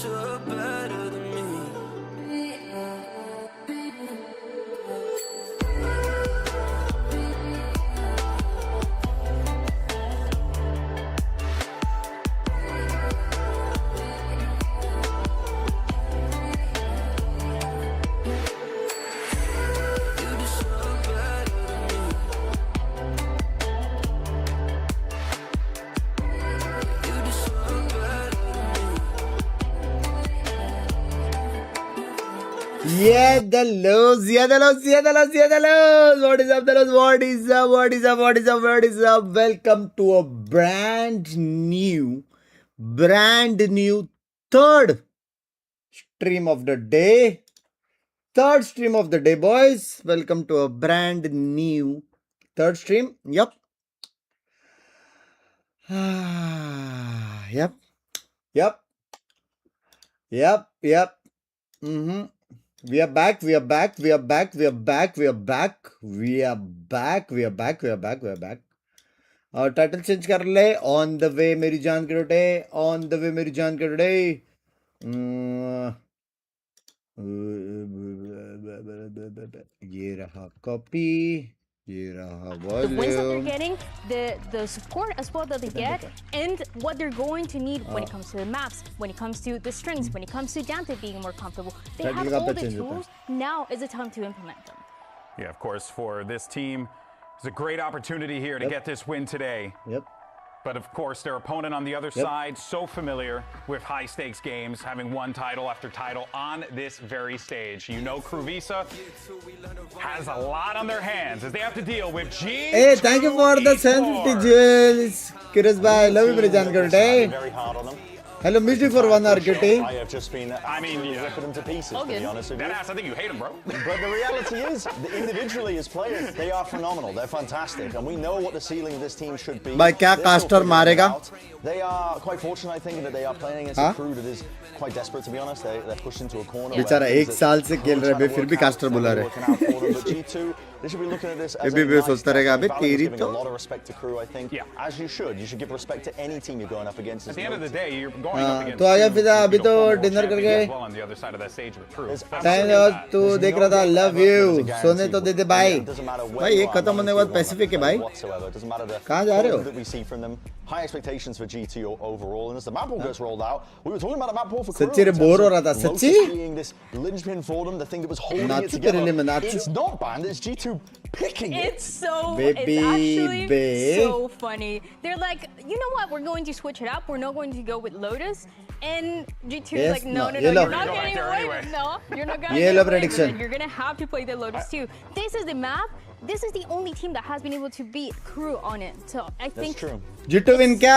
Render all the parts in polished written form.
deserve better than me. Yeah, the lows. What is up, the lows? What is up? Welcome to a brand new third stream of the day. Third stream of the day, boys. Welcome to a brand new third stream. Yep. Mm-hmm. We are back. और title change कर ले. On the way मेरी जान के today. ये रहा copy. ये रहा the wins that they're volume. getting, the support as well that they get, and what they're going to need when it comes to the maps, when it comes to the strings, when it comes to Dante being more comfortable. They have Technical all पे the change होता है. tools. Now is the time to implement them. Yeah, of course, for this team, it's a great opportunity here to Yep. get this win today. Yep. But of course, their opponent on the other Yep. side, so familiar with high-stakes games, having won title after title on this very stage. You know, KRU Visa has a lot on their hands as they have to deal with G2 Hey, thank you for the 70 Esports. jewels. Kiras bhai, love you मेरी जान के today. Very hard on them. Hello, Misty for 1 hour kitty. I have just been absolutely ripping them to pieces, to be honest with you. Deadass, I think you hate him, bro. But the reality is, individually as players, they are phenomenal. They're fantastic, and we know what the ceiling of this team should be. भाई क्या They're still caster figuring it मारेगा? out. They are quite fortunate, I think, that they are playing against हाँ? a crew that is quite desperate, to be honest. They're pushed into a corner. बेचारा where एक things साल that से खेल we're रहा है, trying to फिर भी work out, caster it's बुला not रहे. working out for them. But G2, they should be looking at this as अभी a भी nice सोचता test. रहेगा, I think अबे Valorant's तेरी giving तो. a lot of respect to crew, I think. Yeah. As you should. You should give respect to any team you're going up against. At the end of the day, you're going हाँ, up against तो आजा two, फिदा, अभी तो former world dinner champions करके. as well on the other side of that stage with KRU. There's time absolutely और तू देख रहा था. Love you. सोने तो दे दे भाई. भाई ये खत्म होने के बाद पैसिफिक है भाई. कहाँ जा रहे हो? that we see from them. High expectations for G2 overall, and as the map ball gets rolled out, we were talking about a map ball for KRU. सच्ची रे बोर हो रहा था. सच्ची? Being this linchpin for them, the thing that was holding नाचू it तेरे together. लिए मैं नाचू. It's not banned. It's G2 picking it. It's so, Baby, it's actually babe. so funny. They're like, you know what? We're going to switch it up. We're not going to go with Lotus. And G2 is Yes, like, no, no, you're yellow. not Go back getting there away anyway. with No, you're not going to Yellow get away with prediction. it. You're going to have to play the Lotus too. This is the map. This is the only team that has been able to beat KRU on it. So I That's think true. G2 win क्या?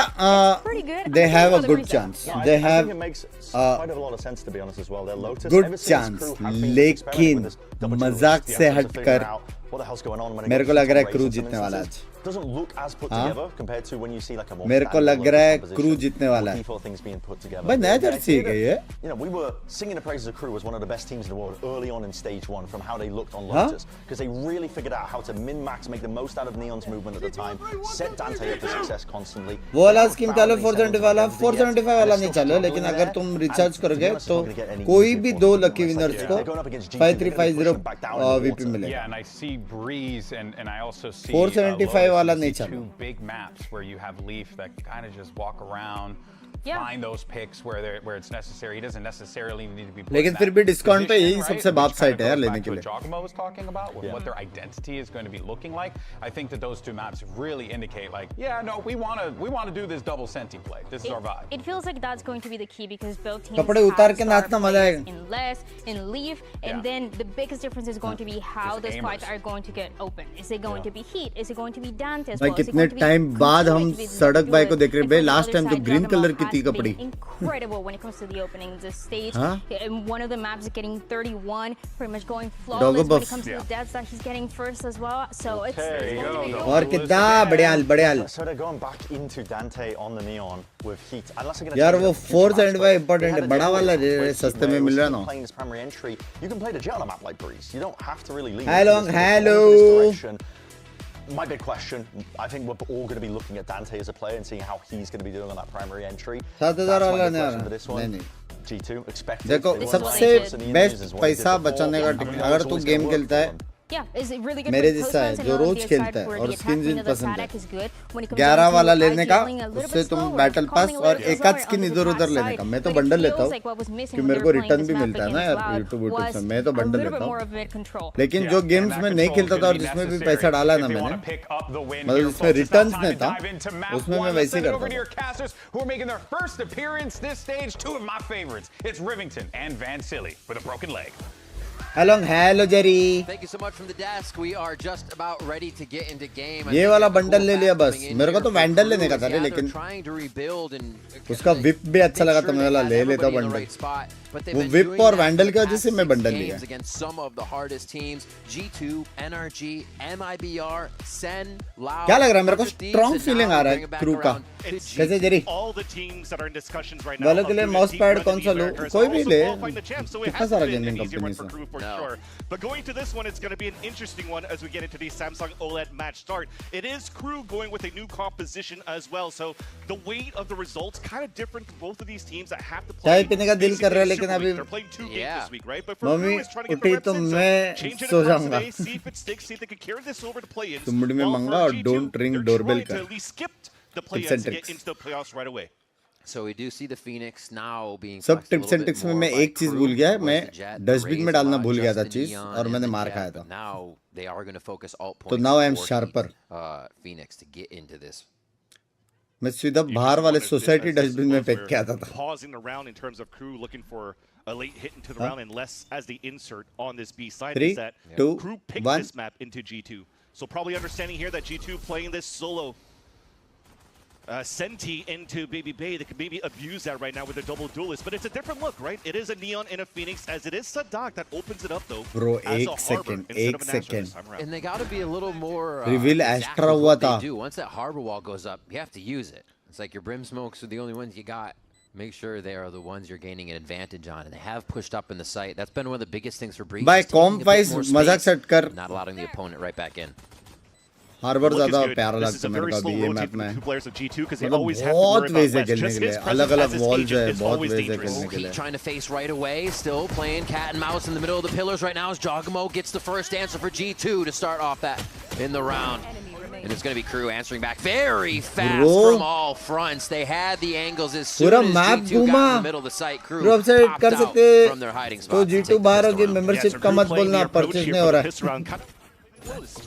pretty good. They I'm have a thinking good about the chance. reset. They I have think it makes quite a lot of sense, to be honest, as well. They're Lotus. good Ever since chance. KRU have been लेकिन experimenting with this double duel मजाक list, से the efforts of हटकर figuring out what the hell's going on when it मेरे comes को to लग रहा है race crew in some जीतने वाला instances. आज. Doesn't look as put हाँ? together compared to when you see like a more मेरे को लग standard रहा है Lotus क्रू composition. जीतने वाला है. Before things being put together. भाई नया The जर्सी idea है that, ये. you know, we were singing the praises of KRU as one of the best teams in the world early on in stage one from how they looked on Huh? Lotus, because they really figured out how to min-max, make the most out of Neon's movement at the time, set Dante up for success constantly. वो वाला scheme चालू 475 वाला 475 वाला नहीं चालू है, लेकिन अगर तुम रिचार्ज करोगे तो कोई भी दो लकी विनर्स को 5350 वीपी मिलेगा. Yeah, and I see Breeze, and I also see 475 वाला नहीं two चालू. big maps where you have Leaf that kind of just walk around, Yeah. find those picks where it's necessary. He doesn't necessarily need to be. put लेकिन in फिर that भी discount पे position, यही right? सबसे Which बाप kind site of है यार goes लेने back के to लिए. what Giacomo was talking about with what their identity is going to be looking like. I think that those two maps really indicate like, yeah, no, we want to do this double senti play. This is our vibe. It feels like that's going to be the key because both teams कपड़े उतार have के star नाचना मजा players आएगा. in less, in Leaf, and Yeah. then the biggest difference is going to be how Just those fights aimers. are going to get open. Is it going to be Heat? Is it going to be Dante as भाई well? Is it कितने going to be time बाद हम continuing to be सड़क बाई को good? देख रहे हैं. And बे from the last other time तो side, ग्रीन Giacomo कलर की has थी been कपड़ी. incredible when it comes to the openings. The stage, Huh? and one of the maps is getting 31, pretty much going Doggo flawless when buff. it comes to Yeah. the deaths that he's getting first as well. So it's There you going to be go. और कितना बढ़िया हाल बढ़िया हाल. So they're going back into Dante on the Neon with Heat. Unless they're going यार वो 475 important है. बड़ा वाला सस्ते में मिल रहा ना. Playing this primary entry, you can play the jet on a map like Breeze. You don't have to really leave. Hello, into this hello. direction. My big question, I think we're all going to be looking at Dante as a player and seeing how he's going to be doing on that primary entry. 7000 That's my वाला big नहीं आ question for रहा. this one. नहीं नहीं. G2 expected. देखो This is what सबसे they did. Best पैसा बचाने का टिक अगर तू गेम खेलता है Yeah, is it really good मेरे for जैसा है close जो runs and रोज on the खेलता side है where और the skin attacking of the पसंद attack है is good. When it comes 11 down to वाला लेने का dealing a little उससे bit तुम slower, battle pass calling a और little bit एक आध slower स्किन on the इधर attack उधर लेने side, का मैं तो but it बंडल feels लेता हूँ like what was missing कि when मेरे they को were playing रिटर्न this भी map मिलता है ना against यार Loud यूट्यूब was से मैं तो a बंडल little लेता bit more हूँ of mid control. लेकिन Yeah, जो and गेम्स that में नहीं control is खेलता था gonna और be जिसमें भी necessary पैसा डाला if ना they मैंने wanna pick up the win मतलब here, जिसमें folks. It's now returns time में to था dive into map उसमें मैं one. Let's वैसे ही send it करता over to था your casters who are making their first appearance this stage. Two of my favorites. It's Rivington and Van Silly with a broken leg. Hello Jerry Thank you so much from the desk. We are just about ready to get into game. ये वाला bundle ले लिया बस मेरे को तो vandal लेने का था रे लेकिन उसका विप भी अच्छा लगा तो मैं वाला ले लेता बंडल वो विप और वैंडल की वजह से मैं बंडल लिया against some of the hardest teams. G2, NRG, MIBR, SEN, Loud. क्या लग रहा है मेरे को स्ट्रॉन्ग फीलिंग आ रहा है क्रू का कैसे जेरी वालों के लिए माउस पैड कौन सा लूं कोई भी ले कितना सारा गेमिंग कंपनी से Sure. But going to this one, it's going to be an interesting one as we get into the Samsung OLED match start. It is Crew going with a new composition as well, so the weight of the results kind of different for both of these teams that have to play. चाय पीने का दिल कर रहा है basically लेकिन super अभी week. They're playing 2 games Yeah. this week, right? But for mummy Crew, it's trying to get उठी the reps तो in, so मैं change it सो across जाऊंगा today, see if it sticks, see if they can carry this over to play-ins. तुम मुड़ी में While मंगा for और G2, don't ring they're doorbell trying to कर at least skip the Tips and play-ins to tricks. get into the playoffs right away. So we do see the Phoenix now being सब flexed a tips little and bit tricks में more मैं by एक चीज Crew. भूल गया It was मैं the Jet, dustbin Raze में a डालना lot, भूल गया था just the चीज Neon और and मैंने the मार Jet, खाया but था now they are going to focus alt तो points now I am for sharper Phoenix to get into this. मैं सीधा बाहर वाले सोसाइटी डस्टबिन में फेंक के आता था Pausing the round in terms of Crew looking for a late hit into the round, and less as the insert on this B side 3, is that 2, Crew picked 1. this map into G2. So probably understanding here that G2 playing this solo Senti into Baby Bay, they could maybe abuse that right now with a double duelist, but it's a different look, right? It is a Neon and a Phoenix, as it is Sadak that opens it up though. Bro, as एक a Harbor second, instead एक of an Astra second. this time around. And they got to be a little more Reveal exact Astra with हुआ what they था do. Once that harbor wall goes up, you have to use it. It's like your brim smokes are the only ones you got. Make sure they are the ones you're gaining an advantage on, and they have pushed up in the site. That's been one of the biggest things for Breach. By is taking a comp bit wise more मजाक space, set कर not allowing the opponent right back in. Harbor Look is ज्यादा good. प्यारा This is लगता a है मेरे very को slow अभी ये rotate मैप for the में two players of G2 because they मतलब always have to बहुत worry वेज about है less. खेलने Just के लिए his अलग presence अलग as his वॉल्स है agent is बहुत always वेज है dangerous. खेलने के Heat लिए trying to face right away, still playing cat and mouse in the middle of the pillars right now as Jogamo gets the first answer for G2 to start off that in the round. And it's going to be Crew answering back very fast Bro. from all fronts. They had the angles as soon पूरा as map G2 got in घूमा the middle of the site. Crew group से popped कर out सकते from their hiding तो spot to G2 take the बाहर pistol होगी round. Membership so का Crew मत playing the बोलना approach परचेज here नहीं for हो the रहा है piss round.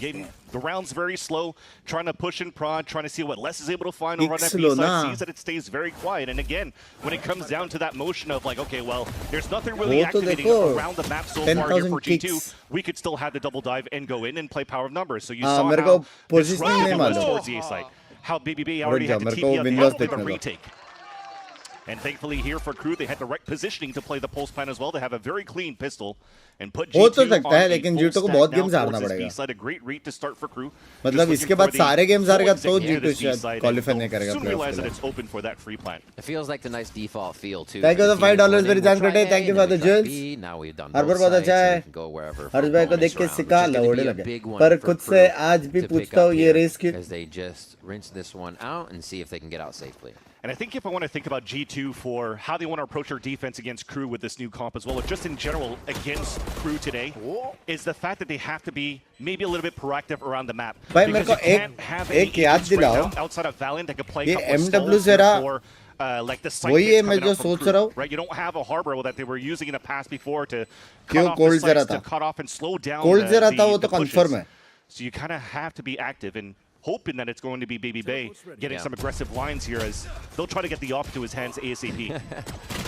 Getting the rounds very slow, trying to push and prod, trying to see what Les is able to find over on that slow B side, na. sees that it stays very quiet. And again, when it comes down to that motion of like, okay, well, there's nothing really वो तो activating देखो, around the map so far here 10,000 for G2, kicks. we could still have the double dive and go in and play power of numbers. So you हाँ, saw मेरे how को positioning disruptive नहीं it was मालूम। towards the A side. How Baby Bay already had to मेरे को TP out the Windows outfit of a देखने दो। retake. And thankfully here for Crew, they had the right positioning to play the pulse plan as well. They have a very clean pistol and put हो G2 तो सकता है on a लेकिन full G2 को stack बहुत now games हारना towards this पड़ेगा B-side. A great read to start for Crew. मतलब Just इसके looking बाद for the सारे गेम्स हारेगा full तो exit near G2 this शायद B-side क्वालीफाई and नहीं करेगा soon प्लेऑफ्स realize के that लिए it's open for that free plan. It feels like the nice default feel too. Thank you for for the team $5 going in, very we'll thank you, try thank you A, for and the then we try jewels. B. Now we've done her both बार बहुत sides, अच्छा and है we can go wherever for हर्ष भाई को bonus देख के round, सिखा which is gonna लौड़े be a लगे big one पर for खुद Crew से आज भी to pick पूछता up हूँ ये here रेस की as they just rinse this one out and see if they can get out safely. And I think if I want to think about G2 for how they want to approach their defense against Crew with this new comp as well, or just in general against Crew today, is the fact that they have to be maybe a little bit proactive around the map. भाई Because मेरे को you can't have any एक याद agents right दिलाओ now outside of Valiant that could play ये a couple of MW stalls जरा for like the site वही hits है मैं coming जो out from सोच Crew, रहा हूँ right? You don't have a harbor that they were using in the past before to cut क्यों off the कोल्ड जरा sites, to था cut off and slow down cold जरा था वो the तो pushes. कंफर्म है So you kind of have to be active and hoping that it's going to be Baby Bay getting some aggressive lines here as they'll try to get the op to his hands ASAP.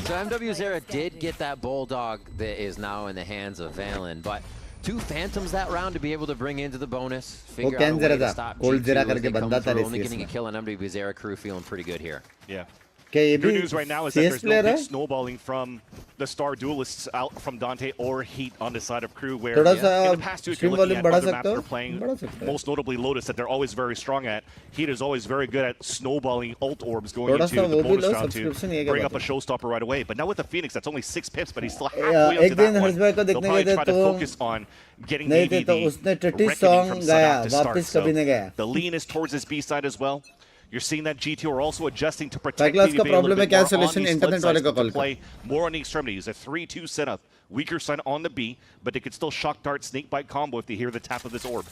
So MW Zera did get that Bulldog that is now in the hands of Valen, but two Phantoms that round to be able to bring into the bonus. Figure out a can way जरा to था stop cold G2 जरा as करके they come बंदा था through. Race Only getting a में kill on MW Zera. Crew feeling pretty good here. Yeah. क्या ये Good भी news right now is that CS there's no player big है snowballing from the star duelists out from Dante or Heat on the side of Crew, where थोड़ा सा in the past two, if you're stream looking volume at बढ़ा other maps सकते they're हो playing, बढ़ा सकते हो most notably Lotus, that they're always very strong at. Heat is always very good at snowballing ult orbs going थोड़ा into सा the वो भी bonus low round to subscription ये क्या bring up बात a है showstopper right away. But now with the Phoenix, that's only 6 pips, but he's still halfway up एक to that दिन हर्ष one. भाई को They'll देखने probably गए थे try to तो focus on getting नहीं थे maybe तो the उसने टट्टी reckoning सॉन्ग from गाया Sadak to start. वापस कभी नहीं So गया the lean is towards this B side as well. You're seeing that G2 are also adjusting to protect Backlas का VVV a problem little है bit क्या more on solution these internet split वाले sides को call to play more on the extremities. A 3-2 setup. Weaker side on the B, but they could still shock dart snake bite combo if they hear the tap of this orb.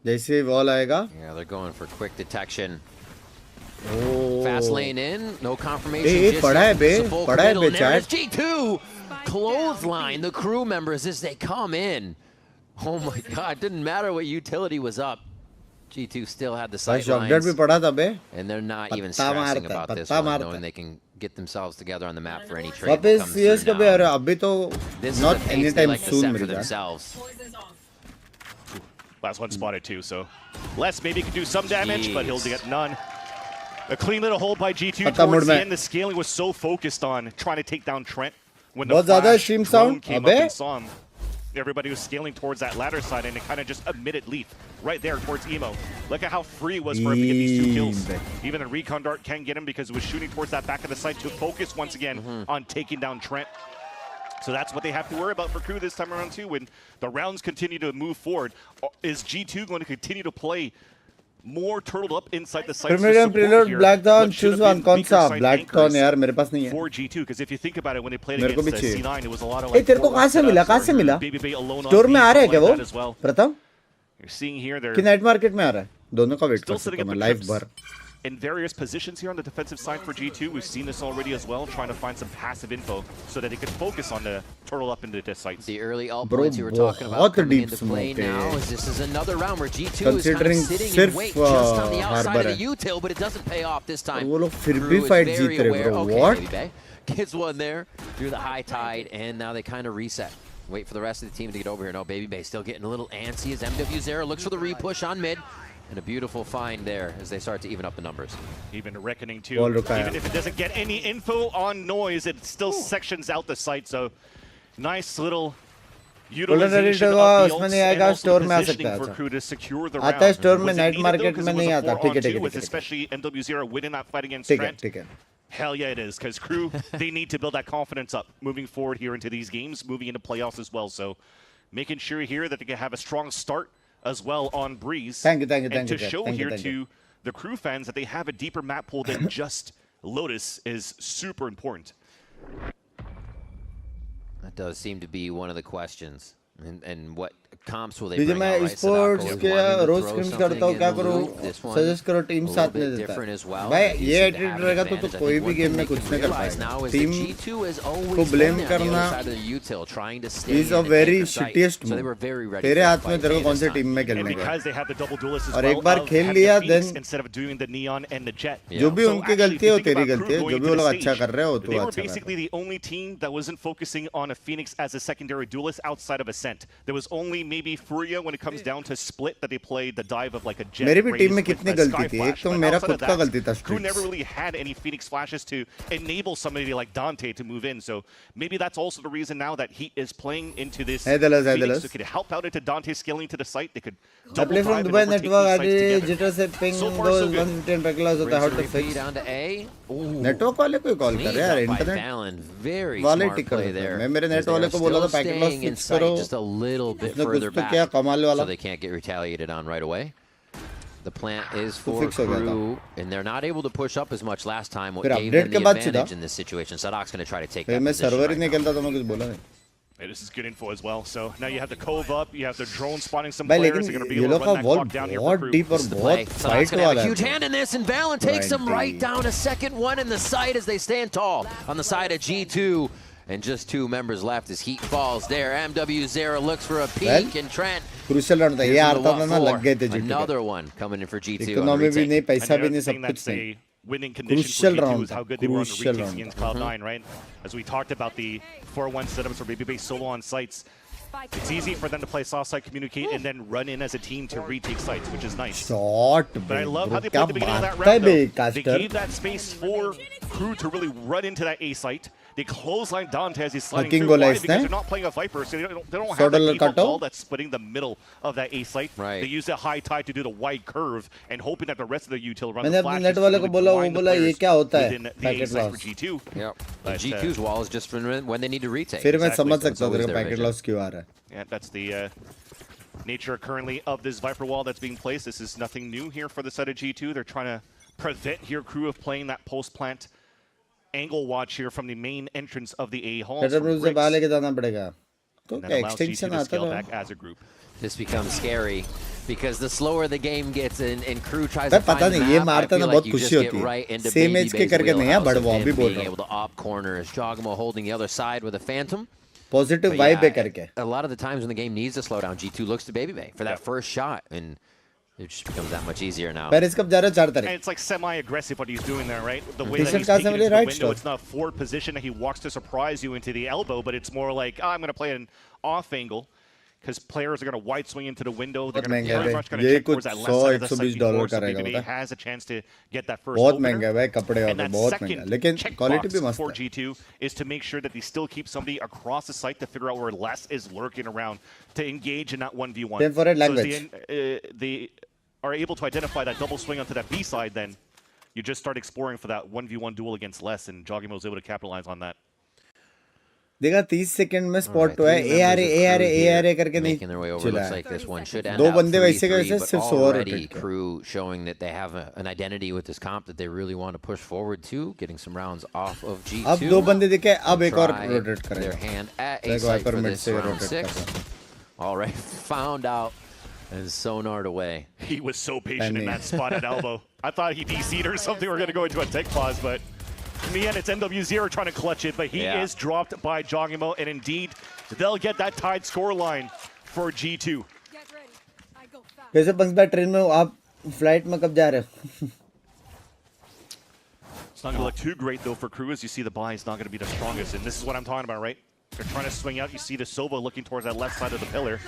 जैसे wall आएगा. Yeah, they're going for quick detection. Oh. Fast lane in, no confirmation. Hey, just पढ़ा है yet. Bay, It's a full पढ़ा है middle, bay and there it chat. is. G2 clothesline the crew members as they come in. Oh my God! Didn't matter what utility was up. G2 still had the sight भाई शॉकडेट भी lines, पढ़ा था बे. and they're not even पत्ता stressing मारता, about this पत्ता one, मारता. knowing they can get themselves together on the map for any trade that वापस comes CS through का भी आ now. रहा है. अभी तो This is not the pace they anytime like to soon set for मेरे जान. themselves. Last one spotted too, so Les maybe could do some damage, but he'll get none. A clean little hold by G2 पत्ता मोड़ towards the में. end. The scaling was so focused on trying to take down Trent when the बहुत ज़्यादा flash stream drone sound. came अबे. up and saw him. Everybody was scaling towards that ladder side, and it kind of just emitted leaf right there towards Emo. Look at how free it was for him to get these 2 kills. Even the recon dart can get him because it was shooting towards that back of the site to focus once again on taking down Trent. So that's what they have to worry about for Crew this time around too. When the rounds continue to move forward, is G2 going to continue to play more turtled up inside the site? Premium preload Blackthorn choose one कौन सा Blackthorn यार मेरे पास नहीं है. For G2, because if you think about it, when they played मेरे को भी against चाहिए. C9, it was a lot of A like तेरे को कहाँ से मिला? कहाँ से मिला? स्टोर में आ रहा है क्या वो? well. प्रथम You're seeing here they're कि नाइट मार्केट में आ रहा है? दोनों का वेट still कर sitting सकता at हूँ the लाइव trips भर. in various positions here on the defensive side for G2. We've seen this already as well, trying to find some passive info so that they can focus on the turtle up into the sites. The early alt Bro, points you were talking about बहुत coming deep into play smoke now, है. as this is another round where G2 is kind of Considering sitting in सिर्फ wait just on the outside harbor of the है. util, but it doesn't pay off this time. वो लोग फिर Crew भी is fight very जीत रहे aware. bro. Okay, What? Baby Bay gets one there through the high tide, and now they kind of reset. Wait for the rest of the team to get over here. No, Baby Bay still getting a little antsy as MW0 looks for the re-push on mid. And a beautiful find there as they start to even up the numbers. Even Reckoning too, even if it doesn't get any info on noise, it still sections out the site. So nice little utilization of the ults and also positioning for Crew to secure the round. आता है store में Was it night needed though? Market 'Cause में it was नहीं a आता. 4-on-2 ठीक है with especially MW0 winning that fight against ठीक है Trent. ठीक है. Hell yeah, it is, because Crew, they need to build that confidence up moving forward here into these games, moving into playoffs as well. So making sure here that they can have a strong start as well on Breeze. Thank you, and to show here to the Crew fans that they have a deeper map pool than just Lotus is super important. That does seem to be one of the questions. And what comps will they दीजिए bring मैं out, right? Sports Sadako is के wanting to रोज throw scrims something करता हूँ in क्या the करूँ loop. This one suggest करो team a little साथ bit में देता different है as well. भाई You ये seem to attitude have an रहेगा तो advantage. I कोई think भी one गेम thing में they कुछ can नहीं कर realize now पाएगा is that team G2 has always को been blame on the other करना side of the util, trying to stay is in a the very anchor site. shittiest So they move. were very ready तेरे for हाथ the में fight तेरे को कौन this से time. Team में And खेलने का because they have the double duelists as और well, एक बार of खेल having लिया, the Phoenix then- instead of doing the Neon and the Jet. जो भी So उनकी actually, गलती if है you वो think तेरी about गलती है Crew जो going भी to वो the लोग अच्छा stage, कर रहे हो तो they were अच्छा कर basically the only team that wasn't focusing on a Phoenix as a secondary duelist outside of Ascent. There was only maybe Furia when it comes down to split that they played the dive of like a Jet. मेरी भी team में Raze with कितनी a गलती Sky थी. Flash, एक तो but मेरा outside of खुद का that, गलती था Crew Streaks. never really had any Phoenix flashes to enable somebody like Dante to move in. So maybe that's also the reason now that Heat is playing into this Phoenix. They could help out into Dante scaling to the site. They could I double play from drive and Dubai overtake network. these sites आगे together. Jitter से ping So far, so दो good. 110 package होता है how to Brings the repeat fix. down to A. Ooh. Network वाले कोई call कर रहे हैं यार Cleaned up by internet Valen. Very वाले smart टिक कर play देते हैं. there. मैं मेरे नेट As they वाले are को बोला था still packet loss staying in fix sight करो. just a little bit उसने further कुछ तो back, किया कमाल वाला. so they can't get retaliated on right away. The plant is तो for fix हो गया था. Crew, and they're not able to push up as much last time. What फिर gave update them के the बाद advantage सीधा. in this situation? Sadok's going to try to take फिर that मैं position सर्वर ही right नहीं now. खेलता तो मैं कुछ बोला नहीं. Hey, this is good info as well. So now you have the Cove up, you have the drone spotting some भाई players. लेकिन They're going to be ये able लोग to का run that wall clock down here for बहुत Crew. Deep और This is the play. बहुत Sadok's fight going to have वाला a huge है. hand in this, and Valen takes them 20. right down. A second one in the side as they stand tall on the side of G2. And just 2 members left as Heat falls there. MW0 looks for a peek, and Trent crucial round था. ये here's हारता the था ना what लग गए थे for. जीत के. Another one coming in for G2 on the economy भी retake. नहीं पैसा भी Another नहीं thing सब कुछ that's नहीं. a winning condition Crucial for G2 round is how था. good they were on the Crucial retakes round against था. Cloud9, right? As we talked about the 4-1 setups for Baby Base solo on sites. It's easy for them to play soft side, communicate, and then run in as a team to retake sites, which is nice. Shot But I love how they क्या played the beginning of that बात है round, बे though. They caster. gave that space for Crew to really run into that A site. They clothesline Dante as he's sliding Fucking through. goal Why? is Because there? they're not playing a Viper, so they don't $100 have the default cut-off? wall that's splitting the middle of that A site. Right. They use that high tide to do the wide curve and hoping that the rest of the util run मैंने the अपने flashes net वाले to को really बोला वो blind the बोला ये players क्या होता है within the A packet site for loss. G2. Yep. But, G2's wall is just for when they need to retake. फिर मैं Exactly. समझ So सकता हूँ always तेरे their पैकेट vision. लॉस क्यों आ रहा है. Yeah, that's the nature currently of this Viper wall that's being placed. This is nothing new here for the side of G2. They're trying to prevent here crew of playing that post plant angle watch here from the main entrance of the A hall. Setup rules से बाहर लेके जाना पड़ेगा. तो And क्या that allows G2 extension to आता scale है? back as a group. This becomes scary because the slower the game gets and crew tries भाई to find पता the नहीं ये map, I मारता feel ना like बहुत you खुशी just होती get है. right into Same age के Baby's करके नहीं है wheelhouse बट of वो him भी बोल being रहा able हूँ. to op corners, Jogamo holding the other side with a phantom. Positive But vibe है yeah, करके. a lot of the times when the game needs to slow down, G2 looks to Baby Bay for that first shot, and it just becomes that much easier now. Paris कब जा रहा है 4 And तारीख. it's like semi-aggressive what he's doing there, right? The way that T-shirt he's का taking assembly into the right window, stuff. it's not a forward position that he walks to surprise you into the elbow, but it's more like, I'm going to play an off angle because players are going to wide swing into the window. They're going to pretty much going to check towards that left side of the site before, so BBB has a chance to get that first बहुत opener. महंगा है भाई कपड़े And वाले that बहुत महंगा. second लेकिन quality भी checkbox मस्त for है. G2 is to make sure that they still keep somebody across the site to figure out where Les is lurking around to engage in that 1v1. Same for red So as language. they are able to identify that double swing onto that B side, then you just start exploring for that 1v1 duel against Les, and Jogimo was able to capitalize on that. देखा 30 second में spot Alright, तो है three members of crew here ARA करके making their way नहीं over. चिल्ला Looks है. like this one should end दो up बंदे वैसे के 3-3, वैसे but सिर्फ 100 already रोटेट किया. crew showing that they have an identity with this comp that they really want to push forward to, getting some rounds off of G2. अब दो बंदे दिखे अब एक और Try रोटेट their करेंगे. hand at a देखो site hyper for mid this से round रोटेट 6. कर रहा. Already found out and sonared away. He was so patient in Penny. that spot at elbow. I thought he DC'd or something. We're going to go into a tech pause, but in the end, it's NW0 trying to clutch it, but he is dropped by Jogimo, and indeed, they'll get that tied score line for G2. वैसे पंचबैट train में आप flight में कब जा रहे हो? It's not going to look too great, though, for Crew, as you see the buy is not going to be the strongest, and this is what I'm talking about, right? They're trying to swing out. You see the Sova looking towards that left side of the pillar.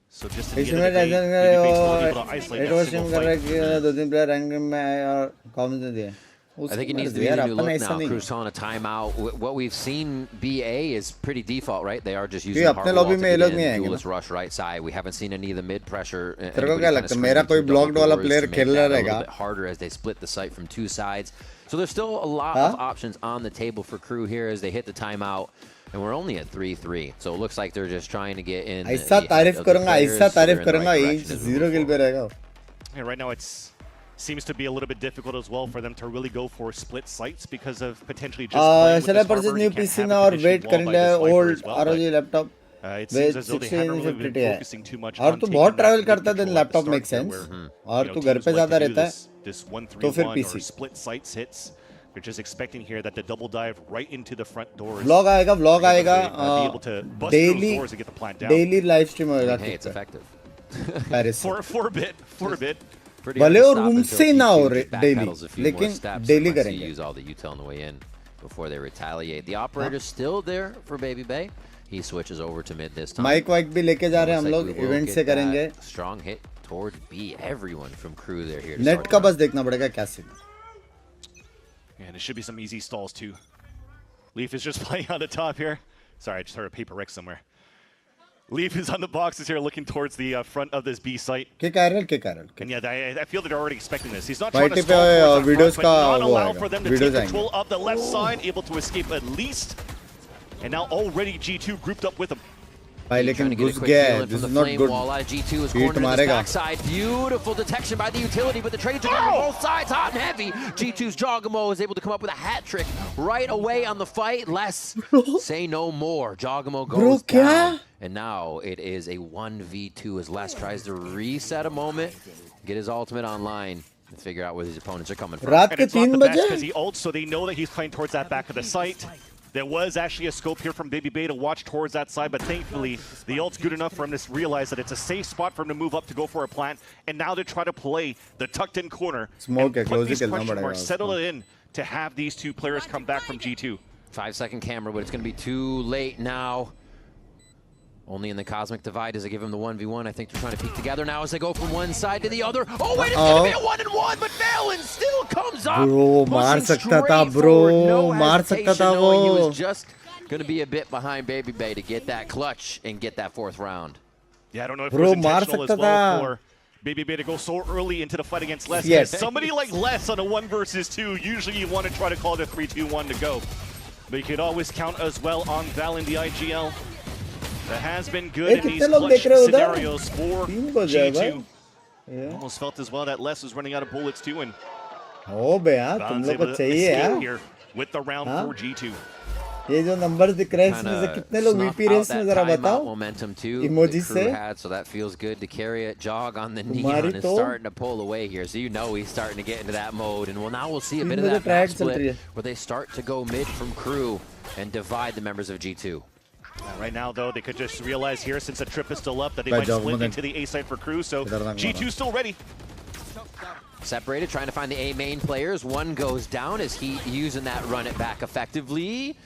So just in the end of the day, BBB still able to isolate that single fight. दो तीन player rank में आए और common से दिए. I think it needs to be a new look now. Crew's calling a timeout. What we've seen BA is pretty default, right? They are just using अपने lobby में ये लोग नहीं आएंगे. duelist rush right side. We haven't seen any of the mid pressure. तेरे को क्या लगता है मेरा कोई blocked वाला player खेल रहा रहेगा? A little bit harder as they split the site from two sides. So there's still a lot of options on the table for Crew here as they hit the timeout. And we're only at 3-3. So it looks like they're just trying to get in. ऐसा तारीफ करूँगा 0 kill पे रहेगा. And right now it's seems to be a little bit difficult as well for them to really go for split sites because of potentially just playing with shall I this purchase harbor. new You can't PC have now a or conditioned wait wall by करने this Viper old as well, ROG laptop it with seems as though they haven't really been 1650 focusing too much और on तू taking बहुत that travel mid करता है then control at the laptop start makes there sense where, और तू घर पे teams ज़्यादा like to do रहता है this तो फिर 1-3-1 or PC. split sites hits. They're just expecting here that the double dive right into the front doors. vlog आएगा be able to bust through those doors and get the plant down. daily live stream होगा. Hey, it's effective. Paris For a bit. भले और room से ना हो daily लेकिन daily करेंगे. करेंगे. Use all the util on the way in before they retaliate. The operator's still there for Baby Bay. He switches over to mid this time. Mic वाइक भी लेके जा रहे हैं हम लोग इवेंट से करेंगे. Strong hit toward B. Everyone from Crew there here. Net का बस देखना पड़ेगा क्या scene. And it should be some easy stalls too. Leaf is just playing on the top here. Sorry, I just heard a paper wreck somewhere. Leaf is on the boxes here looking towards the front of this B site. Kick आयरल. And yeah, I feel that they're already expecting this. He's not White trying to पे stall towards videos that front, but का not वो allow आएगा. for them to Videos take control of the left side, able to escape at least. And now already G2 grouped up with him. भाई लेकिन घुस गया है. This is not good. G2 is Heat cornered in the मारेगा. backside. Beautiful detection by the utility, but the trades are going both sides hot and heavy. G2's Jogamo is able to come up with a hat trick right away on the fight. Less say no more. Jogamo goes down. And now it is a 1v2 as Les tries to reset a moment, get his ultimate online, and figure out where his opponents are coming from. रात And के it's not 3 the best बजे. because he ults, so they know that he's playing towards that back of the site. There was actually a scope here from Baby Bay to watch towards that side, but thankfully the ult's good enough for him to realize that it's a safe spot for him to move up to go for a plant, and now they try to play the tucked-in corner Smoke and put these close question it marks, settle it in to have these two players come back from G2. 5-second camera, but it's going to be too late now. Only in the Cosmic Divide does it give him the 1v1. I think they're trying to peek together now as they go from one side to the other. Oh, wait, it's going to be a 1-1, but Valen still comes up. Bro, मार सकता था, bro. मार सकता था वो. He was just going to be a bit behind Baby Bay to get that clutch and get that 4th round. Yeah, I don't know if Bro, it was intentional as मार सकता well था. for Baby Bay to go so early into the fight against Les. Yes. Somebody like Les on a 1 versus 2, usually you want to try to call it a 3-2-1 to go. But you could always count as well on Val in the IGL. That has been good in these clutch scenarios for G2. Almost felt as well that Les was running out of bullets too, and हो बे यार तुम लोग को चाहिए यार here with the round for G2. ये जो numbers दिख रहे हैं इसमें से कितने लोग वीपी रेस में जरा बताओ momentum too इमोजी से had, so that feels good to carry it. Jog on the neon is starting to pull away here, so you know he's starting to get into that mode, and now we'll see a bit of that map split where they start to go mid from KRU and divide the members of G2. Right now, though, they could just realize here, since the trip is still up, that they might split into the A side for KRU, so G2 still ready. Separated, trying to find the A main players. One goes down as he using that run it back effectively.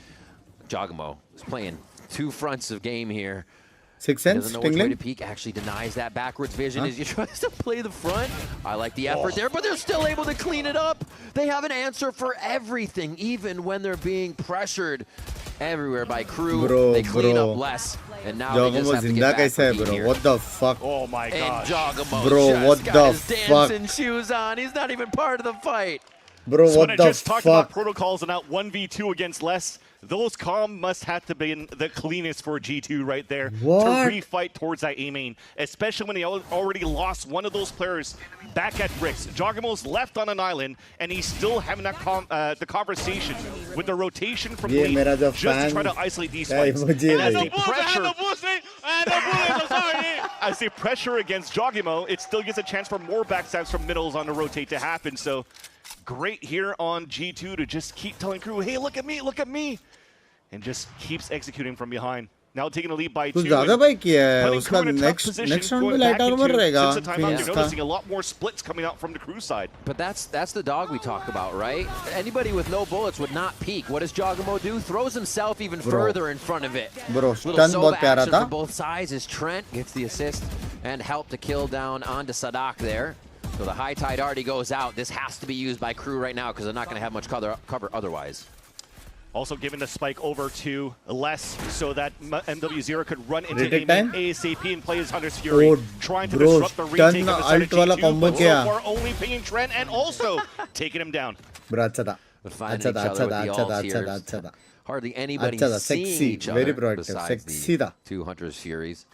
Jogamo is playing two fronts of game here. Six Sense, doesn't know which way to peek. Actually denies that backwards vision as he tries to play the front. I like the effort there, but they're still able to clean it up. They have an answer for everything, even when they're being pressured everywhere by KRU. They clean up less, and now they just have to get back here. What the fuck? Oh my god. And Jogamo what got the his dancing shoes on. He's not even part of the fight. Bro, so what when the I just talked about fuck? protocols and out 1v2 against less, those comm must have to be the cleanest for G2 right there What? to refight towards that A main, especially when they already lost one of those players back at Bricks. Jogamo's left on an island, and he's still having that the conversation with the rotation from Lee just to try to isolate these fights. And as they pressure against Jogamo, it still gives a chance for more backstabs from middles on the rotate to happen. So great here on G2 to just keep telling KRU, hey, look at me, and just keeps executing from behind. Now taking a lead by 2. कुछ ज़्यादा भाई किया है उसका next round में light armor रहेगा You're noticing a lot more splits coming out from the KRU side. But that's the dog we talk about, right? Anybody with no bullets would not peek. What does Jogamo do? Throws himself even further in front of it. Bro, stun बहुत प्यारा था. For both sides as Trent gets the assist and help to kill down onto Sadak there. So the high tide already goes out. This has to be used by KRU right now because they're not going to have much cover otherwise. Also giving the spike over to Les so that MW0 could run into ASAP and play his Hunter's Fury. Trying to disrupt the retake of the side of G2, but so far only pinging Trent and also taking him down. Bro, अच्छा था. अच्छा था. Hardly anybody seeing each other besides the two Hunter's Furies.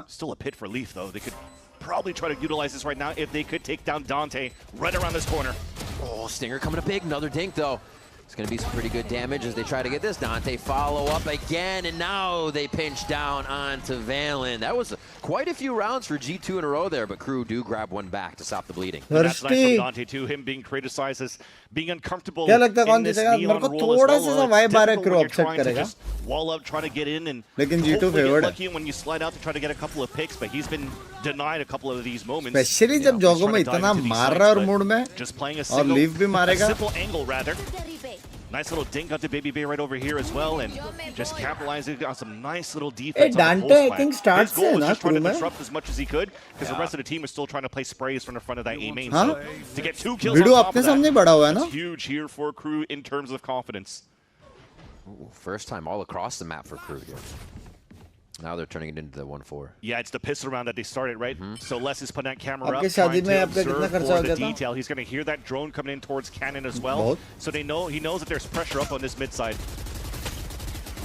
Still a pit for Leaf, though. They could probably try to utilize this right now if they could take down Dante right around this corner. Oh, Stinger coming up big. Another dink, though. It's going to be some pretty good damage as they try to get this. Dante follow up again, and now they pinch down onto Valen. That was quite a few rounds for G2 in a row there, but KRU do grab one back to stop the bleeding. That's nice from Dante, too. Him being criticized as being uncomfortable in this neon role as well. It's difficult when you're trying to just wall up, trying to get in, and hopefully get lucky when you slide out to try to get a couple of picks, but he's been denied a couple of these moments. Especially जब Jogamo इतना मार रहा है और mood में just playing a simple angle rather. Nice little dink out to Baby Bay right over here as well, and just capitalizing on some nice little defense. Hey, Dante, I think starts his goal is just trying to disrupt as much as he could, because the rest of the team is still trying to play sprays from the front of that A main. So to get 2 kills on top of that, that's huge here for KRU in terms of confidence. Ooh, first time all across the map for KRU here. Now they're turning it into the 1-4. Yeah, it's the pistol round that they started, right? So Les is putting that camera up, trying to observe for the detail. He's going to hear that drone coming in towards Cannon as well. So he knows that there's pressure up on this mid side.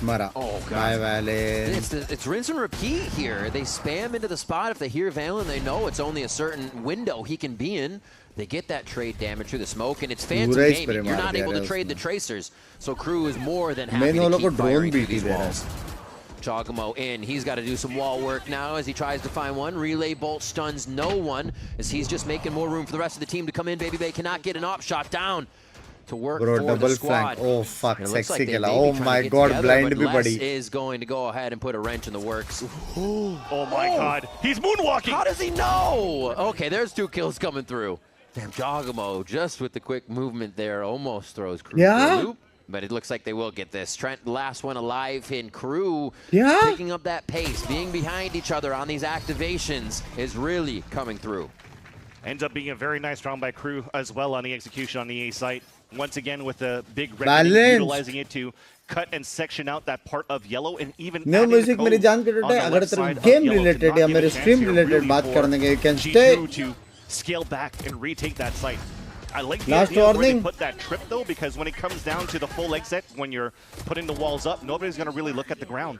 Oh, God. It's rinse and repeat here. They spam into the spot. If they hear Valen, they know it's only a certain window he can be in. They get that trade damage through the smoke, and it's phantom gaming. You're not able to trade the tracers. So KRU is more than happy to keep firing through these walls. Jogamo in. He's got to do some wall work now as he tries to find one. Relay bolt stuns no one as he's just making more room for the rest of the team to come in. Baby Bay cannot get an op shot down to work for the squad. Flank. Oh, fuck. Sexy killer. Oh, my God. Blind me, buddy. Is going to go ahead and put a wrench in the works. Oh, my God. He's moonwalking. How does he know? Okay, there's 2 kills coming through. Damn, Jogamo just with the quick movement there almost throws KRU for a loop. But it looks like they will get this. Trent, last one alive in KRU. Picking up that pace, being behind each other on these activations is really coming through. Ends up being a very nice round by KRU as well on the execution on the A site. Once again with the big red, utilizing it to cut and section out that part of yellow and even no music मेरी जान के टूटे अगर तेरे game related या मेरे stream related बात करने के you can stay to scale back and retake that site. I like the Last idea where warning. they put that trip though, because when it comes down to the full exit, when you're putting the walls up, nobody's going to really look at the ground.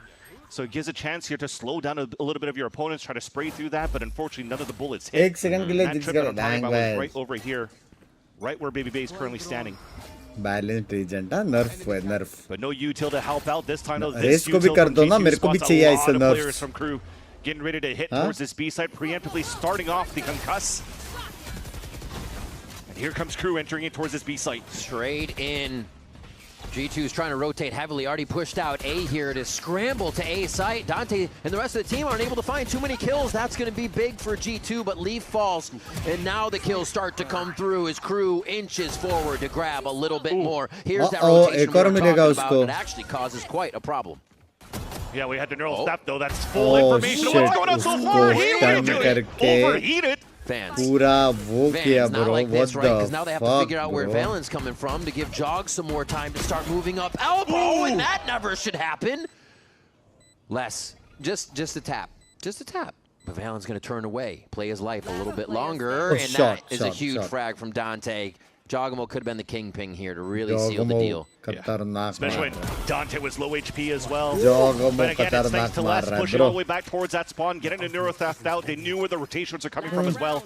So it gives a chance here to slow down a little bit of your opponents, try to spray through that, but unfortunately none of the bullets hit. Second That trip that I'm talking about was right over here. right where Baby Bay is currently standing. Balanced agent, nerf. But no util to help out this time. Race को भी कर दो ना, मेरे को भी चाहिए ऐसे nerf. Players from Crew getting ready to hit towards this B side, preemptively starting off the concuss. And here comes Crew entering it towards this B site. Straight in. G2 is trying to rotate heavily, already pushed out A here to scramble to A site. Dante and the rest of the team aren't able to find too many kills. That's going to be big for G2, but Leaf falls. And now the kills start to come through as Crew inches forward to grab a little bit more. Here's that rotation we were talking about. It actually causes quite a problem. Yeah, we had to neural snap though. That's full information. What's going on so far? Overheated. Fans. Fans, not like this, right? Because now they have to figure out where Valen's coming from to give Jog some more time to start moving up elbow, and that never should happen. Less, just a tap, just a tap. But Valen's going to turn away, play his life a little bit longer, and that is a huge frag from Dante. Jogamo could have been the kingpin here to really seal the deal. Yeah. Especially when Dante was low HP as well. Jogamo but again, it's thanks to Les pushing all the way back towards that spawn, getting the Neuro Theft out. They knew where the rotations are coming from as well.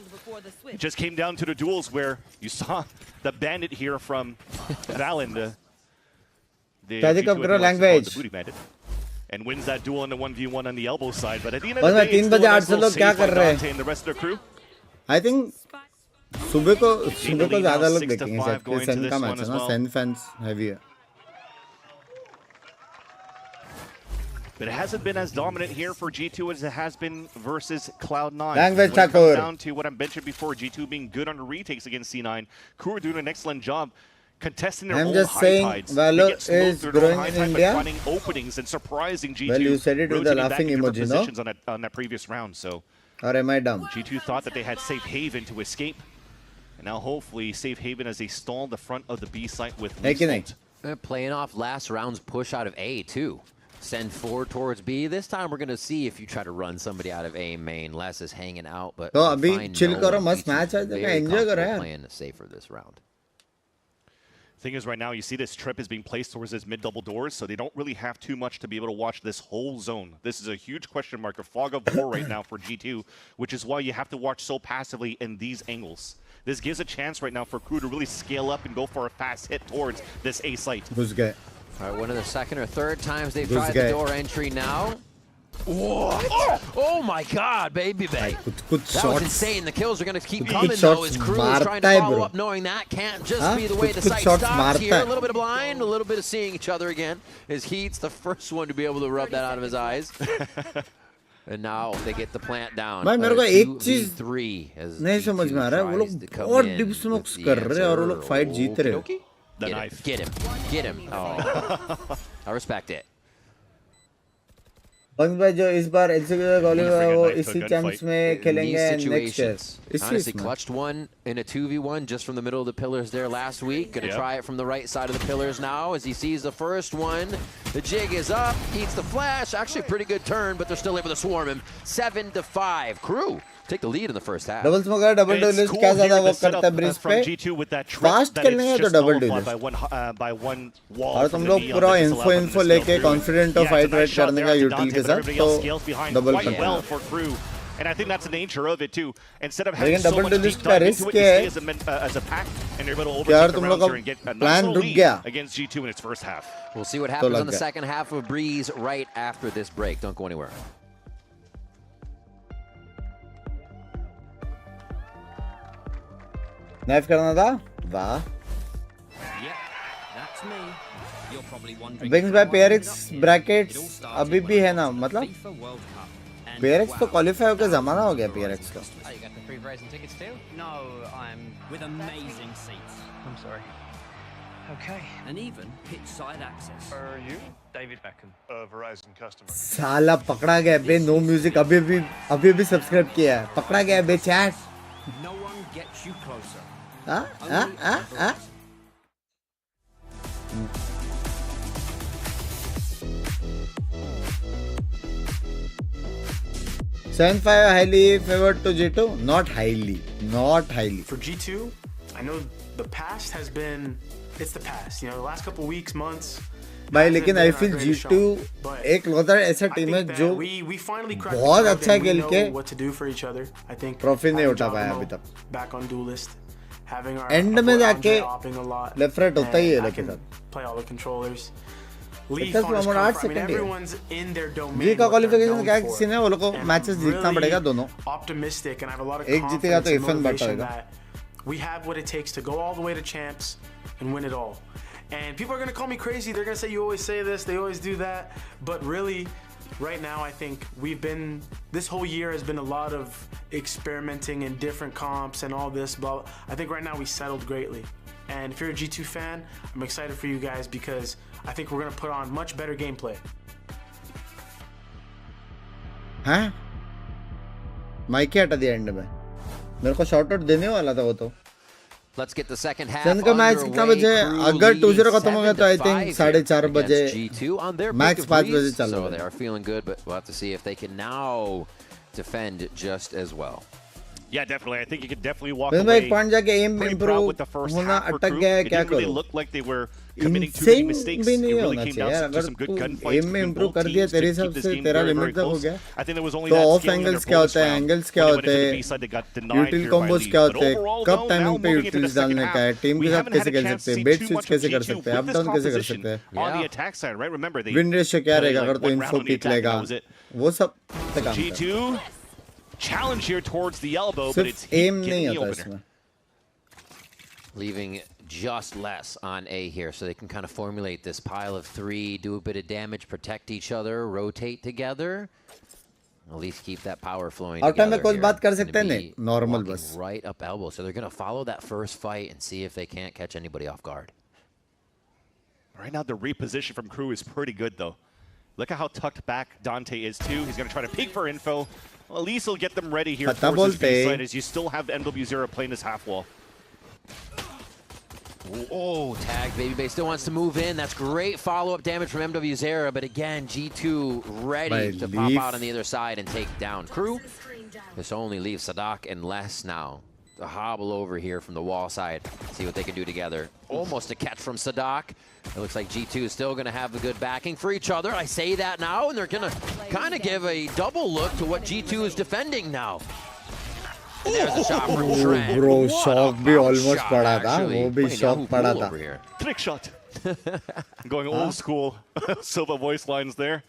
It just came down to the duels where you saw the bandit here from Valen, language. Booty bandit, and wins that duel in the 1v1 on the elbow side. But at the end of the day, it's still a nice little save by Dante and the rest of the crew. I think सुबह को ज़्यादा लोग देखेंगे शायद कि सेन का match है ना, सेन फैंस हैवी है. But it hasn't been as dominant here for G2 as it has been versus Cloud9. Language when it comes down to what I mentioned before, G2 being good on the retakes against C9. Crew are doing an excellent job contesting their own high tides. Valor is growing in India. Finding openings and surprising G2. Well, you said it with the laughing emoji, no? On that previous round, so. Or am I dumb? G2 thought that they had safe haven to escape. And now hopefully safe haven as they stall the front of the B site with playing off last round's push out of A too. Send forward towards B. This time we're going to see if you try to run somebody out of A main. Les is hanging out, but so abhi chill karo, mast match hai, enjoy karo yaar. Playing safer this round. Thing is, right now you see this trip is being placed towards this mid double doors, so they don't really have too much to be able to watch this whole zone. This is a huge question mark, a fog of war right now for G2, which is why you have to watch so passively in these angles. This gives a chance right now for Crew to really scale up and go for a fast hit towards this A site. Who's gay? All right, one of the second or third times they've tried the door entry now. What? Oh my God, Baby Bay. That was insane. The kills are going to keep coming though as Crew is trying to follow up, knowing that can't just be the way the site stops here. A little bit of blind, a little bit of seeing each other again. As Heat's the first one to be able to rub that out of his eyes. And now they get the plant down. भाई मेरे को एक चीज नहीं समझ में आ रहा है, वो लोग बहुत डीप स्मोक्स कर रहे हैं और वो लोग फाइट जीत रहे हैं. Get him. Oh, I respect it. बंग भाई जो इस बार एलसीबी क्वालिफाई है वो इसी चैंप्स में खेलेंगे next year. Honestly, clutched one in a 2v1 just from the middle of the pillars there last week. Gonna try it from the right side of the pillars now as he sees the first one. The jig is up, eats the flash. Actually, a pretty good turn, but they're still able to swarm him. 7-5. Crew take the lead in the first half. Double smoke है, double duelist क्या ज़्यादा वो करता है bridge पे. Fast खेलने है तो double duelist. और तुम लोग पूरा info लेके confident हो fight right करने का util के साथ तो double करना. And I think that's the nature of it too. Instead of having so much deep dive into it, you stay as a pack, and you're able to overtake the rounds here and get a nice lead against G2 in its first half. We'll see what happens on the second half of Breeze right after this break. Don't go anywhere. Knife करना था? वाह. Yeah, that's me. You're probably wondering. Binks by PRX brackets अभी भी है ना, मतलब PRX तो qualify होके ज़माना हो गया PRX का. Oh, you got the free Verizon tickets too? No, I'm with amazing seats. I'm sorry. Okay. And even pitch side access. Are you David Beckham, a Verizon customer? साला पकड़ा गया बे. No music अभी भी subscribe किया है. पकड़ा गया बे chat. No one gets you closer. हाँ. 7-5 highly favored to G2? Not highly. For G2, I know the past has been, it's the past. You know, the last couple weeks, months. भाई लेकिन I feel G2 एक लौता ऐसा team है जो बहुत अच्छा खेल के ट्रॉफी नहीं उठा पाया अभी तक. Back on Duelist. having our End में जाके opping a lot. left right होता ही है and I लेके can साथ. play all the controllers. Leaf Because on his हमारा cover. 8 I mean, second है. everyone's in their domain. जी का what they're qualification known क्या for. किसी ने वो लोग को And matches I'm जीतना really पड़ेगा दोनों. optimistic and I have a lot of एक जीतेगा confidence तो and FN बढ़ता motivation रहेगा. that we have what it takes to go all the way to champs and win it all. And people are going to call me crazy. They're going to say, you always say this, they always do that. But really, right now, I think this whole year has been a lot of experimenting in different comps and all this, but I think right now we settled greatly. And if you're a G2 fan, I'm excited for you guys because I think we're going to put on much better gameplay. हाँ? Mic हटा दिया and में. मेरे को shot out देने वाला था वो तो. Let's get the second half. सन का मैच कितना बजे? अगर 2-0 खत्म हो गया तो आई थिंक 4:30 बजे मैक्स 5 बजे चल रहा है. So they are feeling good, but we'll have to see if they can now defend just as well. Yeah, definitely. I think you could definitely walk मैं away एक पॉइंट जाके एम pretty improve proud with the first होना half for अटक Crew. गया है It क्या didn't really करूं? look like they were committing too many Insane mistakes. भी It नहीं really होना came चाहिए. down to अगर some good तू gunfights एम में between इंप्रूव both कर दिया teams तेरे to हिसाब keep this से game तेरा very, लिमिट very तक हो close. गया. I think there was only तो that of scaling in their angles क्या bonus होते हैं, round एंगल्स क्या when they went होते into the हैं, B-side, they got denied यूटिल here by combos Leaf. क्या But होते हैं, overall, कब though, now टाइमिंग पे moving into the utils second डालने का है, half, टीम we के साथ haven't कैसे had a कर chance सकते to हैं, see bet too switch much of कैसे कर G2 सकते हैं, with अप this डाउन कैसे कर composition सकते हैं, on the attack side, right? Remember, they win ratio क्या played रहेगा like अगर तो one info round on the pick attack, लेगा, and that was it. वो सब पे काम करता है. G2 challenge here towards the elbow, but it's सिर्फ एम Heat नहीं getting the आता opener. इसमें. Leaving just less on A here, so they can kind of formulate this pile of 3, do a bit of damage, protect each other, rotate together. At least keep that power flowing और time में together कुछ here. बात कर Gonna सकते हैं be नहीं, normal walking बस. right up elbow, so they're going to follow that first fight and see if they can't catch anybody off guard. Right now, the reposition from Crew is pretty good, though. Look at how tucked back Dante is, too. He's going to try to peek for info. Well, at least he'll get them ready here पता towards his बोलते. B-side as you still have MW0 playing this half wall. Oh, tagged. Baby Bay still wants to move in. That's great follow-up damage from MW Zera, but again, G2 ready By to pop Leaf. out on the other side and take down Crew. This only leaves Sadak and Les now to hobble over here from the wall side, see what they can do together. Almost a catch from Sadak. It looks like G2 is still going to have the good backing for each other. I say that now, and they're going to kind of give a double look to what G2 is defending now. And there's a shot from Trent. Bro What shock a भी bounce almost shot, पड़ा था, actually. वो भी Playing shock Yahoo पड़ा Pool था. over here. Trick shot. Going old school Silva voice lines there.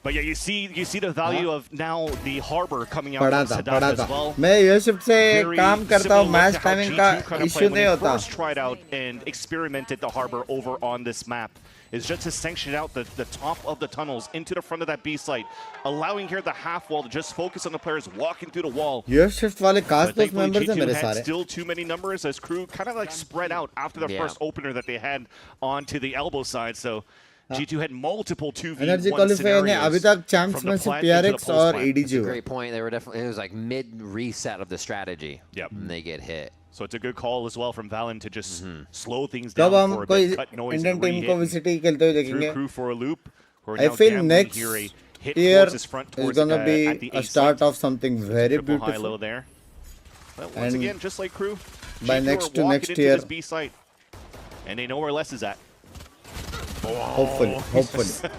But yeah, you see the value of now the harbor coming out पड़ा from था, Sadat पड़ा as था. well. मैं ये shift से Very काम करता हूँ, similar match to how timing G2 का kind of issue played when नहीं they होता. first tried out and experimented the harbor over on this map. Is just to sanction out the top of the tunnels into the front of that B site, allowing here the half wall to just focus on the players walking through the wall. ये shift वाले But cast thankfully, members हैं G2 मेरे had सारे. still too many numbers as Crew kind of like spread out after the Yeah. first opener that they had onto the elbow side. So G2 had multiple 2v1 energy qualifier ने अभी तक scenarios champs from में the से plant into the PRX post और plant. ADG हुए. Great point. They were definitely, it was like mid-reset of the strategy. Yep. And they get hit. So it's a good call as well from Valen to just slow things तब down हम for a कोई bit, cut noise Indian and team को re-hit. VCT खेलते हुए Threw देखेंगे. Crew for a loop. Who are I now feel gambling next here a hit year towards his front is towards gonna at be the a A start site. of something very Triple high beautiful. low there. But once And again, just like Crew, by G2 next are to walking next into year- this B site, and they know where Les is at. Hopefully, hopefully,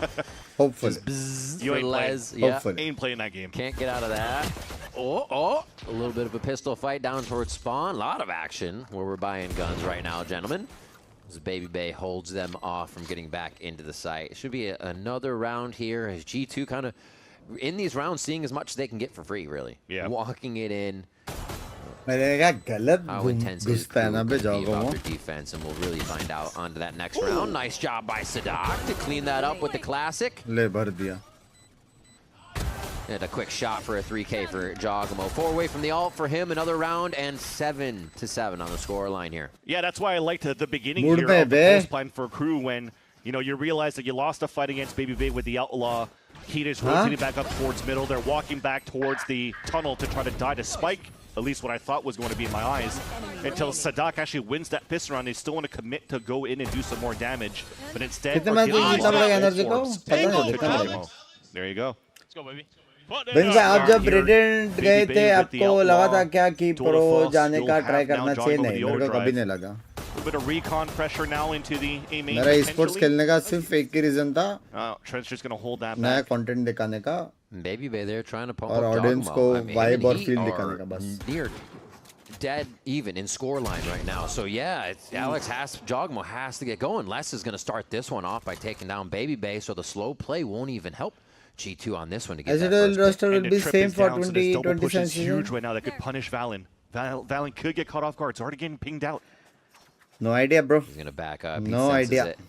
hopefully, Bzzz You for ain't Les. playing. Yeah. hopefully. Ain't playing that game. Can't get out of that. Oh, a little bit of a pistol fight down towards spawn. A lot of action where we're buying guns right now, gentlemen. As Baby Bay holds them off from getting back into the site. It should be another round here as G2 kind of, in these rounds, seeing as much as they can get for free, really. Yeah. Walking it in. मैंने कहा गलत How intense is घुसता है ना बे be जाओगे about वो. their defense, and we'll really find out onto that next round. Nice job by Sadak to clean that up with the classic. ले भर दिया. And a quick shot for a 3K for Jogamo. 4 away from the ult for him. Another round and 7-7 on the score line here. Yeah, that's why I liked the beginning Mood here में of the बे. post plan for Crew when you realize that you lost a fight against Baby Bay with the Outlaw. Heat is rotating back up towards middle. They're walking back towards the tunnel to try to die to Spike. At least what I thought was going to be in my eyes. Until Sadak actually wins that pistol round. They still want to commit to go in and do some more damage. But instead, कितने are match giving जीतना पड़ेगा off energy को? orbs पता नहीं to कितना पड़ेगा. Jogamo. There you go. Let's go, baby. बिंग्स आप जब रेडिएंट गए थे आपको लगा था क्या कि प्रो जाने का ट्राई Still करना have now चाहिए? Jogamo नहीं, the मेरे को overdrive. कभी नहीं लगा. A little bit of recon pressure now into the A main. मेरा esports potentially. खेलने का सिर्फ एक ही रीजन था, Trent's just going to hold that नया back. कंटेंट दिखाने का Baby Bay there trying to pump और up ऑडियंस Jogamo. को I mean, वाइब him और and फील Heat दिखाने are का बस. near dead even in scoreline right now. So yeah, Jogmo has to get going. Les is going to start this one off by taking down Baby Bay, so the slow play won't even help G2 on this one to get that first roster will and be the trip same is for down, so this double push is 2020 huge right now. That could punish Valen. Valen could get caught off guard. It's already getting pinged out. No idea, bro. He's going to back up. No idea. It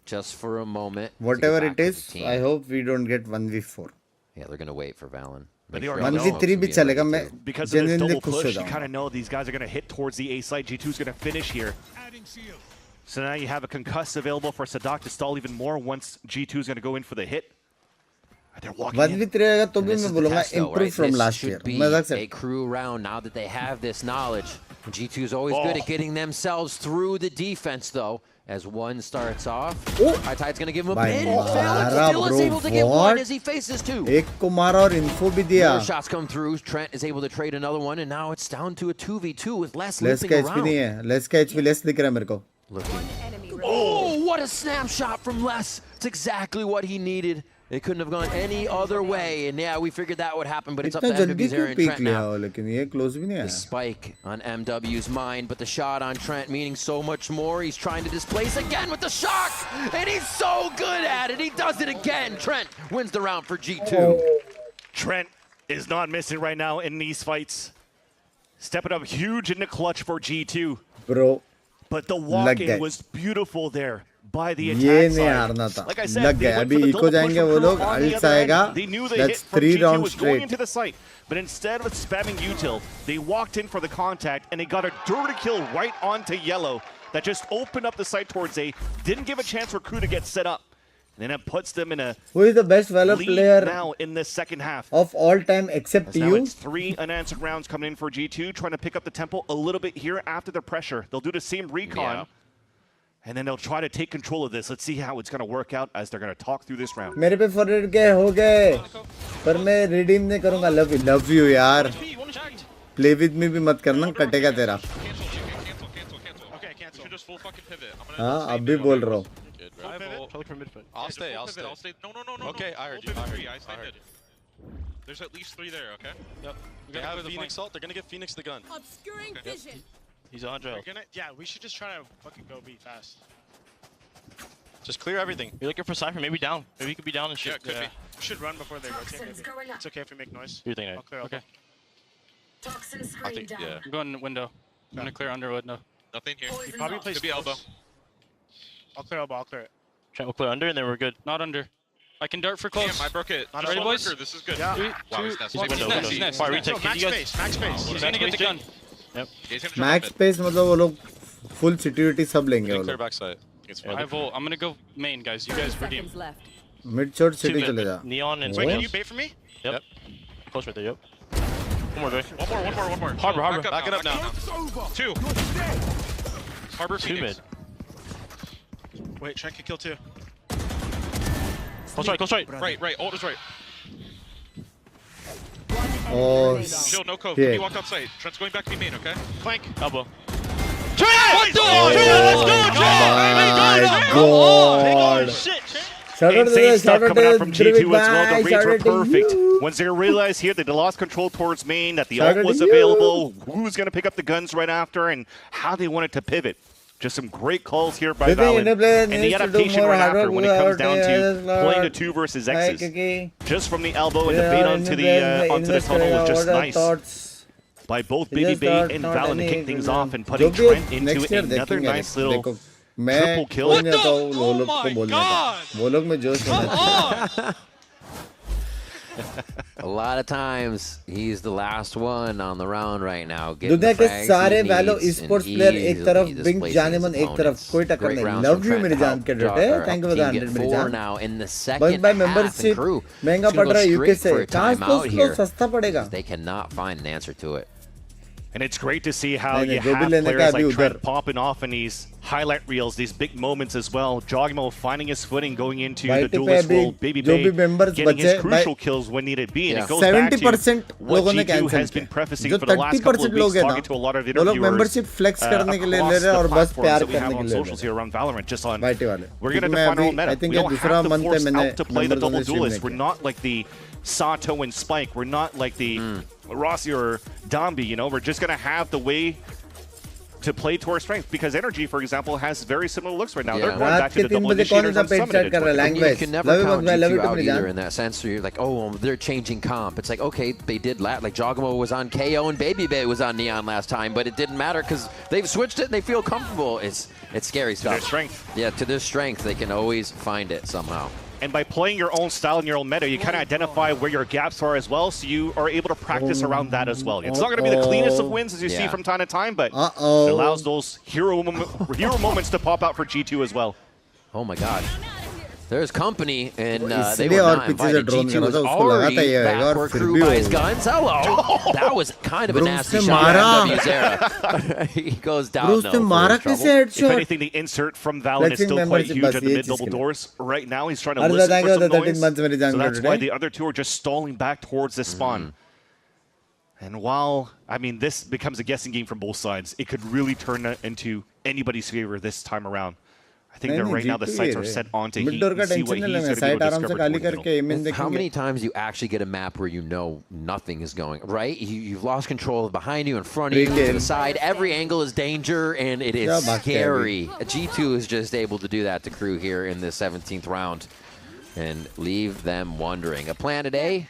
just for a moment. Whatever it is, I hope we don't get 1v4. Yeah, they're going to wait for Valen. 1v3 bhi chalega. Main because of this double genuinely push, you kind of know these guys are going to hit towards the A side. G2 is going to finish here. So now you have a concuss available for Sadak to stall even more once G2 is going to go in for the hit. They're walking 1v3 रहेगा तो भी मैं बोलूँगा improve from last year. मजाक से. A crew round now that they have this knowledge. G2 is always good at getting themselves through the defense though. As one starts off, High Tide's going to give him a pin. Still is able to get one as he faces two. एक को मारा और info भी दिया. More shots come through. Trent is able to trade another one, and now it's down to a 2v2 with less Les looping का HP around. नहीं है. Les का HP less दिख रहा है मेरे को. Oh, what a snapshot from Les. It's exactly what he needed. It couldn't have gone any other way, and yeah, we figured that would happen, but it's up to MW's Aaron Trent now. The spike on MW's mind, but the shot on Trent meaning so much more. He's trying to displace again with the shock, and he's so good at it. He does it again. Trent wins the round for G2. Trent is not missing right now in these fights. Stepping up huge in the clutch for G2. Bro. But the walk-in was beautiful there. By the attack side. Like I said, they went for the double push from Crew on the other end. They knew the hit from G2 was going into the site. But instead of spamming util, they walked in for the contact and they got a dirty kill right onto yellow that just opened up the site towards A. Didn't give a chance for Crew to get set up. And then it puts them in a Who is the best Valor player now in the second half of all time except you? Now it's 3 unanswered rounds coming in for G2, trying to pick up the tempo a little bit here after the pressure. They'll do the same recon. Yeah. And then they'll try to take control of this. Let's see how it's going to work out as they're going to talk through this round. मेरे पे forward के हो गए, पर मैं redeem नहीं करूँगा. Love you यार. Play with me भी मत करना, कटेगा तेरा. हाँ, अब भी बोल रहा हूँ. I'll stay. No. Okay, I heard you. I heard you. There's at least 3 there, okay? Yep. They have Phoenix ult. They're going to give Phoenix the gun. Obscuring vision. He's 100. Yeah, we should just try to fucking go B fast. Just clear everything. You're looking for Cypher, maybe down. Maybe he could be down and shit. Yeah, could be. We should run before they rotate. It's okay if we make noise. You think I'll clear okay. I think, yeah. I'm going window. I'm gonna clear under window. Nothing here. He probably plays could be elbow. I'll clear elbow. I'll clear it. Trent will clear under and then we're good. Not under. I can dart for close. Damn, I broke it. Not ready, boys? This is good. Yeah. 3, 2, He's next. Fire retake. Max space. Max space. He's gonna get the gun. Yep. Max space मतलब वो लोग full security सब लेंगे वो Clear लोग. backside. I volt. I'm gonna go main, guys. You guys redeem. Mid short city चले जा. Neon and wait, can you bait for me? Yep. Close right there. Yep. One more. Harbor. Back it up now. 2. Harbor 2 mid. Wait, Trent can kill 2. Close right. Right. Ult is right. Oh, Shield, no coke. Can you walk outside? Trent's going back to be main, okay? Flank. Elbow. Trent! Let's go! my God. Insane stuff coming out from G2 as well. The reads were perfect. Once they realized here that they lost control towards main, that the ult was available, who's going to pick up the guns right after, and how they wanted to pivot. Just some great calls here by Valen. And the adaptation right after when it comes down to playing the 2 versus X's. Just from the elbow and the bait onto the tunnel was just nice. By both Baby Bay and Valen to kick things off and putting Trent into another nice little triple kill. Oh my God! A lot of times he's the last one on the round right now. दुनिया के सारे वैलो esports player एक तरफ Binks Jaaneman एक तरफ कोई टक्कर नहीं. Love you मेरी जान के डटे. Thank you for the 100 मेरी जान. बस by membership महंगा पड़ रहा है UK से. चांस तो उसको सस्ता पड़ेगा. They cannot find an answer to it. And it's great to see how you have players like Trent popping off in these highlight reels, these big moments as well. Jogmo finding his footing, going into the duelist role. Baby Bay getting his crucial kills when needed be. And it goes back to what G2 has been prefacing for the last couple of weeks, talking to a lot of interviewers across the platforms that we have on socials here around Valorant. Just on, we're going to define our own meta. We don't have to force out to play the double duelist. We're not like the Sato and Spike. We're not like the Rossi or Dambi, you know. We're just going to have the way to play to our strength, because Energy, for example, has very similar looks right now. They're going back to the double initiators on Summit. You can never count G2 out either in that sense. So you're like, oh, they're changing comp. It's like, okay, they did like Jogmo was on KO and Baby Bay was on Neon last time, but it didn't matter because they've switched it and they feel comfortable. It's scary stuff. To their strength. Yeah, to their strength, they can always find it somehow. And by playing your own style and your own meta, you kind of identify where your gaps are as well, so you are able to practice around that as well. It's not going to be the cleanest of wins, as you see from time to time, but it allows those hero moments to pop out for G2 as well. Oh my god. There's company, and they were not invited. G2 was already back for KRU by his guns. Hello! That was kind of a nasty shot on Zera. He goes down, If anything, the insert from Valen is still quite huge at the mid-double doors. Right now, he's trying to listen for some noise, so that's why the other two are just stalling back towards the spawn. And while, I mean, this becomes a guessing game from both sides, it could really turn into anybody's favor this time around. I think that right now the sights are set onto Heat and see what he's going to be able to discover. How many times you actually get a map where you know nothing is going, right? You've lost control of behind you, in front of you, to the side. Every angle is danger, and it is scary. G2 is just able to do that to KRU here in the 17th round and leave them wondering. A plan today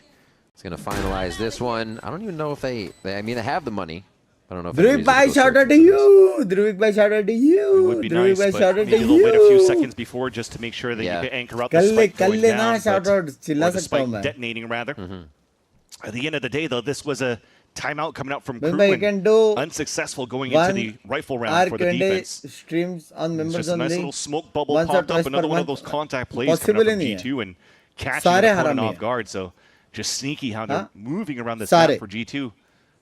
is going to finalize this one. I don't even know if they have the money. I don't know if Druvik bhai, shout out to you. Druvik bhai, shout out to you. It would be nice, but maybe they'll wait a few seconds before just to make sure that you can anchor out the spike going down, or the spike detonating, rather. At the end of the day, though, this was a timeout coming out from KRU, unsuccessful going into the rifle round for the defense. Streams on members just a nice little smoke bubble popped up, another one of those contact plays coming up from G2 and catching the opponent off guard. So just sneaky how they're moving around this map for G2.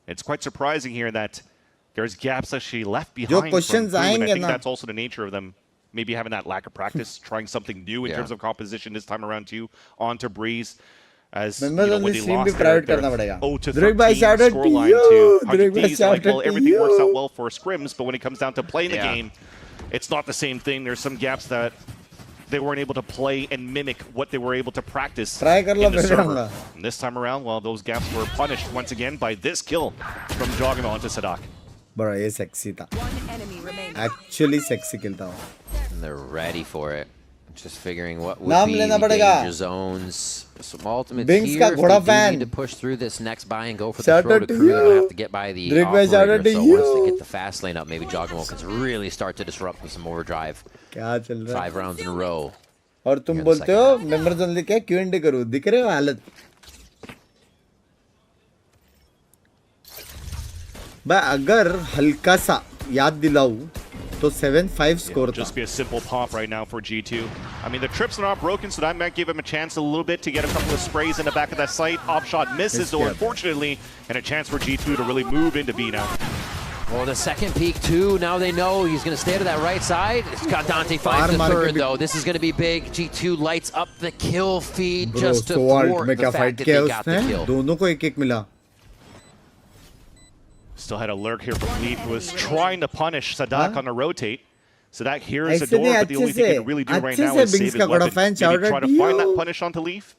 It's quite surprising here that there's gaps actually left behind from KRU, and I think that's also the nature of them maybe having that lack of practice, trying something new in terms of composition this time around too, onto Breeze. As you know, when they lost their 0-13 scoreline to 100Ds, like, well, everything works out well for scrims, but when it comes down to playing the game, it's not the same thing. There's some gaps that they weren't able to play and mimic what they were able to practice in the server. And this time around, well, those gaps were punished once again by this kill from Jogmo onto Sadak. Bro, ये sexy था. Actually sexy kill था. And they're ready for it. Just figuring what would be the danger zones. Some ultimates Binks here. का If घोड़ा they do fan. need to push through this next buy and go for the throw to KRU, they're going to have to get by the operator. So once they get the fast lane up, maybe Jogmo can really start to disrupt with some overdrive. 5 rounds in a row. और तुम बोलते हो members only क्या Q&A करूँ? दिख रहे हो हालत? मैं अगर हल्का सा याद दिलाऊं तो 7-5 score just be a simple pop right now for G2. I mean, the trips are not broken, so that might give him a chance a little bit to get a couple of sprays in the back of that site. Off shot misses, though, unfortunately, and a chance for G2 to really move into B now. Well, the second peek, too. Now they know he's going to stay to that right side. It's got Dante finds the third, though. This is going to be big. G2 lights up the kill feed just to thwart the fact that they got the kill. दोनों को एक-एक मिला. Still had a lurk here from Leaf, who was trying to punish Sadak on a rotate. Sadak hears the door, but the only thing he can really do right now is save his weapon. Maybe try to find that punish onto Leaf.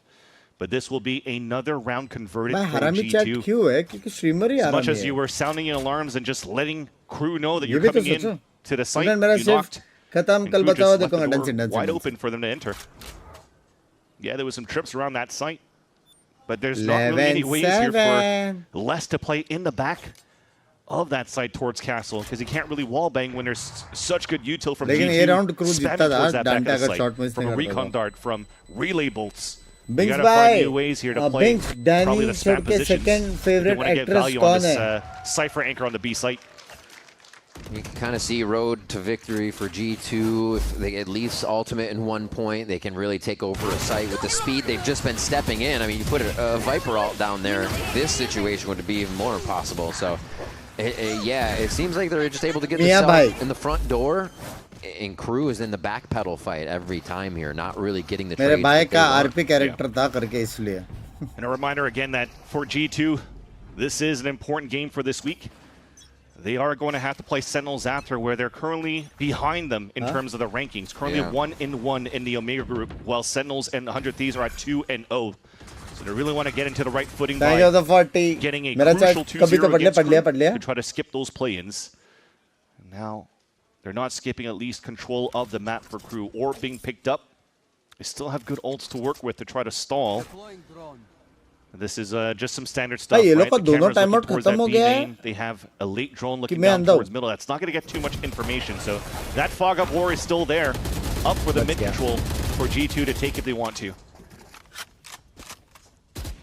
But this will be another round converted for G2. As much as you were sounding in alarms and just letting KRU know that you're coming in to the site, you knocked and KRU just left the door wide open for them to enter. Yeah, there was some trips around that site, but there's not really any ways here for Les to play in the back of that side towards Castle, because he can't really wallbang when there's such good util from G2 spamming towards that back of the site from a recon dart, from relay bolts. Binks you gotta find new ways here to play Binks, Danny probably the spam positions second favorite if you want to get value on this Cypher anchor on the B site. You can kind of see road to victory for G2. If they get Leaf's ultimate in 1 point, they can really take over a site with the speed they've just been stepping in. I mean, you put a Viper ult down there, this situation would be even more impossible. So, yeah, it seems like they're just able to get the cell in the front door. And KRU is in the back pedal fight every time here, not really getting the मेरे trades भाई that का they want. RP character था करके इसलिए. And a reminder again that for G2, this is an important game for this week. They are going to have to play Sentinels after, where they're currently behind them in terms of the rankings. Currently 1-1 in the Omega group, while Sentinels and 100 Thieves are at 2-0. So they really want to get into the right footing by getting a crucial 2-0 against KRU to try to skip those play-ins. And now they're not skipping at least control of the map for KRU or being picked up. They still have good ults to work with to try to stall. This is just some standard stuff, right? The camera's looking towards that B main. They have a late drone looking down towards middle. That's not going to get too much information. So that fog up war is still there, up for the mid control for G2 to take if they want to.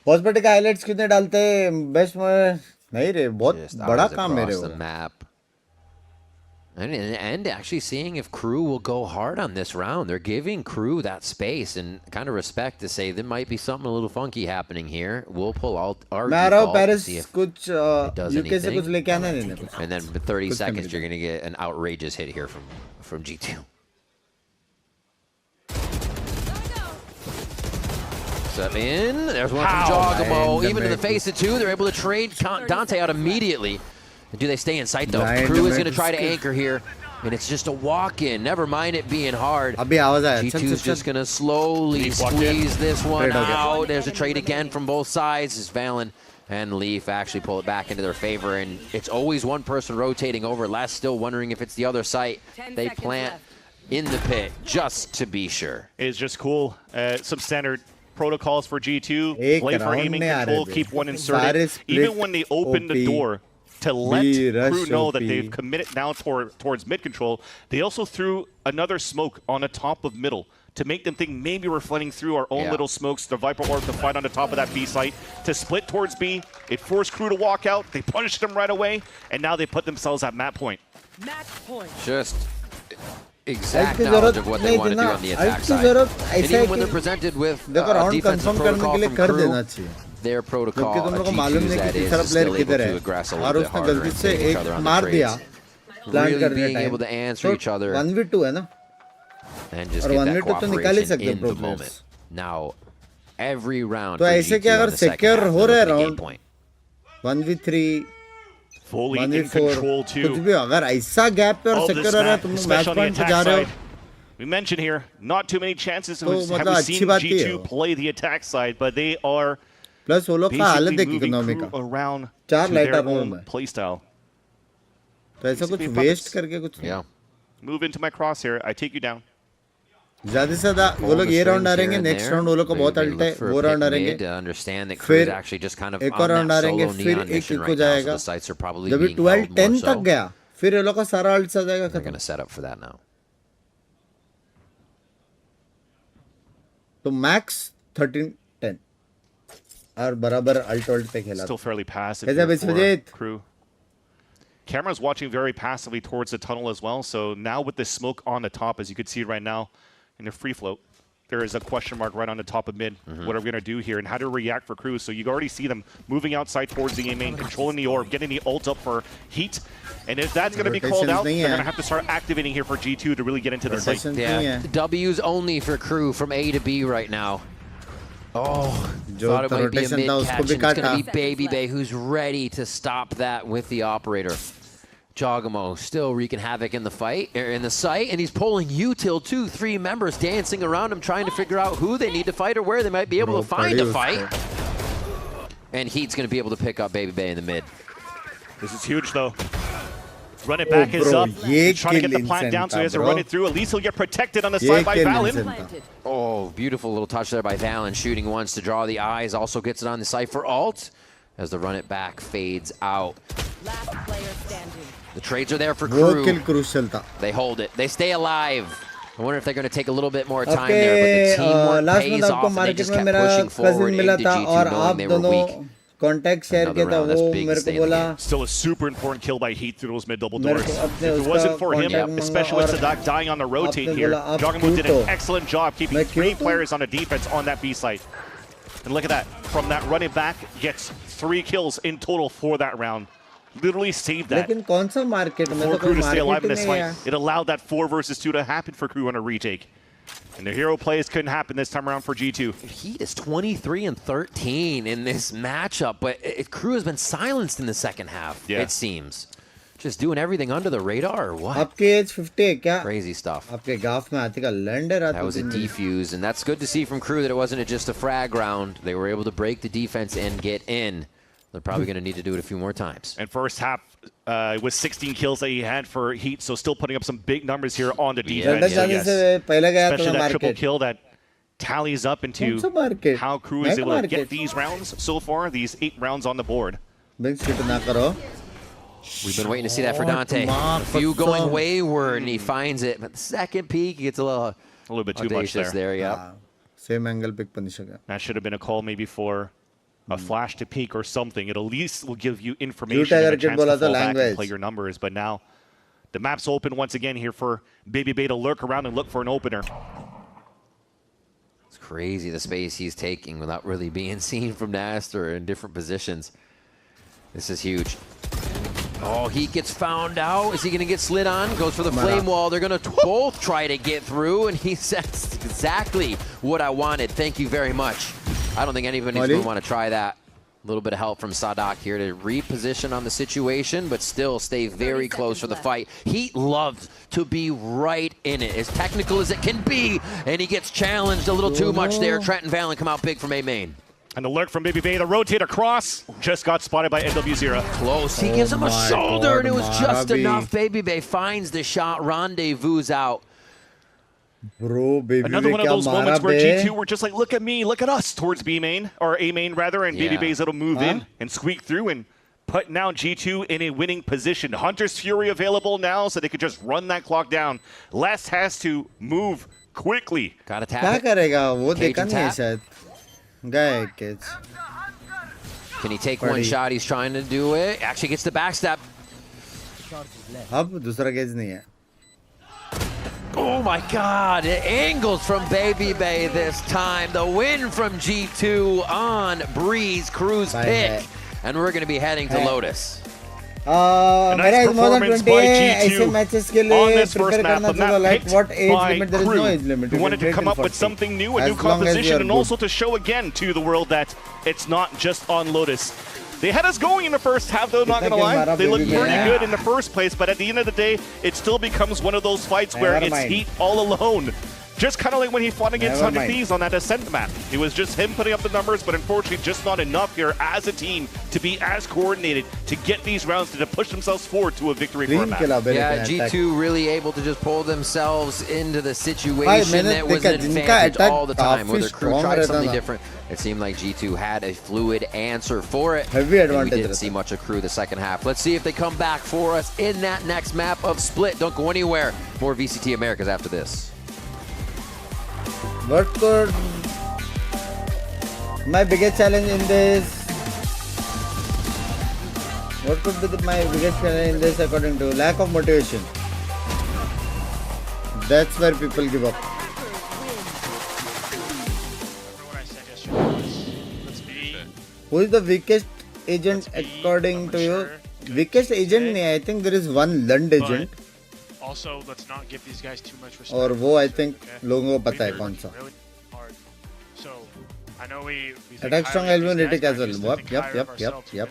Hospital का highlights कितने डालते हैं best में नहीं रे बहुत बड़ा काम मेरे the map. And actually seeing if KRU will go hard on this round. They're giving KRU that space and kind of respect to say there might be something a little funky happening here. We'll pull out our default to see if it does anything. And then for 30 seconds, you're going to get an outrageous hit here from G2. Step in. There's one from Jogamo. Even in the face of two, they're able to trade Dante out immediately. Do they stay in sight though? KRU is going to try to anchor here, and it's just a walk-in. Never mind it being hard. G2 is just going to slowly squeeze this one out. There's a trade again from both sides. As Valen and Leaf actually pull it back into their favor, and it's always one person rotating over. Last still wondering if it's the other site. They plant in the pit just to be sure. It's just cool. Some standard protocols for G2. Play for aiming control, keep one inserted. Even when they open the door to let KRU know that they've committed now towards mid control, they also threw another smoke on the top of middle to make them think maybe we're flooding through our own little smokes. The Viper Orb to fight on the top of that B site to split towards B. It forced KRU to walk out. They punished them right away, and now they put themselves at map point. Just exact knowledge of what they want to do on the attack side. And even when they're presented with defensive protocol from KRU, their protocol G2's that is still able to aggress a little bit harder and hit each other on the trades. Really being able to answer each other and just get that cooperation in the moment. Now, every round for G2 on the second half, they're looking at game point. 1v3 fully in control too. We mentioned here, not too many chances have we seen G2 play the attack side, but they are plus वो लोग का हालत देख economy का 4 lighter room है playstyle. तो ऐसा कुछ वेस्ट करके कुछ नहीं. Move into my crosshair. I take you down. ज़्यादा से ज़्यादा वो लोग ये राउंड आ रहेंगे, नेक्स्ट राउंड वो लोग को बहुत अल्ट है, वो राउंड आ रहेंगे, फिर एक और राउंड आ रहेंगे, फिर एक एक हो जाएगा, जब 12-10 तक गया, फिर ये लोग का सारा अल्ट आ जाएगा खत्म. तो मैक्स 13-10 और बराबर अल्ट पे खेला. Still fairly passive for KRU. Camera's watching very passively towards the tunnel as well. So now with the smoke on the top, as you can see right now in the free float, there is a question mark right on the top of mid. What are we going to do here and how to react for KRU? So you already see them moving outside towards the A main, controlling the orb, getting the ult up for heat. And if that's going to be called out, they're going to have to start activating here for G2 to really get into the site. Yeah, W's only for KRU from A to B right now. Oh, thought it might be a mid catch, and it's going to be Baby Bay who's ready to stop that with the operator. Jogamo still wreaking havoc in the fight, in the site, and he's pulling util 2-3 members dancing around him, trying to figure out who they need to fight or where they might be able to find a fight. And Heat's going to be able to pick up Baby Bay in the mid. This is huge, though. Run it back is up. He's trying to get the plant down, so he has to run it through. At least he'll get protected on the side by Valen. Oh, beautiful little touch there by Valen, shooting once to draw the eyes. Also gets it on the site for ult as the run it back fades out. Last player standing. The trades are there for KRU. They hold it. They stay alive. I wonder if they're going to take a little bit more time there, but the teamwork pays off, and they just kept pushing forward into G2 knowing they were weak. Contact share किया था वो मेरे को बोला. Still a super important kill by Heat through those mid double doors. If it wasn't for him, especially with Sadak dying on the rotate here, Jogamo did an excellent job keeping 3 players on the defense on that B site. And look at that. From that running back, gets 3 kills in total for that round. literally saved that. लेकिन कौन सा market में For तो Crew कोई to stay alive market in this ही नहीं fight. है. It allowed that 4 versus 2 to happen for Crew on a retake. And the hero plays couldn't happen this time around for G2. Heat is 23-13 in this matchup, but Crew has been silenced in the second half, it seems. Just doing everything under the radar or what? आपके age 50 है क्या? Crazy stuff. आपके गाफ में आती का लंडर आती. That was a defuse, and that's good to see from Crew that it wasn't just a frag round. They were able to break the defense and get in. They're probably going to need to do it a few more times. And first half was 16 kills that he had for Heat, so still putting up some big numbers here on the defense. So yes, especially that triple kill that tallies up into how Crew is able to get these rounds so far, these 8 rounds on the board. Binks hit na karo. We've been waiting to see that for Dante. A few going wayward, and he finds it. But the second peek, he gets a little bit too much there. Yeah. Same angle pick pani saka. That should have been a call maybe for a flash to peek or something. It at least will give you information and a chance to fall back and play your numbers. But now the map's open once again here for Baby Bay to lurk around and look for an opener. It's crazy the space he's taking without really being seen from Naster in different positions. This is huge. Oh, he gets found out. Is he going to get slid on? Goes for the flame wall. They're going to both try to get through, and he says exactly what I wanted. Thank you very much. I don't think anybody's going to want to try that. A little bit of help from Sadak here to reposition on the situation, but still stay very close for the fight. He loves to be right in it, as technical as it can be, and he gets challenged a little too much there. Trent and Valen come out big from A main. And the lurk from Baby Bay to rotate across. Just got spotted by NW0. Close. He gives him a shoulder, and it was just enough. Baby Bay finds the shot, rendezvous out. Bro, Baby Another one of those moments where G2 were just like, look at me, look at us, towards B main, or A main rather, and Baby Bay's able to move in and squeak through and put now G2 in a winning position. Hunter's Fury available now, so they could just run that clock down. Les has to move quickly. Gotta tap क्या it. करेगा वो Cage देखा and नहीं है tap. शायद. गए किds. Can he take one shot? He's trying to do it. Actually gets the backstab. अब दूसरा केज नहीं है. Oh my God, angles from Baby Bay this time. The win from G2 on Breeze, Crew's pick. And we're going to be heading to Lotus. मेरा more than 20 ऐसे matches के लिए prepare करना चाहिए. Like what age limit? There is no age limit. We wanted to come up with something new, a new composition, and also to show again to the world that it's not just on Lotus. They had us going in the first half, though, not going to lie. They looked pretty good in the first place, but at the end of the day, it still becomes one of those fights where it's Heat all alone. Just kind of like when he fought against Hunter Thieves on that Ascent map. It was just him putting up the numbers, but unfortunately just not enough here as a team to be as coordinated to get these rounds to push themselves forward to a victory for a map. Yeah, G2 really able to just pull themselves into the situation that was an advantage all the time. Where the Crew tried something different, it seemed like G2 had a fluid answer for it. And we didn't see much of Crew the second half. Let's see if they come back for us in that next map of Split. Don't go anywhere. More VCT Americas after this. What could my biggest challenge in this? What could be my biggest challenge in this according to lack of motivation? That's where people give up. Who is the weakest agent according to you? Weakest agent? I think there is one Lund agent. Also, let's not give these guys too much respect. और वो I think लोगों को पता है कौन सा. So, I know we attack strong elbow Nitik as well. Yep.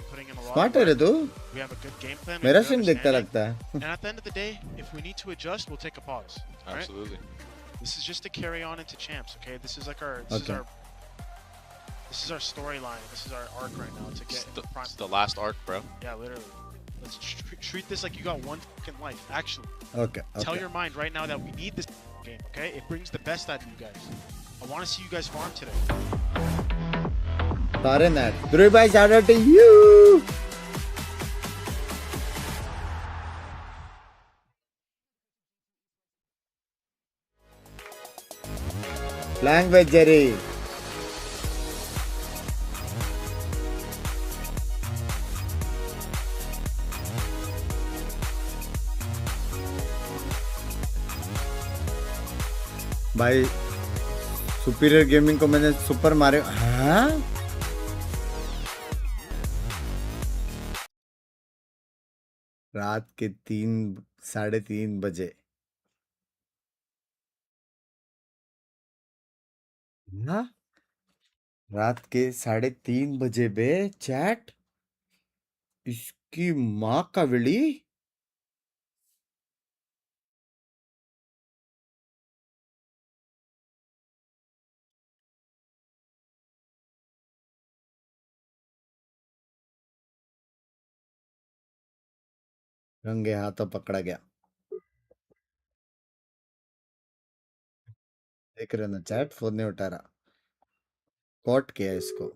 Smart है रे तू. We have a good game plan. मेरा stream देखता लगता है. And at the end of the day, if we need to adjust, we'll take a pause. Absolutely. This is just to carry on into champs, okay? This is like our this is our storyline. This is our arc right now to get into prime. It's the last arc, bro. Yeah, literally. Let's treat this like you got one fucking life. Actually, tell your mind right now that we need this game, okay? It brings the best out of you guys. I want to see you guys farm today. Taran, Dhruv bhai, shout out to you. Language, Jerry. भाई superior gaming को मैंने super मारे. हाँ रात के 3-3:30 बजे ना रात के 3:30 बजे बे चैट इसकी माँ का विली रंगे हाथों पकड़ा गया देख रहे ना चैट फोन नहीं उठा रहा कॉट किया इसको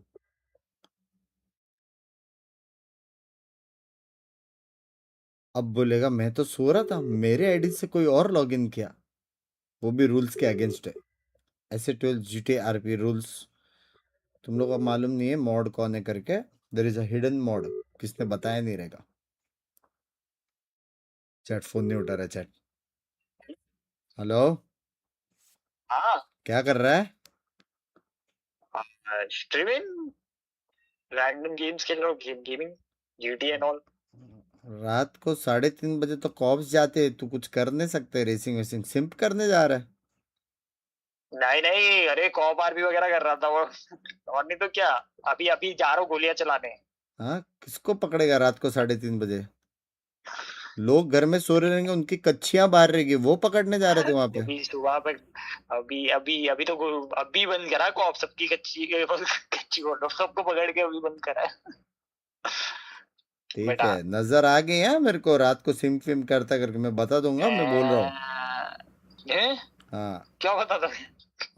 अब बोलेगा मैं तो सो रहा था मेरे आईडी से कोई और लॉगिन किया वो भी रूल्स के अगेंस्ट है ऐसे 12 GTA RP रूल्स तुम लोग को मालूम नहीं है मॉड कौन है करके there is a hidden mod किसने बताया नहीं रहेगा चैट फोन नहीं उठा रहा चैट हेलो हाँ क्या कर रहा है स्ट्रीमिंग रैंडम गेम्स खेल रहा हूँ गेमिंग जीटी एंड ऑल रात को 3:30 बजे तो कॉप्स जाते हैं तू कुछ कर नहीं सकते रेसिंग वेसिंग सिंप करने जा रहा है नहीं नहीं अरे कॉप आरपी वगैरह कर रहा था वो और नहीं तो क्या अभी अभी जा रहा हूँ गोलियां चलाने हाँ किसको पकड़ेगा रात को 3:30 बजे लोग घर में सो रहे रहेंगे उनकी कच्चियां बाहर रहेगी वो पकड़ने जा रहे थे वहां पे अभी सुबह पे अभी तो अभी बंद करा कॉप सबकी कच्ची बोलो सबको पकड़ के अभी बंद करा ठीक है नजर आ गई है मेरे को रात को सिम फिम करता करके मैं बता दूंगा मैं बोल रहा हूँ हाँ क्या बता दो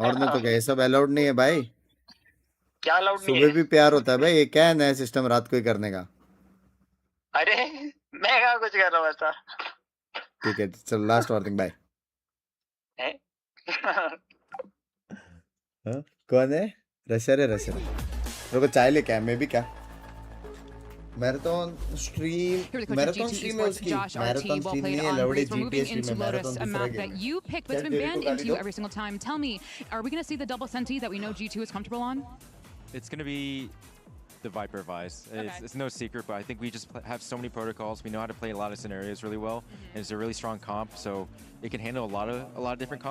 और नहीं तो क्या ये सब अलाउड नहीं है भाई क्या अलाउड नहीं सुबह भी प्यार होता है भाई ये क्या है नया सिस्टम रात को ही करने का अरे मैं क्या कुछ कर रहा हूँ ऐसा ठीक है चल लास्ट वार्निंग बाय कौन है रशर मेरे को चाय लेके आया मैं भी क्या मैराथन स्ट्रीम है उसकी मैराथन स्ट्रीम नहीं है लवड़ी जीटीए स्ट्रीम है मैराथन दूसरा game that you pick that's been banned into you every single time. Tell me, are we going to see the double senti that we know G2 is comfortable on? It's going to be the Viper Vice. It's no secret, but I think we just have so many protocols. We know how to play a lot of scenarios really well, and it's a really strong comp, so it can handle a lot of different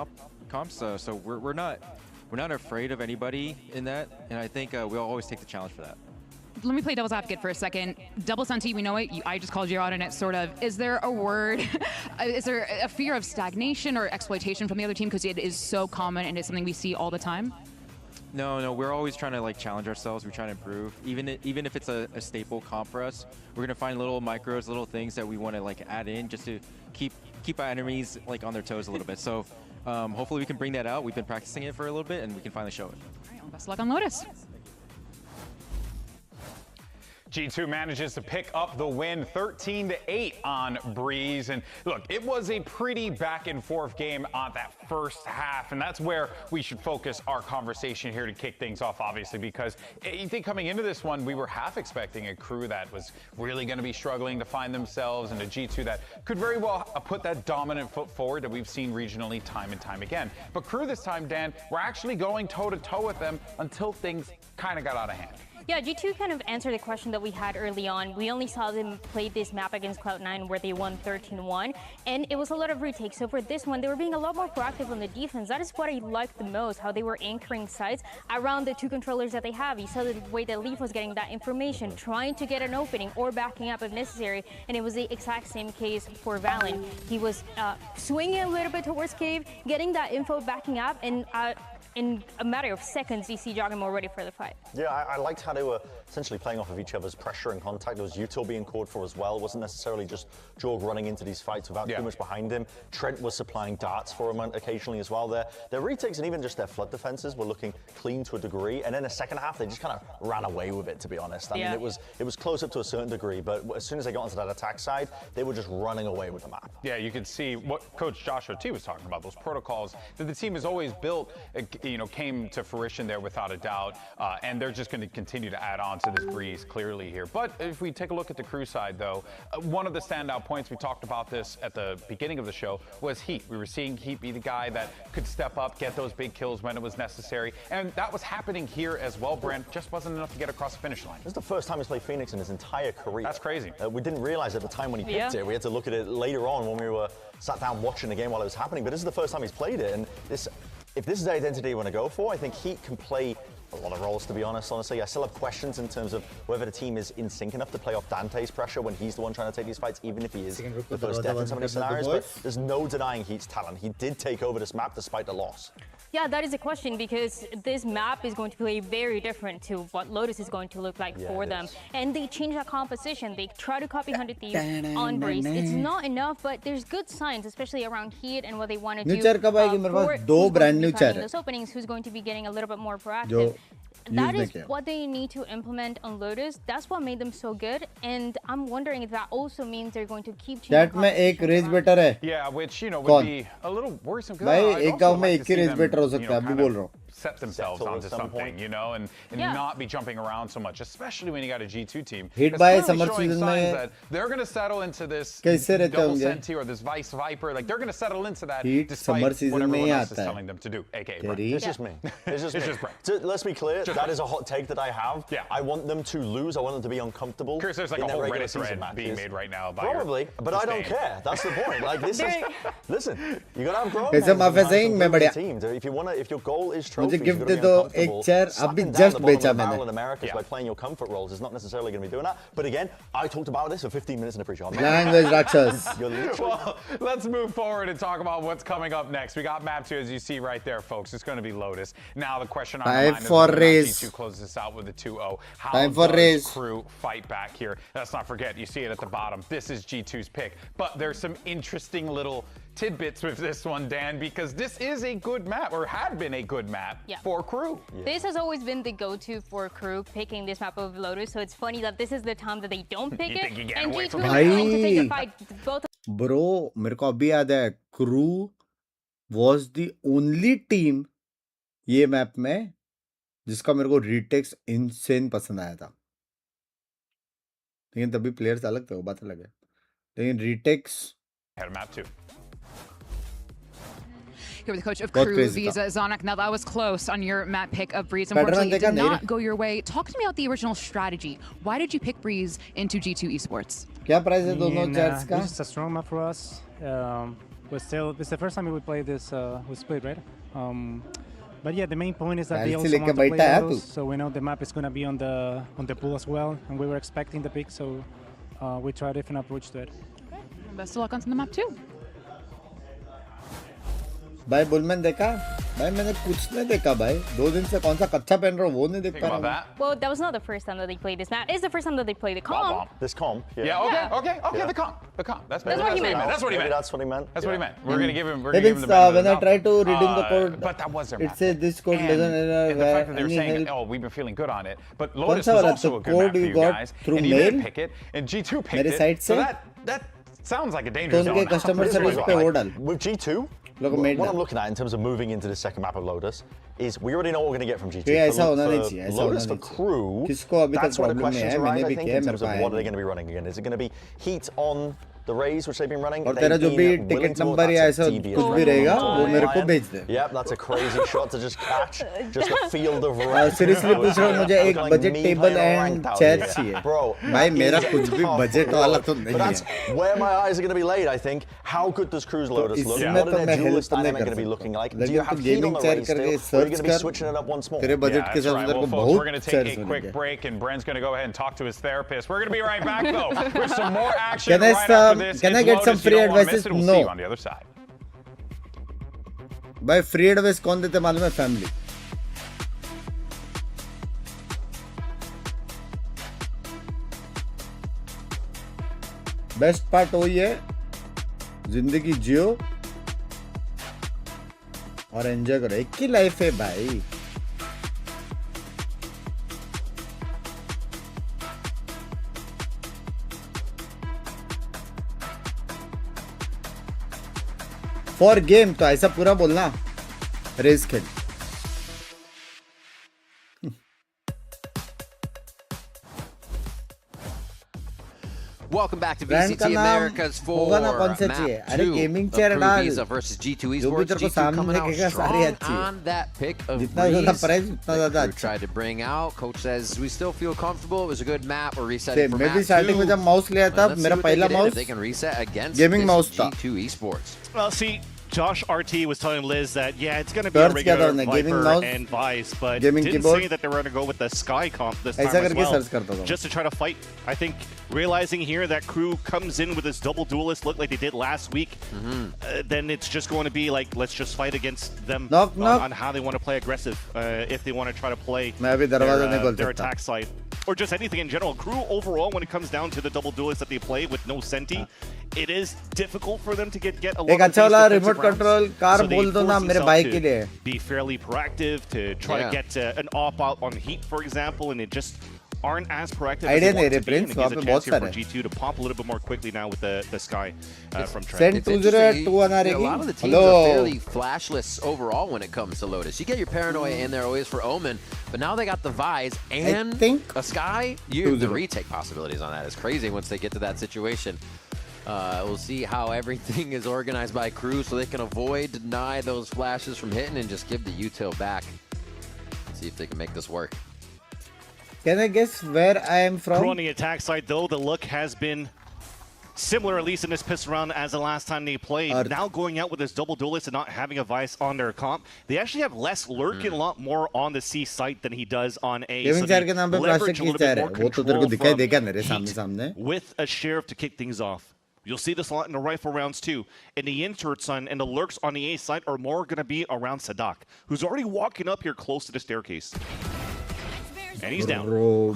comps. So we're not afraid of anybody in that, and I think we'll always take the challenge for that. Let me play devil's advocate for a second. Double senti, we know it. I just called you out on it, sort of. Is there a word? Is there a fear of stagnation or exploitation from the other team because it is so common and it's something we see all the time? No, we're always trying to challenge ourselves. We're trying to improve. Even if it's a staple comp for us, we're gonna find little micros, little things that we want to add in just to keep our enemies on their toes a little bit. So hopefully we can bring that out. We've been practicing it for a little bit, and we can finally show it. All right, well, best of luck on Lotus. G2 manages to pick up the win 13-8 on Breeze. And look, it was a pretty back and forth game on that first half. And that's where we should focus our conversation here to kick things off, obviously, because I think coming into this one, we were half expecting a crew that was really going to be struggling to find themselves, and a G2 that could very well put that dominant foot forward that we've seen regionally time and time again. But crew this time, Dan, we're actually going toe-to-toe with them until things kind of got out of hand. Yeah, G2 kind of answered the question that we had early on. We only saw them play this map against Cloud9 where they won 13-1, and it was a lot of retakes. So for this one, they were being a lot more proactive on the defense. That is what I liked the most, how they were anchoring sites around the two controllers that they have. You saw the way that Leaf was getting that information, trying to get an opening or backing up if necessary, and it was the exact same case for Valen. He was swinging a little bit towards Cave, getting that info, backing up, and in a matter of seconds, you see Jogamo ready for the fight. Yeah, I liked how they were essentially playing off of each other's pressure and contact. There was Util being called for as well. It wasn't necessarily just Jorg running into these fights without too much behind him. Trent was supplying darts for him occasionally as well. Their retakes and even just their flood defenses were looking clean to a degree. And in the second half, they just kind of ran away with it, to be honest. I mean, it was close up to a certain degree, but as soon as they got onto that attack side, they were just running away with the map. Yeah, you could see what Coach Joshua T was talking about, those protocols that the team has always built came to fruition there without a doubt, and they're just going to continue to add on to this breeze clearly here. But if we take a look at the crew side, though, one of the standout points, we talked about this at the beginning of the show, was Heat. We were seeing Heat be the guy that could step up, get those big kills when it was necessary, and that was happening here as well, Brent. Just wasn't enough to get across the finish line. This is the first time he's played Phoenix in his entire career. That's crazy. We didn't realize at the time when he picked it. We had to look at it later on when we were sat down watching the game while it was happening. But this is the first time he's played it, and if this is the identity you want to go for, I think Heat can play a lot of roles, to be honest. Honestly, I still have questions in terms of whether the team is in sync enough to play off Dante's pressure when he's the one trying to take these fights, even if he is the first death in some of these scenarios. But there's no denying Heat's talent. He did take over this map despite the loss. Yeah, that is a question, because this map is going to play very different to what Lotus is going to look like for them. And they change that composition. They try to copy 100 Thieves on Breeze. It's not enough, but there's good signs, especially around Heat and what they want to do. Those openings, who's going to be getting a little bit more proactive. That is what they need to implement on Lotus. That's what made them so good, and I'm wondering if that also means they're going to keep changing. Chat में एक raise better है. Yeah, which would be a little worrisome. भाई एक गांव में एक ही raise better हो सकता है. अभी बोल रहा हूँ. Set themselves onto something, and not be jumping around so much, especially when you got a G2 team. Hit by summer season that they're going to settle into this double senti or this Vice Viper. Like, they're going to settle into that despite what everyone else is telling them to do. AKA Brent. It's just me. It's just me. Let's be clear. That is a hot take that I have. Yeah. I want them to lose. I want them to be uncomfortable. Chris, there's like a whole Reddit thread being made right now by probably, but I don't care. That's the point. Like, this is listen. You got to have grown teams. If your goal is trophies, gift दे दो एक chair अभी just बेचा मैंने. By playing your comfort roles is not necessarily going to be doing that. But again, I talked about this for 15 minutes in a pre-show. Language Rakshas. Well, let's move forward and talk about what's coming up next. We got map 2, as you see right there, folks. It's going to be Lotus. Now the question on my mind is G2 closes this out with a 2-0. How does Crew fight back here? Let's not forget, you see it at the bottom. This is G2's pick. But there's some interesting little tidbits with this one, Dan, because this is a good map, or had been a good map for Crew. This has always been the go-to for Crew, picking this map of Lotus, so it's funny that this is the time that they don't pick it, and G2 is going to take a fight. Bro, मेरे को अभी याद है, Crew was the only team ये map में जिसका मेरे को retakes insane पसंद आया था. लेकिन तभी प्लेयर्स अलग थे, वो बात अलग है. लेकिन retakes had map 2. Here with the coach of Crew, Visa Zonak. Now that was close on your map pick of Breeze. Unfortunately, it did not go your way. Talk to me about the original strategy. Why did you pick Breeze into G2 Esports? क्या price है दोनों chats का? This is a strong map for us. But still, this is the first time we play this. We split, right? But yeah, the main point is that they also want to play those, so we know the map is going to be on the pool as well, and we were expecting the pick, so we tried a different approach to it. Okay. Best of luck on the map too. भाई बुलमैन देखा? भाई मैंने कुछ नहीं देखा भाई. 2 दिन से कौन सा कच्चा पहन रहा हूँ वो नहीं देख पा रहा हूँ. Well, that was not the first time that they played this map. It's the first time that they played the comp. This comp, okay, the comp. That's what he meant. That's what he meant. That's what he meant. We're gonna give him. When I tried to redeem the code, but that was their map. It says this code doesn't and the fact that they were saying, oh, we've been feeling good on it. But Lotus was also a good map for you guys, and you didn't pick it, and G2 picked it. So that sounds like a dangerous zone. With G2. Look, what I'm looking at in terms of moving into the second map of Lotus is we already know what we're going to get from G2. For Lotus, for Crew, that's where the questions arise, I think, in terms of what are they going to be running again. Is it going to be Heat on the Rays, which they've been running? और तेरा जो भी ticket number या ऐसा कुछ भी रहेगा वो मेरे को भेज दे. Yep, that's a crazy shot to just catch. Just a field of Rays. Seriously पूछ रहा हूँ मुझे एक budget table and chair चाहिए. Bro, भाई मेरा कुछ भी budget वाला तो नहीं है. That's where my eyes are going to be laid, I think. How good does Crew's Lotus look? What are their duelist dynamic going to be looking like? Do you have Heat on the Rays still? Or are you going to be switching it up once more? तेरे budget के साथ उधर को बहुत we're going to take a quick break, and Brent's going to go ahead and talk to his therapist. We're going to be right back, though, with some more action right after this. Can I get some free advices? No. On the other side. भाई free advice कौन देते मालूम है? Family. Best part वही है, जिंदगी जियो और enjoy करो. एक ही लाइफ है भाई. फॉर गेम तो ऐसा पूरा बोलना. रेस खेल. welcome back to VCT America's for map 2 of Visa versus G2 Esports. G2 coming out strong on that pick of Breeze. KRU tried to bring out. Coach says we still feel comfortable. It was a good map. We're resetting for map 2. starting में जब mouse लिया था मेरा पहला mouse they can reset against gaming mouse था. G2 Esports. Well, see, Josh RT was telling Liz that, yeah, it's going to be a regular Viper and Vice, but didn't say that they were going to go with the Sky comp this time as well, just to try to fight. I think realizing here that KRU comes in with this double duelist look like they did last week, then it's just going to be like, let's just fight against them on how they want to play aggressive, if they want to try to play their attack side. Or just anything in general. KRU overall, when it comes down to the double duelists that they play with no Senti, it is difficult for them to get a lot of these defensive control car बोल दो ना मेरे भाई के लिए. Be fairly proactive to try to get an op out on Heat, for example, and it just aren't as proactive as they want to be. And it gives a chance here for G2 to pop a little bit more quickly now with the Sky from Trent. A lot of the teams are fairly flashless overall when it comes to Lotus. You get your Paranoia in there always for Omen, but now they got the Vise and a Sky. The retake possibilities on that is crazy once they get to that situation. We'll see how everything is organized by KRU so they can deny those flashes from hitting and just give the util back. See if they can make this work. Can I guess where I am from? KRU on the attack side, though, the look has been similar, at least in this piss round, as the last time they played. Now going out with this double duelist and not having a Vice on their comp, they actually have less lurking a lot more on the C site than he does on A. So they leverage a little bit more control from Heat with a Sheriff to kick things off. You'll see this a lot in the rifle rounds too. And the inserts and the lurks on the A side are more going to be around Sadak, who's already walking up here close to the staircase. And he's down. Bro,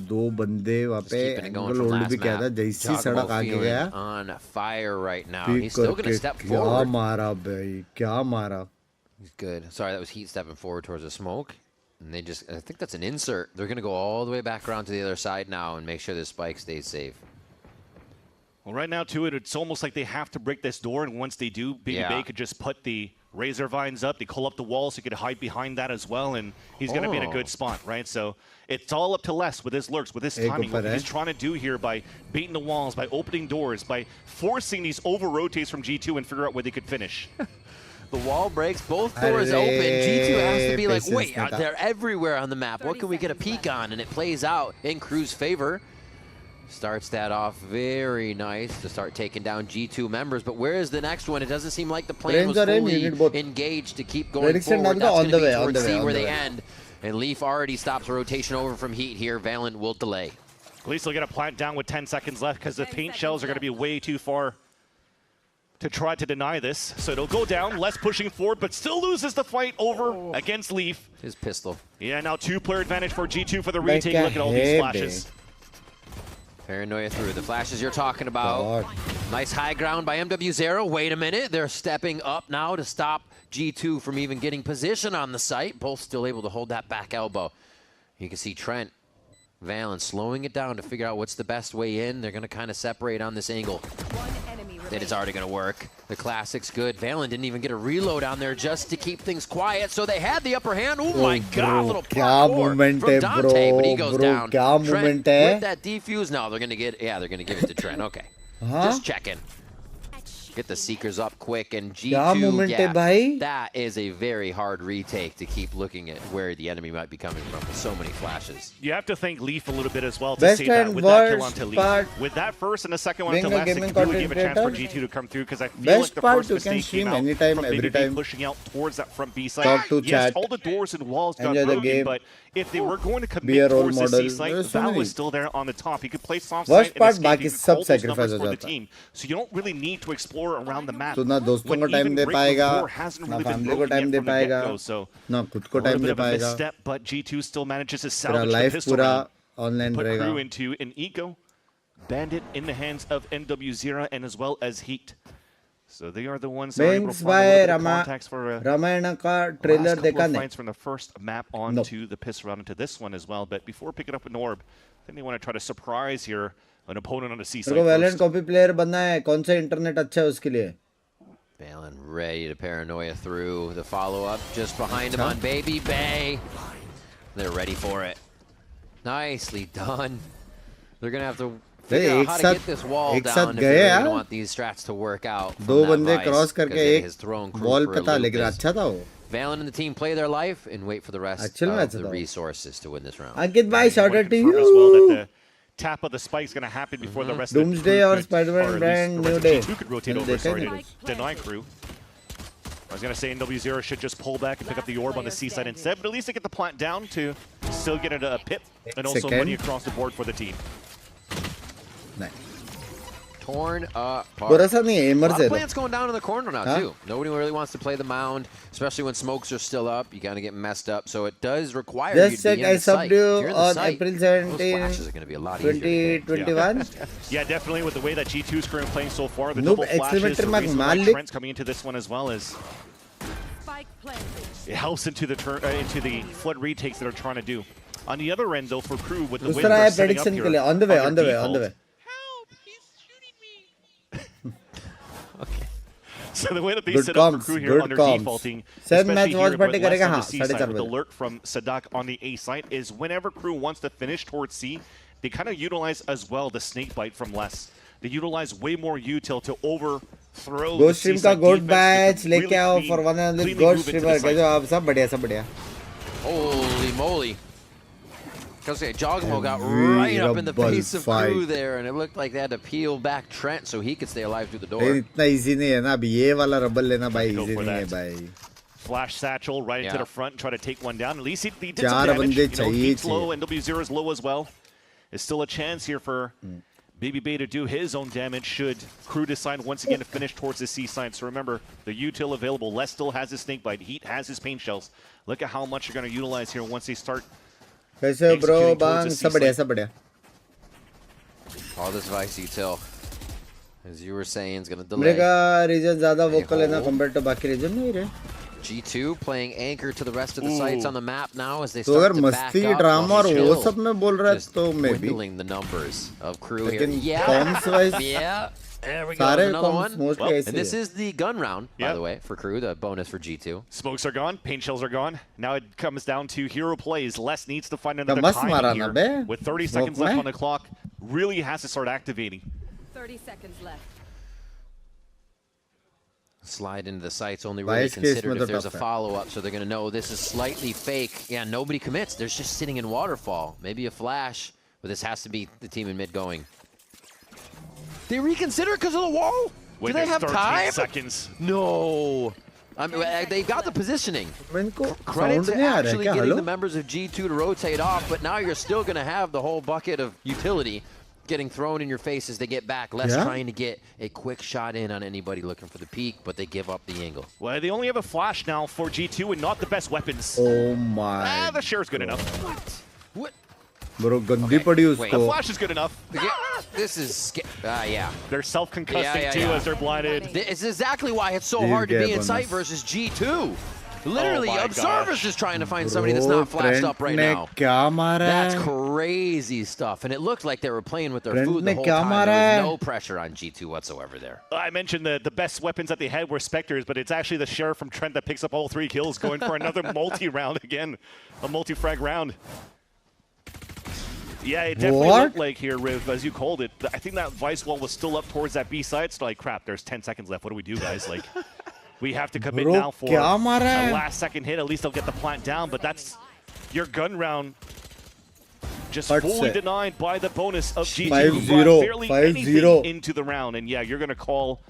दो बंदे वहाँ पे angle hold भी किया था जैसी सड़क आगे गया. On fire right now. He's still going to step forward. क्या मारा भाई, क्या मारा. He's good. Sorry, that was Heat stepping forward towards the smoke. And they just, I think that's an insert. They're going to go all the way back around to the other side now and make sure this spike stays safe. Well, right now, too, it's almost like they have to break this door, and once they do, Baby Bay could just put the Razor Vines up. They call up the wall so he could hide behind that as well, and he's going to be in a good spot, right? So it's all up to Les with his lurks, with his timing, what he's trying to do here by baiting the walls, by opening doors, by forcing these over-rotates from G2 and figure out where they could finish. The wall breaks, both doors open. G2 has to be like, wait, they're everywhere on the map. What can we get a peek on? And it plays out in KRU's favor. Starts that off very nice to start taking down G2 members. But where is the next one? It doesn't seem like the plan was fully engaged to keep going forward. That's going to be towards C where they end. And Leaf already stops a rotation over from Heat here. Valiant will delay. At least they'll get a plant down with 10 seconds left because the paint shells are going to be way too far to try to deny this. So it'll go down, less pushing forward, but still loses the fight over against Leaf. His pistol. Yeah, now two-player advantage for G2 for the retake. Look at all these flashes. Paranoia through the flashes you're talking about. Nice high ground by MW0. Wait a minute. They're stepping up now to stop G2 from even getting position on the site. Both still able to hold that back elbow. You can see Trent, Valen slowing it down to figure out what's the best way in. They're going to kind of separate on this angle. Then it's already going to work. The classic's good. Valen didn't even get a reload on there just to keep things quiet, so they had the upper hand. Oh my God, little parkour from Dante, but he goes down. Trent with that defuse. No, they're going to get, they're going to give it to Trent. Okay, just checking. Get the Seekers up quick, and G2, that is a very hard retake to keep looking at where the enemy might be coming from with so many flashes. You have to thank Leaf a little bit as well to say that with that kill onto Leaf. With that first and the second one to last, it really gave a chance for G2 to come through because I feel like the first mistake came out from Baby Bay pushing out towards that front B side. Yes, all the doors and walls got broken, but if they were going to commit towards the C site, Val was still there on the top. He could play soft side and escape. He could hold those numbers for the team. So you don't really need to explore around the map. तो ना दोस्तों को time दे पाएगा, ना family को time दे पाएगा, ना खुद को टाइम दे पाएगा. But G2 still manages to salvage the life pistol round. Online put KRU into an eco. Bandit in the hands of NW0 and as well as Heat. So they are the ones that are able to find contacts for Ramayana का trailer देखा नहीं. From the first map on to the piss round into this one as well. But before picking up a Norb, I think they want to try to surprise here an opponent on the C side. मेरे को Valorant copy player बनना है. कौन सा internet अच्छा है उसके लिए? Valen ready to Paranoia through the follow-up just behind him on Baby Bay. They're ready for it. Nicely done. They're going to have to figure out how to get this wall down if they really want these strats to work out. दो बंदे cross करके एक ball पे था लेकिन अच्छा था वो. Valen and the team play their life and wait for the rest of the resources to win this round. Ankit bhai, shout out to you. Tap of the spike is going to happen before the rest Doomsday of or Spider-Man brand new day. Could rotate over, sorry to deny crew. I was going to say NW0 should just pull back and pick up the orb on the C side instead, but at least they get the plant down to still get a pip and also money across the board for the team. Nice. Torn apart. A lot of plants going down in the corner now too. Nobody really wants to play the mound, especially when smokes are still up. You gotta get messed up, so it does require you to be in the site. Subdue on April 17, flashes are gonna be a lot easier. 2021. Yeah, definitely with the way that G2 is currently playing so far, the double flashes, the reason why Trent's coming into this one as well as it helps into the flood retakes that are trying to do. On the other end though, for crew with the way they're setting up here, on the way. Okay. So the way that they set up for crew here under defaulting, especially here but less on the C side with the alert from Sadak on the A side, is whenever crew wants to finish towards C, they kind of utilize as well the snake bite from less. They utilize way more util to overthrow Ghost Stream का gold badge लेके आओ for 100 Ghost Streamer. कैसे आप सब बढ़िया. Holy moly. Because Jogamo got right up in the face of crew there, and it looked like they had to peel back Trent so he could stay alive through the door. इतना easy नहीं है ना अभी ये वाला rubble लेना भाई easy नहीं है भाई. Flash satchel right into the front and try to take one down. At least he did some damage. He's low, NW0 is low as well. There's still a chance here for Baby Bay to do his own damage should crew decide once again to finish towards the C side. So remember, the util available. Les still has his snake bite. Heat has his pain shells. Look at how much you're going to utilize here once they start. कैसे bro bang सब बढ़िया. All this Vice util, as you were saying, is going to delay. मेरा region ज़्यादा vocal है ना compared to बाकी region नहीं रहे. G2 playing anchor to the rest of the sites on the map now as they start to back up. Drama और वो सब में बोल रहा है तो maybe. Dwindling the numbers of crew here. Yeah. There we go. Another one. Well, and this is the gun round, by the way, for crew, the bonus for G2. Smokes are gone. Paint shells are gone. Now it comes down to hero plays. Les needs to find another time here. With 30 seconds left on the clock, really has to start activating. 30 seconds left. Slide into the sights, only really considered if there's a follow-up, so they're going to know this is slightly fake. Yeah, nobody commits. They're just sitting in waterfall. Maybe a flash, but this has to be the team in mid going. They reconsider because of the wall? Do they have time? Seconds. No. I mean, they got the positioning. Credit to actually getting the members of G2 to rotate off, but now you're still going to have the whole bucket of utility getting thrown in your face as they get back. Less trying to get a quick shot in on anybody looking for the peak, but they give up the angle. Well, they only have a flash now for G2 and not the best weapons. Oh my. The share's good enough. What? Bro, gandi padi usko. The flash is good enough. This is, yeah. They're self-concussing too as they're blinded. It's exactly why it's so hard to be in sight versus G2. Literally, Observer's just trying to find somebody that's not flashed up right now. That's crazy stuff. And it looked like they were playing with their food the whole time. There was no pressure on G2 whatsoever there. I mentioned the best weapons that they had were Spectres, but it's actually the Sheriff from Trent that picks up all 3 kills, going for another multi-round again. A multi-frag round. Yeah, it definitely looked like here, Riv, as you called it. I think that Vice wall was still up towards that B side. So like, crap, there's 10 seconds left. What do we do, guys? Like, we have to commit now for a last second hit. At least they'll get the plant down, but that's your gun round just fully denied by the bonus of G2. 5-0. Barely anything into the round, and yeah, you're going to call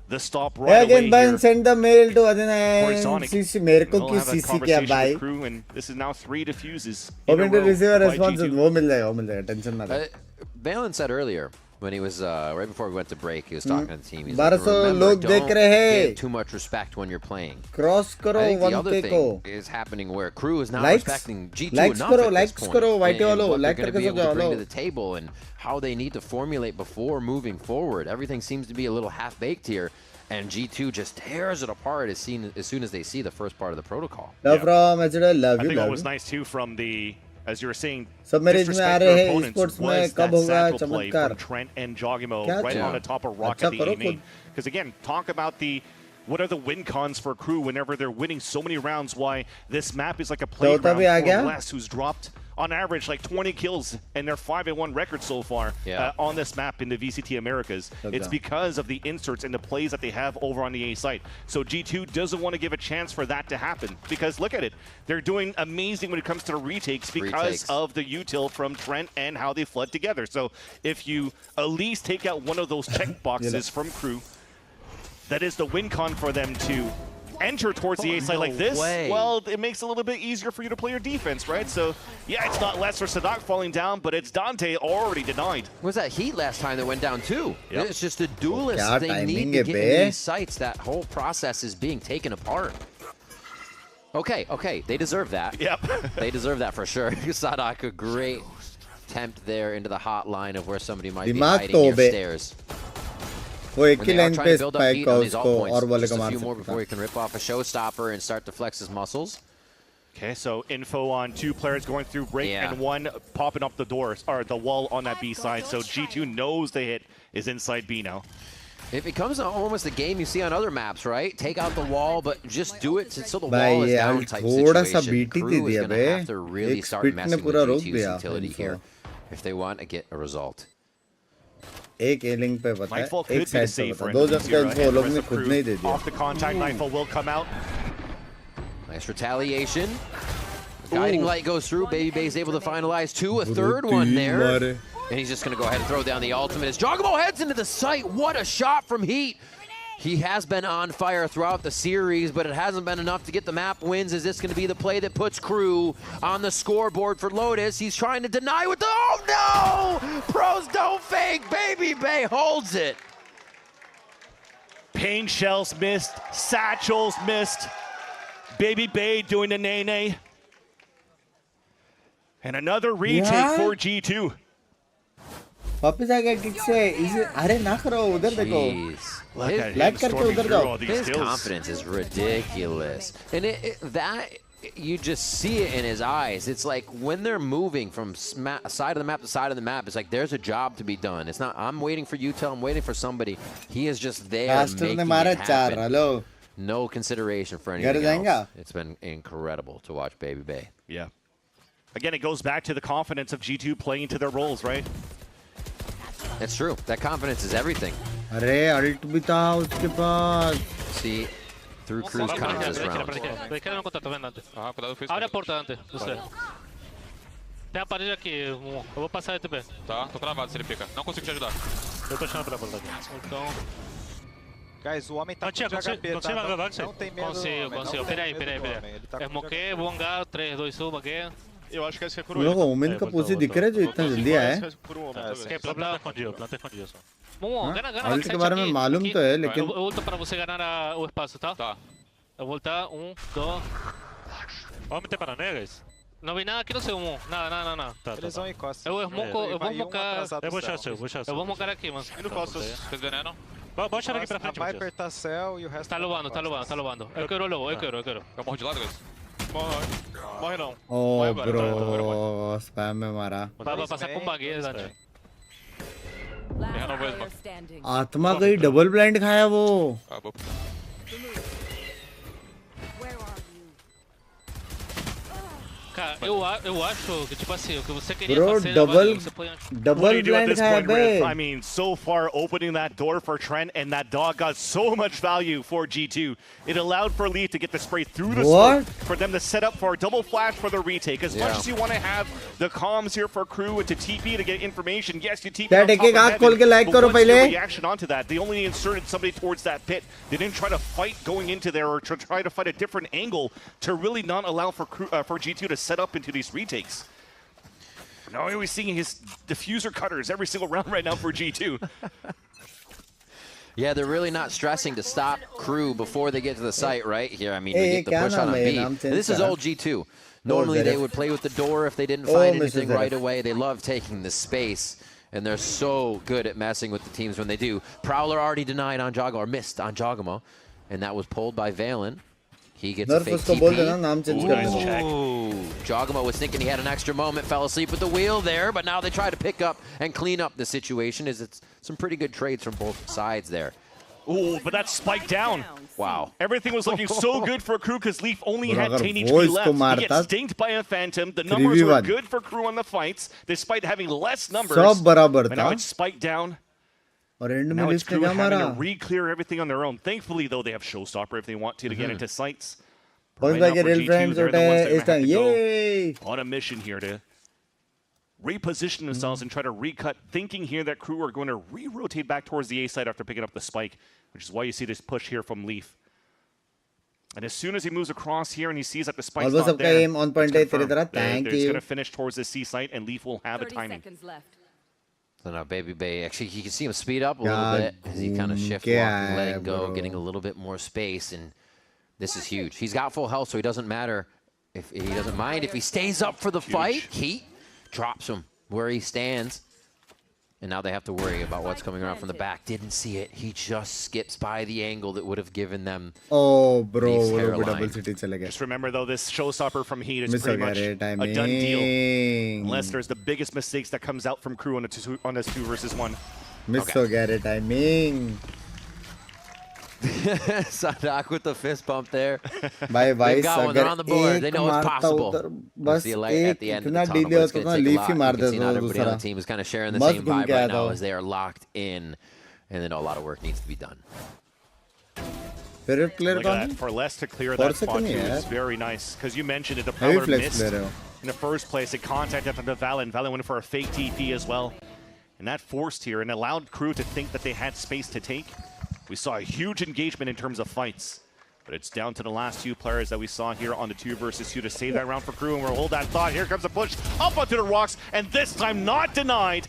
the stop right away again, here. Send the mail to CC. मेरे को क्यों CC किया भाई? And this is now 3 defuses. Hoping to receive a response. वो मिल जाएगा. Tension ना ले. Valen said earlier when he was right before we went to break, he was talking to the team. He's 1200 लोग देख रहे हैं. Give too much respect when you're playing. Cross करो 1K को. The other thing is happening where crew is now respecting G2 enough at this point. Likes करो, white वालों, like करके बring to the table and how they need to formulate before moving forward. Everything seems to be a little half-baked here. And G2 just tears it apart as soon as they see the first part of the protocol. Love from Ezra, love I you. think what was nice too from the, as you were saying, submarine में आ रहे हैं Esports में कब होगा चमत्कार. From Trent and Jogimo right on the top of Rocket the A-main. Because again, talk about what are the win cons for crew whenever they're winning so many rounds, why this map is like a playground for Les, who's dropped on average like 20 kills and their 5-1 record so far on this map in the VCT Americas. It's because of the inserts and the plays that they have over on the A site. So G2 doesn't want to give a chance for that to happen, because look at it. They're doing amazing when it comes to the retakes because of the util from Trent and how they flood together. So if you at least take out one of those check boxes from KRU, that is the win con for them to enter towards the A side like this. Well, it makes it a little bit easier for you to play your defense, right? So, yeah, it's not Lester Sadak falling down, but it's Dante already denied. Was that Heat last time that went down too? It's just a duelist. They need to get in these sites. That whole process is being taken apart. Okay, they deserve that. Yep. They deserve that for sure. Sadak, a great attempt there into the hotline of where somebody might be hiding near stairs. वो एक ही line पे spike का उसको और वाले को मार सकता है. Before he can rip off a showstopper and start to flex his muscles. Okay, so info on 2 players going through break and 1 popping up the doors or the wall on that B side. So G2 knows the hit is inside B now. It becomes almost a game you see on other maps, right? Take out the wall, but just do it so the wall is down type situation. KRU is going to have to really start messing with G2's utility here if they want to get a result. एक एलिंग पे बता Nightfall could be the safer. Those of them वो लोग ने खुद नहीं दे दिया. Off the contact, Nightfall will come out. Nice retaliation. Guiding light goes through. Baby Bay is able to finalize 2, a third one there. And he's just going to go ahead and throw down the ultimate as Jogamo heads into the site. What a shot from Heat. He has been on fire throughout the series, but it hasn't been enough to get the map wins. Is this going to be the play that puts KRU on the scoreboard for Lotus? He's trying to deny with the... Oh, no! Pros don't fake. Baby Bay holds it. Pain shells missed. Satchels missed. Baby Bay doing the nay-nay. And another retake for G2. वापस आ गया kick से इसे अरे ना करो उधर देखो like करके उधर जाओ. His confidence is ridiculous, and that you just see it in his eyes. It's like when they're moving from side of the map to side of the map, it's like there's a job to be done. It's not I'm waiting for util, I'm waiting for somebody. He is just there making it happen. No consideration for anything else. It's been incredible to watch Baby Bay. Yeah. Again, it goes back to the confidence of G2 playing to their roles, right? It's true. That confidence is everything. अरे alt भी था उसके पास. See, through KRU's comms this round. Abre a porta, Dante. Você. Tem a parede aqui. Eu vou passar a TP. Tá, tô travado se ele pica. Não consigo te ajudar. Eu tô chamando pra porta aqui. Então... Guys, o homem tá com de HP, tá? Não tem medo. Consigo. Peraí. Eu moquei, vou hangar. 3, 2, 1, moquei. Eu acho que esse é KRU. लोगों women का पोजी दिख रहा है जो इतना जल्दी आया है. Planta escondido só. अल्ट के बारे में मालूम तो है लेकिन. Eu volto pra você ganhar o espaço, tá? Tá. Eu vou voltar. 1, 2. Vamos meter para negas? Não vi nada aqui no seu Nada. Eles vão encostar. Eu vou mocar. Eu vou mocar aqui, mano. Eu não posso. Vocês veneno? Vamos achar aqui pra frente. Vai apertar céu e o resto. Tá lobando. Eu quero. Eu morro de lado, guys. Morre não. Oh, bro. Spam में मारा. Vai passar com bagueira, Dante. आत्मा कहीं double blind खाया वो. Cara, eu acho que tipo assim, o que você queria fazer, double blind hai. I mean, so far opening that door for Trent, and that dog got so much value for G2. It allowed for Leaf to get the spray through the smoke for them to set up for a double flash for the retake. As much as you want to have the comms here for KRU and to TP to get information, yes, you TP on top of heaven, but what's your reaction onto that? They only inserted somebody towards that pit. They didn't try to fight going into there or to try to fight a different angle to really not allow for G2 to set up into these retakes. Now we're seeing his diffuser cutters every single round right now for G2. Yeah, they're really not stressing to stop KRU before they get to the site right here. I mean, we get the push on a B. This is old G2. Normally they would play with the door if they didn't find anything right away. They love taking the space, and they're so good at messing with the teams when they do. Prowler already denied on Jogamo, or missed on Jogamo, and that was pulled by Valen. He gets a fake TP. Jogamo was thinking he had an extra moment, fell asleep with the wheel there, but now they try to pick up and clean up the situation. It's some pretty good trades from both sides there. Ooh, but that's spiked down. Wow. Everything was looking so good for Crew because Leaf only had 10 HP left. He gets stinked by a Phantom. The numbers were good for Crew on the fights, despite having less numbers. But now it's spiked down. Now it's Crew having to re-clear everything on their own. Thankfully, though, they have Showstopper if they want to get into sights. Right now for G2, they're the ones that have to go on a mission here to reposition themselves and try to recut, thinking here that Crew are going to re-rotate back towards the A side after picking up the spike, which is why you see this push here from Leaf. And as soon as he moves across here and he sees that the spike's not there, he's going to finish towards the C site, and Leaf will have a timing. So now Baby Bay, actually, you can see him speed up a little bit as he kind of shift walking, letting go, getting a little bit more space, and this is huge. He's got full health, so he doesn't matter if he doesn't mind if he stays up for the fight. Heat drops him where he stands. And now they have to worry about what's coming around from the back. Didn't see it. He just skips by the angle that would have given them. Oh, bro. Double city chale gaya. Just remember, though, this showstopper from Heat is pretty much a done deal. Unless there's the biggest mistakes that comes out from Crew on this 2 versus 1. Miss ho gaya re timing. Sadak with the fist bump there. Bye bye. They've got one. They're on the board. They know it's possible. See a light at the end of the tunnel, but it's going to take a lot. You can see not everybody on the team is kind of sharing the same vibe right now as they are locked in, and they know a lot of work needs to be done. Look at that. For Les to clear that spot too is very nice, because you mentioned it, the Prowler missed in the first place. It contacted from the Valen. Valen went for a fake TP as well, and that forced here and allowed Crew to think that they had space to take. We saw a huge engagement in terms of fights, but it's down to the last 2 players that we saw here on the 2 versus 2 to save that round for Crew, and we'll hold that thought. Here comes a push up onto the rocks, and this time not denied,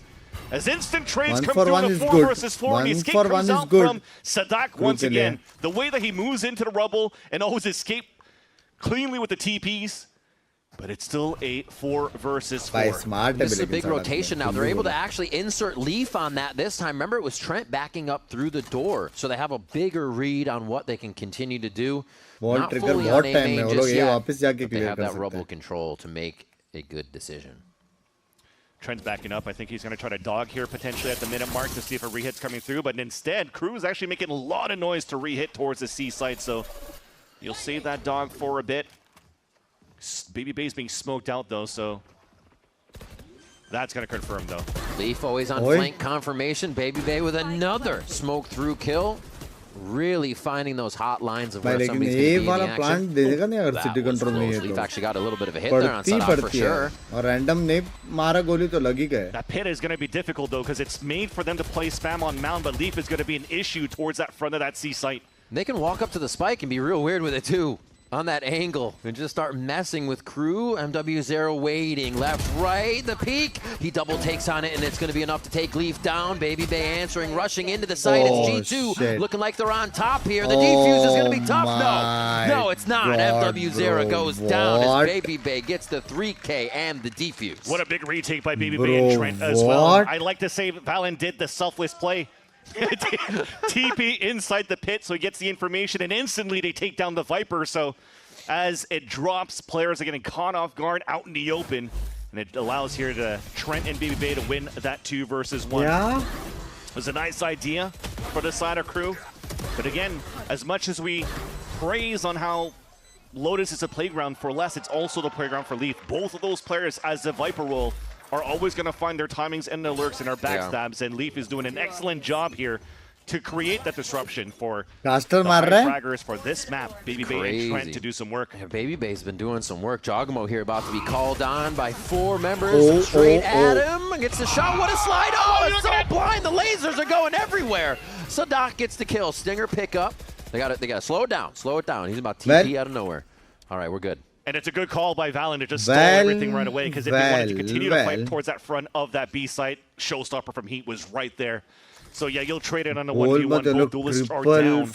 as instant trades come through in a 4 versus 4, and the escape comes out from Sadak once again. The way that he moves into the rubble and always escape cleanly with the TPs, but it's still a 4 versus 4. This is a big rotation now. They're able to actually insert Leaf on that this time. Remember, it was Trent backing up through the door, so they have a bigger read on what they can continue to do. Not fully on A main just yet, but they have that rubble control to make a good decision. Trent's backing up. I think he's going to try to dog here potentially at the minute mark to see if a rehit's coming through, but instead, Crew is actually making a lot of noise to rehit towards the C site, so you'll save that dog for a bit. Baby Bay's being smoked out, though, so that's going to confirm, though. Leaf always on flank confirmation. Baby Bay with another smoke through kill. Really finding those hot lines of where somebody's going to be in the action. That was close. Leaf actually got a little bit of a hit there on Sadak for sure. That pit is going to be difficult, though, because it's made for them to play spam on mound, but Leaf is going to be an issue towards that front of that C site. They can walk up to the spike and be real weird with it, too. On that angle and just start messing with Crew. MW0 waiting left, right, the peak. He double takes on it, and it's going to be enough to take Leaf down. Baby Bay answering, rushing into the site. It's G2 looking like they're on top here. The defuse is going to be tough. No, it's not. MW0 goes down as Baby Bay gets the 3K and the defuse. What a big retake by Baby Bay and Trent as well. I'd like to say Valen did the selfless play. TP inside the pit, so he gets the information, and instantly they take down the Viper. So as it drops, players are getting caught off guard out in the open, and it allows here to Trent and Baby Bay to win that 2 versus 1. Yeah, it was a nice idea for the side of Crew, but again, as much as we praise on how Lotus is a playground for Les, it's also the playground for Leaf. Both of those players, as the Viper role, are always going to find their timings and their lurks and their backstabs, and Leaf is doing an excellent job here to create that disruption for the fraggers for this map. Baby Bay and Trent to do some work. Yeah, Baby Bay's been doing some work. Jogamo here about to be called on by 4 members. Straight at him. Gets the shot. What a slide. Oh, it's so blind. The lasers are going everywhere. Sadak gets the kill. Stinger pick up. They got to slow it down. Slow it down. He's about TP out of nowhere. All right, we're good. And it's a good call by Valen to just stall everything right away, because if they wanted to continue to fight towards that front of that B site, Showstopper from Heat was right there. So yeah, you'll trade it on a 1v1. Both duelists are down.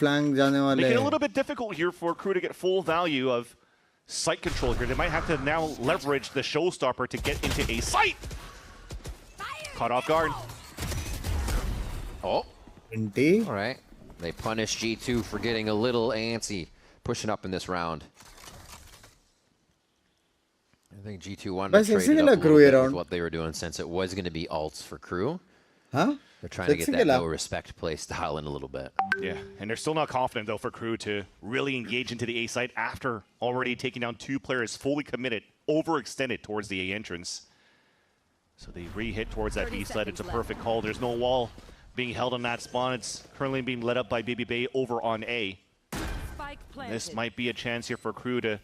Making it a little bit difficult here for Crew to get full value of site control here. They might have to now leverage the Showstopper to get into a site. Caught off guard. Oh. All right. They punish G2 for getting a little antsy, pushing up in this round. I think G2 wanted to trade it up a little bit with what they were doing, since it was going to be alts for Crew. Huh? They're trying to get that no respect play style in a little bit. Yeah, and they're still not confident, though, for KRU to really engage into the A site after already taking down 2 players fully committed, overextended towards the A entrance. So they re-hit towards that B side. It's a perfect call. There's no wall being held on that spawn. It's currently being led up by BBB over on A. This might be a chance here for KRU to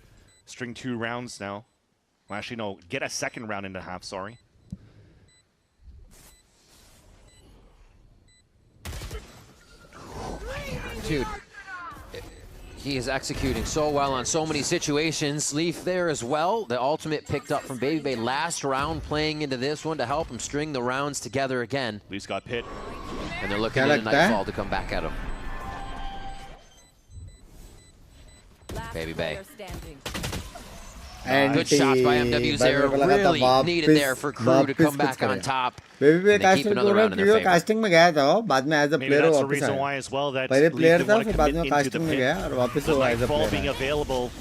string 2 rounds now. Well, actually, no, get a second round and a half, sorry. Dude, he is executing so well on so many situations. Leaf there as well. The ultimate picked up from Baby last round, playing into this one to help him string the rounds together again. Leaf's got pit. And they're looking at Nightfall to come back at him. Baby. And good shots by MW0. Really needed there for KRU to come back on top. Baby casting casting में गया था वो बाद में as a player that's the reason why as well that पहले player था फिर बाद में casting में गया और वापस वो as a player being available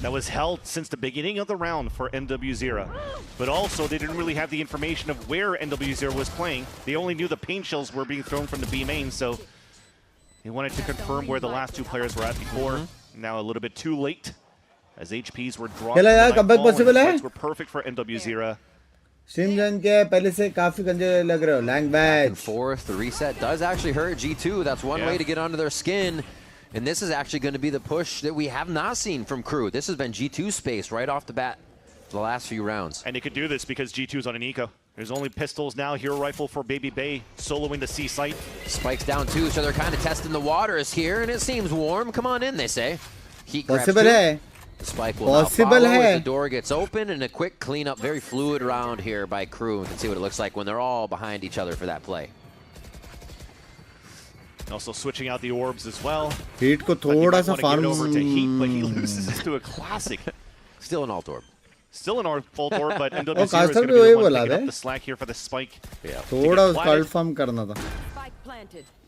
that was held since the beginning of the round for MW0, but also they didn't really have the information of where MW0 was playing. They only knew the paint shells were being thrown from the B main, so they wanted to confirm where the last 2 players were at before. Now a little bit too late as HPs were dropped. Fights were perfect for MW0. Simjan के पहले से काफी गंदे लग रहे हो लैंग बैच. Fourth, the reset does actually hurt G2. That's one way to get under their skin. And this is actually going to be the push that we have not seen from KRU. This has been G2 space right off the bat for the last few rounds. And they could do this because G2's on an eco. There's only pistols now, hero rifle for Baby Bay, soloing the C site. Spike's down too, so they're kind of testing the waters here, and it seems warm. Come on in, they say. Heat grabs two. Spike will now follow as the door gets open, and a quick cleanup, very fluid round here by KRU. You can see what it looks like when they're all behind each other for that play. Also switching out the orbs as well. Heat ko thoda sa farm over to Heat, but he loses this to a classic. Still an alt orb. Still an alt orb, but MW0 is going to be the one picking up the slack here for the Spike. Yeah. Thoda cult farm karna tha.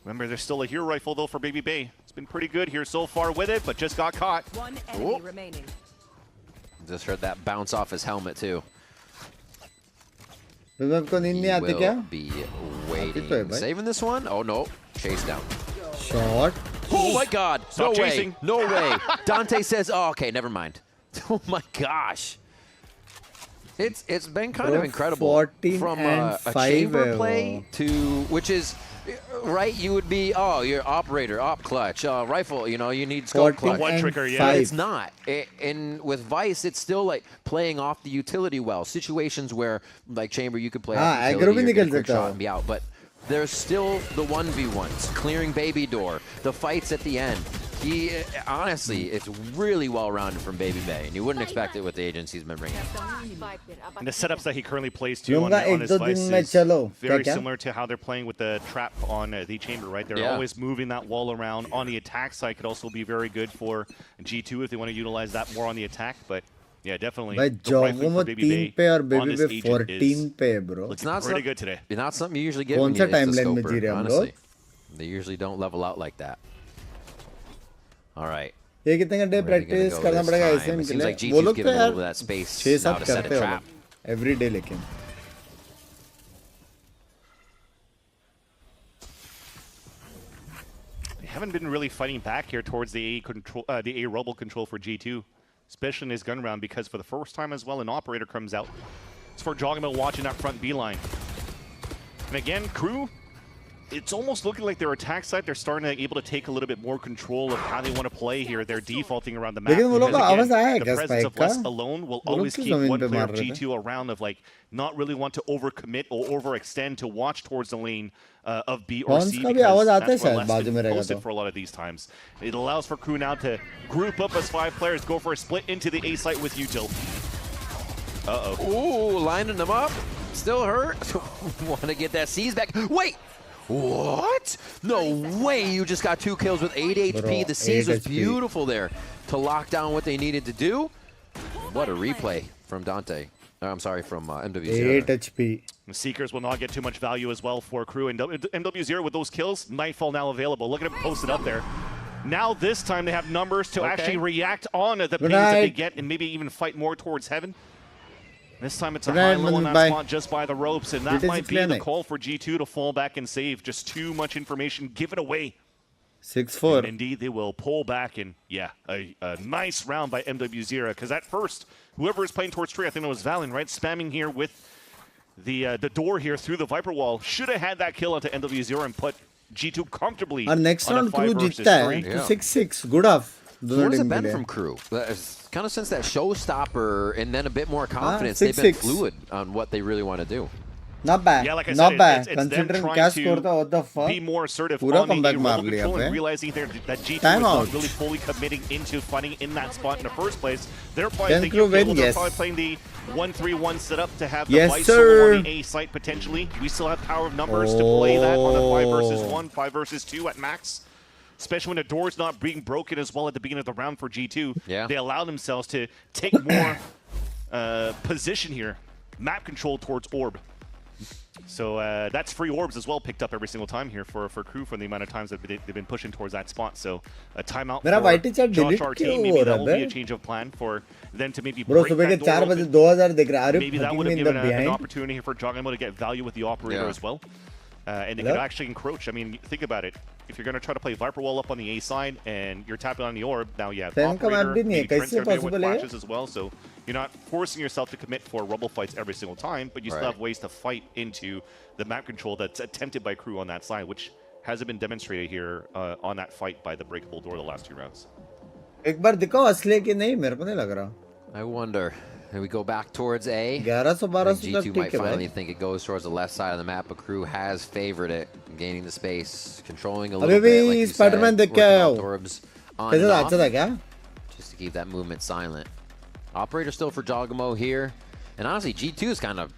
Remember, there's still a hero rifle though for Baby Bay. It's been pretty good here so far with it, but just got caught. One enemy remaining. Just heard that bounce off his helmet too. He will be waiting. Saving this one? Oh no. Chase down. Shot. Oh my god. Stop no chasing. way. No way. Dante says, oh, okay, never mind. Oh my gosh. It's been kind of incredible from a chamber play to, which is, right, you would be, oh, you're operator, op clutch, rifle, you know, you need scope clutch. One trigger, yeah. It's not. And with Vice, it's still like playing off the utility well. Situations where, like chamber, you could play off utility, or quick shot and be out. But there's still the 1v1s, clearing Baby door, the fights at the end. He, honestly, it's really well-rounded from Baby Bay, and you wouldn't expect it with the agents he's been bringing. And the setups that he currently plays to on his Vice is very similar to how they're playing with the trap on the chamber, right? They're always moving that wall around. On the attack side could also be very good for G2 if they want to utilize that more on the attack, but yeah, definitely. The rifling for Baby Bay on this agent 14 pe, bro. It's not pretty good today. It's not something you usually get when you hit the scoper, honestly. They usually don't level out like that. All right. ये कितने घंटे practice करना पड़ेगा ऐसे में के लिए वो लोग तो यार 6-7 करते हो every day लेकिन they haven't been really fighting back here towards the A control, the A rubble control for G2, especially in his gun round, because for the first time as well, an operator comes out. It's for Joggermill watching that front B line, and again, KRU. It's almost looking like their attack side, they're starting to be able to take a little bit more control of how they want to play here. They're defaulting around the map. Because again, the presence of West alone will always keep one player of G2 around of like not really want to overcommit or overextend to watch towards the lane of B or C, because that's where West been posted for a lot of these times. It allows for KRU now to group up as 5 players, go for a split into the A site with Util. Uh-oh. Ooh, lining them up. Still hurt. Want to get that C's back. Wait! What? No way, you just got 2 kills with 8 HP. Bro, the C's was beautiful there to lock down what they needed to do. What a replay from Dante. I'm sorry, from MW0. 8 HP. The Seekers will not get too much value as well for KRU. And MW0 with those kills, Nightfall now available. Look at him posted up there. Now this time they have numbers to actually react on the pings that they get and maybe even fight more towards heaven. This time it's a high low on that spot just by the ropes, and that might be the call for G2 to fall back and save. Just too much information given away. 6-4. And indeed, they will pull back, and yeah, a nice round by MW0, because at first, whoever is playing towards 3, I think it was Valen, right, spamming here with the door here through the Viper wall, should have had that kill onto MW0 and put G2 comfortably on next round. CRU जीतता है 6-6. Good off. What has it been from CRU? Kind of since that showstopper and then a bit more confidence, they've been fluid on what they really want to do. Not bad. Yeah, like I not said, bad. It's Considering them क्या trying score what the fuck? Be more assertive पूरा on the comeback मार rebel लिया control पे. and realizing that G2 Time is out. not really fully committing into fighting in that spot in the first place. They're probably Can thinking, CRU okay, win? well, they're Yes. probably playing the 1-3-1 setup to have the Yes, Vice sir. on the A site potentially. We still have power of numbers to play that on the 5 versus 1, 5 versus 2 at max. Especially when the door's not being broken as well at the beginning of the round for G2. Yeah. They allow themselves to take more position here. Map control towards Orb. So that's free orbs as well picked up every single time here for CRU for the amount of times that they've been pushing towards that spot. So a timeout for Josh RT. Maybe that will be a change of plan for them to maybe break that door open. Maybe that would have given an opportunity for Jogamo to get value with the operator as well. And they could actually encroach. I mean, think about it. If you're going to try to play Viper Wall up on the A side and you're tapping on the orb, now you have operator, maybe Trent's there with flashes as well. So you're not forcing yourself to commit for Rumble fights every single time, but you still have ways to fight into the map control that's attempted by CRU on that side, which hasn't been demonstrated here on that fight by the breakable door the last 2 rounds. एक बार दिखाओ असली कि नहीं मेरे को नहीं लग रहा. I wonder. Here we go back towards A. 1100-1200 G2 might finally think it goes towards the left side of the map, but CRU has favored it, gaining the space, controlling a little bit, like you said, working on orbs on and off, just to keep that movement silent. Operator still for Jogamo here, and honestly, G2 is kind of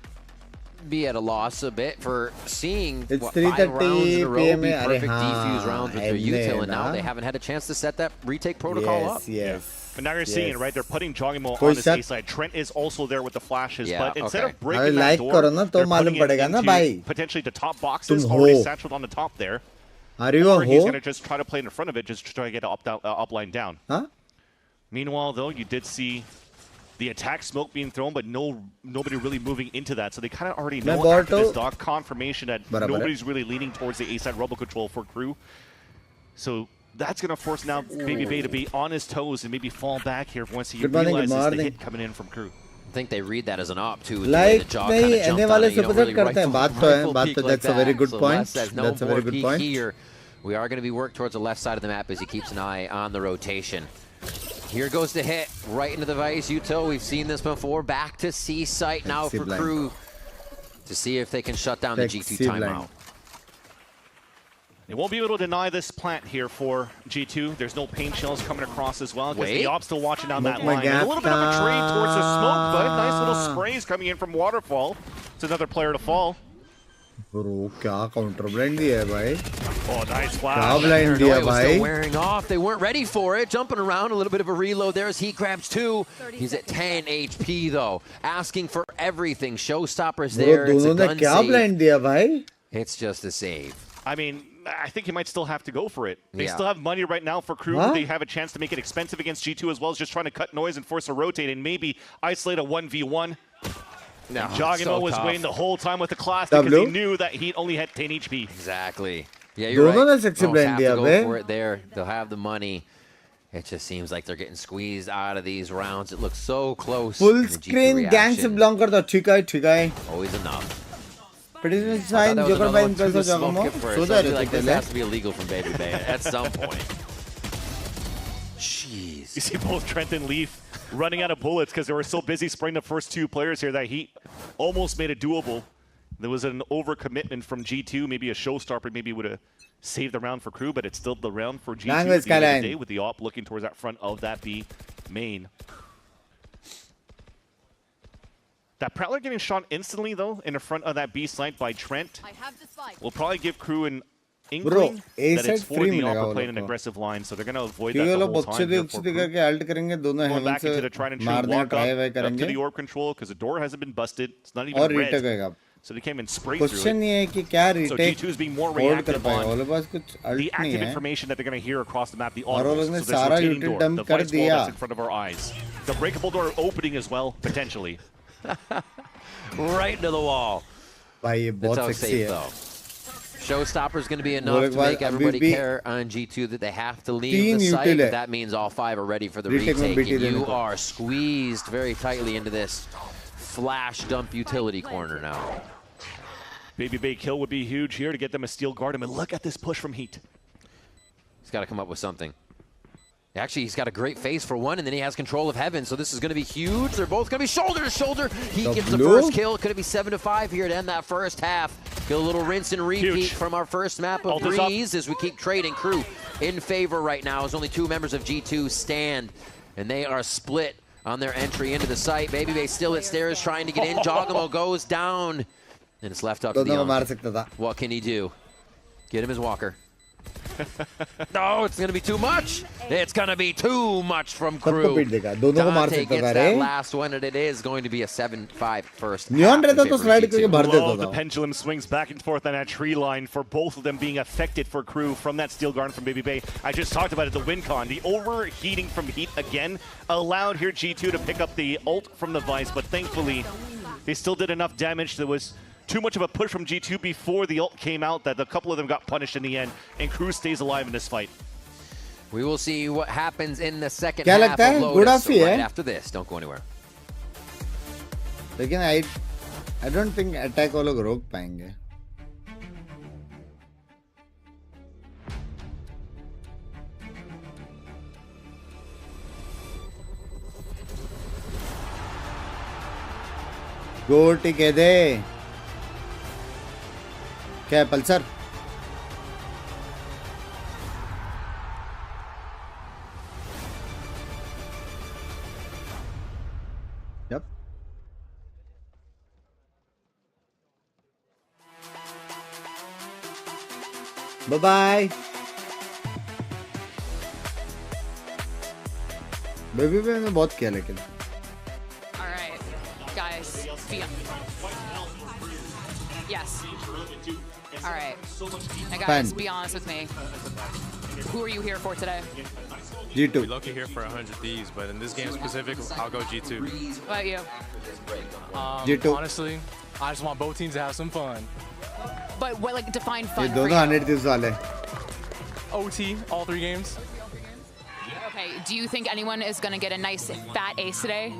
be at a loss a bit for seeing what, 5 rounds in a row be perfect defuse rounds with their util, and now they haven't had a chance to set that retake protocol up. But now you're seeing it, right? They're putting Jogamo on this A side. Trent is also there with the flashes, but instead of breaking that door, they're putting it into potentially the top boxes, already satcheled on the top there. Or he's going to just try to play in the front of it, just try to get an upline down. Meanwhile, though, you did see the attack smoke being thrown, but nobody really moving into that. So they kind of already know after this dog confirmation that nobody's really leaning towards the A side rubble control for CRU. So that's going to force now Baby Bay to be on his toes and maybe fall back here once he realizes the hit coming in from CRU. I think they read that as an op too. Like नहीं आने वाले superset करते हैं बात तो that's a very good point. That's a very good point. Here, we are going to be worked towards the left side of the map as he keeps an eye on the rotation. Here goes the hit right into the Vice util. We've seen this before. Back to C site now for CRU to see if they can shut down the G2 timeout. They won't be able to deny this plant here for G2. There's no paint shells coming across as well because the op's still watching down that line. And a little bit of a trade towards the smoke, but nice little sprays coming in from Waterfall. It's another player to fall. Bro, क्या counter blind दिया है भाई? Oh, nice flash. क्या blind दिया भाई? Still wearing off. They weren't ready for it. Jumping around, a little bit of a reload there as he grabs 2. He's at 10 HP though, asking for everything. Showstopper's there. It's a gun क्या blind दिया भाई? It's just a save. I mean, I think he might still have to go for it. They still have money right now for CRU. They have a chance to make it expensive against G2 as well as just trying to cut noise and force a rotate and maybe isolate a 1v1. No, Jogamo was waiting the whole time with the class because he knew that he only had 10 HP. Exactly. Yeah, you're right. They'll have to go for it there. They'll have the money. It just seems like they're getting squeezed out of these rounds. It looks so close. Full screen gang se belong kar do. ठीक है. Always enough. Pretty sign Joker by impress Jogamo. So that like this has to be illegal from Baby Bay at some point. Jeez. You see both Trent and Leaf running out of bullets because they were so busy spraying the first 2 players here that he almost made it doable. There was an overcommitment from G2, maybe a showstopper, maybe would have saved the round for CRU, but it's still the round for G2 at the end of the day with the op looking towards that front of that B main. That Prowler getting shot instantly, though, in the front of that B site by Trent will probably give CRU an inkling that it's for the op playing an aggressive line, so they're going to avoid that the whole time. Going back into the try and shoot, walk up to the orb control because the door hasn't been busted. It's not even red. So they came and sprayed through it. So G2 is being more reactive on the active information that they're going to hear across the map, the audibles. So this rotating door, the Vice wall that's in front of our eyes. The breakable door opening as well, potentially. Right into the wall. That's how safe, though. Showstopper is going to be enough to make everybody care on G2 that they have to leave the site. But that means all 5 are ready for the retake. And you are squeezed very tightly into this flash dump utility corner now. Baby Bay kill would be huge here to get them a steel guard. And look at this push from Heat. He's got to come up with something. Actually, he's got a great face for one, and then he has control of Heaven, so this is going to be huge. They're both going to be shoulder to shoulder. He gets the first kill. Could it be 7-5 here to end that first half? Get a little rinse and repeat from our first map of Breeze as we keep trading. Crew in favor right now as only 2 members of G2 stand, and they are split on their entry into the site. Baby Bay still at stairs trying to get in. Jogamo goes down, and it's left up to the What can he do? Get him his walker. No, it's going to be too much. It's going to be too much from Crew. Dante gets that last one, and it is going to be a 7-5 first half. The pendulum swings back and forth on that tree line for both of them being affected for Crew from that steel guard from Baby Bay. I just talked about it, the win con. The overheating from Heat again allowed here G2 to pick up the ult from the Vice, but thankfully they still did enough damage. There was too much of a push from G2 before the ult came out that a couple of them got punished in the end, and Crew stays alive in this fight. We will see what happens in the second half of Lotus right after this. Don't go anywhere. Again, I don't think attack वो लोग रोक पाएंगे. Go together. क्या Pulsar? Yep. Bye bye. Baby पे मैं बहुत किया लेकिन. All right, guys. Yes. All right. Now, guys, be honest with me. Who are you here for today? G2. We're lucky here for 100 Ds, but in this game specific, I'll go G2. What about you? G2. Honestly, I just want both teams to have some fun. But what, like, define fun ये for दोनों 100 Ds वाले. OT, all 3 games. Okay, do you think anyone is going to get a nice fat ace today?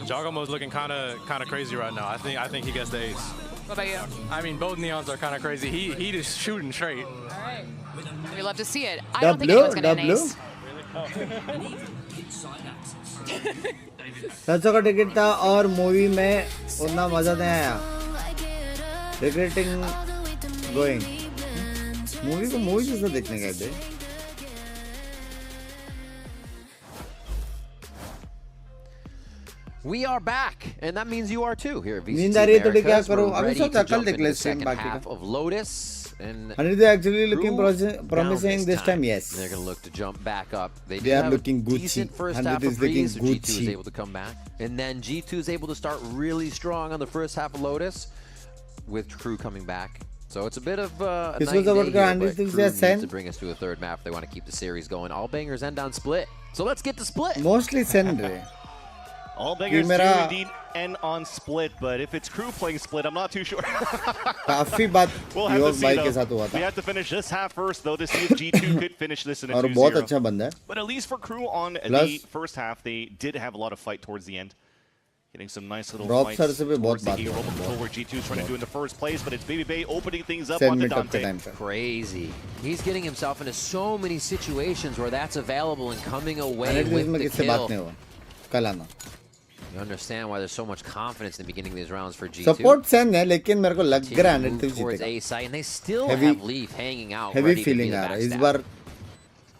Jagamo's looking kind of crazy right now. I think he gets the ace. What about you? I mean, both Neons are kind of crazy. He just shooting straight. All right. We love to see it. I don't think anyone's going to get an ace. सच्चा का ticket था और movie में उतना मजा नहीं आया. Regretting going. Movie को मूवी जैसा देखने गए थे. We are back, and that means you are too here at VCT. नींद आ रही है तो क्या करो? We're अभी ready सोचा to कल jump देख into ले the stream second बाकी half of Lotus. And they're actually looking promising this time, yes. They're going to look to jump back up. They are looking Gucci. Decent first half of Breeze, so G2 is able to come back. And then G2 is able to start really strong on the first half of Lotus with Crew coming back. So it's a bit of a night and day here, but Crew needs to bring us to a third map if they want to keep the series going. All bangers end on split. So let's get to split. Mostly Sen. All bangers do indeed end on split, but if it's Crew playing split, I'm not too sure. We'll have to see, though. We have to finish this half first, though, to see if G2 could finish this in a 2-0. But at least for Crew on the first half, they did have a lot of fight towards the end. Getting some nice little fights towards the Europa control where G2 is trying to do in the first place, but it's Baby Bay opening things up onto Dante. Crazy. He's getting himself into so many situations where that's available and coming away with the kill. You understand why there's so much confidence in the beginning of these rounds for G2. Support Sen है, लेकिन मेरे को लग रहा है Nithiv जीतेगा. And they still have Leaf hanging out. Heavy feeling आ रहा है. इस बार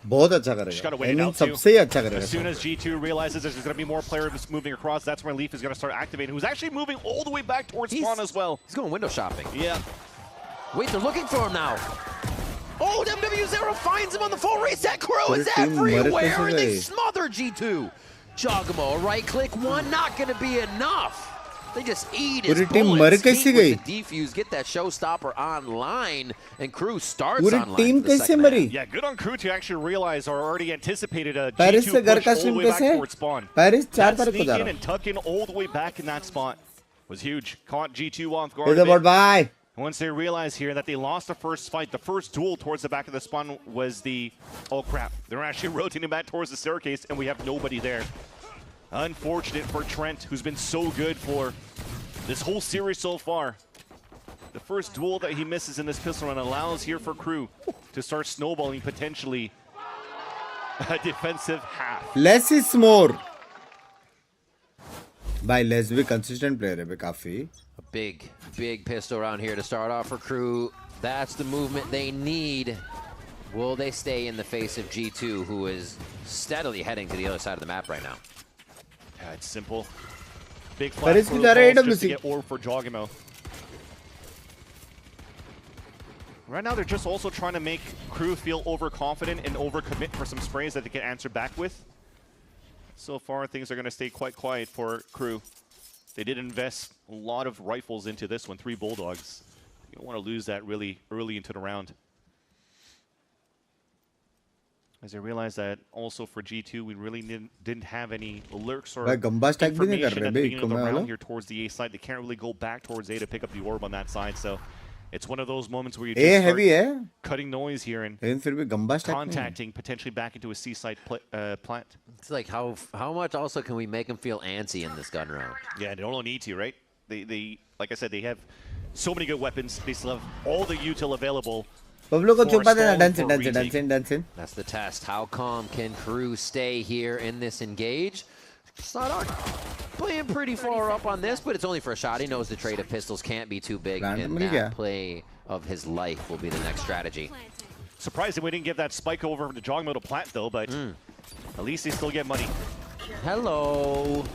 बहुत अच्छा करेगा. सबसे अच्छा करेगा. As soon as G2 realizes there's going to be more players moving across, that's when Leaf is going to start activating. Who's actually moving all the way back towards spawn as well. He's going window shopping. Yeah. Wait, they're looking for him now. Oh, MW0 finds him on the full reset. Crew is everywhere, and they smother G2. Jogamo, right click one, not going to be enough. They just eat his पूरी team मर bullets. कैसे Skate with गई? the defuse, get that showstopper online, and KRU starts पूरी online. Team for the कैसे second मरी? half. Yeah, good on KRU to actually realize or already anticipated a Paris G2 से घर push का all the stream way back कैसे? towards spawn. Paris 4 That तारीख को sneak जा in रहा and tuck in all the way back in that spot was huge. Caught G2 off guard. It's a about bit. bye. Once they realized here that they lost the first fight, the first duel towards the back of the spawn was the, oh crap, they're actually rotating back towards the staircase and we have nobody there. Unfortunate for Trent, who's been so good for this whole series so far. The first duel that he misses in this pistol run allows here for KRU to start snowballing potentially a defensive half. Less is more. By less भी consistent player है काफी. A big pistol round here to start off for KRU. That's the movement they need. Will they stay in the face of G2, who is steadily heading to the other side of the map right now? Yeah, it's simple. Big But it's flat just to get orb for Jogimo. Right now, they're just also trying to make KRU feel overconfident and overcommit for some sprays that they can answer back with. So far, things are going to stay quite quiet for KRU. They did invest a lot of rifles into this one, 3 Bulldogs. You don't want to lose that really early into the round. As I realized that also for G2, we really didn't have any lurks or information at the beginning of the round here towards the A side. They can't really go back towards A to pick up the orb on that side. So it's one of those moments where you just start cutting noise here and contacting potentially back into a C side plant. It's like how much also can we make them feel antsy in this gun round? Yeah, they don't need to, right? They like I said, they have so many good weapons. They still have all the util available. Pablo को चुपा देना dancing. That's the test. How calm can KRU stay here in this engage? Sadok playing pretty far up on this, but it's only for a shot. He knows the trade of pistols can't be too big, and that play of his life will be the next strategy. Surprising we didn't give that spike over to Jogmo to plant though, but at least they still get money. Hello.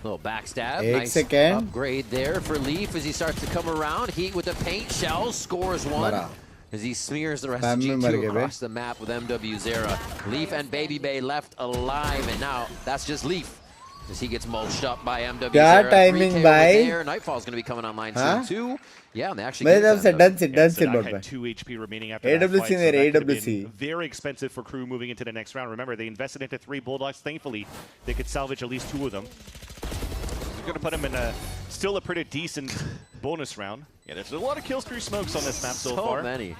Little backstab. Nice upgrade there for Leaf as he starts to come around. Heat with the paint shell, scores one. As he smears the rest of G2 across the map with MW0. Leaf and Baby Bay left alive, and now that's just Leaf as he gets mulched up by MW0. क्या timing भाई? Nightfall's going to be coming online soon too. Yeah, and they actually get had 2 HP remaining after that fight, so that could have been very expensive for KRU moving into the next round. Remember, they invested into 3 Bulldogs. Thankfully, they could salvage at least 2 of them. They're going to put them in still a pretty decent bonus round. Yeah, there's a lot of kill streak smokes on this map so far. So many.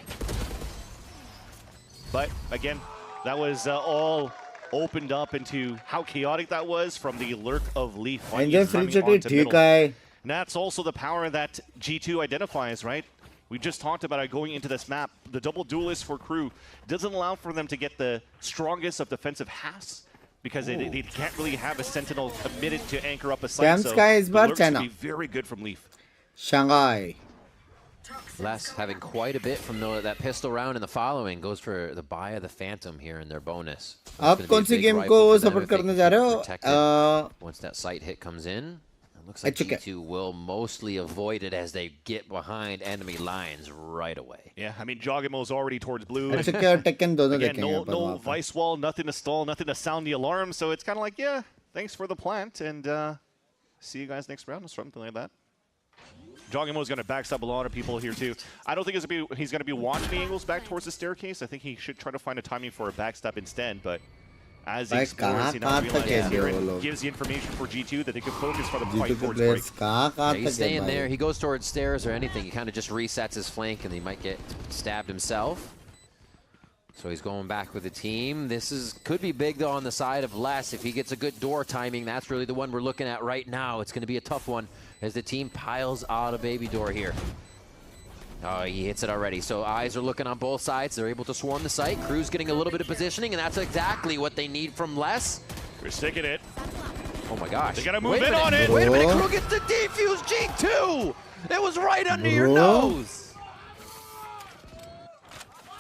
But again, that was all opened up into how chaotic that was from the lurk of Leaf. And that's also the power that G2 identifies, right? We just talked about it going into this map. The double duelist for KRU doesn't allow for them to get the strongest of defensive halves because they can't really have a sentinel committed to anchor up a site. So the lurks would be very good from Leaf. Shanghai. Les having quite a bit from that pistol round, and the following goes for the buy of the Phantom here in their bonus. आप कौन सी game को support करने जा रहे हो? Once that sight hit comes in, it looks like G2 will mostly avoid it as they get behind enemy lines right away. Yeah, I mean Jogimo's already towards blue. Again, no vice wall, nothing to stall, nothing to sound the alarm. So it's kind of like, yeah, thanks for the plant, and see you guys next round or something like that. Jogimo is going to backstab a lot of people here too. I don't think he's going to be watching the angles back towards the staircase. I think he should try to find a timing for a backstab instead. But as he explores, he now realizes here and gives the information for G2 that they can focus for the fight towards break. Yeah, he's staying there. He goes towards stairs or anything. He kind of just resets his flank, and he might get stabbed himself. So he's going back with the team. This could be big, though, on the side of Les. If he gets a good door timing, that's really the one we're looking at right now. It's going to be a tough one as the team piles out a baby door here. Oh, he hits it already. So eyes are looking on both sides. They're able to swarm the site. KRU's getting a little bit of positioning, and that's exactly what they need from Les. We're sticking it. Oh, my gosh. They got to move in on it. Wait a minute. KRU gets the defuse G2. It was right under your nose.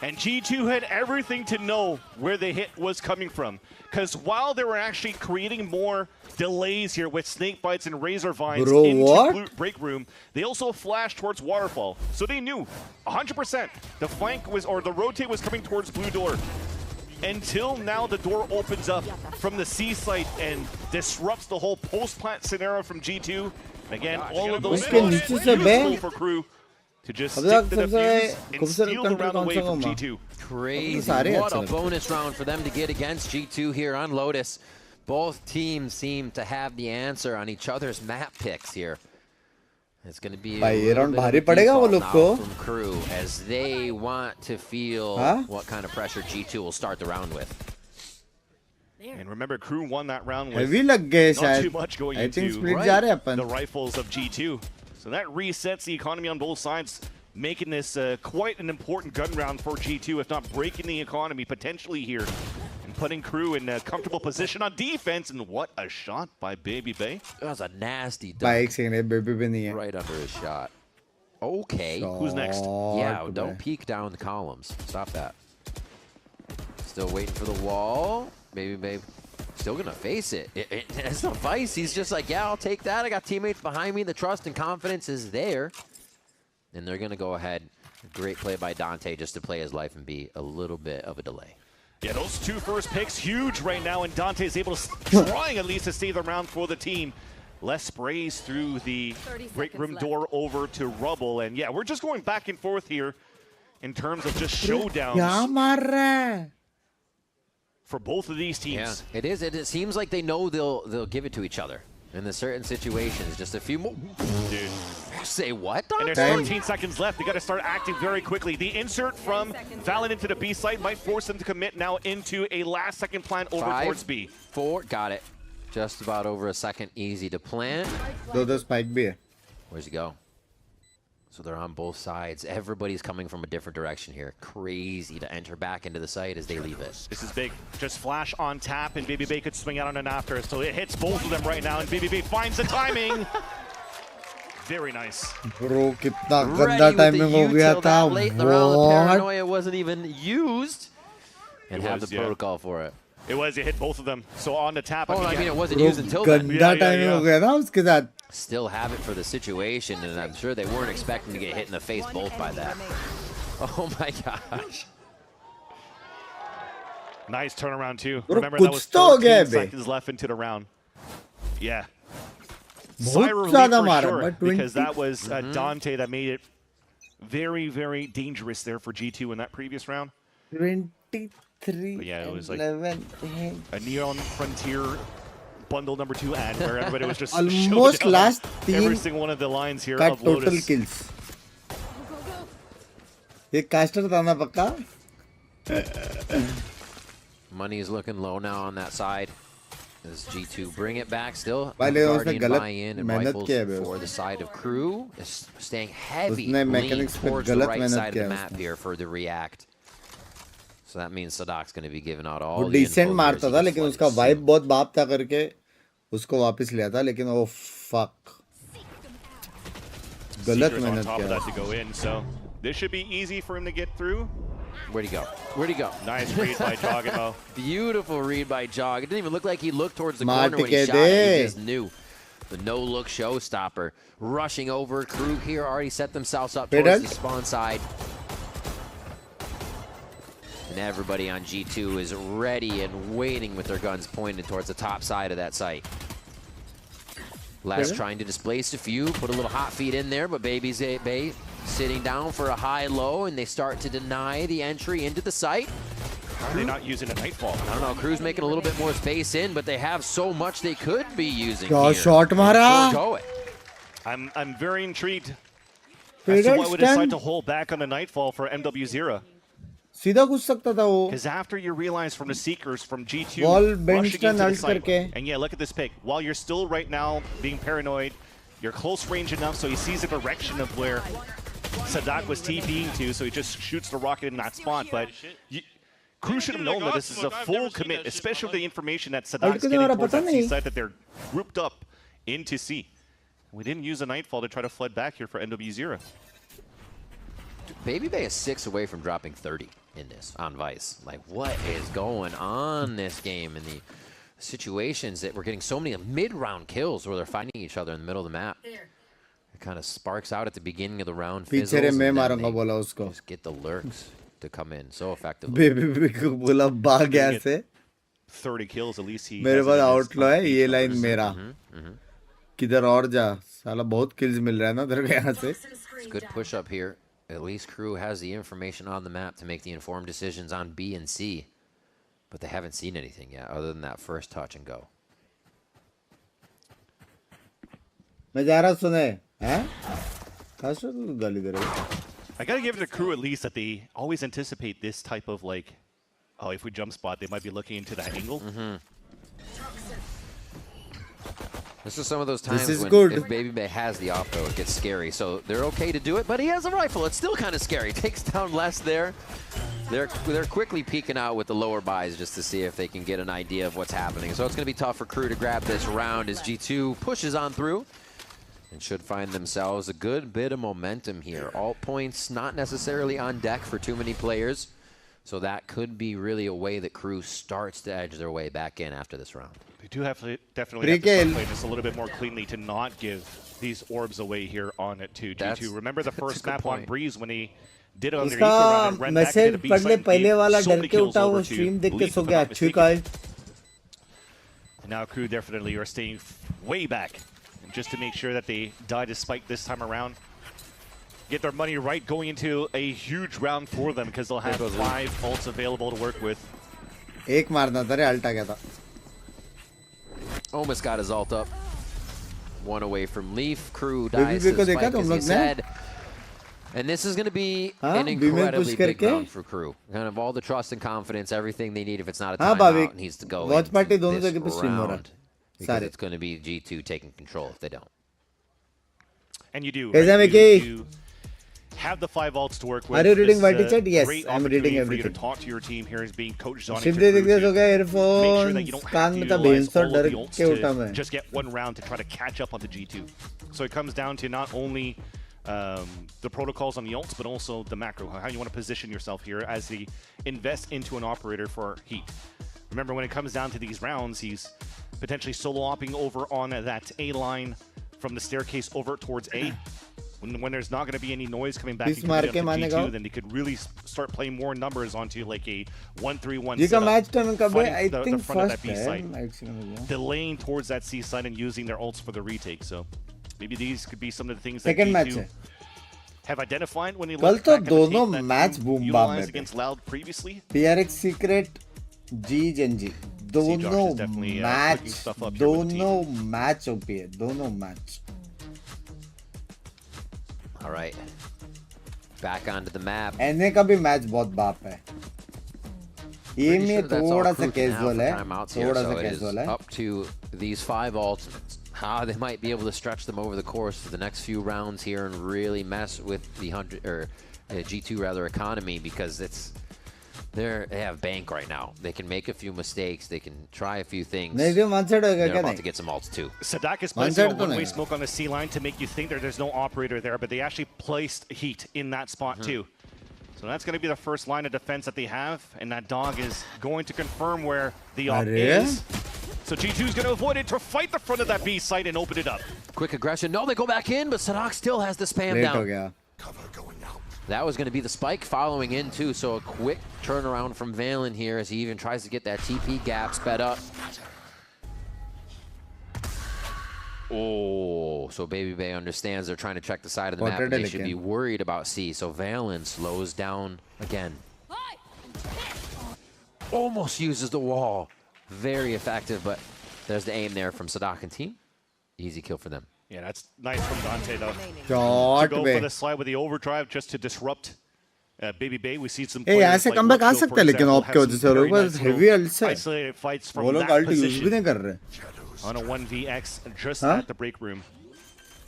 And G2 had everything to know where the hit was coming from. Because while they were actually creating more delays here with snake bites and razor vines into break room, they also flashed towards waterfall. So they knew 100% the flank was, or the rotate was coming towards blue door. until now the door opens up from the C site and disrupts the whole post-plant scenario from G2. And again, all of those useful for KRU to just stick to the fuse and steal the round away from G2. Crazy. What a bonus round for them to get against G2 here on Lotus. Both teams seem to have the answer on each other's map picks here. It's going to be a little bit of default now from KRU as they want to feel what kind of pressure G2 will start the round with. And remember, KRU won that round with not too much going into the rifles of G2. So that resets the economy on both sides, making this quite an important gun round for G2, if not breaking the economy potentially here. Putting KRU in a comfortable position on defense, and what a shot by Baby Bay. That was a nasty dunk right under his shot. Okay. Who's next? Yeah, don't peek down the columns. Stop that. Still waiting for the wall. Baby Bay still going to face it. It's no vice. He's just like, yeah, I'll take that. I got teammates behind me. The trust and confidence is there. And they're going to go ahead. Great play by Dante just to play his life and be a little bit of a delay. Yeah, those two first picks, huge right now, and Dante is able to, trying at least to save the round for the team. Less sprays through the break room door over to Rubble, and yeah, we're just going back and forth here in terms of just showdowns for both of these teams. Yeah, it is. It seems like they know they'll give it to each other in the certain situations. Just a few more. Dude. Say what? And there's 13 seconds left. They got to start acting very quickly. The insert from Valen into the B site might force them to commit now into a last second plant over towards B. 4, got it. Just about over a second, easy to plant. Spike B. Where's he go? So they're on both sides. Everybody's coming from a different direction here. Crazy to enter back into the site as they leave it. This is big. Just flash on tap, and Baby Bay could swing out on an after. So it hits both of them right now, and Baby Bay finds the timing. Very nice. Bro, kitna ganda timing ho gaya tha. Late in the round, the paranoia wasn't even used. And have the protocol for it. It was. It hit both of them. So on the tap. Oh, I mean, it wasn't used until then. Ganda timing ho gaya na uske saath. Still have it for the situation, and I'm sure they weren't expecting to get hit in the face both by that. Oh my gosh. Nice turnaround too. Remember that was 13 seconds left into the round. Yeah. Sigh of relief for sure, because that was Dante that made it very, very dangerous there for G2 in that previous round. 23. But yeah, it was like a Neon Frontier bundle number 2 ad where everybody was just almost last every single one of the lines here of total Lotus. Kills. Ye caster tha na pakka. Money is looking low now on that side. As G2 bring it back still. Guardian buy-in and rifles for the side of KRU. Is staying heavy lean towards the right side of the map here for the react. So that means Sadak's going to be giving out all the decent मारता था लेकिन उसका vibe बहुत बाप था करके उसको वापस लिया था लेकिन oh fuck गलत मेहनत किया. So this should be easy for him to get through. Where'd he go? Where'd he go? Nice read by Jogamo. Beautiful read by Jog. It didn't even look like he looked towards the corner when he shot it. He just knew. The no-look showstopper. Rushing over. KRU here already set themselves up towards the spawn side. And everybody on G2 is ready and waiting with their guns pointed towards the top side of that site. Les trying to displace a few, put a little hot feed in there, but Baby Bay sitting down for a high-low, and they start to deny the entry into the site. How are they not using a Nightfall? I don't know. KRU's making a little bit more space in, but they have so much they could be using here. Shot mara. I'm very intrigued as to why would decide to hold back on the Nightfall for MW0. सीधा घुस सकता था वो. Because after you realize from the Seekers from G2 Wall rushing into the site, and yeah, look at this pick. While you're still right now being paranoid, you're close range enough so he sees the direction of where Sadak was TPing to, so he just shoots the rocket in that spot. But KRU should have known that this is a full commit, especially with the information that Sadak's getting towards that C site, that they're grouped up into C. We didn't use a Nightfall to try to flood back here for MW0. Baby Bay is 6 away from dropping 30 in this on Vice. Like, what is going on this game in the situations that we're getting so many mid-round kills where they're fighting each other in the middle of the map? It kind of sparks out at the beginning of the round, fizzles, and then they just get the lurks. to come in so effectively. Baby को बोला भाग ऐसे 30 kills at least he मेरे पास आउटलो है ये line मेरा किधर और जा साला बहुत kills मिल रहा है ना तेरे को यहाँ से. It's good push up here. At least KRU has the information on the map to make the informed decisions on B and C, but they haven't seen anything yet other than that first touch and go. मैं जा रहा सुने हैं खासा गाली दे रहा है. I gotta give it to KRU at least that they always anticipate this type of like, oh, if we jump spot, they might be looking into that angle. This is some of those times when if Baby Bay has the oppo, it gets scary. So they're okay to do it, but he has a rifle. It's still kind of scary. Takes down less there. They're quickly peeking out with the lower buys just to see if they can get an idea of what's happening. So it's going to be tough for KRU to grab this round as G2 pushes on through and should find themselves a good bit of momentum here. Alt points not necessarily on deck for too many players. So that could be really a way that KRU starts to edge their way back in after this round. They do have to definitely have to start playing this a little bit more cleanly to not give these orbs away here on it to G2. Remember the first map on Breeze when he did it on their eco round and ran back into the B side. So many kills over to lead. And now KRU definitely are staying way back just to make sure that they die to spike this time around. Get their money right going into a huge round for them because they'll have 5 ults available to work with. एक मारना था रे alt आ गया था. Almost got his ult up. One away from Leaf. KRU dies to spike, as he said. And this is going to be an incredibly big round for KRU. Kind of all the trust and confidence, everything they need if it's not a timeout needs to go into this round. Because it's going to be G2 taking control if they don't. And you do. Right? You have the 5 ults to work with. Are you reading Whitey chat? Yes, I'm reading everything. For you to talk to your team here is being coached on. Make sure that you don't have to utilize all of the ults to just get one round to try to catch up on the G2. So it comes down to not only the protocols on the ults, but also the macro, how you want to position yourself here as they invest into an operator for Heat. Remember, when it comes down to these rounds, he's potentially solo-opping over on that A line from the staircase over towards A. When there's not going to be any noise coming back into G2, then they could really start playing more numbers onto like a 1-3-1 setup, fighting the front of that B site, delaying towards that C side and using their ults for the retake. So maybe these could be some of the things that G2 have identified when they look back at the tape that utilized against Loud previously. PRX Secret, G Genji. दोनों match OP है, दोनों match. All right, back onto the map. एने का भी match बहुत बाप है. ये में थोड़ा सा casual है, थोड़ा सा casual है. Up to these 5 ultimates. How they might be able to stretch them over the course of the next few rounds here and really mess with the G2 rather economy, because they have bank right now. They can make a few mistakes. They can try a few things. They're about to get some ults too. Sadak is placing a one-way smoke on the C line to make you think that there's no operator there, but they actually placed Heat in that spot too. So that's going to be the first line of defense that they have, and that dog is going to confirm where the op is. So G2 is going to avoid it to fight the front of that B site and open it up. Quick aggression. No, they go back in, but Sadak still has the spam down. Cover going out. That was going to be the spike following in too, so a quick turnaround from Valen here as he even tries to get that TP gap sped up. Oh, so Baby Bay understands they're trying to check the side of the map, and they should be worried about C. So Valen slows down again. Almost uses the wall. Very effective, but there's the aim there from Sadak and team. Easy kill for them. Yeah, that's nice from Dante though. To go for the slide with the overdrive just to disrupt Baby Bay. We see some players ऐसे comeback आ सकता है, लेकिन op के वजह से लोग बस heavy ult से isolated fights from that position on a 1vx just at the break room.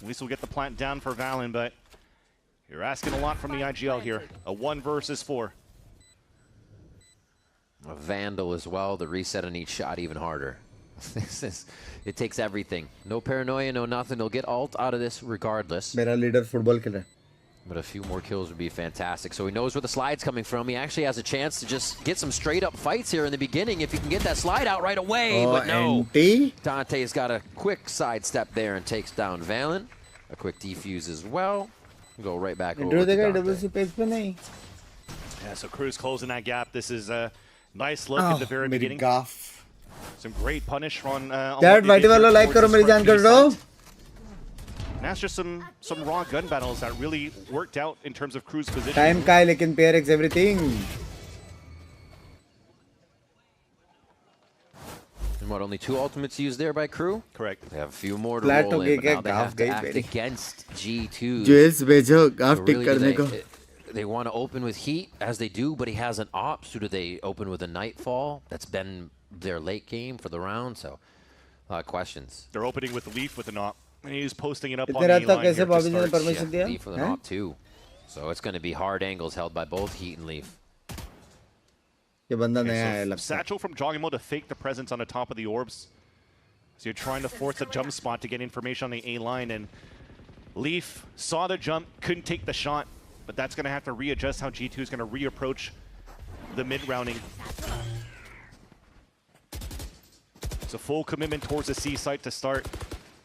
At least we'll get the plant down for Valen, but you're asking a lot from the IGL here. A 1 versus 4. A Vandal as well. The reset on each shot even harder. It takes everything. No paranoia, no nothing. They'll get ult out of this regardless. मेरा leader football खेला. But a few more kills would be fantastic. So he knows where the slide's coming from. He actually has a chance to just get some straight up fights here in the beginning if he can get that slide out right away. But no. Dante's got a quick sidestep there and takes down Valen. A quick defuse as well. Go right back over to Dante. Yeah, so KRU's closing that gap. This is a nice look at the very beginning. Some great punish on Dad, white वालों like करो मेरी जान कर दो. That's just some raw gun battles that really worked out in terms of KRU's position. Time का है लेकिन PRX everything. And what, only 2 ultimates used there by KRU? Correct. They have a few more to roll in, but now they have to act against G2. Jules भेजो गाफ टिक करने को. They want to open with Heat, as they do, but he has an op. So do they open with a Nightfall? That's been their late game for the round, so a lot of questions. They're opening with Leaf with an op. And he's posting it up on the line here to start. Yeah, Leaf with an op too. So it's going to be hard angles held by both Heat and Leaf. So Satchel from Joggimo to fake the presence on the top of the orbs. So you're trying to force a jump spot to get information on the A line, and Leaf saw the jump, couldn't take the shot, but that's going to have to readjust how G2 is going to reapproach the mid-rounding. It's a full commitment towards the C site to start.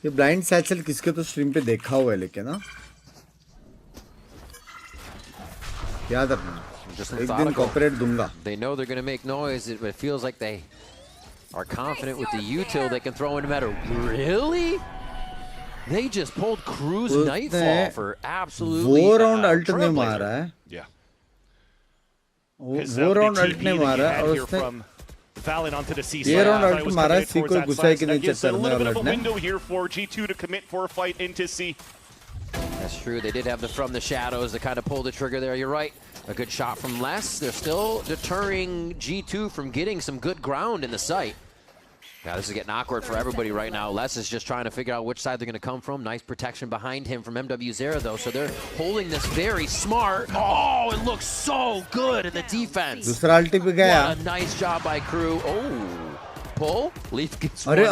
ये blind Satchel किसके तो stream पे देखा हुआ है लेकिन ना याद रखना एक दिन cooperate दूंगा. They know they're going to make noise. It feels like they are confident with the util they can throw in no matter. Really? They just pulled KRU's Nightfall for absolutely. वो round ult ने मारा है. Yeah. वो round ult ने मारा और उसने Valen onto the C ये round ult मारा है. C को घुसाई के नीचे करने वाला ult ने. Window here for G2 to commit for a fight into C. That's true. They did have the from the shadows to kind of pull the trigger there. You're right. A good shot from Les. They're still deterring G2 from getting some good ground in the site. Yeah, this is getting awkward for everybody right now. Les is just trying to figure out which side they're going to come from. Nice protection behind him from MW0, though, so they're holding this very smart. Oh, it looks so good in the defense. दूसरा ulti पे गया. What a nice job by KRU. Oh, pull. Leaf gets one. मार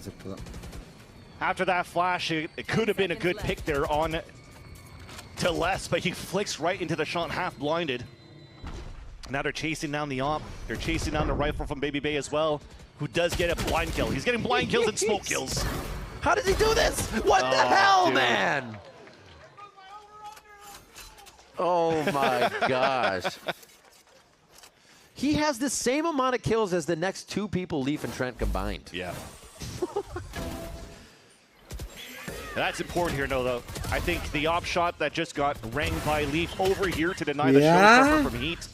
सकता था. After that flash, it could have been a good pick there on to Les, but he flicks right into the shot, half blinded. Now they're chasing down the op. They're chasing down the rifle from Baby Bay as well, who does get a blind kill. He's getting blind kills and smoke kills. How does he do this? What the hell, man? Oh my gosh. He has the same amount of kills as the next 2 people, Leaf and Trent combined. Yeah. That's important here, though. I think the op shot that just got rang by Leaf over here to deny the showstopper from Heat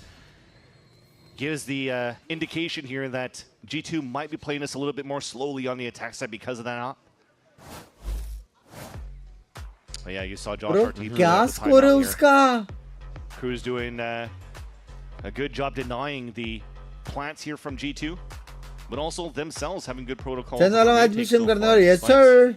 gives the indication here that G2 might be playing this a little bit more slowly on the attack side because of that op. But yeah, you saw Josh RT. क्या score है उसका? KRU's doing a good job denying the plants here from G2, but also themselves having good protocols. Yes, sir.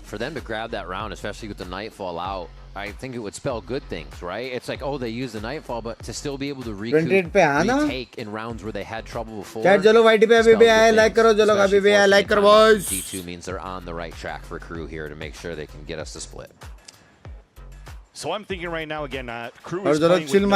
For them to grab that round, especially with the Nightfall out, I think it would spell good things, right? It's like, oh, they use the Nightfall, but to still be able to retake in rounds where they had trouble before. Like boys. G2 means they're on the right track for KRU here to make sure they can get us to split. So I'm thinking right now again, KRU is playing with no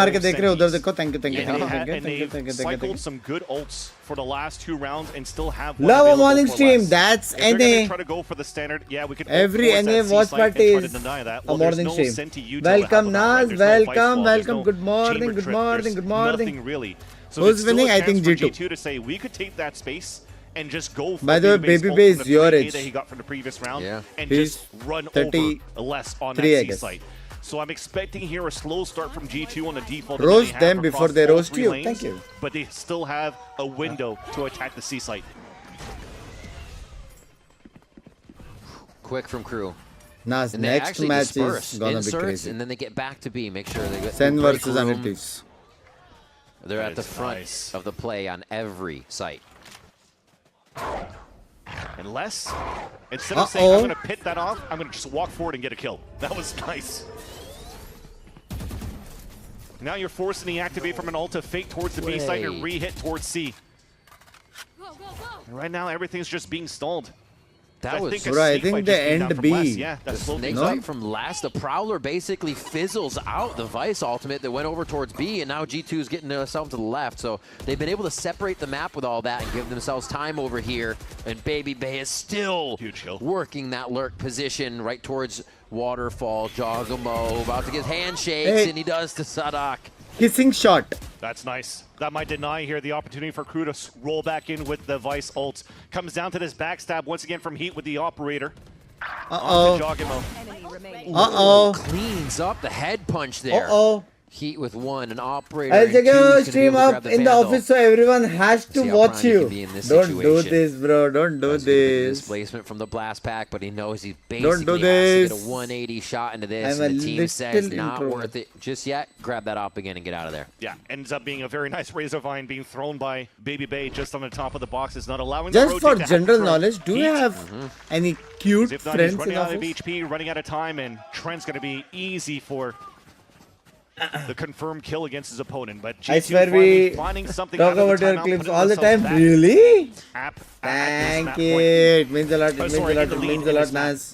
and they've cycled some good ults for the last 2 rounds and still have one love a morning stream. That's NA. Try to go for the standard. Yeah, we could every NA watch party is a morning stream. Welcome Naz, welcome. Good morning. Nothing really. So who's winning? I think G2. G2 to say we could take that space and just go for by the way, Baby Bay is your age. That he got from the previous round and he's just run over less on that C site. So I'm expecting here a slow start from G2 on the default. Roast them before they roast you. Thank you. But they still have a window to attack the C site. Quick from KRU. Nas, next match is gonna be crazy. And then they get back to B. Make sure they get SEN versus Anities. They're at the front of the play on every site. Unless, instead of saying I'm going to pit that off, I'm going to just walk forward and get a kill. That was nice. Now you're forcing the activate from an ult to fake towards the B site and re-hit towards C. And right now, everything's just being stalled. That was, bro, I think the end B. Yeah, that's snake bite from last. The Prowler basically fizzles out the Vice ultimate that went over towards B, and now G2 is getting themselves to the left. So they've been able to separate the map with all that and give themselves time over here. And Baby Bay is still working that lurk position right towards Waterfall. Jogamo about to get handshakes, and he does to Sadak. Kissing shot. That's nice. That might deny here the opportunity for KRU to roll back in with the Vice ult. Comes down to this backstab once again from Heat with the operator. Uh-oh. Uh-oh. Cleans up the head punch there. Uh-oh. Heat with one, an operator. I'll check your stream up in the office so everyone has to watch you. Don't do this, bro. Don't do this. Displacement from the blast pack, but he knows he basically has to get a 180 shot into this. And the team says not worth it just yet. Grab that op again and get out of there. Yeah, ends up being a very nice Razor Vine being thrown by Baby Bay just on the top of the box. Is not allowing just for general knowledge, do you have any cute friends in running out of office? HP, running out of time, and Trent's going to be easy for the confirmed kill against his opponent. But I swear we talk about your clips all the time. Really? Thank you. It means a lot. It means a lot. It means a lot, Naz.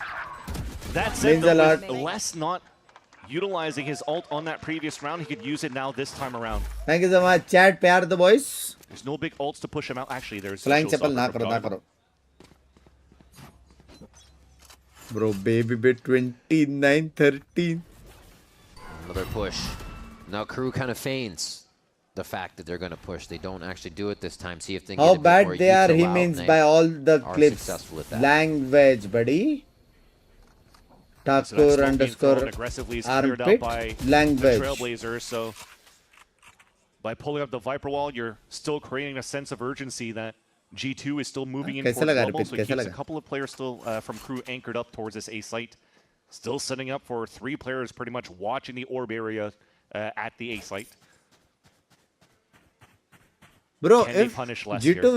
That said, though, with Les not utilizing his ult on that previous round, he could use it now this time around. Thank you so much. Chat, pyar the boys. There's no big ults to push him out. Actually, there's flying chapel. Na karo, na karo. Bro, Baby Bay 29-13. Another push. Now KRU kind of feigns the fact that they're going to push. They don't actually do it this time. See if they can how get it bad they are, he means by all the clips. Language, buddy. Takur underscore armpit. Language. Trailblazers, so by pulling up the Viper wall, you're still creating a sense of urgency that G2 is still moving in towards global. So it keeps a couple of players still from KRU anchored up towards this A site. Still setting up for 3 players pretty much watching the orb area at the A site. Bro, if G2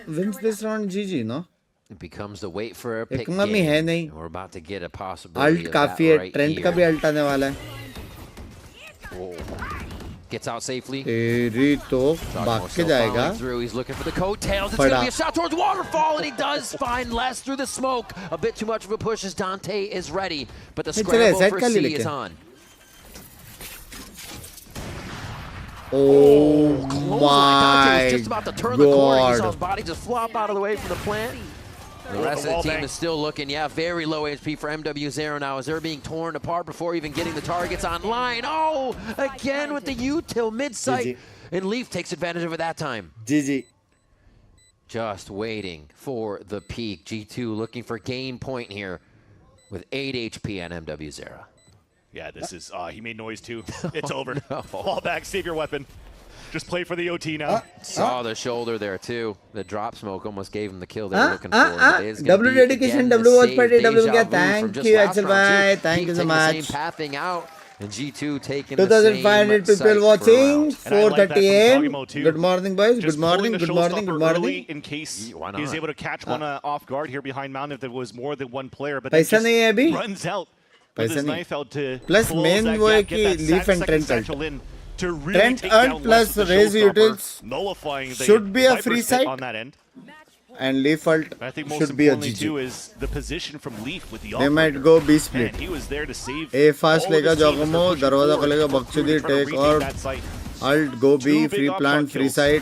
wins this round, GG, no? It becomes the wait for a pick game. hai nahi. We're about to get a possibility Ult काफी है. Trent का भी ult आने वाला है. Gets out safely. तेरी तो भाग के जाएगा. He's looking for the coattails. It's going to be a shot towards Waterfall, and he does find Les through the smoke. A bit too much of a push as Dante is ready, but the scramble for C is on. Oh my was just about to turn the corner. He saw his body just flop out of the way from the plant. The rest of the team is still looking, very low HP for MW0 now as they're being torn apart before even getting the targets online. Oh, again with the util mid-sight. And Leaf takes advantage of it that time. GG. Just waiting for the peak. G2 looking for game point here with 8 HP on MW0. Yeah, this is, he made noise too. It's over. Fall back, save your weapon. Just play for the OT now. Saw the shoulder there too. The drop smoke almost gave him the kill they were looking for. W dedication, W watch party, W get. Thank you, Axel bhai. Thank you so much. Same pathing out, and G2 taking 2,500 people watching. 4:30 AM. Good morning, boys. Good morning. Good morning. Good morning. In case he's able to catch one off guard here behind Mountain if there was more than one player, but पैसा नहीं है अभी. Runs out with his knife out to plus main वो है कि Leaf and Trent ult. Trent ult plus raise utils should be a free site on that end. And Leaf ult should be a GG. Is the position from Leaf with the they might go B split. He was there to save A fast lega Jogamo, darwaza kholega Bakchudi, take or ult go B, free plant, free site.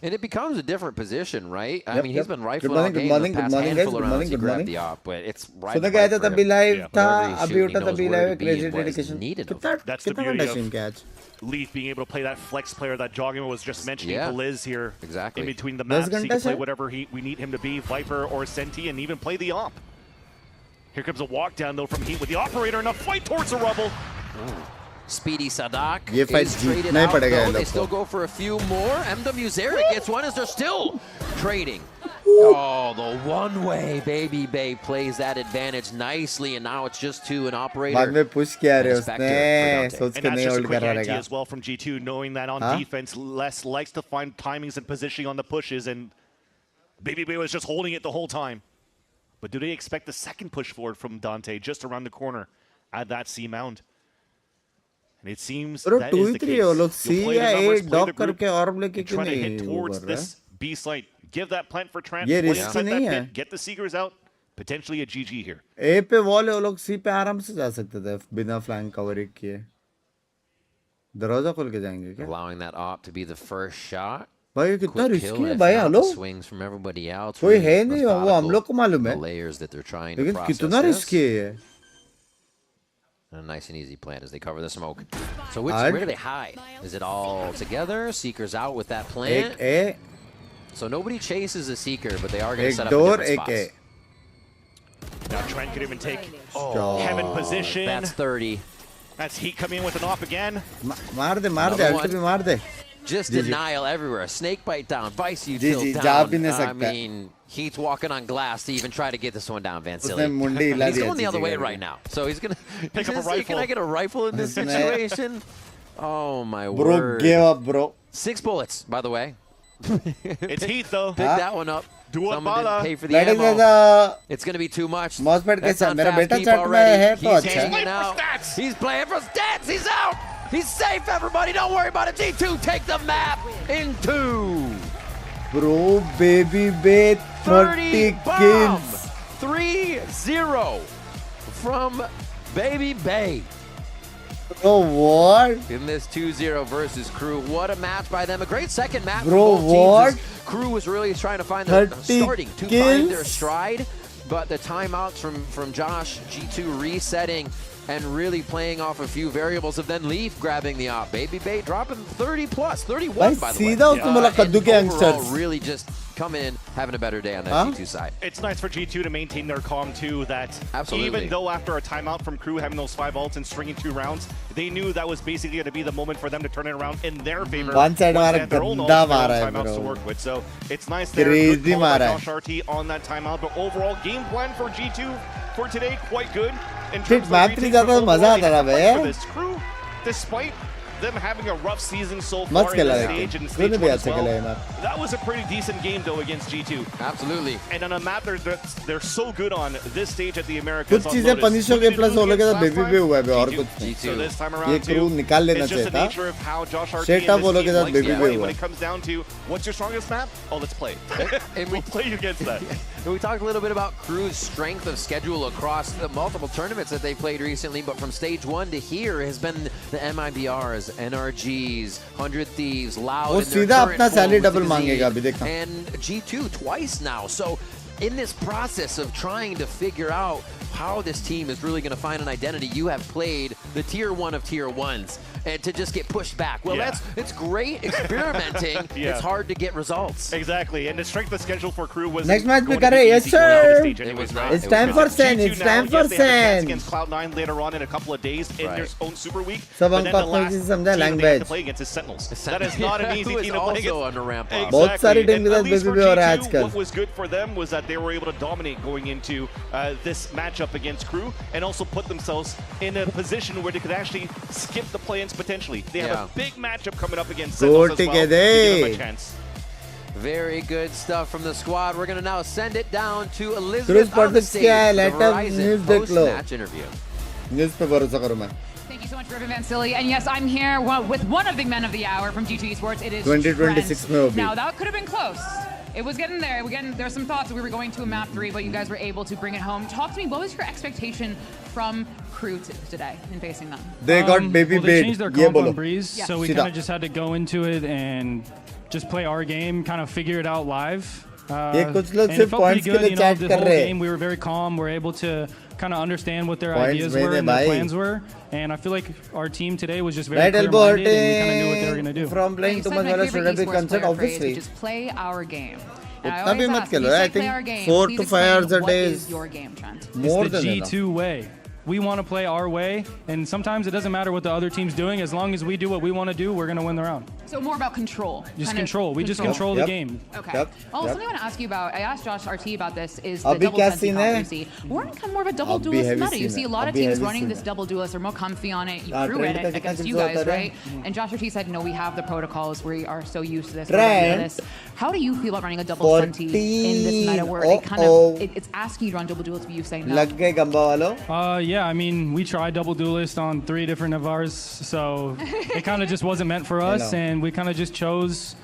And it becomes a different position, right? I mean, he's been rifling all game the past handful of rounds he grabbed the op, but it's right back for him. तभी live था, अभी उठा तभी live crazy dedication. That's the beauty of Leaf being able to play that flex player that Jogamo was just mentioning to Liz here. Exactly. In between the maps, he can play whatever we need him to be, Viper or Senti, and even play the op. Here comes a walk down though from Heat with the operator and a fight towards the rubble. Speedy Sadak is traded out, though. They still go for a few more. MW0 gets one as they're still trading. Oh, the one-way Baby Bay plays that advantage nicely, and now it's just to an operator. बाद में push किया रे उसने, सोच के नहीं hold कर रहा रहेगा. As well from G2, knowing that on defense, Les likes to find timings and positioning on the pushes, and Baby Bay was just holding it the whole time. But do they expect the second push forward from Dante just around the corner at that C mound? And it seems that is the case. You'll play the numbers, play the group, and try to hit towards this B site. give that plant for Trent, ये play risky inside नहीं that है. pit, get the Seekers out, potentially a GG here. A पे wall है, वो लोग C पे आराम से जा सकते थे बिना flank cover किए. दरवाजा खोल के जाएंगे क्या? Allowing that op to be the first shot. भाई कितना risky है भाई, hello? Swings from everybody else. कोई है नहीं, वो हम लोग को मालूम है. Layers that they're trying to लेकिन process. कितना risky है ये? A nice and easy plan as they cover the smoke. So where do they hide? Is it all together? Seekers out with that plant. So nobody chases a Seeker, but they are going to set up in different spots. Now Trent could even take Heaven position. That's 30. That's Heat coming in with an op again. मार दे, ulti मार दे. Just denial everywhere. Snake bite down, Vice util down. I mean, Heat's walking on glass to even try to get this one down, Vansili. He's going the other way right now. So he's going to pick up a rifle. Can I get a rifle in this situation? Oh, my word. Bro, give up, bro. 6 bullets, by the way. It's Heat, though. Pick that one up. Someone didn't pay for the that ammo. It's going to be too much. Mousepad That's के साथ not मेरा fast बेटा keep चट में है already. तो He's अच्छा. hanging out. He's playing for stats. He's out. He's safe, everybody. Don't worry about it. G2 take the map in 2. Bro, baby, 30 kills. 3-0 from Baby Bay. Bro, what? In this 2-0 versus KRU. What a match by them. A great second match. Bro, for both what? teams. KRU was really trying to find their starting to find their stride. But the timeouts from Josh, G2 resetting and really playing off a few variables of then Leaf grabbing the op. Baby Bay dropping 30 plus, 31 by the way. And overall really just coming in, having a better day on that G2 side. It's nice for G2 to maintain their calm too, that even though after a timeout from KRU having those 5 ults and stringing 2 rounds, they knew that was basically going to be the moment for them to turn it around in their favor. One side they had their own timeouts to work with. So it's nice there. Good call by Josh RT on that timeout. But overall, game plan for G2 for today, quite good. In terms of this KRU, despite them having a rough season so far in this stage and stage 1 as well, that was a pretty decent game though against G2. Absolutely. And on a map they're so good on this stage at the Americas. कुछ चीजें punish हो गई plus वो लोग के साथ baby भी हुआ है और कुछ So this time around ये क्रू निकाल लेना चाहिए था सेटअप वो लोग के साथ बेबी भी हुआ when it comes down to what's your strongest map, oh let's play. And we'll play you against that. We talked a little bit about KRU's strength of schedule across the multiple tournaments that they played recently, but from stage 1 to here has been the MIBRs, NRGs, 100 Thieves, Loud, वो सीधा अपना salary double मांगेगा अभी देखना. And G2 twice now. So in this process of trying to figure out how this team is really going to find an identity, you have played the tier 1 of tier 1s and to just get pushed back. Well, it's great experimenting. It's hard to get results. Exactly, and the strength of schedule for KRU was next match we kare. Yes sir. It's time for SEN. It's time for SEN. Against Cloud9 later on in a couple of days in their own super week. सब हमको अपनी चीज़ समझा language. To play against is Sentinels. That is not an easy team to play against. Also on the ramp up. बहुत सारी team के साथ baby भी हो रहा है आजकल. What was good for them was that they were able to dominate going into this matchup against KRU and also put themselves in a position where they could actually skip the play-ins potentially. They have a big matchup coming up against Sentinels as well to give them a chance. Very good stuff from the squad. We're going to now send it down to Elizabeth on the stage. The Verizon post-match interview. News पे भरोसा करो मैं. Thank you so much, Riven Vansili. And yes, I'm here with one of the men of the hour from G2 Esports. It is 2026 में होगी. Now that could have been close. It was getting there. There were some thoughts that we were going to a map 3, but you guys were able to bring it home. Talk to me. What was your expectation from KRU today in facing them? They got baby well, they changed their comp on Breeze, so we kind of just had to go into it and just play our game, kind of figure it out live. And it felt pretty good. You know, the whole game we were very calm. We were able to kind of understand what their ideas were and their plans were. And I feel like our team today was just very clear-minded and we kind of knew what they were going to do. From playing too much wala should have been concerned, obviously. Just play our game. उतना भी मत खेलो. I think 4 to 5 hours a day is your game, Trent. more than enough. G2 way. We want to play our way, and sometimes it doesn't matter what the other team's doing. As long as we do what we want to do, we're going to win the round. So more about control. Just control. We just control the game. Okay. Well, something I want to ask you about, I asked Josh RT about this, is the double sensing controversy. We're in kind of more of a double duelist meta. You see a lot of teams running this double duelist. They're more comfy on it. You threw at it against you guys, right? And Josh RT said, no, we have the protocols. We are so used to this. This. How do you feel about running a double senti in this meta where it kind of, it's asking you to run double duelist, but you say no? Yeah, I mean, we tried double duelist on 3 different Navars, so it kind of just wasn't meant for us, and we kind of just chose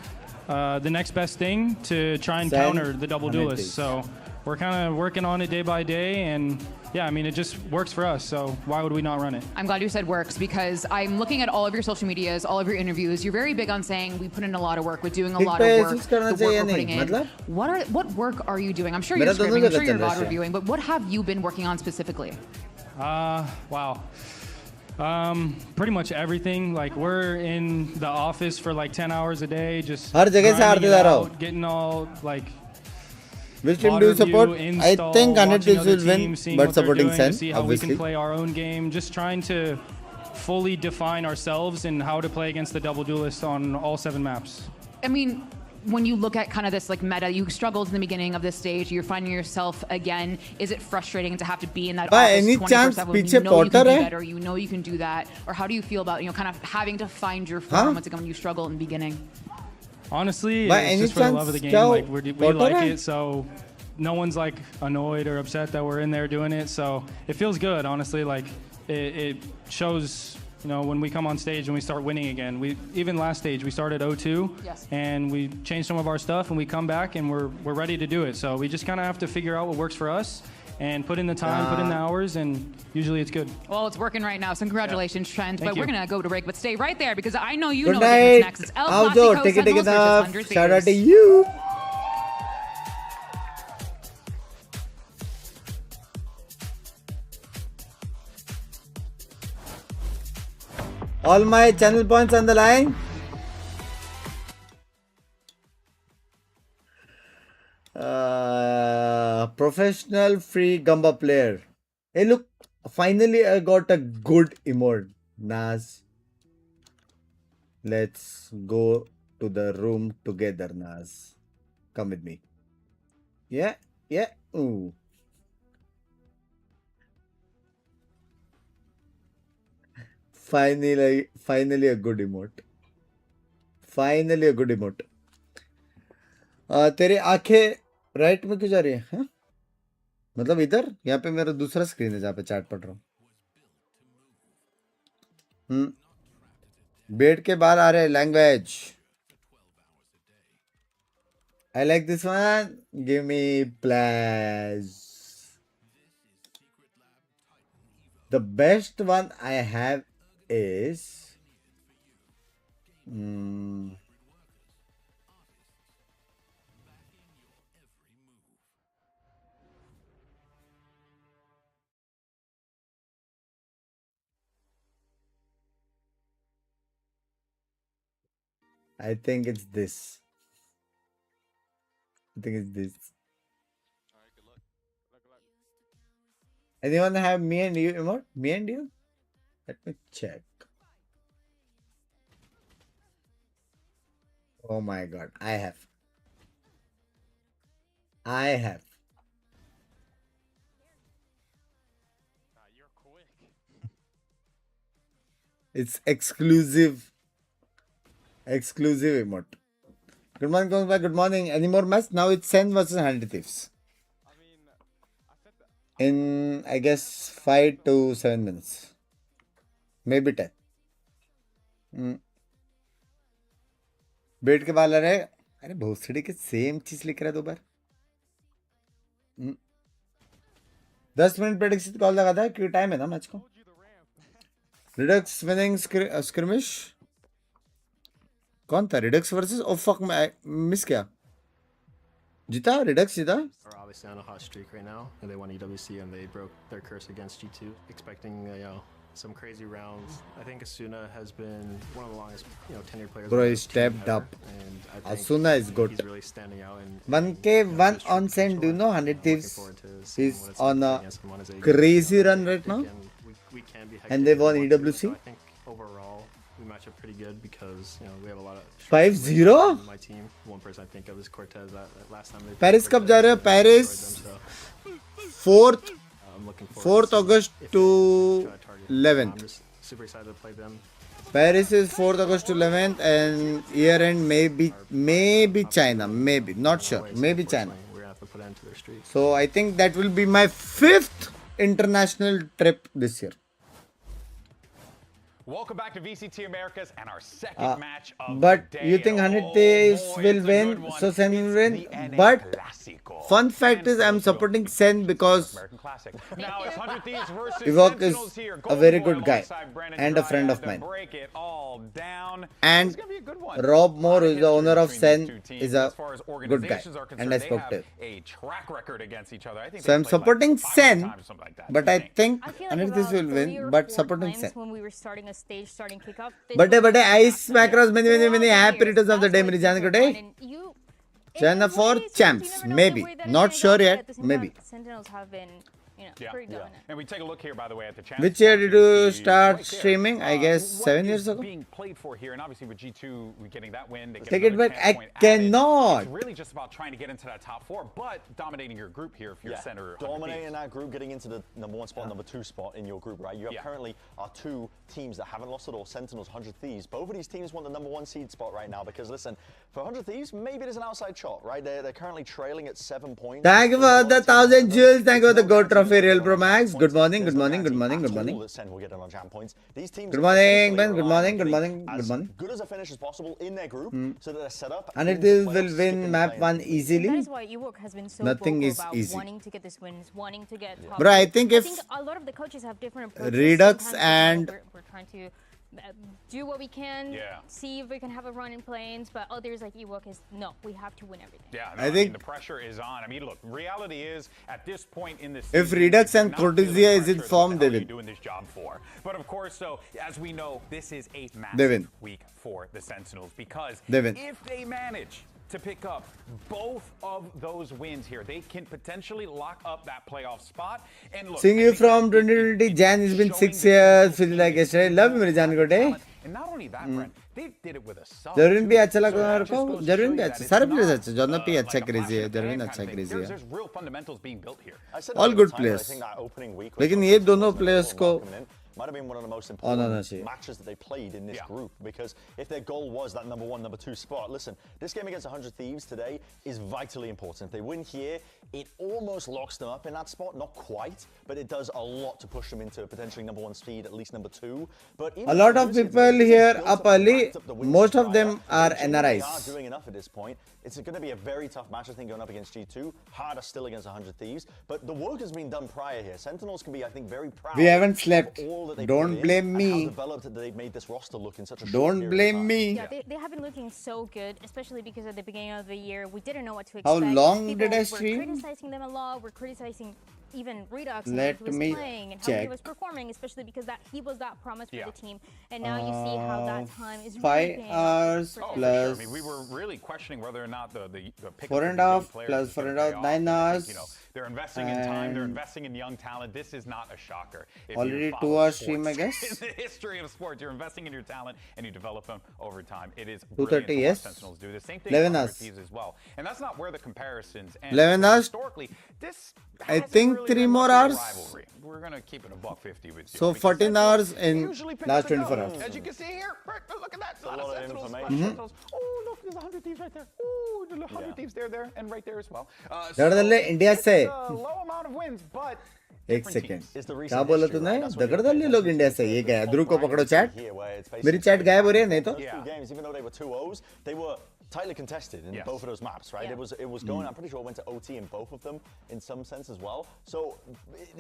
the next best thing to try and counter the double duelists. So we're kind of working on it day by day, and yeah, I mean, it just works for us, so why would we not run it? I'm glad you said works, because I'm looking at all of your social medias, all of your interviews. You're very big on saying we put in a lot of work, we're doing a lot of work, the work we're putting in. What work are you doing? I'm sure you're scrimming, I'm sure you're God reviewing, but what have you been working on specifically? Wow. Pretty much everything. Like, we're in the office for like 10 hours a day, just grinding it out, getting all like. Which team do you support? I think 100 Thieves will win, but supporting SEN, see how obviously. We can play our own game, just trying to fully define ourselves and how to play against the double duelists on all 7 maps. I mean, when you look at kind of this like meta, you struggled in the beginning of this stage, you're finding yourself again. Is it frustrating to have to be in that office 24/7 when you know you can be better, you know you can do that? Or how do you feel about, kind of having to find your form once again when you struggle in the beginning? Honestly, it's just for the love of the game. Like, we like it, so no one's like annoyed or upset that we're in there doing it. So it feels good, honestly. Like, it shows, when we come on stage and we start winning again. Even last stage we started 0-2, and we changed some of our stuff, and we come back and we're ready to do it. So we just kind of have to figure out what works for us and put in the time, put in the hours, and usually it's good. Well, it's working right now, so congratulations, Trent. But we're going to go to break, but stay right there, because I know you Good know night. what's next. It's El Clasico, take it Sentinels versus up. 100 Shout out to Beers. you. All my channel points on the line. Professional free Gamba player. Hey, look, finally I got a good emote. Naz, let's go to the room together, Naz. Come with me. Yeah. Ooh. Finally a good emote. Finally a good emote. तेरे आंखें right में क्यों जा रही है? मतलब इधर, यहाँ पे मेरा दूसरा स्क्रीन है जहाँ पे चैट पढ़ रहा हूँ. बेड के बाहर आ रहे language. I like this one. Give me please. The best one I have is I think it's this. Anyone have me and you emote? Me and you? Let me check. Oh my god, I have. You're quick. It's exclusive emote. Good morning, Kongba. Good morning. Any more match? Now it's SEN versus 100 Thieves. In, I guess, 5 to 7 minutes. Maybe 10. Bed के बाल आ रहे. अरे भोसड़ी के same चीज लिख रहा है 2 बार. 10 मिनट प्रेडिक्शन कॉल लगाता है क्योंकि टाइम है ना मैच को. Redux winning skirmish. कौन था रिडक्स वर्सेस? ओ फक, मैं मिस क्या? जीता रिडक्स जीता. Are obviously on a hot streak right now, and they won EWC and they broke their curse against G2, expecting some crazy rounds. I think Asuna has been one of the longest tenured players. Bro, he stepped up. Asuna is good. He's really standing out. And 1K1 on SEN. Do you know 100 Thieves? He's on a crazy run right now, and they won EWC. I think overall we match up pretty good because we have a lot of 5-0. My team. One person I think of is Cortez. Last time they Paris कब जा रहे हैं? Paris 4th August to 11th. I'm just super excited to play them. Paris is 4th August to 11th, and year end maybe China, maybe, not sure, maybe China. So I think that will be my 5th international trip this year. Welcome back to VCT Americas and our second match of but the day. you think 100 Thieves will win, so Sen will win. But fun fact is, I'm supporting Sen because Now it's 100 Thieves versus Evok is Sentinels here. a very good Boy guy alongside Brandon and a friend Dryad of to mine. break it all down. And Rob Moore, who is the owner of Sen, is a good guy, and I spoke to him. A track record against each other. I think So I'm supporting Sen, but I think 100 Thieves will win, but supporting Sen. When we were starting a stage, starting kickoff. Birthday, ice macros, many happy returns of the day, मेरी जान को day. China for champs, maybe. Not sure yet, maybe. Sentinels have been, pretty dominant. And we take a look here, by the way, at the channel. Which year did you start streaming? I guess 7 years ago. Being played for here, and obviously with G2 getting that win, they get Take it back. I cannot. It's really just about trying to get into that top 4, but dominating your group here if you're center. Dominating that group, getting into the #1 spot, #2 spot in your group, right? You have currently are 2 teams that haven't lost at all. Sentinels, 100 Thieves. Both of these teams want the #1 seed spot right now because listen, for 100 Thieves, maybe there's an outside shot, right? They're currently trailing at 7 points. Thank you for the 1000 jewels. Thank you for the gold trophy, Real Pro Max. Good morning, good morning, good morning, good morning. Good morning, Ben. Good morning, good morning, good morning. Good as a finish as possible in their group, so that they're set up. And it will win map 1 easily. That is why Ewok has been so Nothing is about easy. wanting to get this wins, wanting to get top. Bro, I think if a lot of the coaches have different approaches. Redux Sometimes, and we're trying to do what we can, see if we can have a run in planes, but others like Ewok is no, we have to win everything. Yeah, no, I think the pressure is on. I mean, look, reality is at this point in this if Redux and Cortesia is in form, they win. Doing this job for. But of course, so as we know, this is a They win. massive week for the Sentinels because They win. if they manage to pick up both of those wins here, they can potentially lock up that playoff spot. And look, seeing you from 2020 Jan, it's been 6 years. Feel like yesterday. Love you, मेरी जान को day. and not only that, Brent, they did it with a sub. जरूर भी अच्छा लगा मेरे को. जरूर भी अच्छा. सारे players अच्छे. जॉन भी अच्छा crazy है. जरूर भी अच्छा crazy है. There's real fundamentals being built here. All good players. लेकिन ये दोनों players को might have been one of the most important matches that they played in this group because if their goal was that #1, #2 spot, listen, this game against 100 Thieves today is vitally important. If they win here, it almost locks them up in that spot, not quite, but it does a lot to push them into potentially #1 speed, at least #2. But a lot of people here up early, most of them are NRIs. They are doing enough at this point. It's going to be a very tough match, I think, going up against G2. Harder still against 100 Thieves, but the work has been done prior here. Sentinels can be, I think, very proud. We haven't slept. Don't blame me. How developed they've made this roster look in such a short Don't blame me. Yeah, they have been looking so good, especially because at the beginning of the year, we didn't know what to expect. How long People did I were stream? criticizing them a lot. We're criticizing even Redux and Let how he was me playing and how check. he was performing, especially because he was that promise for the team. And now you see how that time is 5 really hours Sure. plus I mean, we were really questioning whether or not the pick 4.5 plus 4.5 9 hours. They're investing in time. They're investing in young talent. This is not a shocker. If Already you 2 follow hours sports stream, I guess. In the history of sports, you're investing in your talent and you develop them over time. It is 2:30, brilliant to watch yes. Sentinels do the same thing 11 for hours. Thieves as well. And that's not where the comparisons end. 11 hours. Historically, this I hasn't think really 3 been more much of a hours. rivalry. We're gonna keep it a $150 with you. So because 14 hours in usually pick last up and 24 go. hours. As you can see here, look at that. It's a lot of Sentinels. Mhm. Oh, look, there's 100 Thieves right there. Oh, there's 100 Thieves there, and right there as well. दगड़दल्ले India से Low amount of wins, but 1 second क्या बोला तूने दगड़दल्ले लोग India से ये क्या है ध्रुव को पकड़ो चैट मेरी चैट गायब हो रही है नहीं तो games, even though they were 2-0s, they were tightly contested in both of those maps, right? It was going. I'm pretty sure it went to OT in both of them in some sense as well. So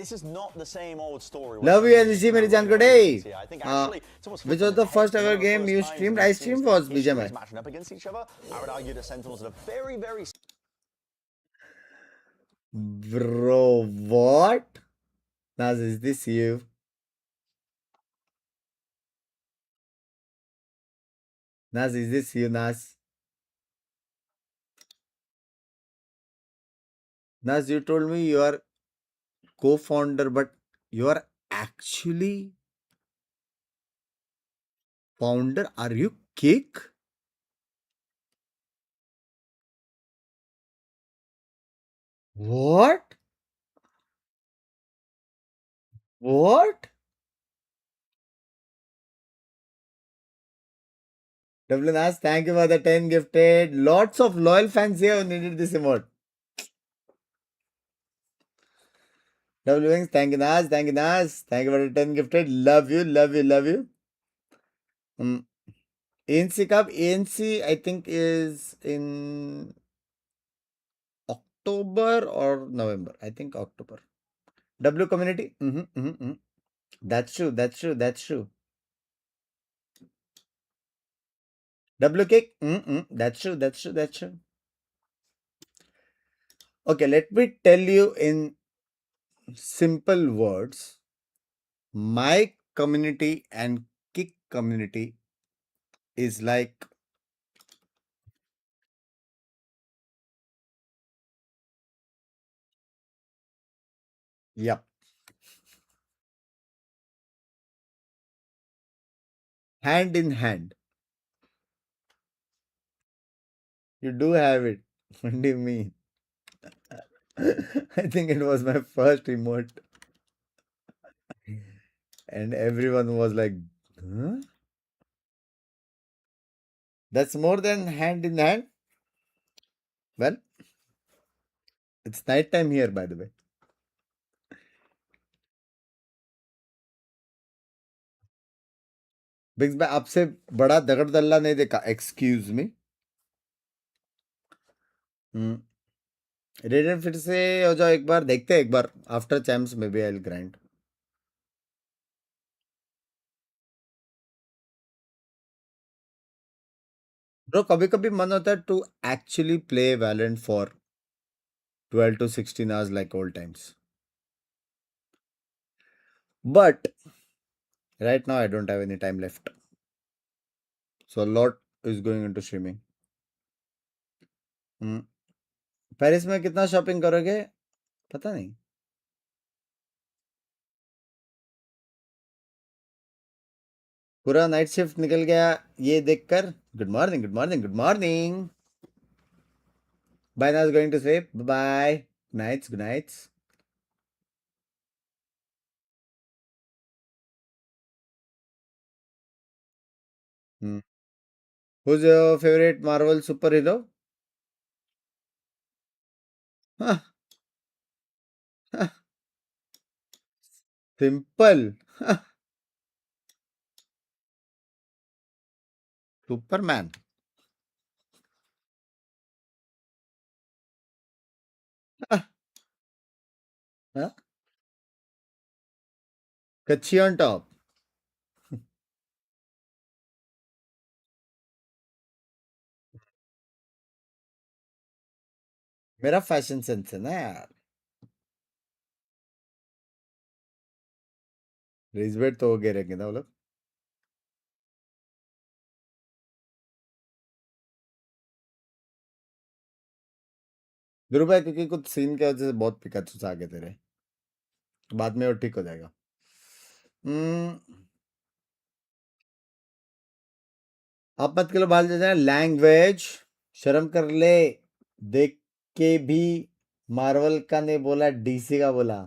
this is not the same old story. Love you NC मेरी जान को day I think actually it's almost which was the first ever game you streamed? I streamed was BGMI. matching up against each other. I would argue the Sentinels are very Bro, what? Naz, is this you? Naz, is this you, Naz? Naz, you told me you are co-founder, but you are actually founder. Are you kick? What? What? WNAS, thank you for the 10 gifted. Lots of loyal fans here who needed this emote. WWings, thank you, Nas. Thank you, Nas. Thank you for the 10 gifted. Love you, love you, love you. ANC Cup, ANC I think is in October or November. I think October. W community. That's true. That's true. That's true. W cake. That's true. That's true. That's true. Okay, let me tell you in simple words. My community and kick community is like yep. Hand in hand. You do have it. What do you mean? I think it was my first remote. And everyone was like, huh? That's more than hand in hand? Well, it's night time here, by the way. बिग्स भाई आपसे बड़ा दगड़ दल्ला नहीं देखा. Excuse me. Radiant फिर से हो जाओ एक बार. देखते हैं एक बार. After champs may be I will grind. Bro कभी कभी मन होता है to actually play Valorant for 12 to 16 hours like old times. But right now I don't have any time left. So a lot is going into streaming. Paris में कितना shopping करोगे पता नहीं. पूरा नाइट शिफ्ट निकल गया ये देखकर. Good morning good morning good morning. Bye now is going to sleep. Bye. Nights, good nights. Who's your favorite Marvel superhero? Simple. Superman. Kachhi on top. मेरा फैशन सेंस है ना यार. रिजबेट तो हो गए रहेंगे ना वो लोग. गुरु भाई क्योंकि कुछ सीन के वजह से बहुत पिकाचू आ गए तेरे. बाद में वो ठीक हो जाएगा. आप मत करो बाल जाना. लैंग्वेज शर्म कर ले. देख के भी मार्वल का नहीं बोला डीसी का बोला.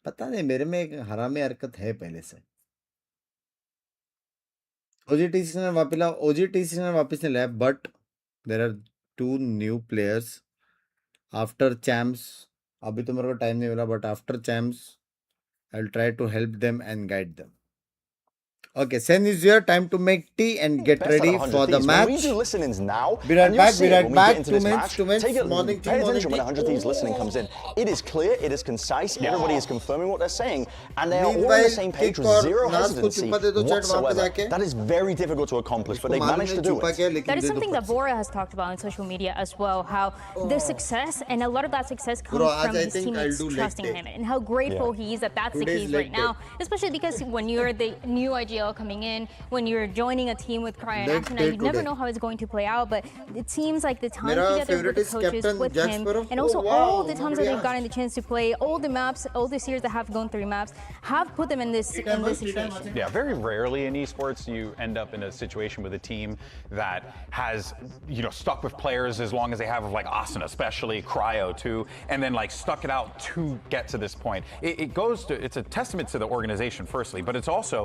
पता नहीं मेरे में एक हरामी हरकत है पहले से. ओजीटीसी ने वापस नहीं लाया. But there are 2 new players after champs. अभी तो मेरे को टाइम नहीं मिला but after champs I will try to help them and guide them. Okay, Sen is here. Time to make tea and get ready for the match. We do listen-ins now. Be right back. 2 minutes. Morning tea. Pay attention when 100 Thieves listening comes in. It is clear, it is concise, everybody is confirming what they're saying, and they are all on the same page with zero hesitancy whatsoever. That is very difficult to accomplish, but they've managed to do it. That is something that Bora has talked about on social media as well, how the success, and a lot of that success comes from his teammates trusting him, and how grateful he is that that's the case right now, especially because when you're the new IGL coming in, when you're joining a team with KRU and Asuna, you never know how it's going to play out, but it seems like the time together with the coaches, with him, and also all the times that they've gotten the chance to play, all the maps, all the series that have gone through maps, have put them in this situation. Yeah, very rarely in esports you end up in a situation with a team that has, stuck with players as long as they have, like Asuna, especially KRU too, and then like stuck it out to get to this point. It's a testament to the organization firstly, but it's also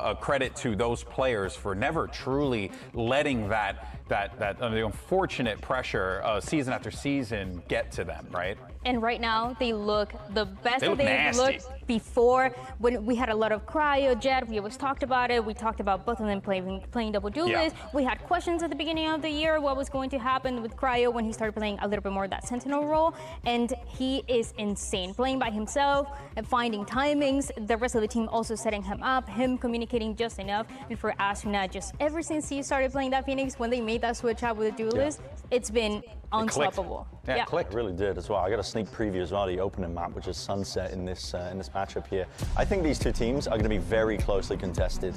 a credit to those players for never truly letting that the unfortunate pressure season after season get to them, right? And right now, they look the best They that look they nasty. looked before. When we had a lot of Cryo, Jet, we always talked about it. We talked about both of them playing double duelists. We had questions at the beginning of the year what was going to happen with Cryo when he started playing a little bit more of that Sentinel role. And he is insane, playing by himself and finding timings. The rest of the team also setting him up, him communicating just enough. And for Asuna, just ever since he started playing that Phoenix, when they made that switch out with the duelist, it's been unstoppable. Yeah, it clicked. It really did as well. I got a sneak preview as well, the opening map, which is Sunset in this matchup here. I think these two teams are going to be very closely contested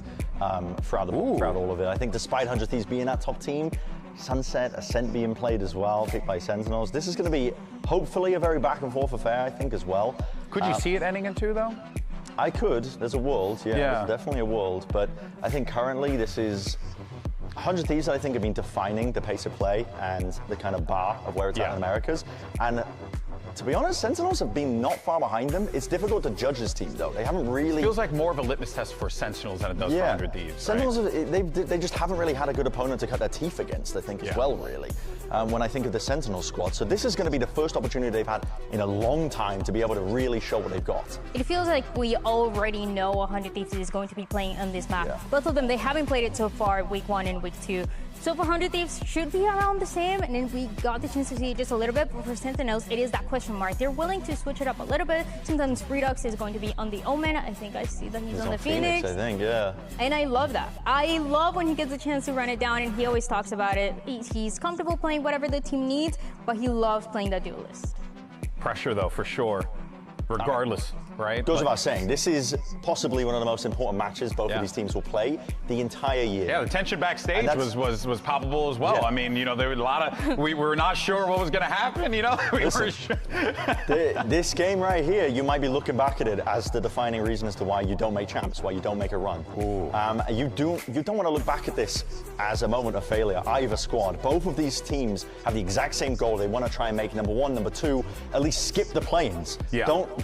throughout all of it. I think despite 100 Thieves being that top team, Sunset, Ascent being played as well, picked by Sentinels. This is going to be hopefully a very back and forth affair, I think, as well. Could you see it ending in 2 though? I could. There's a world, there's definitely a world. But I think currently this is 100 Thieves, I think, have been defining the pace of play and the kind of bar of where it's at in Americas. And to be honest, Sentinels have been not far behind them. It's difficult to judge this team, though. They haven't really... It feels like more of a litmus test for Sentinels than it does for 100 Thieves. Sentinels, they just haven't really had a good opponent to cut their teeth against, I think, as well, really, when I think of the Sentinel squad. So this is going to be the first opportunity they've had in a long time to be able to really show what they've got. It feels like we already know 100 Thieves is going to be playing on this map. Both of them, they haven't played it so far, week 1 and week 2. So for 100 Thieves, should be around the same, and then we got the chance to see it just a little bit, but for Sentinels, it is that question mark. They're willing to switch it up a little bit. Sometimes Redux is going to be on the Omen. I think I see that he's on the Phoenix. I think, yeah. And I love that. I love when he gets a chance to run it down, and he always talks about it. He's comfortable playing whatever the team needs, but he loves playing that duelist. Pressure, though, for sure. Regardless, right? Goes without saying, this is possibly one of the most important matches both of these teams will play the entire year. Yeah, the tension backstage was palpable as well. I mean, you know, there were a lot of, we were not sure what was going to happen, you know? This game right here, you might be looking back at it as the defining reason as to why you don't make champs, why you don't make a run. You don't want to look back at this as a moment of failure, either squad. Both of these teams have the exact same goal. They want to try and make number 1, number 2, at least skip the play-ins.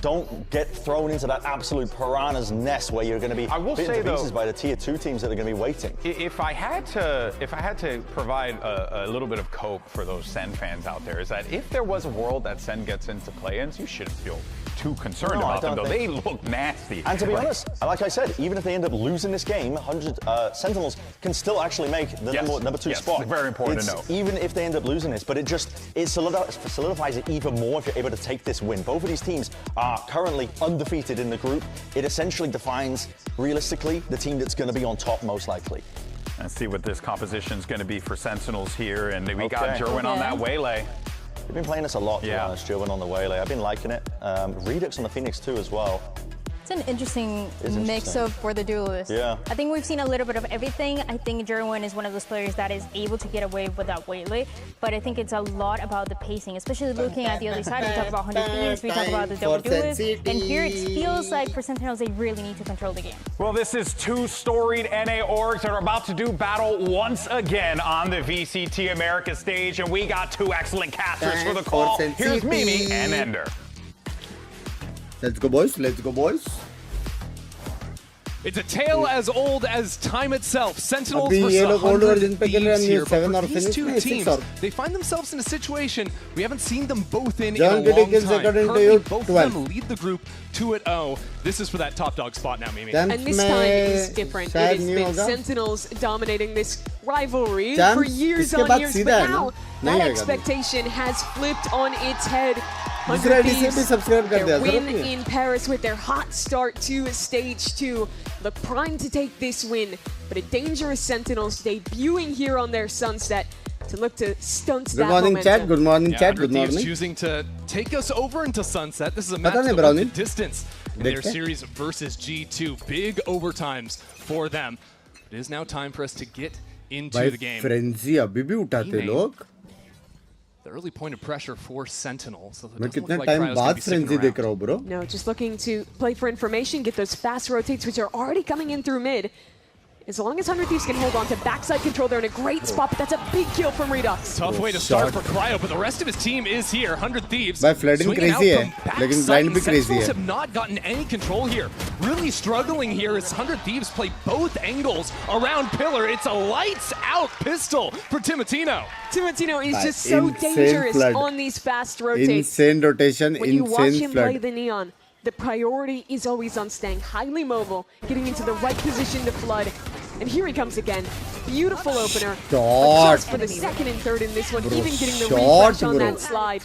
Don't get thrown into that absolute piranha's nest where you're going to be bitten to pieces by the tier 2 teams that are going to be waiting. If I had to provide a little bit of cope for those SEN fans out there, is that if there was a world that SEN gets into play-ins, you shouldn't feel too concerned about them, though. They look nasty. And to be honest, like I said, even if they end up losing this game, 100 Sentinels can still actually make the number 2 spot. Very important to know. Even if they end up losing this, but it solidifies it even more if you're able to take this win. Both of these teams are currently undefeated in the group. It essentially defines, realistically, the team that's going to be on top most likely. Let's see what this composition is going to be for Sentinels here, and we got Jerwin on that Waylay. They've been playing this a lot, to be honest, Jerwin on the Waylay. I've been liking it. Redux on the Phoenix too as well. It's an interesting mix-up for the duelist. Yeah. I think we've seen a little bit of everything. I think Jerwin is one of those players that is able to get away with that Waylay, but I think it's a lot about the pacing, especially looking at the other side. We talk about 100 Thieves, we talk about the double duelist, and here it feels like for Sentinels they really need to control the game. Well, this is 2 storied NA orgs that are about to do battle once again on the VCT America stage, and we got 2 excellent casters for the call. Here's Mimi and Ender. Let's go, boys. Let's go, boys. It's a tale as old as time itself. Sentinels versus 100 Thieves here. But for these 2 teams, they find themselves in a situation we haven't seen them both in a long time. Currently, both of them lead the group 2-0. This is for that top dog spot now, Mimi. And this time is different. It has been Sentinels dominating this rivalry for years on years, but now that expectation has flipped on its head. 100 Thieves, their win in Paris with their hot start to stage 2. Look primed to take this win, but a dangerous Sentinels debuting here on their Sunset to look to stunt that momentum. Chat. Good morning, chat. Good morning. Choosing to take us over into Sunset. This is a match of distance in their series versus G2. Big overtimes for them. It is now time for us to get into the game. Frenzy abhi bhi utate log. The early point of pressure for Sentinel. So मैं कितने time बाद Frenzy देख रहा हूँ, bro. No, just looking to play for information, get those fast rotates, which are already coming in through mid. As long as 100 Thieves can hold on to backside control, they're in a great spot, but that's a big kill from Redux. Tough way to start for Cryo, but the rest of his team is here. 100 Thieves. By flooding crazy hai, lekin blind bhi crazy hai. Have not gotten any control here. Really struggling here as 100 Thieves play both angles around pillar. It's a lights out pistol for Timotino. Timotino is just so dangerous on these fast rotates. Insane rotation, when you watch him play the Neon, the priority is always on staying highly mobile, getting into the right position to flood. And here he comes again. Beautiful opener. But just for the second and third in this one, even getting the refresh on that slide.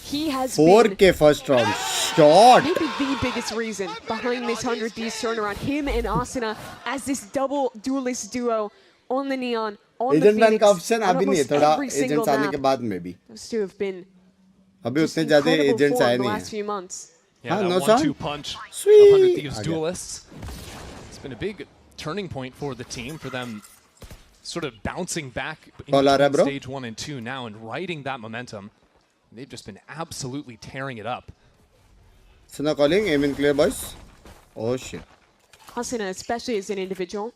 He has 4K first round. Shot. Maybe the biggest reason behind this 100 Thieves turnaround. Him and Asuna as this double duelist duo on the Neon, on the Phoenix, option on almost every single map. Those two have been agents in the last few months. Yeah, that 1-2 punch of 100 Thieves duelists. It's been a big turning point for the team, for them sort of bouncing back into stage 1 and 2 now and riding that momentum. They've just been absolutely tearing it up. Asuna calling, aim in clear, boys. Oh shit. Asuna, especially as an individual,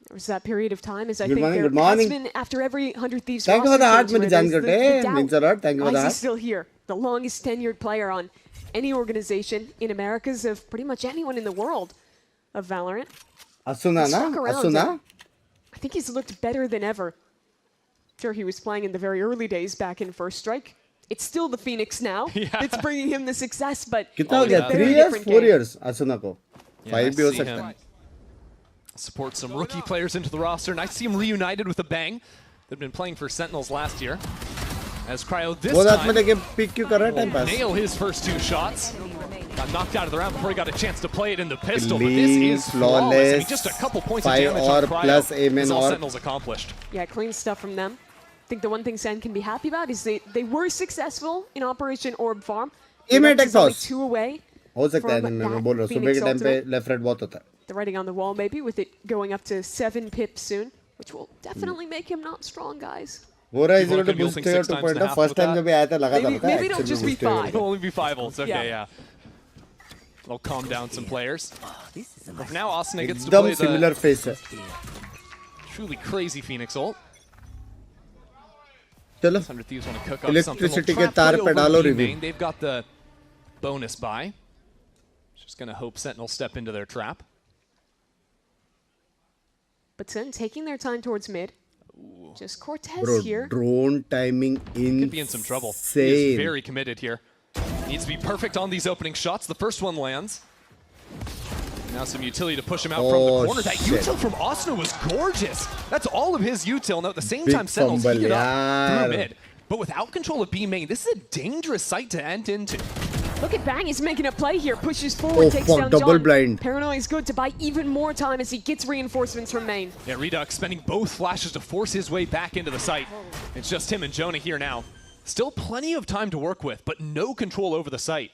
there was that period of time, as I think there has been after every 100 Thieves roster. Thank you for the heart, the doubt. Thank you for the heart. Still here, the longest tenured player on any organization in Americas of pretty much anyone in the world of Valorant. Asuna, na? Asuna? I think he's looked better than ever. Sure, he was playing in the very early days back in First Strike. It's still the Phoenix now. It's bringing him the success, but kitna ho gaya? 3 years, 4 years, Asuna ko. 5 bhi ho sakta hai. Support some rookie players into the roster. Nice to see him reunited with a bang. They've been playing for Sentinels last year. As Cryo this time will nail his first 2 shots. Got knocked out of the round before he got a chance to play it in the pistol, but this is flawless. I mean, just a couple points of damage on Cryo is all Sentinels accomplished. Yeah, clean stuff from them. I think the one thing SEN can be happy about is they were successful in Operation Orb Farm. Only 2 away. हो सकता है मैं बोल रहा हूँ सुबह के time पे लेफ्ट राइट बहुत होता है. The writing on the wall maybe with it going up to 7 pips soon, which will definitely make him not strong, guys. वो रहा इस रोटे boost करेगा 2 point. First time जब ये आया था लगा था पता है. Maybe it'll just be 5. It'll only be 5 ults. Okay, yeah. I'll calm down some players. But now Asuna gets to play similar face. Truly crazy Phoenix ult. चलो. 100 Thieves want to cook up Electricity के तार पे डालो reveal. They've got the bonus buy. Just gonna hope Sentinels step into their trap. But SEN taking their time towards mid. Just Cortez here. Drone timing insane. Could be in some trouble. He is very committed here. Needs to be perfect on these opening shots. The first one lands. Now some utility to push him out from the corner. That util from Asuna was gorgeous. That's all of his util. Now at the same time, Sentinels heated up through mid. But without control of B main, this is a dangerous site to end into. Look at Bang, he's making a play here. Pushes forward, takes down double John. blind. Paranoia is good to buy even more time as he gets reinforcements from main. Yeah, Redux spending both flashes to force his way back into the site. It's just him and Jonah here now. Still plenty of time to work with, but no control over the site.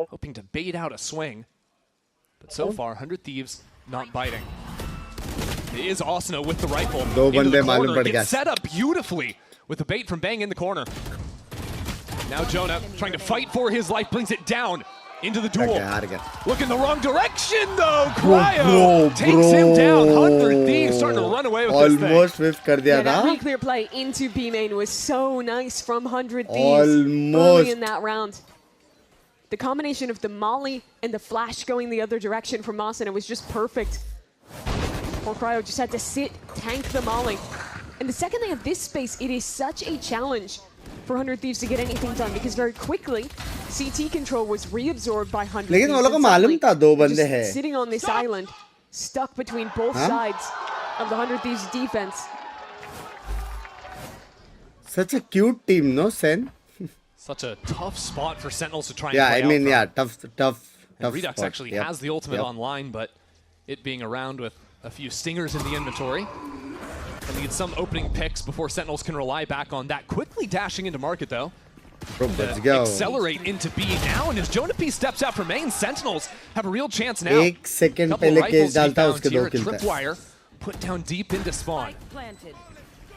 Hoping to bait out a swing. But so far, 100 Thieves not biting. It is Asuna with the rifle. Into the corner. Gets set up beautifully with the bait from Bang in the corner. Now Jonah trying to fight for his life, brings it down into the duel. Looking the wrong direction though. Cryo takes him down. 100 Thieves starting to run away with this thing. Almost whiff kar diya that really clear play into B main was so nice from 100 Thieves early in that round. The combination of the molly and the flash going the other direction from Asuna was just perfect. Poor Cryo just had to sit, tank the molly. And the second they have this space, it is such a challenge for 100 Thieves to get anything done because very quickly CT control was reabsorbed by 100 Thieves. लेकिन वो लोग को मालूम था 2 बंदे हैं. Sitting on this island, stuck between both sides of the 100 Thieves defense. Such a cute team, no, SEN? Such a tough spot for Sentinels to try and play I mean, tough Redux spot. actually has the ultimate online, but it being around with a few stingers in the inventory. And need some opening picks before Sentinels can rely back on that. Quickly dashing into market though. Let's go. Accelerate into B now, and as Jonah P steps out for main, Sentinels have a real chance now. 1 second पहले case डालता उसके 2 kills. Tripwire put down deep into spawn.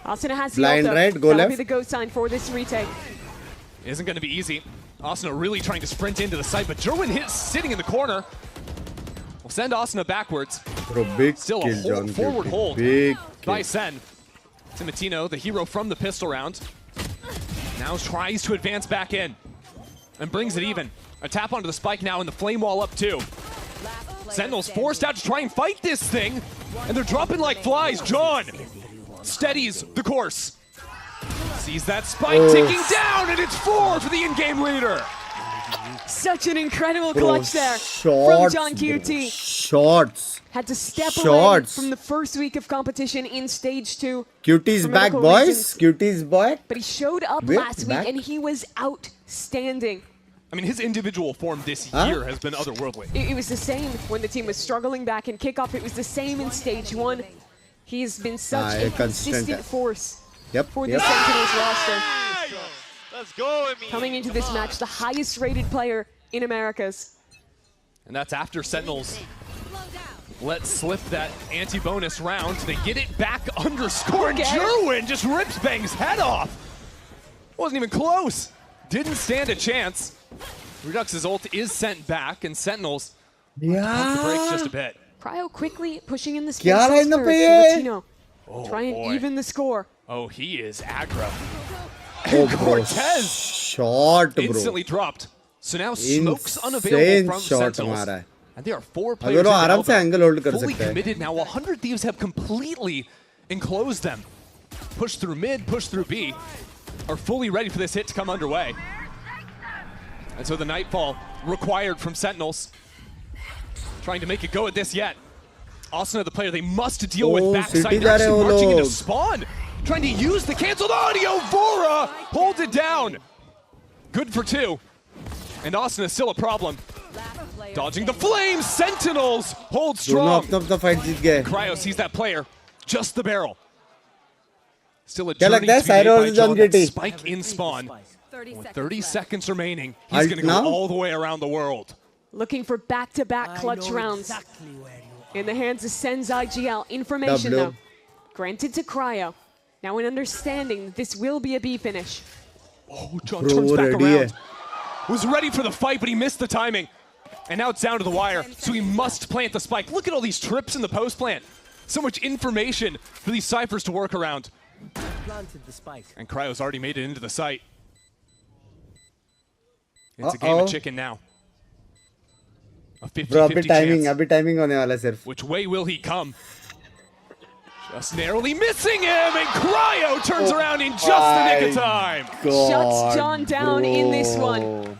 Asuna has the blind right, go That'll left. be the go sign for this retake. Isn't going to be easy. Asuna really trying to sprint into the site, but Jerwin hits sitting in the corner. We'll send Asuna backwards. Bro, big Still kill, a John forward Cutie. hold Big by kill. Sen. Timotino, the hero from the pistol round, now tries to advance back in and brings it even. A tap onto the spike now and the flame wall up too. Sentinels forced out to try and fight this thing, and they're dropping like flies. John steadies the course. Sees that spike ticking down, and it's 4 for the in-game leader. Such an incredible clutch there Shots, from John QT. Shots. Had to step away Shots. from the first week of competition in stage 2. Cutie's for back, medical boys. reasons. Cutie's back. But he showed up Wait, last back? week and he was outstanding. I mean, his individual form this year has been otherworldly. It was the same when the team was struggling back in kickoff. It was the same in stage 1. He's been such a consistent force for the Sentinels roster. Let's go, Coming into this match, the highest rated player in Americas. And that's after Sentinels let slip that anti-bonus round. They get it back underscore, and Jerwin just rips Bang's head off. Wasn't even close. Didn't stand a chance. Redux's ult is sent back, and Sentinels pump the brakes just a bit. Cryo quickly pushing in the space. Try and even the score. Oh, he is aggro. Oh, bro. Cortez Shot, bro. instantly dropped. So now smoke's unavailable from shot Sentinels. हमारा है. And there are 4 players अगर वो आराम से angle hold कर fully सकता है. committed now. 100 Thieves have completely enclosed them. Push through mid, push through B. Are fully ready for this hit to come underway. And so the Nightfall required from Sentinels. Trying to make it go at this yet. Asuna, the player they must deal with backside. They're actually marching into spawn. Trying to use the canceled audio. Vora holds it down. Good for 2. And Asuna still a problem. Dodging the flames. Sentinels hold strong. Cryo sees that player. Just the barrel. Still a journey to be made by John. That spike in spawn. With 30 seconds remaining, he's going to go all the way around the world. Looking for back-to-back clutch rounds. In the hands of Sen's IGL. Information, though, granted to Cryo. Now an understanding that this will be a B finish. Oh, John turns back around. Was ready for the fight, but he missed the timing. And now it's down to the wire, so he must plant the spike. Look at all these trips in the post plant. So much information for these ciphers to work around. And Cryo's already made it into the site. It's a game of chicken now. A 50-50 chance. अभी timing होने वाला है सिर्फ. Which way will he come? Just narrowly missing him, and Cryo turns around in just the nick of time. Shuts John down in this one.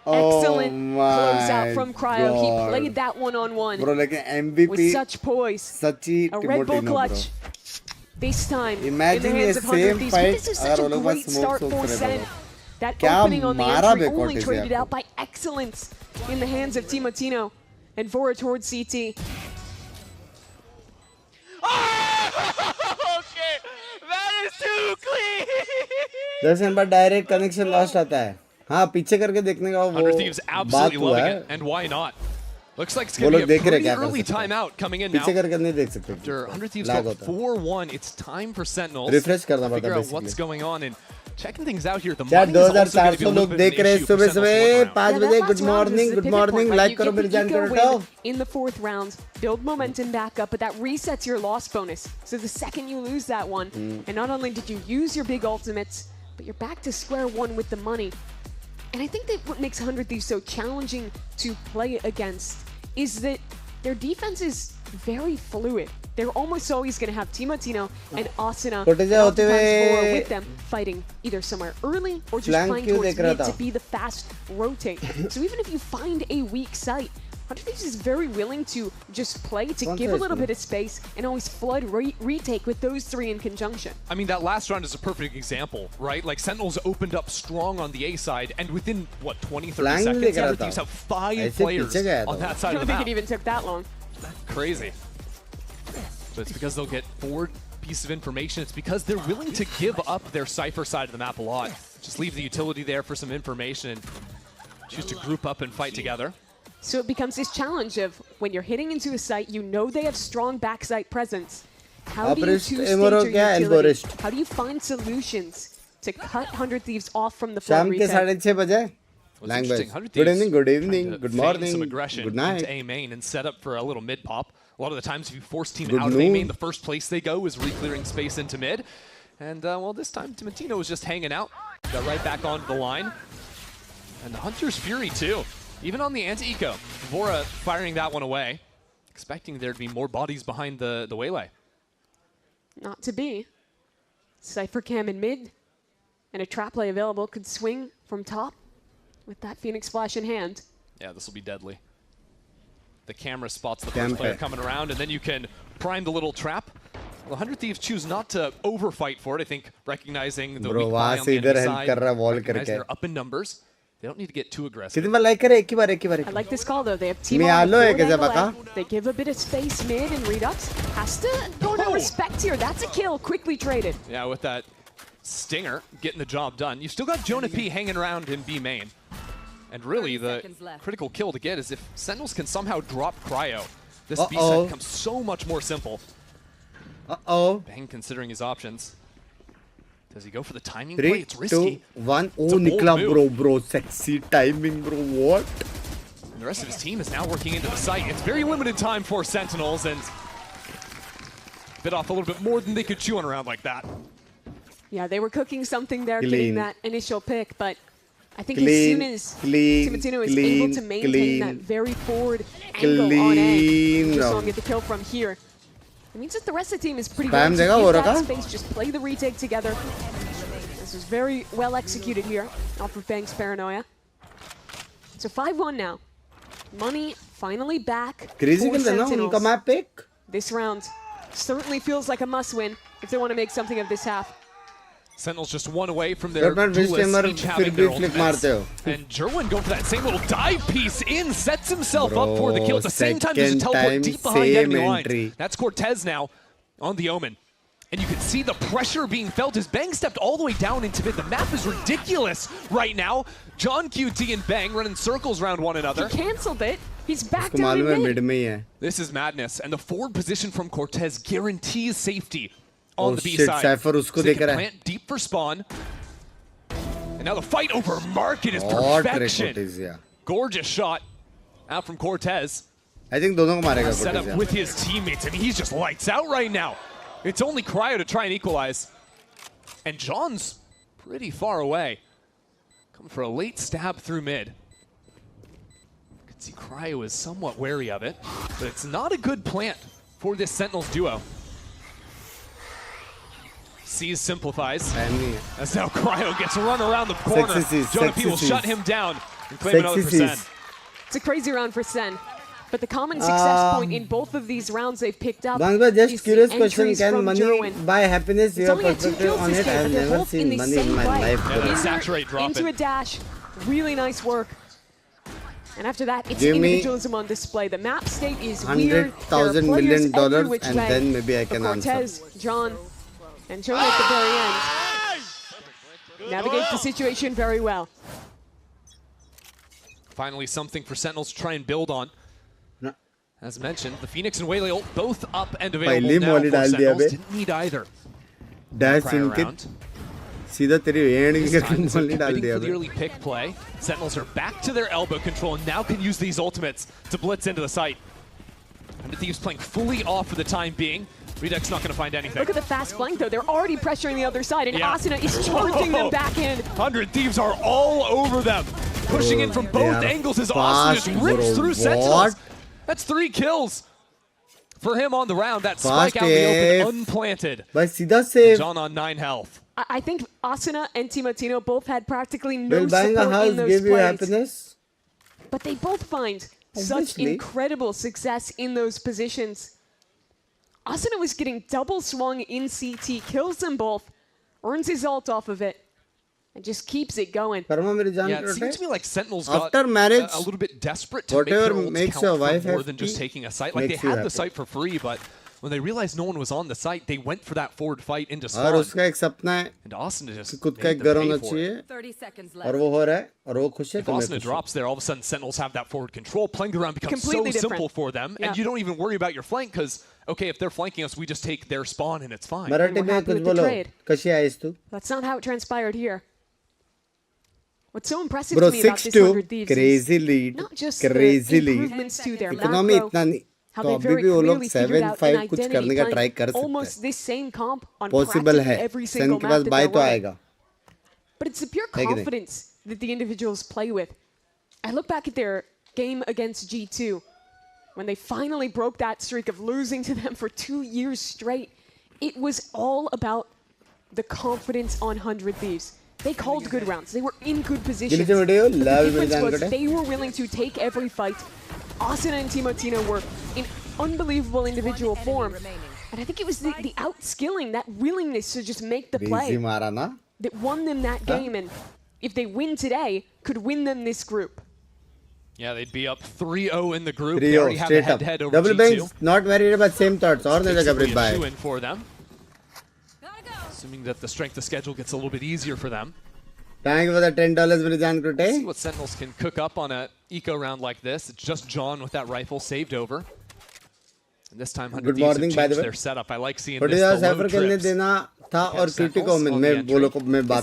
Excellent closeout from Cryo. He played that one-on-one MVP with such poise. A Red Bull clutch. This time Imagine in the hands of 100 Thieves. This is such a great start for Sen. That opening on the entry only traded out by excellence in the hands of Timotino and Vora towards CT. Okay, that is too clean. दर्शन पर direct connection lost आता है. हाँ पीछे करके देखने का वो 100 Thieves absolutely loving it, and why not? Looks like it's going to be a pretty early timeout coming in now. पीछे करके नहीं देख सकते. After 100 Thieves got 4-1, it's time for Sentinels Refresh करना to पड़ता figure है out what's going on and checking things out here. The यार money is also going to be a 2400 little लोग bit देख of रहे an हैं issue for सुबह Sentinels सुबह 5 बजे. गुड मॉर्निंग लाइक करो मेरे चैनल पर उठाओ. In the 4th round, build momentum back up, but that resets your loss bonus. So the second you lose that one, and not only did you use your big ultimates, but you're back to square one with the money. And I think that what makes 100 Thieves so challenging to play against is that their defense is very fluid. They're almost always going to have Timotino and Asuna with them fighting either somewhere early or just playing towards mid to be the fast rotate. So even if you find a weak site, 100 Thieves is very willing to just play to give a little bit of space and always flood retake with those 3 in conjunction. I mean, that last round is a perfect example, right? Like, Sentinels opened up strong on the A side, and within, what, 20, 30 seconds, 100 Thieves have 5 players on that side of the map. I don't think it even took that long. Crazy. But it's because they'll get 4 pieces of information. It's because they're willing to give up their Cypher side of the map a lot. Just leave the utility there for some information and choose to group up and fight together. So it becomes this challenge of when you're hitting into a site, you know they have strong backside presence. How do you two-stage your utility? How do you find solutions to cut 100 Thieves off from the flow retake? Language. Good evening, good evening, good morning, some aggression good night. into A main and set up for a little mid pop. A lot of the times, if you force team Good out of A main, noon. the first place they go is re-clearing space into mid. And well, this time Timatino was just hanging out, got right back onto the line. And the Hunter's Fury too, even on the anti-eco. Vora firing that one away, expecting there to be more bodies behind the waylay. Not to be. Cypher cam in mid, and a trap play available. Could swing from top with that Phoenix Flash in hand. Yeah, this will be deadly. The camera spots the first player coming around, and then you can prime the little trap. Well, 100 Thieves choose not to overfight for it, I think, recognizing the weak buy on the enemy side, recognizing they're up in numbers. They don't need to get too aggressive. I like this call, though. They have team on the forward angle left. They give a bit of space mid, and Redux has to go to respect here. That's a kill, quickly traded. Yeah, with that Stinger getting the job done. You've still got Jonah P hanging around in B main. And really, the critical kill to get is if Sentinels can somehow drop Cryo, this B set becomes so much more simple. Bang considering his options. Does he go for the timing play? It's risky. 3, 2, 1. Oh, Nikla, bro. Sexy timing, bro. What? And the rest of his team is now working into the site. It's very limited time for Sentinels, and bit off a little bit more than they could chew on around like that. Yeah, they were cooking something there, getting that initial pick, but I think as soon as Timatino is able to maintain that very forward angle on A, just don't get the kill from here. It means that the rest of the team is pretty willing to give that space, just play the retake together. This was very well executed here off of Banks' Paranoia. So 5-1 now. Money finally back for Sentinels. This round certainly feels like a must-win if they want to make something of this half. Sentinels just one away from their duelists, each having their ultimates. And Jerwin going for that same little dive piece in, sets himself up for the kill. At the same time, there's a teleport deep behind enemy lines. That's Cortez now on the Omen. And you can see the pressure being felt as Bang stepped all the way down into mid. The map is ridiculous right now. John QT and Bang running circles around one another. He canceled it. He's back down in mid. This is madness. And the forward position from Cortez guarantees safety on the B side. So they can plant deep for spawn. And now the fight over market is perfection. Gorgeous shot out from Cortez. I think dono set up with his teammates. I mean, he's just lights out right now. It's only Cryo to try and equalize. And John's pretty far away. Coming for a late stab through mid. You can see Cryo is somewhat wary of it, but it's not a good plant for this Sentinels duo. Sees simplifies. As now Cryo gets run around the corner. Jonah P will shut him down and claim another %. It's a crazy round for Sen. But the common success point in both of these rounds they've picked up just curious question, can money buy happiness? Your perspective on it? I've never seen money in my life. Saturate, drop into a dash. Really nice work. And after that, it's individualism on display. The map state is weird. $100,000 million, and then maybe I can answer. Cortez, John, and Jonah at the very end navigates the situation very well. Finally, something for Sentinels to try and build on. As mentioned, the Phoenix and Waylay ult both up and available now for Sentinels. Didn't need either. Dash inkit. सीधा तेरी and की मोली डाल दिया the early pick play. Sentinels are back to their elbow control and now can use these ultimates to blitz into the site. And Thieves playing fully off for the time being. Redux not going to find anything. Look at the fast flank, though. They're already pressuring the other side, and Asuna is charging them back in. 100 Thieves are all over them. Pushing in from both angles as Asuna just rips through Sentinels. That's 3 kills for him on the round. That spike out in the open, unplanted. John on 9 health. I think Asuna and Timatino both had practically no support in those plays. But they both find such incredible success in those positions. Asuna was getting double swung in CT, kills them both, earns his ult off of it, and just keeps it going. Yeah, it seems to me like Sentinels got marriage, a little bit desperate to make their ults count for more than just taking a site. Like they had the site for free, but when they realized no one was on the site, they went for that forward fight into spawn. And Asuna just made them pay for it. 30 seconds left. If Asuna drops there, all of a sudden Sentinels have that forward control. Playing the round becomes so simple for them, and you don't even worry about your flank because, okay, if they're flanking us, we just take their spawn and it's fine. That's not how it transpired here. What's so impressive to me about this 100 Thieves crazy is lead, not just crazy the lead. improvements to their Economy macro, इतना नहीं, how तो they अभी very भी वो लोग clearly figured out an 7-5 कुछ करने identity, का try कर playing सकते almost हैं. this same comp on Possible practically है. every SEN single के map pass that buy they're तो running. आएगा. But it's the pure है कि नहीं? confidence that the individuals play with. I look back at their game against G2 when they finally broke that streak of losing to them for 2 years straight. It was all about the confidence on 100 Thieves. They called good rounds. They were in good positions. But the difference was they were willing to take every fight. Asuna and Timotino were in unbelievable individual form. And I think it was the outskilling, that willingness to just make the play that won them that game. And if they win today, could win them this group. Yeah, they'd be up 3-0 in the group. 3-0, They already have a straight up. head-to-head over Double G2. Binks, not worried about same thoughts. Or they coverage by. Shoe in for them. Assuming that the strength of schedule gets a little bit easier for them. Thank you for the $10, Brizan Krute. See what Sentinels can cook up on a eco round like this. It's just John with that rifle saved over. And this time, 100 Thieves have changed their setup. I like seeing this. The low trips. This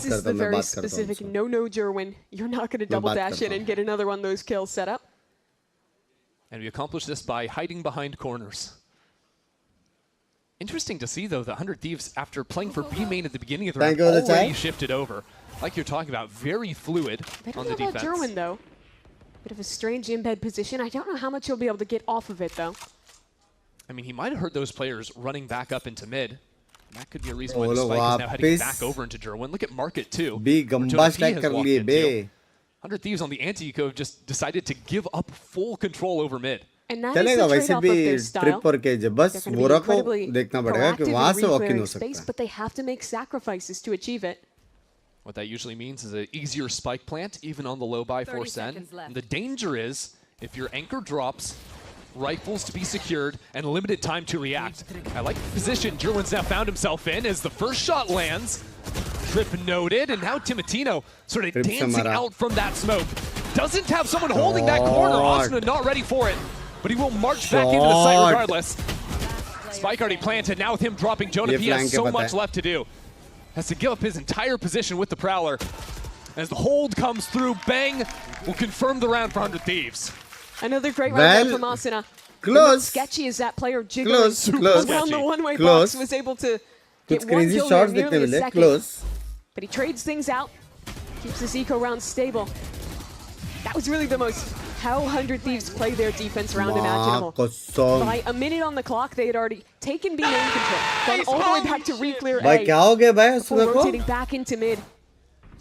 is the very specific no, Jerwin. You're not going to double dash in and get another one of those kills set up. And we accomplish this by hiding behind corners. Interesting to see, though, the 100 Thieves, after playing for B main at the beginning of the round, already shifted over. Like you're talking about, very fluid on the defense. They don't know about Jerwin, though. Bit of a strange embed position. I don't know how much he'll be able to get off of it, though. I mean, he might have heard those players running back up into mid. That could be a reason why the spike is now heading back over into Jerwin. Look at Market, too. 100 Thieves on the anti-eco have just decided to give up full control over mid. And that is the trade-off of their style. They're going to be incredibly proactive in space, but they have to make sacrifices to achieve it. What that usually means is an easier spike plant, even on the low buy for SEN. And the danger is, if your anchor drops, rifles to be secured, and limited time to react. I like the position Jerwin's now found himself in as the first shot lands. Trip noted, and now Timotino sort of dancing out from that smoke. Doesn't have someone holding that corner. Asuna not ready for it, but he will march back into the site regardless. Spike already planted. Now with him dropping Jonah, he has so much left to do. Has to give up his entire position with the Prowler. As the hold comes through, Bang will confirm the round for 100 Thieves. Another great round from Asuna. Close. Sketchy as that player jiggling around the one-way box was able to get one kill there, nearly a second. But he trades things out, keeps his eco round stable. That was really the most how 100 Thieves play their defense round imaginable. By a minute on the clock, they had already taken B main control, gone all the way back to re-clear A, before rotating back into mid.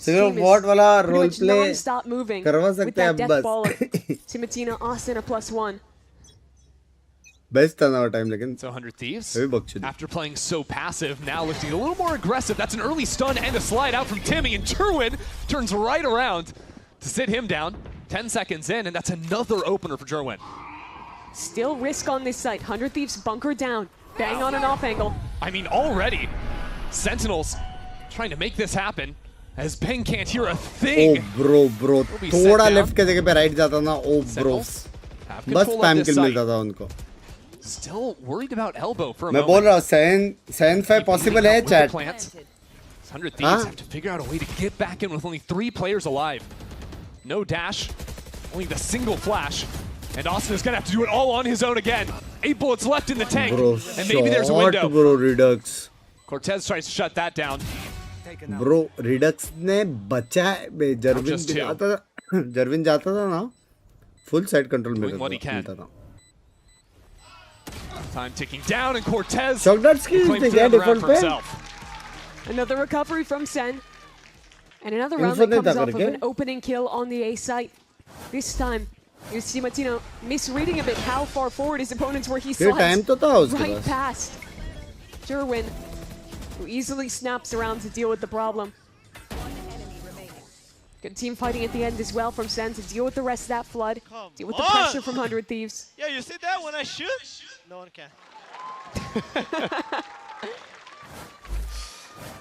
What wala role play non-stop moving with that death ball of Timotino Asuna +1. Best our time, so 100 Thieves, after playing so passive, now looking a little more aggressive. That's an early stun and a slide out from Timmy, and Jerwin turns right around to sit him down. 10 seconds in, and that's another opener for Jerwin. Still risk on this site. 100 Thieves bunker down. Bang on an off angle. I mean, already, Sentinels trying to make this happen. As Bang can't hear a thing. Oh, bro. Thoda left ke jagah pe right jata na. Oh, bro. Bas spam kill milta tha unko. Still worried about elbow for a moment. मैं बोल रहा हूँ SEN 5 possible है chat. 100 Thieves have to figure out a way to get back in with only 3 players alive. No dash, only the single flash. And Asuna's gonna have to do it all on his own again. 8 bullets left in the tank, and maybe there's a window. Bro, Redux. Cortez tries to shut that down. Bro, Redux ने बचा Jarvin जाता था ना, full side control मिलता था. Time ticking down, and Cortez claims the round for himself. Another recovery from SEN. And another round that comes off of an opening kill on the A site. This time, you see Martino misreading a bit how far forward his opponents were. He slides right past Jerwin, who easily snaps around to deal with the problem. Good team fighting at the end as well from SEN to deal with the rest of that flood. Deal with the pressure from 100 Thieves. Yeah, you see that when I shoot? No one can.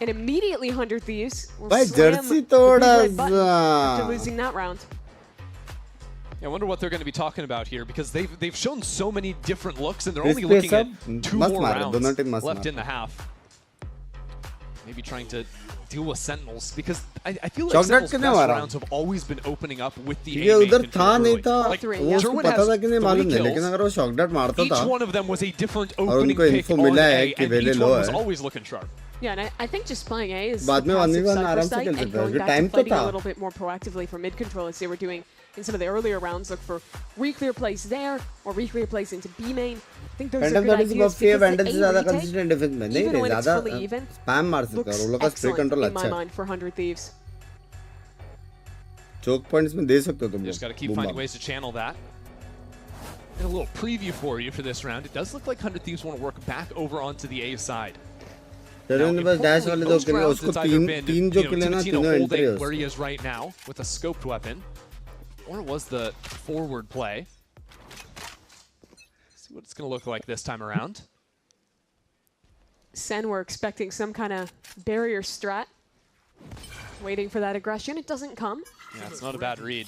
And immediately 100 Thieves will slam the red button after losing that round. I wonder what they're going to be talking about here, because they've shown so many different looks, and they're only looking at 2 more rounds left in the half. maybe trying to deal with Sentinels, because I feel like Sentinels' best rounds have always been opening up with the A main control early. Like, Jerwin has 3 kills. Each one of them was a different opening pick on A, and each one was always looking sharp. Yeah, and I think just playing A is the passive side for sight and going back to fighting a little bit more proactively for mid control, as they were doing in some of the earlier rounds. Look for re-clear plays there, or re-clear plays into B main. I think those are good ideas, because the A retake, even when it's fully even, looks excellent in my mind for 100 Thieves. Choke points में दे सकते हो तुम. Just got to keep finding ways to channel that. And a little preview for you for this round. It does look like 100 Thieves want to work back over onto the A side. Jerwin बस dash वाले दो किले, उसको तीन जो किले ना तीनों entry है. Where he is right now with a scoped weapon, or was the forward play? See what it's going to look like this time around. SEN were expecting some kind of barrier strat, waiting for that aggression. It doesn't come. Yeah, it's not a bad read.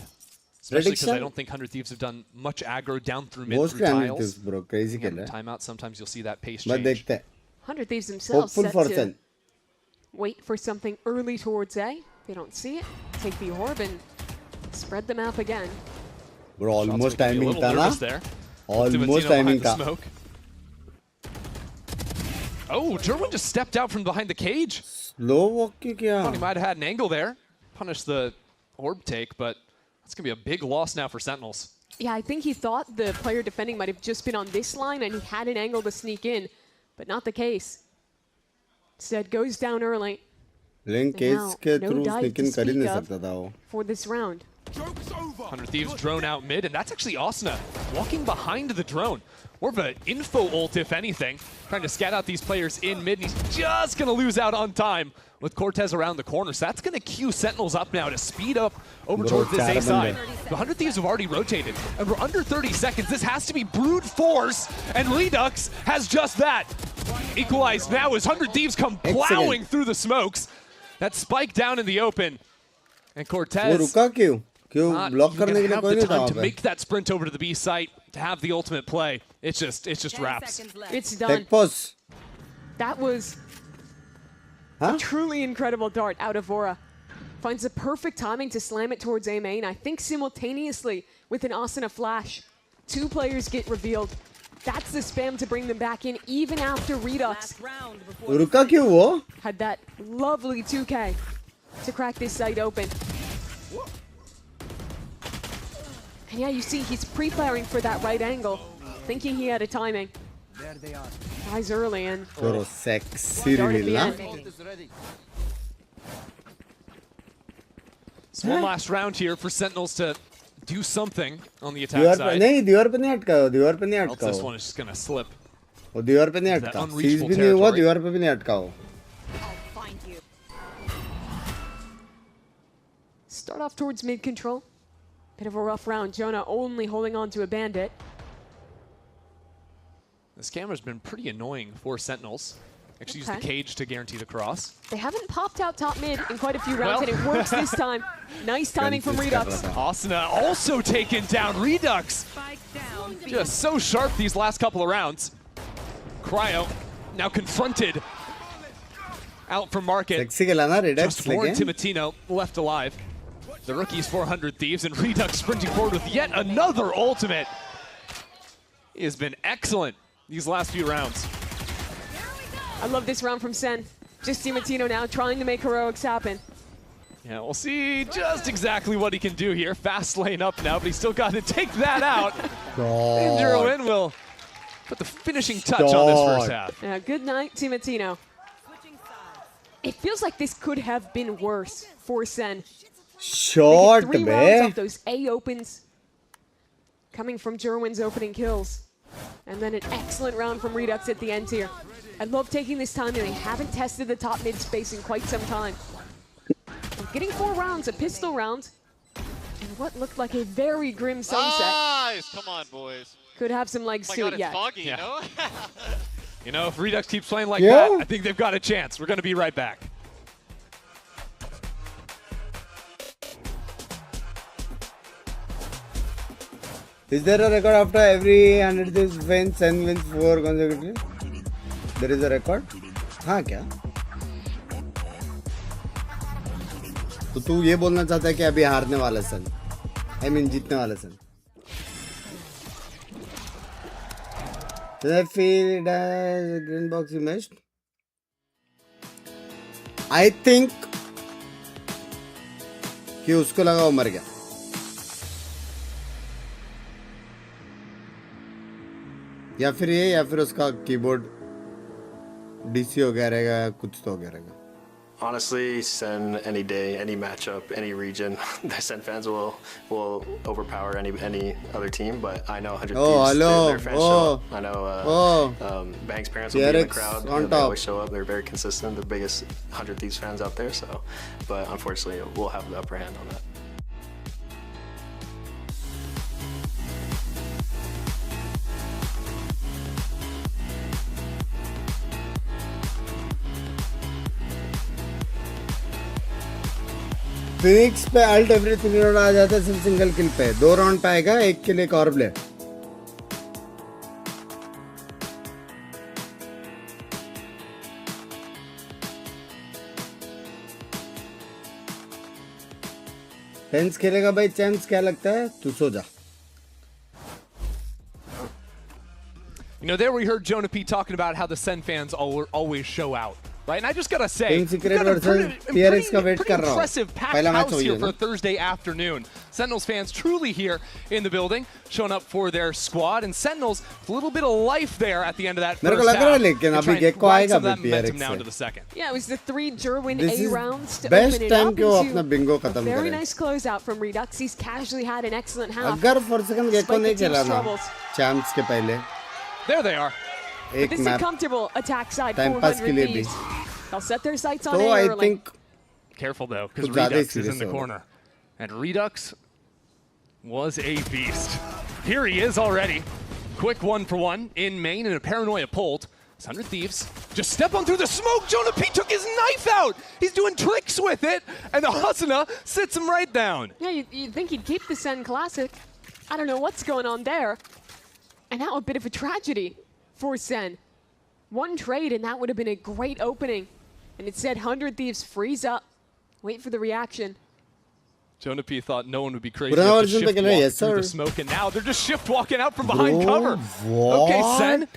Especially because I don't think 100 Thieves have done much aggro down through mid through tiles. Bro, crazy timeout, sometimes you'll see that pace change. 100 Thieves themselves set to wait for something early towards A. They don't see it. Take the orb and spread the map again. Bro, almost timing tha na. Almost timing tha. Oh, Jerwin just stepped out from behind the cage. Slow walk kiya. Thought he might have had an angle there. Punish the orb take, but that's going to be a big loss now for Sentinels. Yeah, I think he thought the player defending might have just been on this line and he had an angle to sneak in, but not the case. Instead, goes down early. Link case ke through sneaking kar hi nahi sakta tha wo. For this round. 100 Thieves drone out mid, and that's actually Asuna walking behind the drone. More of an info ult, if anything. Trying to scat out these players in mid, and he's just going to lose out on time with Cortez around the corner. So that's going to cue Sentinels up now to speed up over towards this A side. The 100 Thieves have already rotated, and we're under 30 seconds. This has to be brute force, and Redux has just that. Equalized now as 100 Thieves come plowing through the smokes. That spike down in the open, and Cortez not even gonna have the time to make that sprint over to the B site to have the ultimate play. It's just wraps. It's done. That was a truly incredible dart out of Vora. Finds the perfect timing to slam it towards A main. I think simultaneously with an Asuna flash. 2 players get revealed. That's the spam to bring them back in even after Redux had that lovely 2K to crack this site open. And yeah, you see he's pre-firing for that right angle, thinking he had a timing. There they are. Tries early and sexy It's one last round here for Sentinels to do something on the attack side. दीवार पे नहीं अटकाओ. This one is just gonna slip. वो दीवार पे नहीं अटका. Seize भी नहीं हुआ, दीवार पे भी नहीं अटकाओ. Start off towards mid control. Bit of a rough round. Jonah only holding on to a bandit. This camera's been pretty annoying for Sentinels. Actually use the cage to guarantee the cross. They haven't popped out top mid in quite a few rounds, and it works this time. Nice timing from Redux. Asuna also taken down. Redux just so sharp these last couple of rounds. Cryo now confronted out from market. Just Warren Timatino left alive. The rookie's 400 Thieves, and Redux sprinting forward with yet another ultimate. He has been excellent these last few rounds. I love this round from SEN. Just Timatino now trying to make heroics happen. Yeah, we'll see just exactly what he can do here. Fast lane up now, but he's still got to take that out. And Jerwin will put the finishing touch on this first half. Yeah, good night, Timatino. It feels like this could have been worse for SEN. Short, 3 rounds off those A opens coming from Jerwin's opening kills. And then an excellent round from Redux at the end here. I love taking this time, and they haven't tested the top mid space in quite some time. Getting 4 rounds, a pistol round, and what looked like a very grim sunset. Nice! Come on, boys. Could have some legs to it yet. Foggy, you know? You know, if Redux keeps playing like that, I think they've got a chance. We're going to be right back. Is there a record after every 100 wins, SEN wins 4 consecutively? There is a record? हाँ क्या? तो तू ये बोलना चाहता है कि अभी हारने वाला सन, I mean जीतने वाला सन. Did I feel that green box you missed? I think कि उसको लगा वो मर गया. या फिर ये या फिर उसका कीबोर्ड डीसी हो गया रहेगा, कुछ तो हो गया रहेगा. Honestly, SEN any day, any matchup, any region, the SEN fans will overpower any other team. But I know 100 Thieves, their fans show up. I know Banks' parents will be in the crowd. They always show up. They're very consistent. The biggest 100 Thieves fans out there. So, but unfortunately, we'll have the upper hand on that. Phoenix पे alt everything आ जाता है सिर्फ single किल पे. 2 round पे आएगा, 1 किल एक और play. Tense खेलेगा भाई. चैंस क्या लगता है? तू सो जा. You know, there we heard Jonah P talking about how the SEN fans always show out. Right, and I just gotta say, we've got a pretty impressive packed house here for Thursday afternoon. Sentinels fans truly here in the building, showing up for their squad, and Sentinels with a little bit of life there at the end of that first half. Trying to ride some of that momentum now into the second. Yeah, it was the 3 Jerwin A rounds to open it up into a very nice closeout from Redux. He's casually had an excellent half. अगर for second Gecko नहीं खेला ना champs के पहले. There they are. But this is a comfortable attack side for 100 Thieves. They'll set their sights on A I early. think careful though, because Redux is in the corner. And Redux was a beast. Here he is already. Quick 1-for-1 in main and a paranoia pulled. 100 Thieves just step on through the smoke. Jonah P took his knife out. He's doing tricks with it. And the Hasana sits him right down. Yeah, you'd think he'd keep the SEN Classic. I don't know what's going on there. And now a bit of a tragedy for SEN. One trade and that would have been a great opening. And it said 100 Thieves freeze up. Wait for the reaction. Jonah P thought no one would be crazy enough to shift walk through the smoke, and now they're just shift walking out from behind cover. What? Okay, SEN.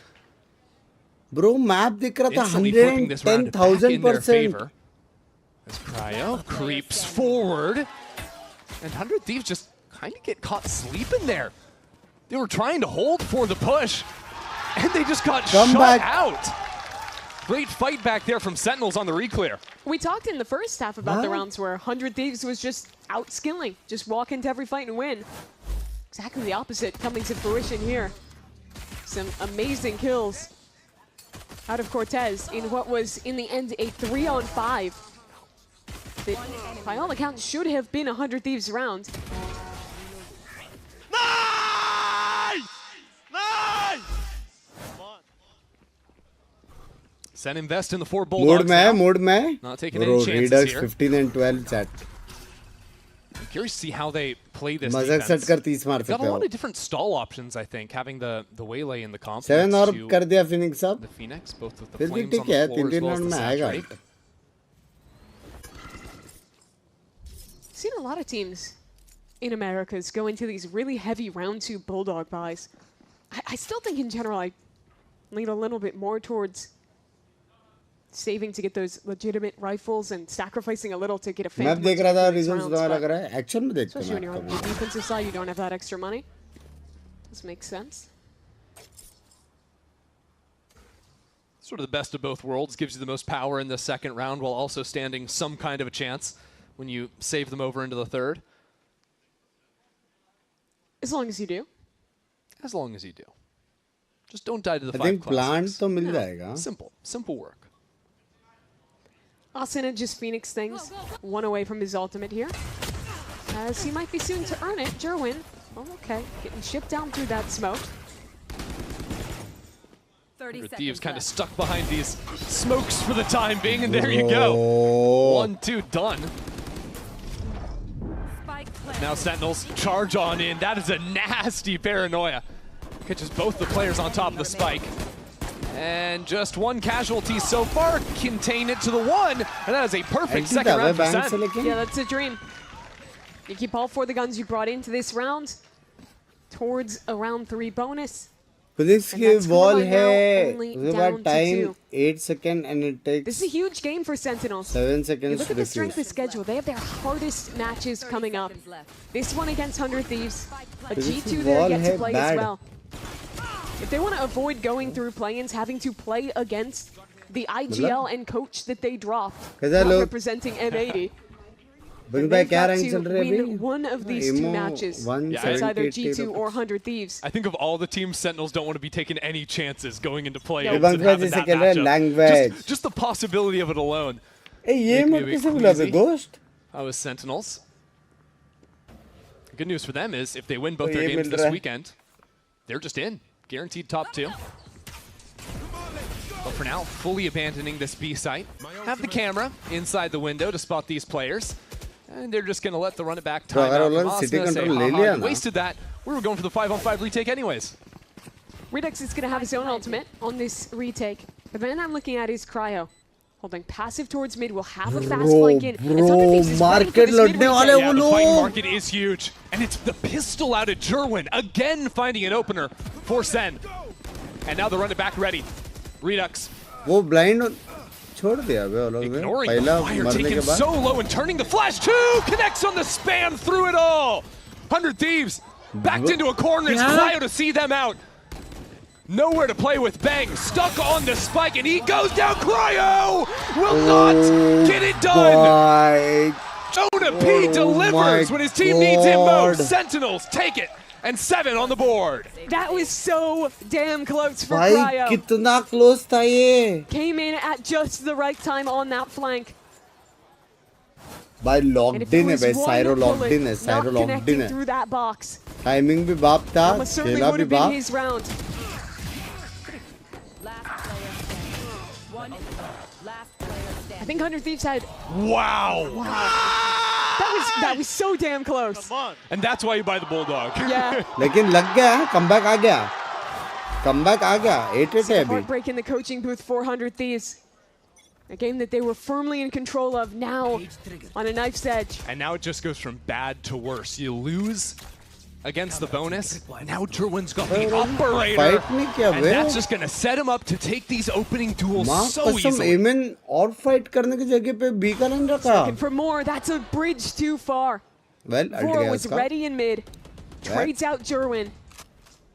Bro, map दिख रहा था 110,000%. As Cryo creeps forward, and 100 Thieves just kind of get caught sleeping there. They were trying to hold for the push, and they just got shut out. Great fight back there from Sentinels on the reclear. We talked in the first half about the rounds where 100 Thieves was just outskilling, just walk into every fight and win. Exactly the opposite coming to fruition here. Some amazing kills out of Cortez in what was, in the end, a 3-on-5. That, by all accounts, should have been a 100 Thieves round. Nice! Nice! SEN invest in the 4 Bulldogs Mood mein. Not taking any chances here. 15 and 12 chat. I'm curious to see how they play this defense. Set kar 30 maar got a lot of different stall options, I think, having the waylay in the comp. 7 और कर दिया Phoenix अब. The Phoenix, both with the फिर भी flames ठीक on the है, floor as well as the saturate. Seen a lot of teams in Americas go into these really heavy round 2 Bulldog buys. I still think in general I lean a little bit more towards saving to get those legitimate rifles and sacrificing a little to get a fan. मैं देख रहा था reasons तो लग रहा है action में देखते हैं. Especially when you're on the defensive side, you don't have that extra money. This makes sense. Sort of the best of both worlds, gives you the most power in the second round while also standing some kind of a chance when you save them over into the third. As long as you do. As long as you do. Just don't die to the 5 I think plant तो मिल जाएगा. Simple work. Asuna just Phoenix things. 1 away from his ultimate here. As he might be soon to earn it. Jerwin. Oh, okay. Getting shipped down through that smoke. 30 Thieves kind of stuck behind these smokes for the time being, and there you go. 1-2 done. Now Sentinels charge on in. That is a nasty paranoia. Catches both the players on top of the spike. And just one casualty so far, contain it to the one, and that is a perfect second round for Sen. Yeah, that's a dream. You keep all 4 of the guns you brought into this round towards a round 3 bonus. Physics की wall है, उसके बाद time 8 seconds and it takes. This is a huge game for Sentinels. 7 seconds. You look at the strength of schedule. They have their hardest matches coming up. This one against 100 Thieves, a G2 they're yet to play as well. If they want to avoid going through play-ins, having to play against the IGL and coach that they dropped, representing M80. They've got to win one of these 2 matches. It's either G2 or 100 Thieves. I think of all the teams, Sentinels don't want to be taking any chances going into play-ins and having that matchup. Just the possibility of it alone. Ghost? I was Sentinels. The good news for them is if they win both their games this weekend, they're just in. Guaranteed top 2. But for now, fully abandoning this B site. Have the camera inside the window to spot these players. And they're just going to let the run it back time out from Asna say, haha, you wasted that. We were going for the 5-on-5 retake anyways. Redux is going to have his own ultimate on this retake. The man I'm looking at is Cryo. Holding passive towards mid, will have a fast flank in. Market लड़ने वाले वो लोग. The fight market is huge. And it's the pistol out of Jerwin. Again finding an opener for Sen. And now the run it back ready. Redux. वो blind छोड़ दिया बे लोग ने. Ignoring the fire taken so low and turning the flash too. Connects on the spam through it all. 100 Thieves backed into a corner. It's Cryo to see them out. Nowhere to play with Bang, stuck on the spike, and he goes down. Cryo will not get it done. Jonah P delivers when his team needs him most. Sentinels take it, and 7 on the board. That was so damn close for Cryo. कितना close था ये? Came in at just the right time on that flank. भाई locked in है भाई, Cyro locked in है, Cyro locked in है. Through that box. Timing भी बाप था, खेला भी बाप. I think 100 Thieves had. Wow. That was so damn close. And that's why you buy the Bulldog. Yeah. लेकिन लग गया, comeback आ गया. Comeback आ गया. 8-8 है अभी. Heartbreak in the coaching booth for 100 Thieves. A game that they were firmly in control of, now on a knife's edge. And now it just goes from bad to worse. You lose against the bonus. Now Jerwin's got the operator. And that's just going to set him up to take these opening duels so easily. Amen और fight करने की जगह पे B का run रखा. Looking for more. That's a bridge too far. Well, Four was ready in mid. Trades out Jerwin.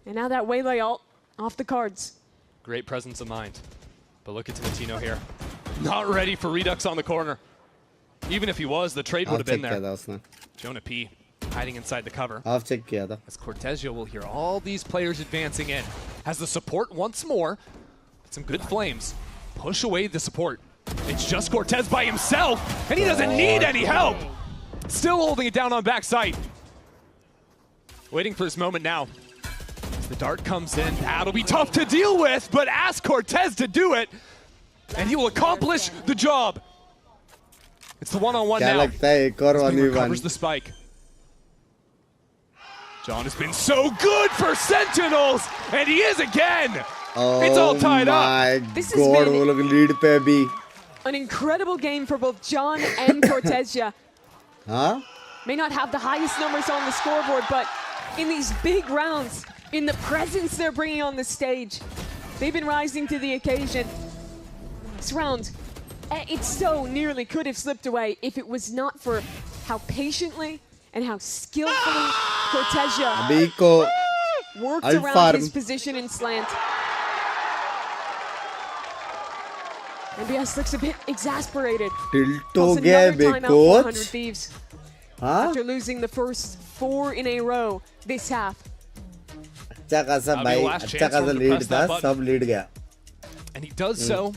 And now that Waylay ult off the cards. Great presence of mind. But look at Tomatino here. Not ready for Redux on the corner. Even if he was, the trade would have been there. Jonah P hiding inside the cover. Half check किया था. As Cortezio will hear all these players advancing in. Has the support once more. Some good flames. Push away the support. It's just Cortez by himself, and he doesn't need any help. Still holding it down on backside. Waiting for his moment now. As the dart comes in, that'll be tough to deal with, but ask Cortez to do it, and he will accomplish the job. It's the one-on-one now. He recovers the spike. John has been so good for Sentinels, and he is again. It's all tied up. This has been an incredible game for both John and Cortezia. May not have the highest numbers on the scoreboard, but in these big rounds, in the presence they're bringing on the stage, they've been rising to the occasion. This round, it so nearly could have slipped away if it was not for how patiently and how skillfully Cortezia worked around his position in slant. MBS looks a bit exasperated. Thieves. After losing the first 4 in a row this half. And he does so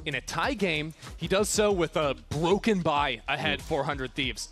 in a tie game. He does so with a broken bye ahead 400 Thieves.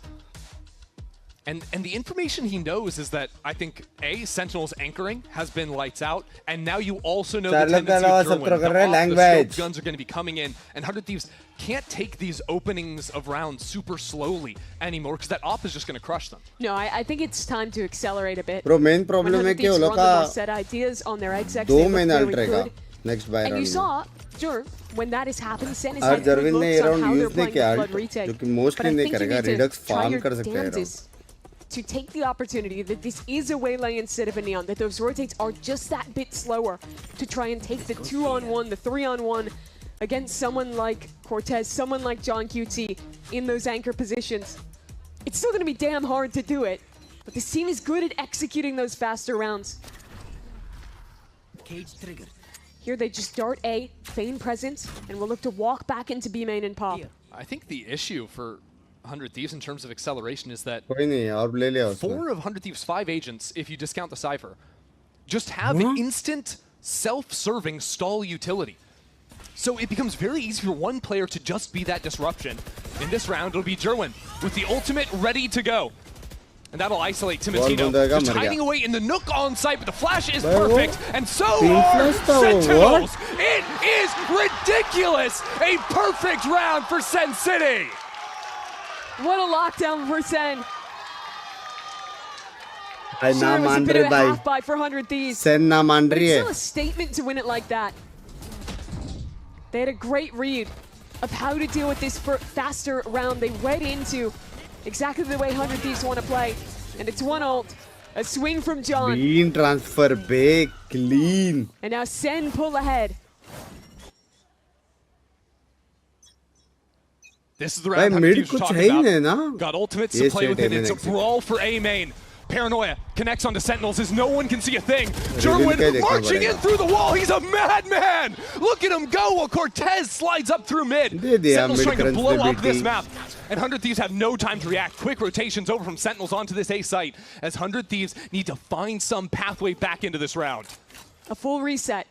And the information he knows is that I think Sentinel's anchoring has been lights out, and now you also know the tendency of Jerwin. The scope guns are going to be coming in, and 100 Thieves can't take these openings of rounds super slowly anymore because that op is just going to crush them. No, I think it's time to accelerate a bit. Bro, main problem है कि वो लोग का set ideas on their execs. 2 main ult रहेगा. next buy round. And you saw, sure, when that has happened, Sen has और had good जर्विन ने looks ये on round how they're use नहीं playing किया the flood retake. जो कि mostly नहीं करेगा रिडक्स फार्म कर सकते हैं round to take the opportunity that this is a waylay instead of a neon, that those rotates are just that bit slower to try and take the 2-on-1, the 3-on-1 against someone like Cortez, someone like John QT in those anchor positions. It's still going to be damn hard to do it, but this team is good at executing those faster rounds. Cage trigger. Here they just dart A, feign presence, and will look to walk back into B main and pop. I think the issue for 100 Thieves in terms of acceleration is that 4 of 100 Thieves' 5 agents, if you discount the Cypher, just have instant self-serving stall utility. So it becomes very easy for one player to just be that disruption. In this round, it'll be Jerwin with the ultimate ready to go. And that'll isolate Timotino, just hiding away in the nook on site, but the flash is perfect, and so are Sentinels! It is ridiculous! A perfect round for Sen City! What a lockdown for Sen. भाई ना मान रहे भाई for 100 Thieves. Sen ना मान रही है. It's still a statement to win it like that. They had a great read of how to deal with this faster round. They went into exactly the way 100 Thieves want to play. And it's one ult, a swing from John. Clean transfer, big, clean. And now Sen pull ahead. This is the round mid कुछ है ही नहीं ना. Got ultimates to play with it. It's a brawl for A main. Paranoia connects onto Sentinels as no one can see a thing. Jerwin marching in through the wall. He's a madman. Look at him go while Cortez slides up through mid. Sentinels trying to blow up this map. And 100 Thieves have no time to react. Quick rotations over from Sentinels onto this A site as 100 Thieves need to find some pathway back into this round. A full reset.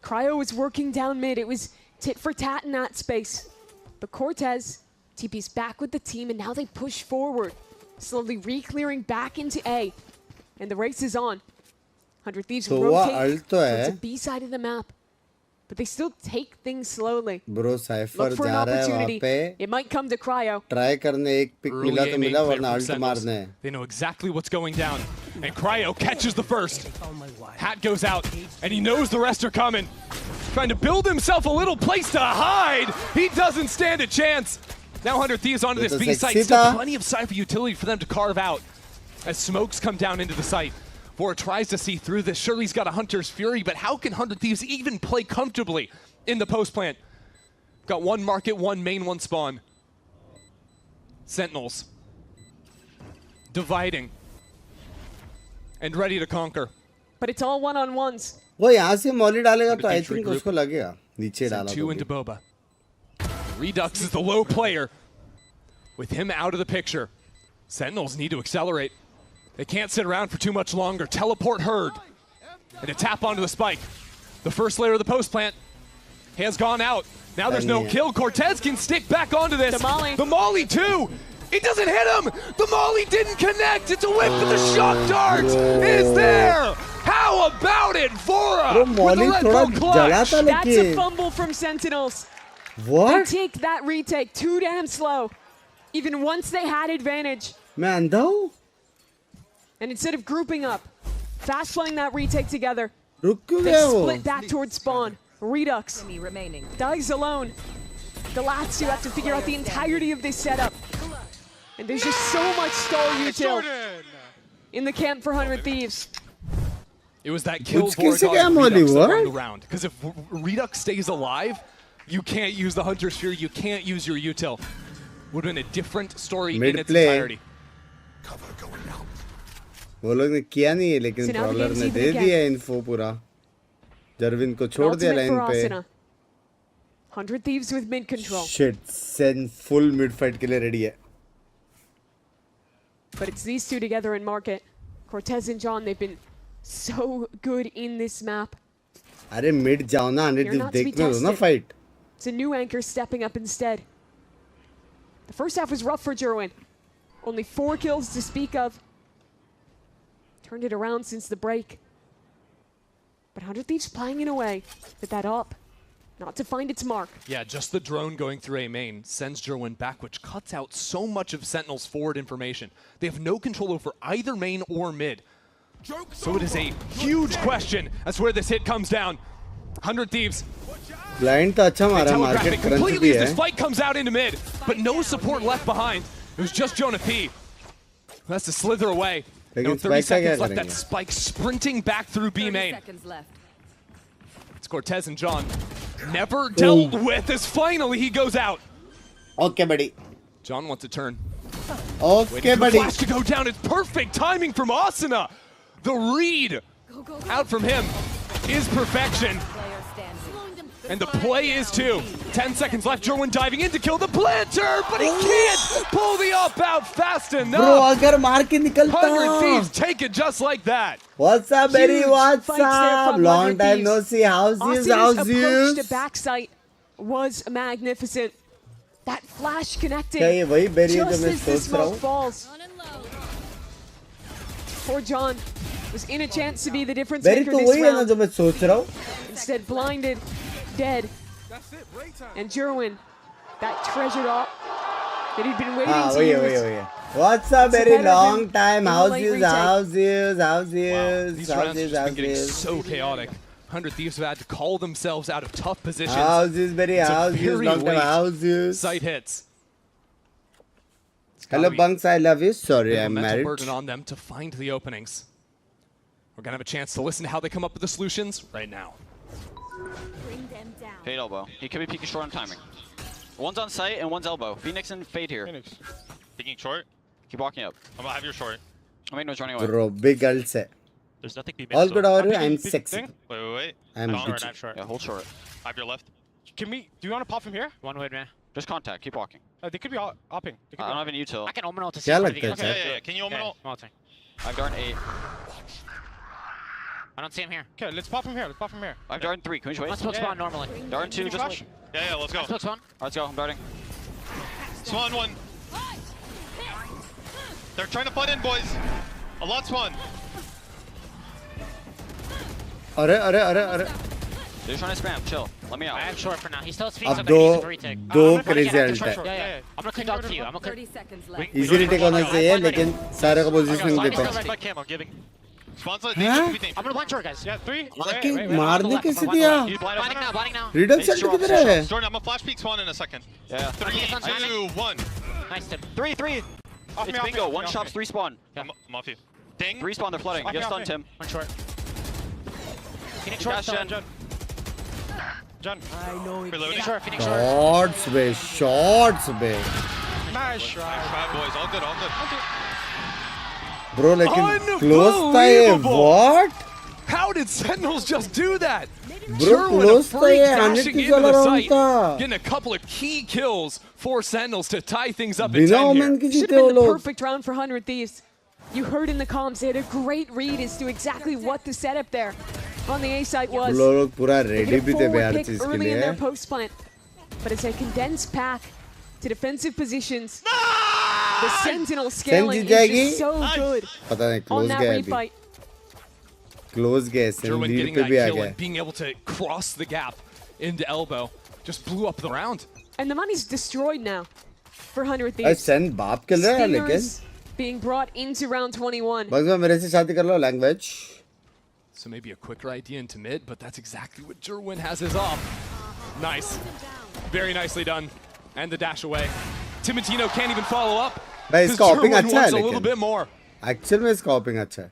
Cryo was working down mid. It was tit for tat in that space. But Cortez TP's back with the team, and now they push forward, slowly re-clearing back into A. And the race is on. 100 Thieves rotate towards the B side of the map. But they still take things slowly. Bro, Cypher Look for an opportunity. It might come to Cryo. Try करने एक pick मिला तो मिला वरना ult मारने. They know exactly what's going down. And Cryo catches the first. Hat goes out, and he knows the rest are coming. Trying to build himself a little place to hide. He doesn't stand a chance. Now 100 Thieves onto this B site. Still plenty of Cypher utility for them to carve out. As smokes come down into the site. Vora tries to see through this. Surely he's got a Hunter's Fury, but how can 100 Thieves even play comfortably in the post plant? Got one market, one main, one spawn. Sentinels. Dividing. And ready to conquer. But it's all one-on-ones. वो यहाँ से Molly डालेगा तो I think उसको लगेगा. नीचे डाला. Two into Boba. Redux is the low player. With him out of the picture. Sentinels need to accelerate. They can't sit around for too much longer. Teleport Herd. And a tap onto the spike. The first layer of the post plant has gone out. Now there's no kill. Cortez can stick back onto this. The Molly too. It doesn't hit him. The Molly didn't connect. It's a whip, but the shock dart is there. How about it, Vora? With the Red Bull clutch. That's a fumble from Sentinels. What? They take that retake too damn slow. Even once they had advantage. Man, though. And instead of grouping up, fast playing that retake together, they split back towards spawn. Redux dies alone. The last two have to figure out the entirety of this setup. And there's just so much stall util in the camp for 100 Thieves. It was that kill Redux that won the round. Because if Redux stays alive, you can't use the Hunter's Fury, you can't use your util. Would have been a different story in its entirety. वो लोग ने किया नहीं है लेकिन trawler ने दे दिया info पूरा. जर्विन को छोड़ दिया लाइन पे. 100 Thieves with mid control. Shit, Sen full mid fight के लिए ready है. But it's these two together in market. Cortez and John, they've been so good in this map. अरे mid जाओ ना, 100 देखने दो ना fight. It's a new anchor stepping up instead. The first half was rough for Jerwin. Only 4 kills to speak of. Turned it around since the break. But 100 Thieves playing in a way with that up, not to find its mark. Yeah, just the drone going through A main sends Jerwin back, which cuts out so much of Sentinel's forward information. They have no control over either main or mid. So it is a huge question as to where this hit comes down. 100 Thieves. Blind तो अच्छा मारा market crunch completely भी as है. this fight comes out into mid, but no support left behind. It was just Jonah P. That's to slither away. No 30 seconds left. That Spike sprinting back through B main. It's Cortez and John. Never dealt with as finally he goes out. Okay, buddy. John wants a turn. Okay, buddy. Flash to go down. It's perfect timing from Asuna. The read out from him is perfection. And the play is too. 10 seconds left. Jerwin diving in to kill the planter, but he can't pull the up out fast enough. Bro, अगर मार के निकलता. 100 Thieves take it just like that. What's up, Berry? What's up? Long time no see. How's you? Asuna's approach to backside was magnificent. That flash connecting क्या ये वही Berry है जो just मैं as the सोच रहा smoke हूँ? falls. Poor John was in a chance to be the difference Berry maker तो this वही है ना round. जो मैं सोच रहा हूँ. Instead, blinded, dead. And Jerwin, that treasured op that he'd been waiting to वही use. है. What's up, Berry? Long time. How's you? Wow, these rounds have been getting so chaotic. 100 Thieves have had to call themselves out of tough positions. How's you, Berry? How's you? Long time. How's you? Sight hits. Hello, Binks. I love you. Sorry, I'm mental married. burden on them to find the openings. We're gonna have a chance to listen to how they come up with the solutions right now. Fade elbow. He could be peeking short on timing. One's on site and one's elbow. Phoenix and Fade here. Phoenix. Peeking short. Keep walking up. I'm gonna have your short. I'll make noise running away. Bro, big girls है. There's nothing be All good, how are you? I'm sexy. Wait. I'm short, bitchy. not short. Yeah, hold short. I have your left. Can we? Do you want to pop from here? One way, man. Just contact. Keep walking. They could be hopping. I don't have any util. I can omen ult to see क्या लगता है Okay, yeah. Can you omen ult? I've darn 8. I don't see him here. Okay, let's pop from here. I've darn 3. Can we just wait? Let's smoke spawn normally. Darn 2, just flash? Yeah, let's go. Smoke spawn. Let's go. I'm darting. Spawn 1. They're trying to butt in, boys. A lot spawn. अरे. They're just trying to spam. Chill. Let me out. I have short for now. He still has Phoenix. अब दो crazy ult है. I'm gonna click out to you. I'm gonna 30 seconds left. Easy retake होना चाहिए, लेकिन सारे को positioning देता है. I'm gonna blind short, guys. Yeah, 3. आके मारने कैसे दिया? Blinding now. Redemption किधर है? Jordan, I'm gonna flash peek spawn in a second. Yeah. 3, 2, 1. Nice tip. 3. It's bingo. One shops, 3 spawn. I'm off you. Ding. 3 spawn. They're flooding. Get stunned, Tim. One short. Phoenix Got short. Jen. John. I know it. Reloading. Phoenix short. Shots be. Nice try, boys. All good. Bro, लेकिन close था ये. What? How did Sentinels just do that? Bro, close था ये. 100 kills वाला round था. Getting a couple of key kills for Sentinels to tie things up at बिना 10 omen here. के Should जीते have वो been the लोग. perfect round for 100 Thieves. You heard in the comms, they had a great read as to exactly what the setup there on the A site was. लोग पूरा They ready get a भी थे forward हर pick चीज के early in their लिए. post plant, but it's a condensed pack to defensive positions. The Sentinel scaling is just so good पता नहीं on close that गया अभी. refight. Close गया. Jerwin Lead getting पे that भी आ kill गया. and being able to cross the gap into elbow just blew up the round. And the money's destroyed now for 100 अरे Thieves. Sen बाप खेल रहा है लेकिन. Stingers being brought into round 21. बस मैं मेरे से शादी कर लो language. So maybe a quicker idea into mid, but that's exactly what Jerwin has his off. Nice. Very nicely done. And the dash away. Timotino can't even follow up. भाई इसका hopping Jerwin अच्छा है wants a little लेकिन. bit more. Actual में इसका hopping अच्छा है.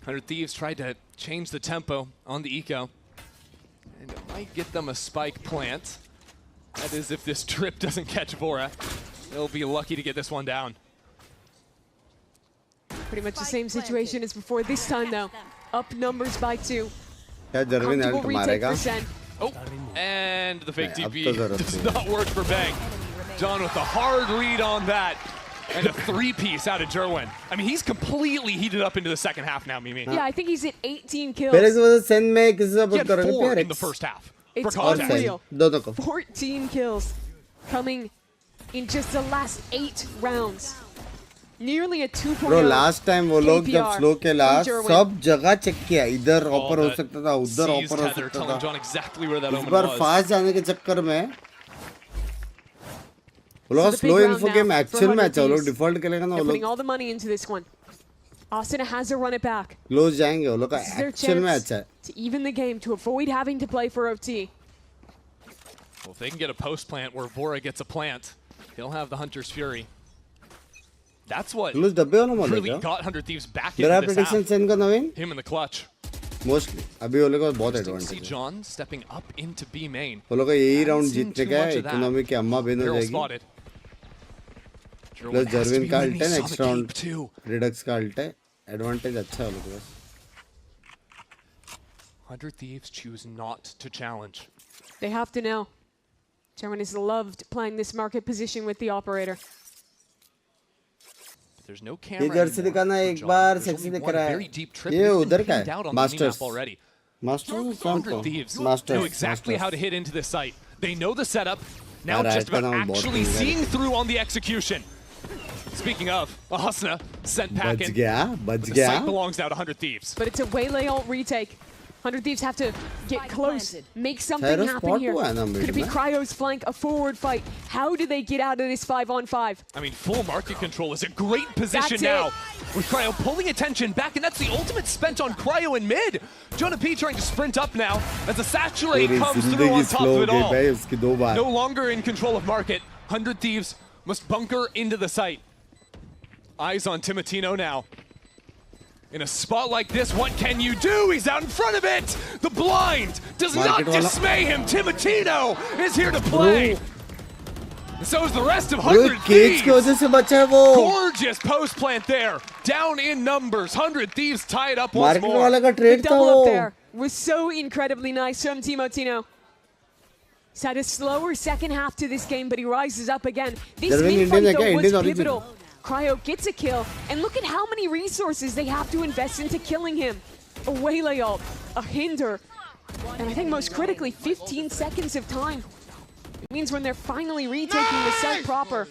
100 Thieves tried to change the tempo on the eco. And it might get them a spike plant. That is if this trip doesn't catch Vora. They'll be lucky to get this one down. Pretty much the same situation as before. This time, though, up numbers by 2. क्या जर्विन Comfortable health retake मारेगा? for Sen. Oh, and the fake अब TP तो जरूरत does नहीं. not work for Bang. John with a hard read on that. And a 3-piece out of Jerwin. I mean, he's completely heated up into the second half now, Mimi. Yeah, I think he's at 18 kills. पहले से वो Sen में किसी से He support had करोगे 4 प्यार in the first half. For It's और context. unreal. Sen दोनों को. 14 kills coming in just the last 8 rounds. Nearly a 2.0 Bro, last time वो लोग जब KPR slow खेला from Jerwin. सब जगह check किया. इधर Oh, ऑपर हो that सकता था, उधर seized ऑपर हो tether, सकता telling था. John exactly where that इस omen बार was. fast जाने के चक्कर में वो So लोग the slow big info round game now actual for में अच्छा वो लोग 100 default खेलेगा ना They're वो putting लोग all the money into this one. Asuna has to run it back. Close जाएंगे वो लोग का This is their action में chance अच्छा है. to even the game, to avoid having to play for OT. Well, if they can get a post plant where Vora gets a plant, he'll have the Hunter's Fury. That's what Close डब्बे वाला model really क्या? got 100 Thieves back मेरा into this prediction half. SEN का नवीन? Him in the clutch. Mostly. अभी वो लोग का बहुत See advantage है. John stepping up into B main. वो लोग का यही round Haven't seen जीतने too का much है. of that. Economy की अम्मा बिन हो Barrel जाएगी. spotted. Plus Jarvin का ult है next Sonic round. Cape too. Redux का ult है. Advantage अच्छा है वो लोग के पास. 100 Thieves choose not to challenge. They have to know. German has loved playing this market position with the operator. There's no camera ये Jersey दिखाना एक बार सेक्सी दिख रहा है. ये उधर का है. Masters. Masters from 100 Thieves Masters. know exactly how to hit into this site. They know the setup. Now Alright, just about come on, actually boss. seeing through on the execution. Speaking of, Asuna sent back बच in. गया, बच The गया. site belongs now to 100 Thieves. But it's a waylay ult retake. 100 Thieves have to get close, make something Tyro happen spot here. हुआ है ना Could it be mid में? Cryo's flank, a forward fight? How do they get out of this 5-on-5? I mean, full market control is a great position That's now. it. With Cryo pulling attention back, and that's the ultimate spent on Cryo in mid. Jonah P trying to sprint up now as the saturate पूरी comes through जिंदगी on top slow of it गई all. भाई उसकी दो बार. No longer in control of market. 100 Thieves must bunker into the site. Eyes on Timotino now. In a spot like this, what can you do? He's out in front of it! The blind does not dismay him! Timotino is here to play! And so is the rest of 100 cage की Thieves! वजह से बचा है वो. Gorgeous post plant there! Down in numbers, 100 Thieves tied up once Market more. वाला का The trade था double up वो. there was so incredibly nice from Timotino. He's had a slower second half to this game, but he rises up again. This Jarvin mid fight Indian है क्या? though was Indian origin. pivotal. Cryo gets a kill, and look at how many resources they have to invest into killing him. A waylay ult, a hinder, and I think most critically, 15 seconds of time. It means when they're finally retaking the site proper,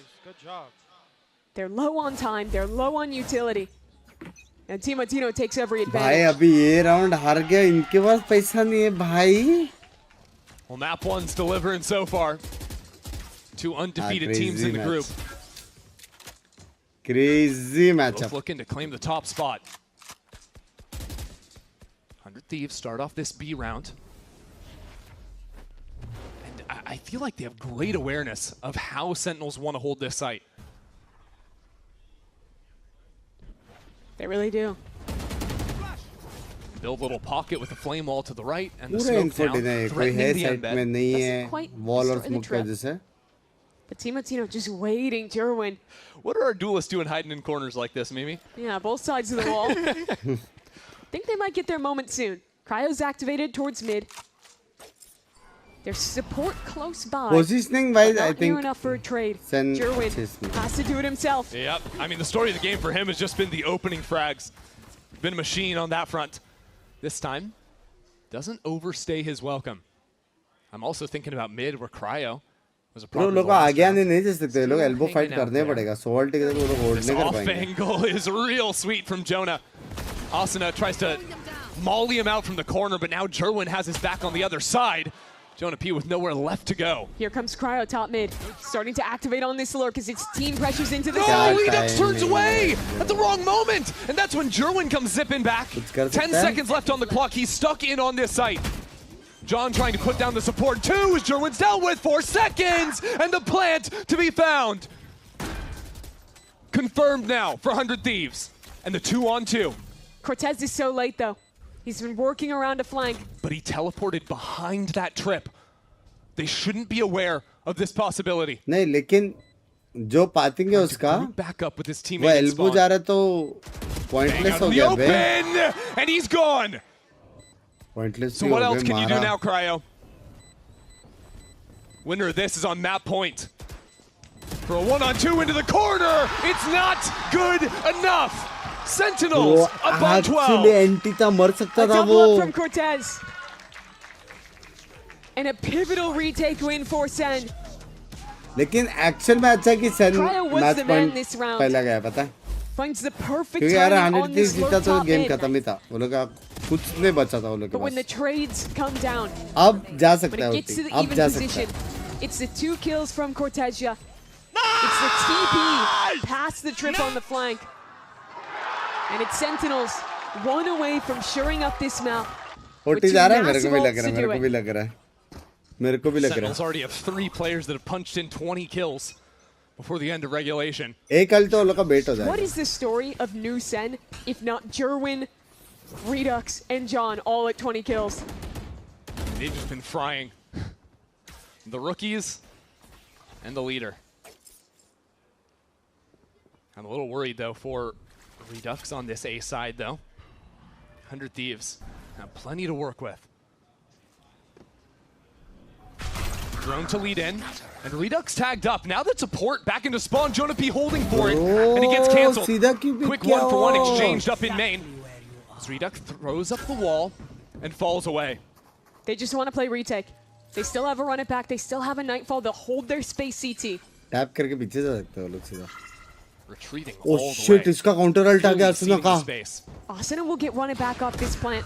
they're low on time, they're low on utility. And Timotino takes every भाई advantage. अभी ये round हार गया इनके पास पैसा नहीं है भाई. Well, map one's delivering so far. Two undefeated teams in the group. Crazy matchup. Both looking to claim the top spot. 100 Thieves start off this B round. And I feel like they have great awareness of how Sentinels want to hold this site. They really do. Build a little pocket with the flame wall to the right and the पूरा smoke info down, देना है. कोई threatening है the side में embed. नहीं Doesn't है. quite Wall और destroy the smoke का trap. जैसे. But Timotino just waiting, Jerwin. What are our duelists doing hiding in corners like this, Mimi? Yeah, both sides of the wall. Think they might get their moment soon. Cryo's activated towards mid. There's support close by. Positioning wise, but I not think near enough for a trade. Sen Jerwin has to do it himself. Yep. I mean, the story of the game for him has just been the opening frags. Been a machine on that front. This time, doesn't overstay his welcome. I'm also thinking about mid where Cryo was a problem. लोग आगे आने नहीं दे सकते. लोग elbow fight करने पड़ेगा. Salt के साथ वो लोग hold This नहीं कर off पाएंगे. angle is real sweet from Jonah. Asuna tries to molly him out from the corner, but now Jerwin has his back on the other side. Jonah P with nowhere left to go. Here comes Cryo top mid. Starting to activate on this lurk as its team pressures into the No, side. Redux turns away at the wrong moment. And that's when Jerwin comes zipping back. 10 seconds left on the clock. He's stuck in on this site. John trying to put down the support too as Jerwin's dealt with 4 seconds. And the plant to be found. Confirmed now for 100 Thieves. And the 2-on-2. Cortez is so late though. He's been working around a flank. But he teleported behind that trip. They shouldn't be aware of this possibility. नहीं लेकिन जो पातिंग है उसका back up with his वो teammate in elbow spawn. जा रहा है तो pointless Out हो in the गया बे. open, and he's gone. Pointless So भी what हो else गए can you do मारा. now, Cryo? Winner of this is on map point. For a 1-on-2 into the corner, it's not good enough. Sentinels up on 12. Actually anti था मर सकता A था double up वो. from Cortez. And a pivotal retake win for Sen. लेकिन action में अच्छा कि Sen Cryo was match the man point this round. पहला गया पता है. Finds the perfect क्योंकि यार timing 100 on this जीता lurk तो top गेम mid. खत्म ही था. वो लोग का कुछ नहीं बचा था वो लोग के But when the pass. trades come down, अब जा when सकता है it वो gets to टीम. the अब even जा सकता position, है. it's the 2 kills from Cortezia. It's the TP past the trip on the flank. And it's Sentinels, one away from shoring up this map. Sentinels already have 3 players that have punched in 20 kills before the end of regulation. What is the story of New Sen if not Jerwin, Redux, and John all at 20 kills? They've just been frying the rookies and the leader. I'm a little worried though for Redux on this A side though. 100 Thieves have plenty to work with. Drone to lead in, and Redux tagged up. Now that support back into spawn, Jonah P holding for it, and it gets canceled. Quick 1-for-1 exchanged up in main. As Redux throws up the wall and falls away. They just want to play retake. They still have a run it back. They still have a Nightfall. They'll hold their space CT. Tap करके पीछे जा सकते हो लोग सीधा. Retreating all the way. Oh shit, इसका counter ult आ गया Asuna का. Asuna will get run it back off this plant.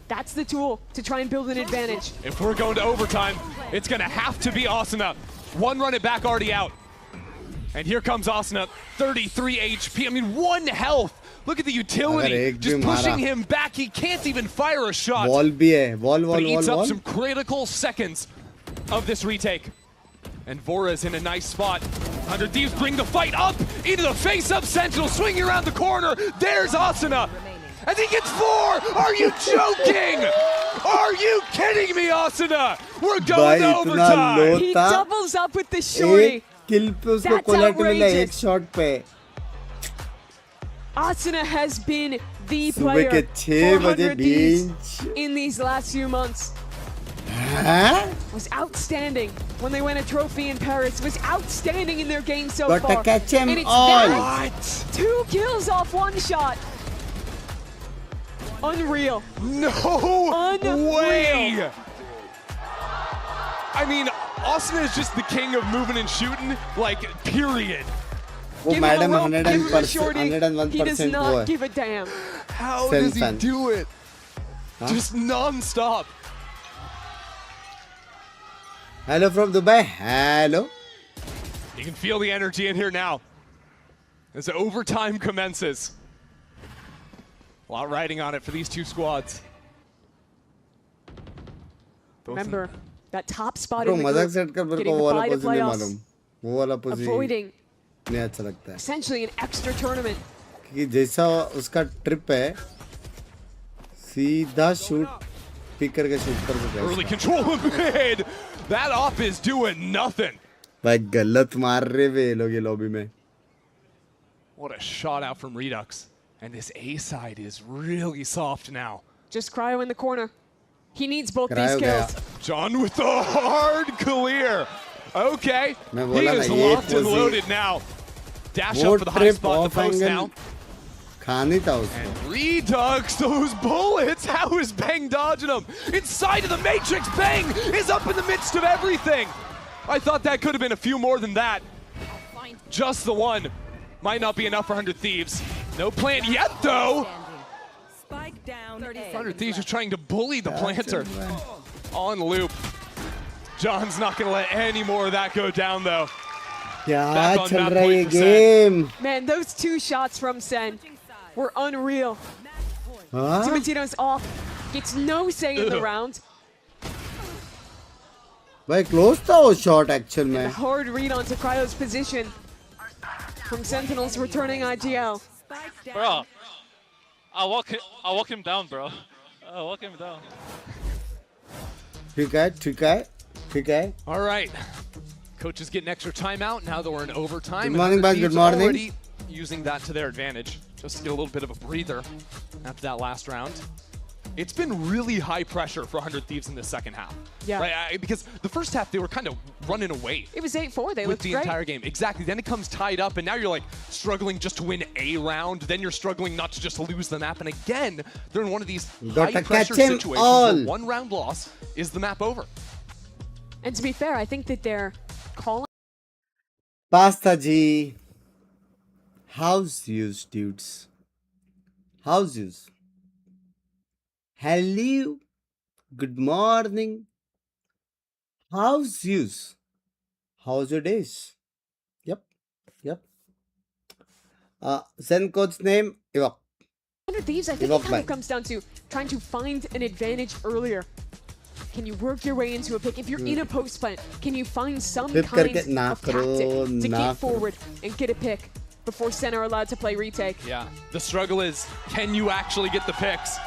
That's the tool to try and build an advantage. If we're going to overtime, it's going to have to be Asuna. One run it back already out. And here comes Asuna, 33 HP. I mean, 1 health. Look at the utility. Just pushing him back. He can't even fire a shot. Wall bhi hai. Wall. But he eats up some critical seconds of this retake. And Vora's in a nice spot. 100 Thieves bring the fight up into the face-up Sentinel, swinging around the corner. There's Asuna. And he gets 4! Are you joking? Are you kidding me, Asuna? We're going to overtime. He doubles up with the shorty. That's outrageous. Shot pe. Asuna has been the player for 100 Thieves in these last few months. Was outstanding when they win a trophy in Paris. Was outstanding in their game so far. Got to catch him and it's all. 2 kills off 1 shot. Unreal. No way! I mean, Asuna is just the king of moving and shooting, like, period. Oh, madam, 101%. He does not give a damn. How does he do it? Just non-stop. Hello from Dubai. Hello. You can feel the energy in here now as overtime commences. A lot riding on it for these 2 squads. Remember, that top spot in the group, getting the bye to playoffs, avoiding essentially an extra tournament. क्योंकि जैसा उसका trip है, सीधा shoot pick करके shoot कर सकता है. Early control of mid. That op is doing nothing. भाई गलत मार रहे वे लोग ये लॉबी में. What a shot out from Redux. And this A side is really soft now. Just Cryo in the corner. He needs both these kills. John with the hard clear. Okay. He is locked and loaded now. Dash up for the high spot in the post now. And Redux, those bullets. How is Bang dodging them? Inside of the Matrix, Bang is up in the midst of everything. I thought that could have been a few more than that. Just the one. Might not be enough for 100 Thieves. No plant yet, though. 100 Thieves are trying to bully the planter. On loop. John's not going to let any more of that go down, though. Back on map point for Sen. Man, those 2 shots from Sen were unreal. Timatino's off. Gets no say in the round. Very close to a shot, actually. And a hard read onto Cryo's position from Sentinels returning IGL. Bro, I'll walk him down, bro. I'll walk him down. Okay. All right. Coaches get an extra timeout now that we're in overtime. Good morning, guys. Good morning. Already using that to their advantage, just to get a little bit of a breather after that last round. It's been really high pressure for 100 Thieves in the second half. Yeah. Right? Because the first half, they were kind of running away. It was 8-4. They with looked the great. entire game. Exactly. Then it comes tied up, and now you're like struggling just to win a round. Then you're struggling not to just lose the map. And again, they're in one of these high-pressure situations where 1 round loss is the map over. And to be fair, I think that they're calling. Pasta G. How's yous, dudes? How's yous? Hello. Good morning. How's yous? How's your days? Yep. Sen coach name Ivok. 100 Thieves, I think it kind of comes down to trying to find an advantage earlier. Can you work your way into a pick? If you're in a post plant, can you find some kind of tactic to get forward and get a pick before SEN are allowed to play retake? Yeah, the struggle is, can you actually get the picks?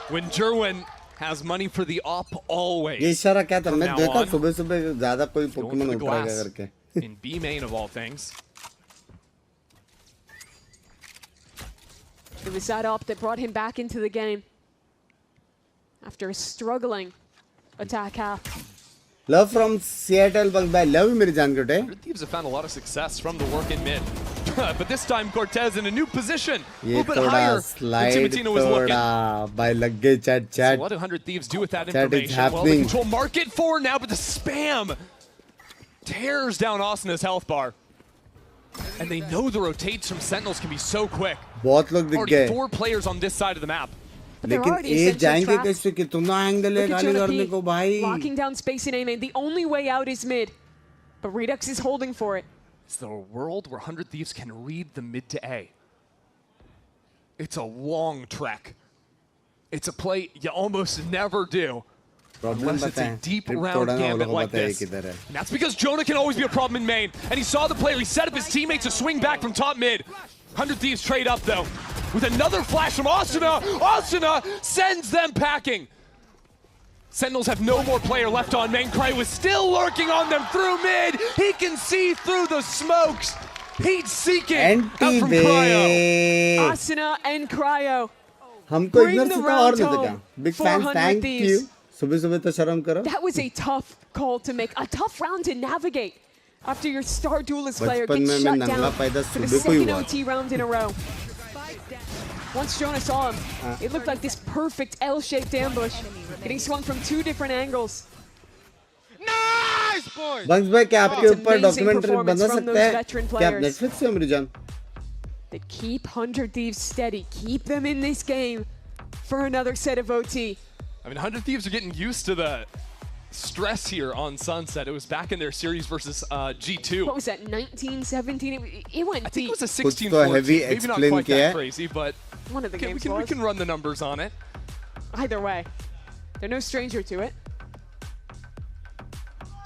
When Jerwin has money for the op always. ये इशारा क्या था? मैं देखा सुबह ज़्यादा कोई Pokemon उठाएगा करके. In B main of all things. It was that op that brought him back into the game after a struggling attack half. Love from Seattle, bye. Love मेरी जान कोटे. Thieves have found a lot of success from the work in mid. But this time Cortez in a new position. A ये little bit higher slide than Timotino was looking. By लग गए chat. So what do 100 Thieves do with that Chat information? is Well, they happening. control market forward now, but the spam tears down Asana's health bar. And they know the rotates from Sentinels can be so quick. बहुत लोग दिख Already गए. 4 players on this side of the map. लेकिन ये जाएंगे कैसे कितना angle है गाली करने को भाई. Locking down space in A lane. The only way out is mid. But Redux is holding for it. It's the world where 100 Thieves can read the mid to A. It's a long trek. It's a play you almost never do. Unless it's a deep round gambit like this. And that's because Jonah can always be a problem in main. And he saw the player, he set up his teammates to swing back from top mid. 100 Thieves trade up though. With another flash from Asana. Asana sends them packing. Sentinels have no more player left on main. Cry was still lurking on them through mid. He can see through the smokes. Heat seeking out from Cryo. Asana and Cryo. हमको ignore से तो और नहीं था. Big fan, thank you. सुबह तो शर्म करो. That was a tough call to make. A tough round to navigate. After your star duelist player gets shut down for the second OT round in a row. Once Jonah saw him, it looked like this perfect L-shaped ambush, getting swung from 2 different angles. Nice boy. Bunks भाई क्या आपके ऊपर documentary बना सकते हैं? क्या आप Netflix से मेरी जान? That keep 100 Thieves steady, keep them in this game for another set of OT. I mean, 100 Thieves are getting used to the stress here on Sunset. It was back in their series versus G2. What was that, 19, 17? It went deep. I think it was a 16-14. Maybe not quite that crazy, but one of the games we can run the numbers on it. Either way, they're no stranger to it.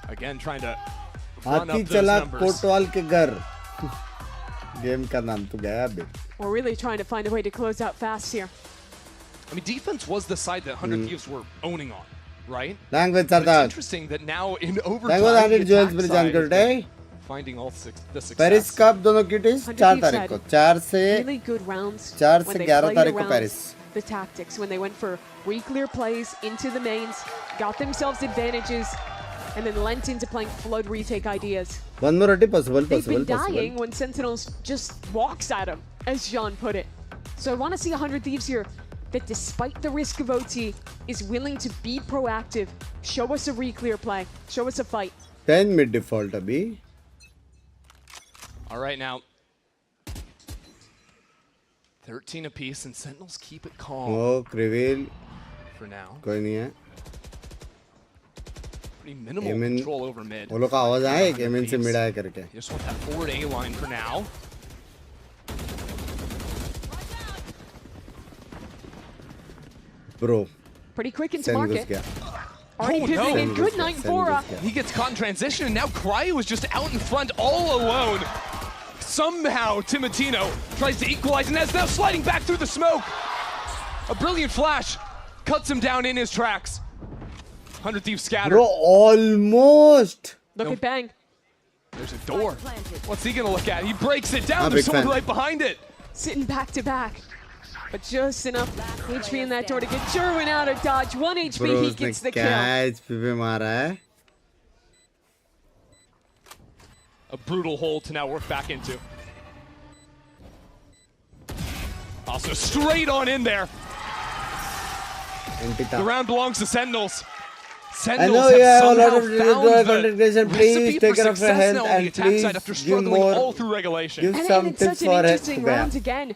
Again, trying to run up those चला numbers. Kotwal के घर. Game का नाम तो गया अभी. We're really trying to find a way to close out fast here. I mean, defense was the side that 100 Thieves were owning on, right? Language But it's interesting that now in overtime, the attack side, finding all the success. Paris cup दोनों की team 4 तारीख को 4 से really good rounds 4 when से they 11 played तारीख को around Paris. The tactics when they went for re-clear plays into the mains, got themselves advantages, and then lent into playing flood retake ideas. One more possible. They've been dying when Sentinels just walks at them, as Jean put it. So I want to see 100 Thieves here that despite the risk of OT is willing to be proactive, show us a re-clear play, show us a fight. 10 mid default abhi. All right, now 13 apiece, and Sentinels keep it calm. Oh, reveal. For now. कोई नहीं है. Pretty minimal control over mid. वो लोग का आवाज आया कि MN से मिला है करके. Just want that forward A line for now. Bro. Pretty quick into market. Already pivoting in. Good night, Bora. He gets caught in transition, and now Cryo is just out in front all alone. Somehow, Timotino tries to equalize, and that's now sliding back through the smoke. A brilliant flash cuts him down in his tracks. 100 Thieves scattered. Bro, almost. Look at Bang. There's a door. What's he gonna look at? He breaks it down. There's someone right behind it. Sitting back to back. But just enough HP in that door to get Jerwin out of dodge. 1 HP, he gets the kill. A brutal hole to now work back into. Also straight on in there. The round belongs to Sentinels. Sentinels I know you have a lot of concentration. Please take care of your health and please give more. Give some tips for interesting round again.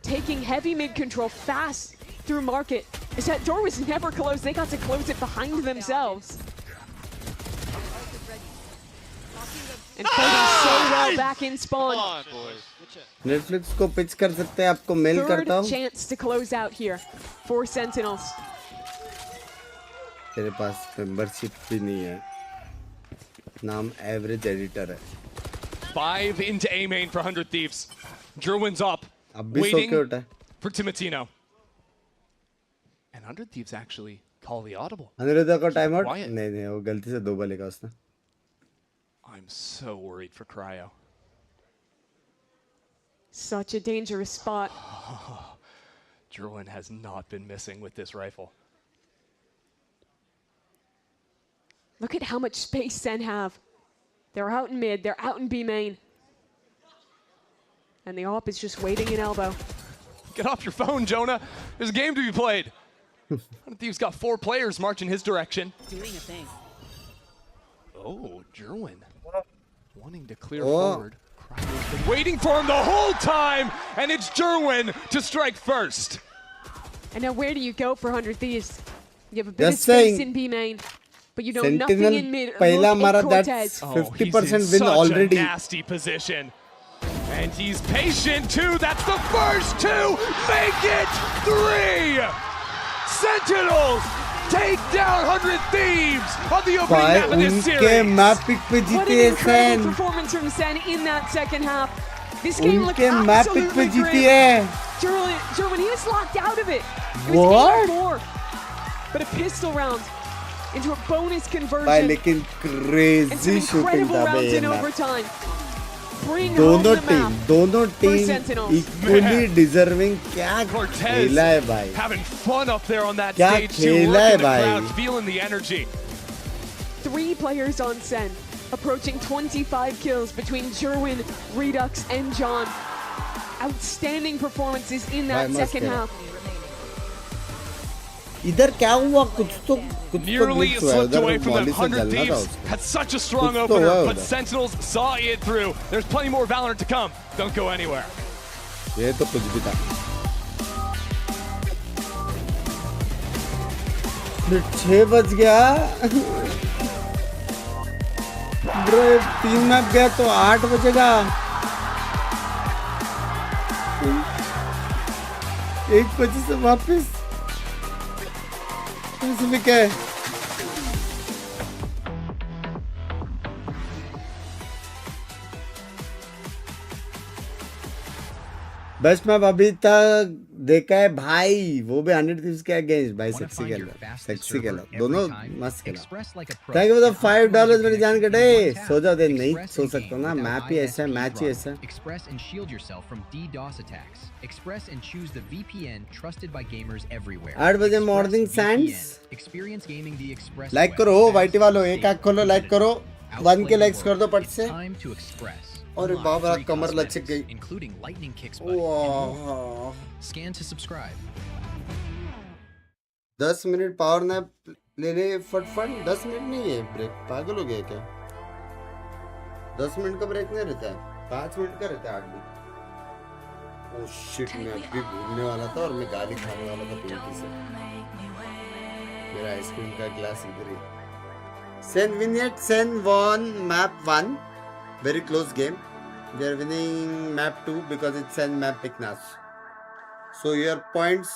Taking heavy mid control fast through market. As that door was never closed, they got to close it behind themselves. And playing so well back in spawn. Netflix को pitch कर सकते हैं, आपको mail करता हूँ. Third chance to close out here for Sentinels. तेरे पास membership भी नहीं है. नाम average editor है. 5 into A main for 100 Thieves. Druin's up, waiting for Timotino. And 100 Thieves actually call the audible. Anuradha का time out? नहीं, वो गलती से 2 बार लेगा उसने. I'm so worried for Cryo. Such a dangerous spot. Druin has not been missing with this rifle. Look at how much space Sen have. They're out in mid, they're out in B main. And the AWP is just waiting in elbow. Get off your phone, Jonah. There's a game to be played. Thieves got 4 players marching his direction. Doing a thing. Oh, Druin. Wanting to clear forward. Cryo's been waiting for him the whole time, and it's Druin to strike first. And now where do you go for 100 Thieves? You have a bit of space in B main, but you know nothing in mid. पहला मारा, that's 50% win already. Nasty position. And he's patient too. That's the first 2. Make it 3. Sentinels take down 100 Thieves on the opening map of this series. What an incredible performance from Sen in that second half. This game looked absolutely great. German, he was locked out of it. It was 8-4. But a pistol round into a bonus conversion. लेकिन crazy and some incredible rounds in overtime. दोनों team equally deserving. क्या खेला है भाई? Having fun up there on that क्या stage too, खेला है भाई? Feeling the energy. 3 players on Sen, approaching 25 kills between Jerwin, Redux, and John. Outstanding performances in that second half. इधर क्या हुआ? कुछ Nearly slipped away from them. 100 Thieves had such a strong opener, but Sentinels saw it through. There's plenty more Valorant to come. Don't go anywhere. ये तो कुछ भी था. 6 बज गया. Bro, 3 मैप गया तो 8 बजेगा. 1 बजे से वापस. बेस्ट मैप अभी तक देखा है भाई, वो भी 100 Thieves के अगेंस्ट भाई. सेक्सी खेला दोनों, मस्त खेला. थैंक यू फॉर द $5 मेरी जान कटे. सो जाओ दे, नहीं सो सकता ना, मैप ही ऐसा है, मैच ही ऐसा. Express and shield yourself from DDoS attacks. Express and choose the VPN trusted by gamers everywhere. 8 बजे morning Sands. Experience gaming the Express. Like करो वाइटी वालों, एक आंख खोलो, लाइक करो. 1 के लाइक्स कर दो पट से. Time to express. और बाबा कमर लचक गई. Including lightning kicks button. Scan to subscribe. 10 minute power nap ले ले फटफट. 10 मिनट नहीं है ब्रेक, पागल हो गया क्या? 10 मिनट का ब्रेक नहीं रहता है, 5 मिनट का रहता है 8 भी. ओह शिट, मैं अभी भूलने वाला था और मैं गाली खाने वाला था पिंकी से. मेरा आइसक्रीम का ग्लास इधर ही. Sen win yet? Sen won map 1. Very close game. They are winning map 2 because it's Sen map Piknas. So your points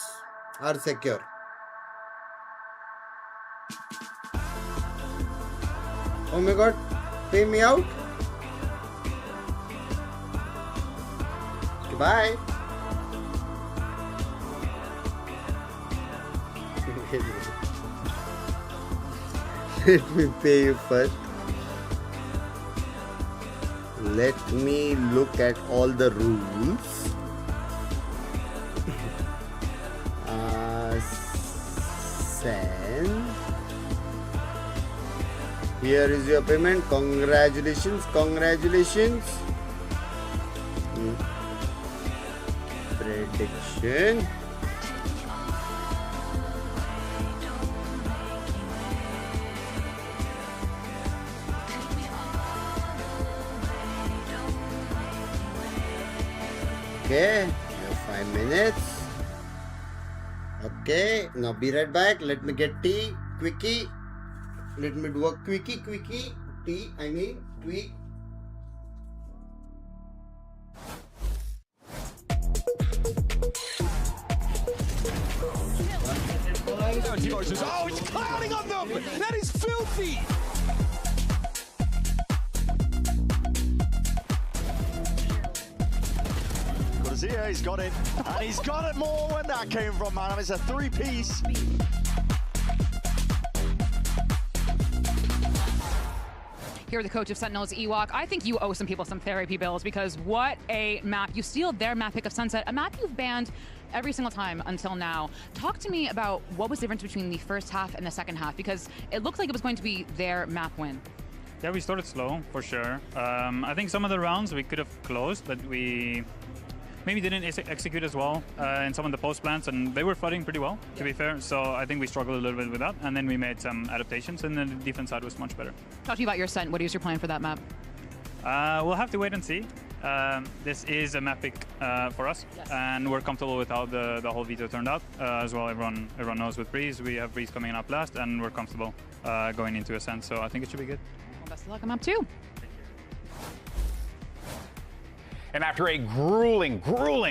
are secure. Oh my god, pay me out. Goodbye. Let me pay you first. Let me look at all the rules. Sen. Here is your payment. Congratulations. Congratulations. Prediction. Okay, you have 5 minutes. Okay, now be right back. Let me get tea, quickie. Let me do a quickie. Tea, I mean, tweak. Oh, he's clowning on them! That is filthy! Here, he's got it, and he's got it more when that came from, man. It's a three-piece. Here, the coach of Sentinels, Ewok, I think you owe some people some therapy bills because what a map. You steal their map pick of Sunset, a map you've banned every single time until now. Talk to me about what was the difference between the first half and the second half, because it looked like it was going to be their map win. Yeah, we started slow, for sure. I think some of the rounds we could have closed, but we maybe didn't execute as well in some of the post plants, and they were flooding pretty well, to be fair. So I think we struggled a little bit with that, and then we made some adaptations, and then the defense side was much better. Talk to me about your SEN. What is your plan for that map? We'll have to wait and see. This is a map pick for us, and we're comfortable with how the whole veto turned out as well. Everyone knows with Breeze, we have Breeze coming up last, and we're comfortable going into SEN, so I think it should be good. Well, best of luck on map 2. And after a grueling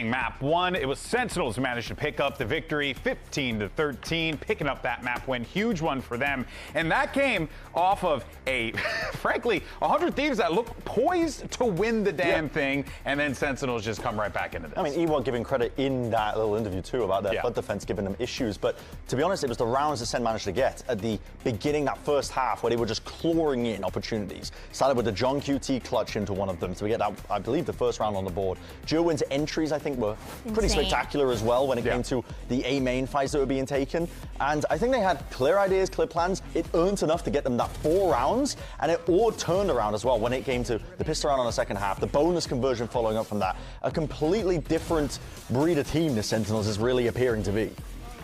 map 1, it was Sentinels who managed to pick up the victory, 15-13, picking up that map win, huge one for them. And that came off of a, frankly, 100 Thieves that looked poised to win the damn thing, and then Sentinels just come right back into this. I mean, Ewok giving credit in that little interview too about their flood defense giving them issues, but to be honest, it was the rounds that SEN managed to get at the beginning, that first half, where they were just clawing in opportunities. Started with the John QT clutch into one of them, so we get that, I believe, the first round on the board. Jerwin's entries, I think, were pretty spectacular as well when it came to the A main fights that were being taken. And I think they had clear ideas, clear plans. It earned enough to get them that 4 rounds, and it all turned around as well when it came to the pistol round on the second half, the bonus conversion following up from that. A completely different breed of team the Sentinels is really appearing to be.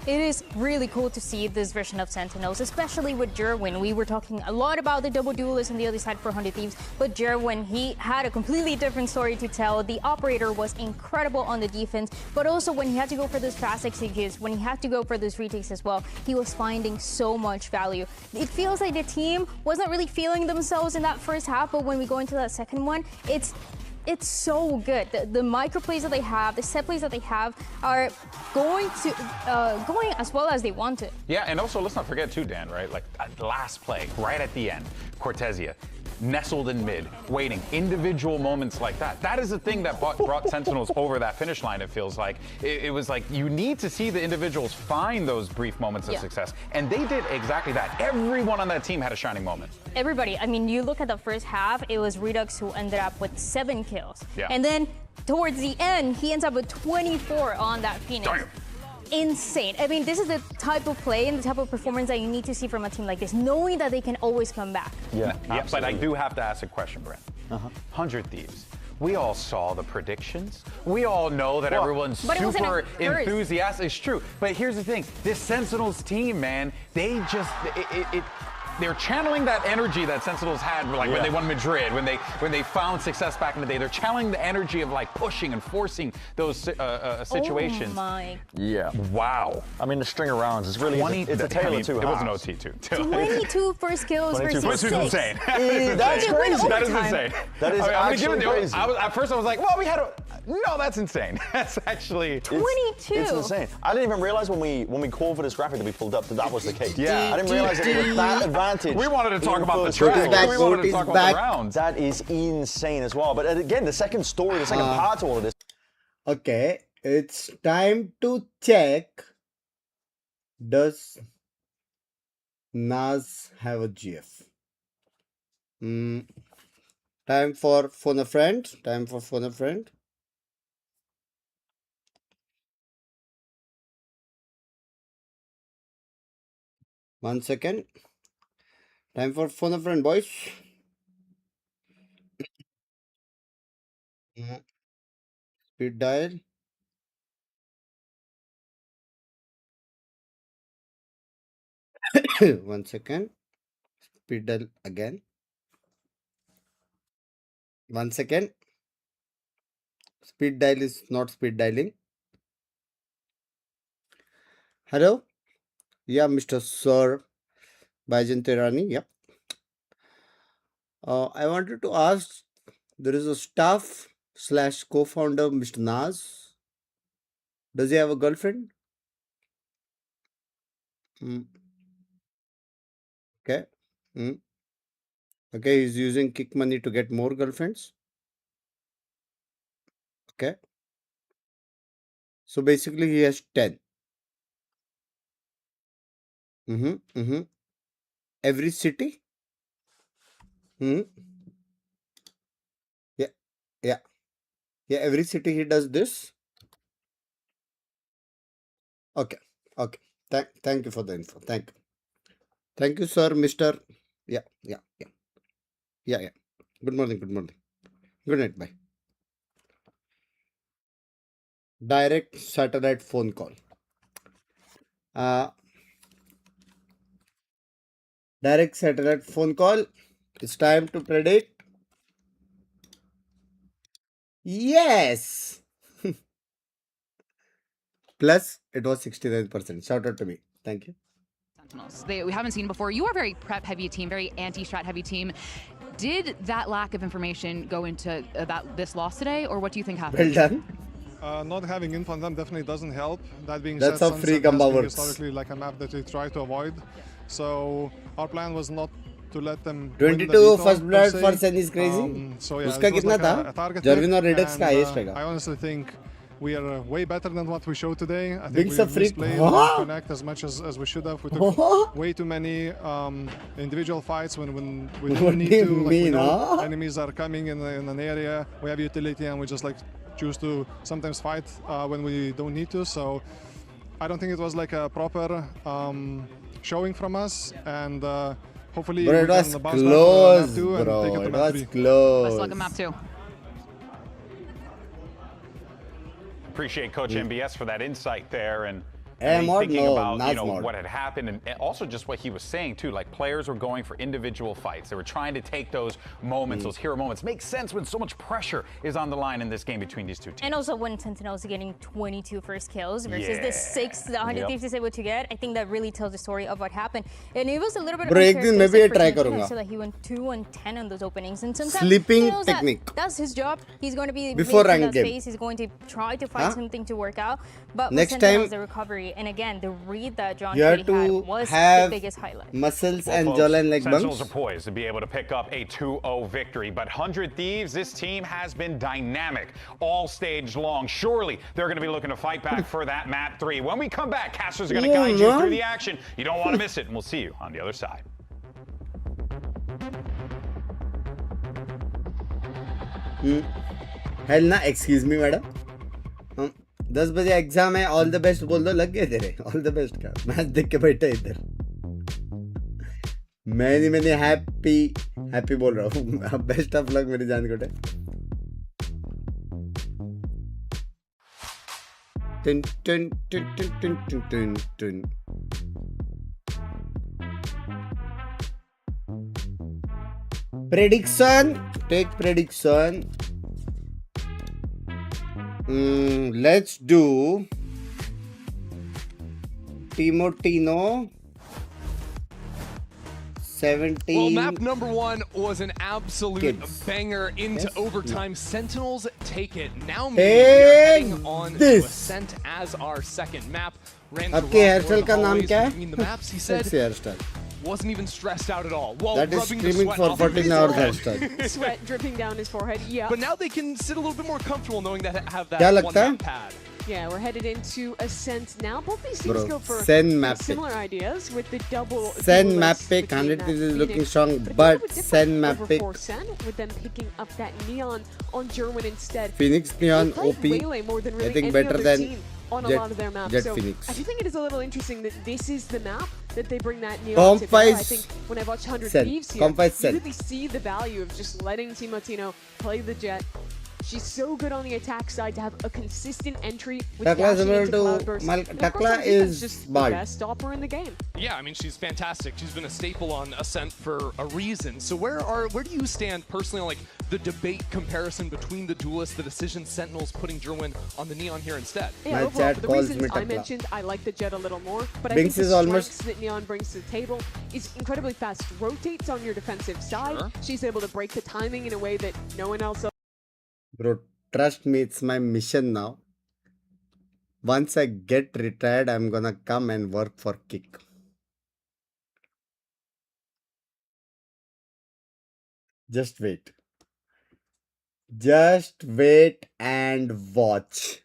It is really cool to see this version of Sentinels, especially with Jerwin. We were talking a lot about the double duelist on the other side for 100 Thieves, but Jerwin, he had a completely different story to tell. The operator was incredible on the defense, but also when he had to go for those fast executes, when he had to go for those retakes as well, he was finding so much value. It feels like the team wasn't really feeling themselves in that first half, but when we go into that second one, it's so good. The micro plays that they have, the set plays that they have are going as well as they want to. Yeah, and also let's not forget too, Dan, right? Like last play, right at the end, Cortesia nestled in mid, waiting. Individual moments like that. That is the thing that brought Sentinels over that finish line, it feels like. It was like you need to see the individuals find those brief moments of success. And they did exactly that. Everyone on that team had a shining moment. Everybody. I mean, you look at the first half, it was Redux who ended up with 7 kills. Yeah. And then towards the end, he ends up with 24 on that Phoenix. Damn. Insane. I mean, this is the type of play and the type of performance that you need to see from a team like this, knowing that they can always come back. Yeah, but I do have to ask a question, Brent. 100 Thieves. We all saw the predictions. We all know that everyone's super enthusiastic. It's true. But here's the thing. This Sentinels team, man, they just, they're channeling that energy that Sentinels had, like when they won Madrid, when they found success back in the day. They're channeling the energy of like pushing and forcing those situations. Oh my. Yeah. Wow. I mean, the string of rounds is really, it's a tale of 2 halves. It was an OT too. 22 first kills versus 6. Which is insane. That's crazy. That is insane. That is actually crazy. At first I was like, well, we had a, no, that's insane. That's actually 22. It's insane. I didn't even realize when we called for this graphic that we pulled up that was the case. Yeah. I didn't realize that it was that advantage. We wanted to talk about the track. We wanted to talk about the rounds. That is insane as well. But again, the second story, the second part to all of this. Okay, it's time to check. Does Naz have a GF? Time for phone a friend. Time for phone a friend. One second. Time for phone a friend, boys. Speed dial. One second. Speed dial again. 1 second. Speed dial is not speed dialing. Hello? Yeah, Mr. Sir Baijantirani. Yep. I wanted to ask, there is a staff / co-founder, Mr. Naz. Does he have a girlfriend? Okay. Okay, he's using kick money to get more girlfriends. Okay. So basically he has 10. Every city? Yeah. Yeah. Yeah, every city he does this. Okay. Okay. Thank you for the info. Thank you, sir, Mr. Yeah. Good morning. Good night. Bye. Direct satellite phone call. Direct satellite phone call. It's time to predict. Yes. Plus, it was 69%. Shout out to me. Thank you. Sentinels. We haven't seen before. You are a very prep heavy team, very anti-strat heavy team. Did that lack of information go into this loss today, or what do you think happened? Well done. Not having info on them definitely doesn't help. That being That's said, how free Sunset Gamba has been works. historically like a map that we try to avoid. So our plan was not to let them 22 first blood for SEN is crazy. So yeah, Uska kitna tha? Jarvin or Redux ka highest रहेगा. I honestly think we are way better than what we showed today. I think Binks we a freak. misplayed, we didn't connect as much as we should have. We took way too many individual fights when we didn't need to. Like, we know enemies are coming in an area. We have utility and we just like choose to sometimes fight when we don't need to. So I don't think it was like a proper showing from us, and hopefully bro, we it was can bounce back to map 2 and bro. take it to It map was 3. close. Best luck at map 2. Appreciate Coach MBS for that insight there, and thinking about what had happened, and also just what he was saying too. Like, players were going for individual fights. They were trying to take those moments, those hero moments. Makes sense when so much pressure is on the line in this game between these two teams. And also when Sentinels are getting 22 first kills versus the 6 the 150 is able to get, I think that really tells the story of what happened. And it was a little bit unfair so that he went 2 and 10 on those openings. And sometimes sleeping technique. That's his job. He's going to be before making rank that game. space. He's going to try to find something to work out. But next Sentinels, time the recovery, and again, the read that John you have Kelly had to was have the biggest highlight. Muscles Well, and folks, jawline like Sentinels Binks. are poised to be able to pick up a 2-0 victory, but 100 Thieves, this team has been dynamic all stage long. Surely they're going to be looking to fight back for that map 3. When we come back, casters are going to guide you through the action. You don't want to miss it, and we'll see you on the other side. Hell na, excuse me madam. 10 बजे exam है, all the best बोल दो, लग गए तेरे. All the best का match देख के बैठा इधर. मैंने हैप्पी बोल रहा हूँ. बेस्ट ऑफ लक मेरी जान कोटे. टन टन टन टन टन टन टन. Prediction. Take prediction. Let's do Timotino 17. Well, map number 1 was an absolute banger into overtime. Sentinels take it. Now heading on to Ascent as our second map. Ran आपके hairstyle का नाम क्या है? Between the maps, he said. hairstyle. Wasn't even stressed out at all. While that is streaming for 14 hours hairstyle. Sweat dripping down his forehead. Yeah. But now they can sit a little bit more comfortable knowing that have that क्या one लगता है? map pad. Yeah, we're headed into Ascent now. Both these teams go for similar ideas with the double. SEN map pick, 100 is looking strong, but SEN map pick. With them picking up that Neon on Jerwin instead. Phoenix Neon OP, more than really I think any better other than team on a lot of their maps. Jet so Phoenix. I do think it is a little interesting that this is the map that they bring that Neon to bear. I think when I watch 100 Thieves here, you really see the value of just letting Timotino play the Jet. She's so good on the attack side to have a consistent entry with dashing into Cloudburst. Takla is just the best stopper in the game. Yeah, I mean, she's fantastic. She's been a staple on Ascent for a reason. So where do you stand personally on like the debate comparison between the duelists, the decision Sentinels putting Jerwin on the Neon here instead? Yeah, overall, for the reasons I mentioned, I like the Jet a little more, but Binks I think the almost that Neon brings to the table is incredibly fast. Rotates on your defensive side. Sure. She's able to break the timing in a way that no one else. Bro, trust me, it's my mission now. Once I get retired, I'm gonna come and work for Kick. Just wait. Just wait and watch.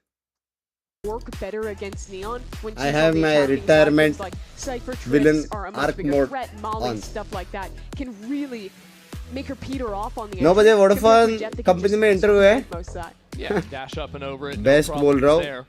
Work better against Neon when I have my retirement like villain are a much arc bigger mode threat, Molly, on. stuff like that can really make her peter off on the 9 बजे Vodafone company में interview है. Yeah, dash up and over it. Best बोल रहा हूँ.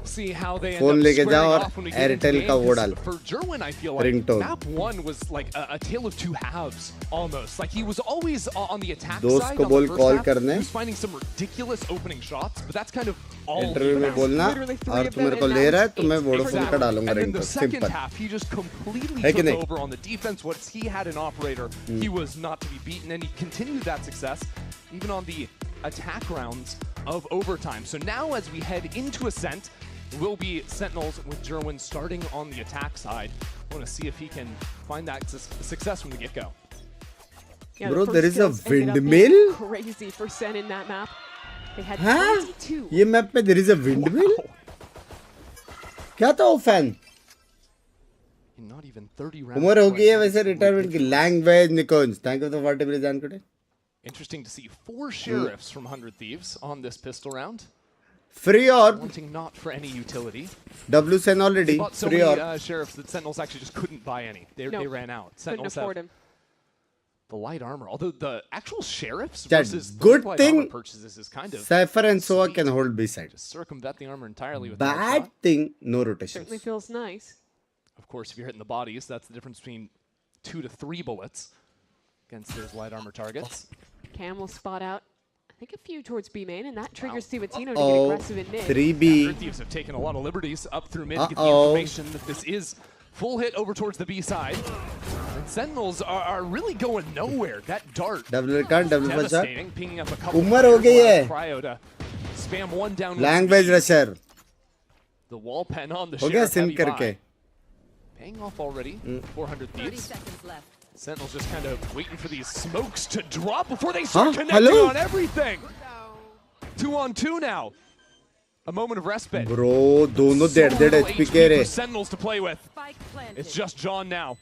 See how they end phone up लेके squaring जाओ और off when we get into Airtel game, का वो 'cause डाल. For Jerwin, I feel like Ringtone. map 1 was like a tale of two halves almost. Like he was always on the attack दोस्त side को on बोल the first call half. करने. He was finding some ridiculous opening shots, but that's kind of all. Interview में बोलना और तू मेरे को ले रहा है तो मैं वोडाफोन का डालूंगा And then ringtone. the second simple. half, he just completely है कि took नहीं? over on the defense. Once he had an operator, he was not to be beaten, and he continued that success even on the attack rounds of overtime. So now as we head into Ascent, will be Sentinels with Jerwin starting on the attack side. I want to see if he can find that success from the get-go. Yeah, Bro, the there is a first kills ended up being windmill? Crazy for Sen in that map. They had हाँ? 22. ये map पे there is a windmill? क्या था वो fan? Not even 30 rounds. उम्र हो गई है वैसे रिटायरमेंट की. लैंग्वेज निकोन्स. Thank you for the 40 minutes जानकोटे. Interesting to see 4 sheriffs from 100 Thieves on this pistol round. Free or wanting not for any utility. WSN already. They bought so free many or sheriffs that Sentinels actually just couldn't buy any. They ran out. Sentinels afford have the light armor. Although the actual sheriffs That versus good the light thing armor purchases is kind of Cypher and Sova can hold B-side. just circumvent the armor entirely with Bad thing, no rotations. Certainly feels nice. Of course, if you're hitting the bodies, that's the difference between 2 to 3 bullets against those light armor targets. Cam will spot out, I think, a few towards B main, and that triggers Tivatino to get aggressive in mid. 3B. Thieves have taken a lot of liberties up through mid to get the information that this is full hit over towards the B side. And Sentinels are really going nowhere. That dart, Double can't double devastating, pinging up a couple उम्र हो गई है. Cryo to spam one down. Language rusher. The wall pen on the हो गया sheriff SIM heavy करके. buy. Paying off already. 400 Thieves. Sentinels just kind of waiting for these smokes to drop before they start connecting Hello? on everything. 2 on 2 now. A moment of respite. Bro, दोनों डेढ़ HP के रे. Sentinels to play with. It's just John now.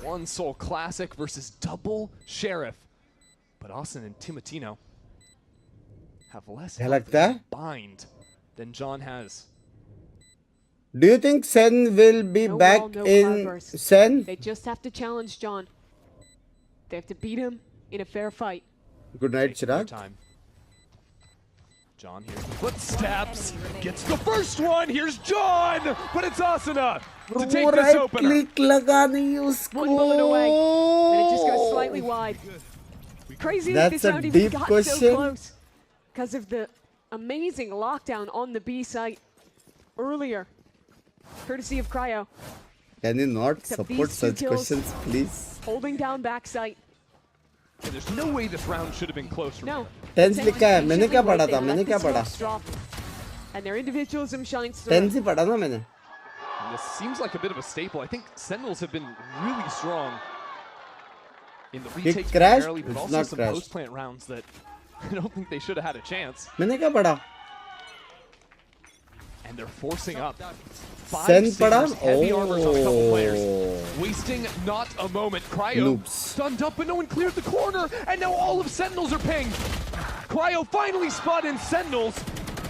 One Soul Classic versus double Sheriff. But Austin and Timatino have less क्या लगता है? bind than John has. Do you think Sen will be No back wall, no in cloudburst. Sen? They just have to challenge John. They have to beat him in a fair fight. Good night, Chirag. John here's the footsteps. Gets the first one. Here's John. But it's Asuna to take this opener. Click लगा नहीं उसको. One bullet away. Then it just goes slightly wide. Crazy that That's this a round even deep got question. so close. Because of the amazing lockdown on the B site earlier. Courtesy of Cryo. Can you not Except support these two such kills. questions, please? Holding down back site. And there's no way this round should have been closer. No. Tens लिखा है. मैंने क्या पढ़ा था? मैंने क्या पढ़ा? And their individualism shines through. Tens ही पढ़ा ना मैंने. And this seems like a bit of a staple. I think Sentinels have been really strong in the It retakes crashed? primarily, but It's also not some crashed. post-plant rounds that I don't think they should have had a chance. मैंने क्या पढ़ा? And they're forcing up. Sen 5 पढ़ा? singers, heavy armors on a couple Oh. players. Wasting not a moment. Cryo Noobs. stunned up, but no one cleared the corner. And now all of Sentinels are pinged. Cryo finally spotted Sentinels.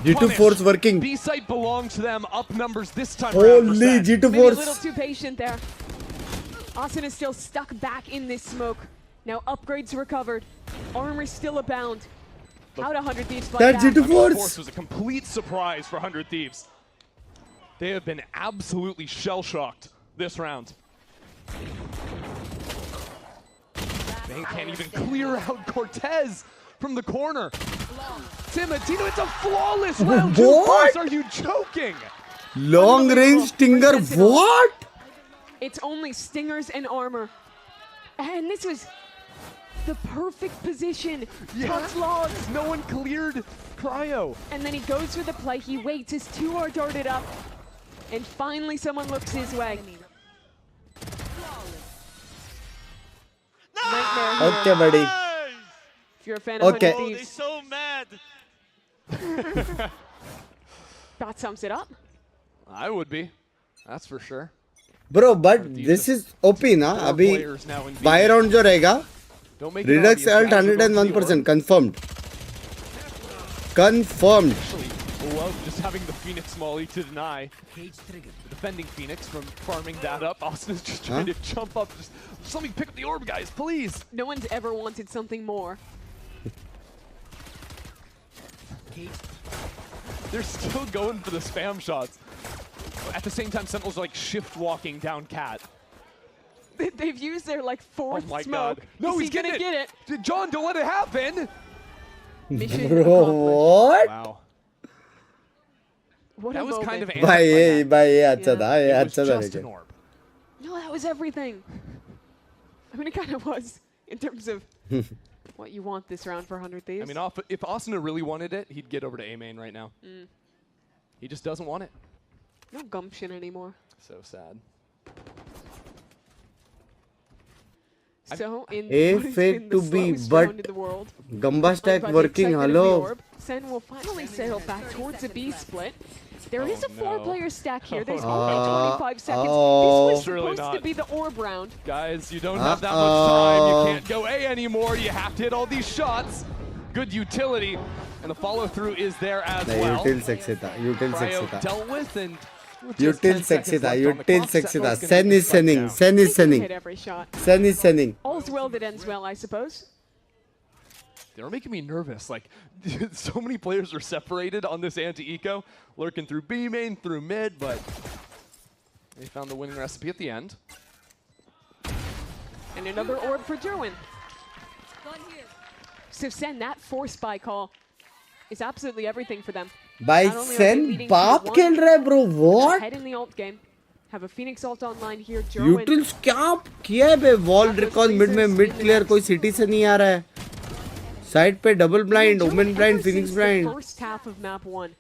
G2 Force working. B-site belonged to them. Up numbers this time around for Holy Sen. G2 Maybe a little Force. too patient there. Austin is still stuck back in this smoke. Now upgrades recovered. Armor still abound. How to 100 Thieves fight That back? G2 Force. Force was a complete surprise for 100 Thieves. They have been absolutely shell-shocked this round. They can't even clear out Cortez from the corner. Timatino, it's a flawless round. What? Are you joking? Long range stinger. What? It's only stingers and armor. And this was the perfect position. Touch logs. No one cleared Cryo. And then he goes for the play. He waits. His 2 are darted up. And finally someone looks his way. Nightmare here. Okay, buddy. If you're a fan of Okay. 100 Oh, they're Thieves. so mad. That sums it up. I would be. That's for sure. Bro, but this is OP ना अभी buy round जो रहेगा Redux ult 101% confirmed. Confirmed. Love just having the Phoenix Molly to deny the defending Phoenix from farming that up. Austin is just trying to jump up. Just let me pick up the orb, guys, please. No one's ever wanted something more. They're still going for the spam shots. At the same time, Sentinels are like shift walking down Cat. They've used their like fourth oh my smoke. God. No, he's gonna get it. John, don't let it happen. Bro, what? Wow. What that was moment. kind of भाई अच्छा था ये अच्छा था लेकिन no, that was everything. I mean, it kind of was in terms of what you want this round for 100 Thieves. I mean, if Austin really wanted it, he'd get over to A main right now. He just doesn't want it. No gumption anymore. So sad. So in A what has fate been to the be, slowest but round in the world, Gamba stack by the working. excitement of the Hello. orb, SEN will finally sail back towards a B split. There is a 4-player stack here. There's only 25 seconds. This was supposed to be the orb round. Guys, you don't have that much time. You can't go A anymore. You have to hit all these shots. Good utility, and the follow-through is there as well. Util sexy था. Util sexy Cryo था. dealt with and Util sexy था. Util sexy था. Sen is sending. Sen is sending. Hit every shot. Sen is sending. All's well that ends well, I suppose. They were making me nervous. Like, so many players are separated on this anti-eco, lurking through B main, through mid, but they found the winning recipe at the end. And another orb for Jerwin. So SEN, that force buy call is absolutely everything for them. By Sen, बाप खेल रहा है bro. What? Head in the ult game. Have a Phoenix ult online here. Jerwin. Utils क्या किया है बे? Wall recon mid में mid clear कोई city से नहीं आ रहा है. Side पे double blind, omen blind, Phoenix blind. The first half of map 1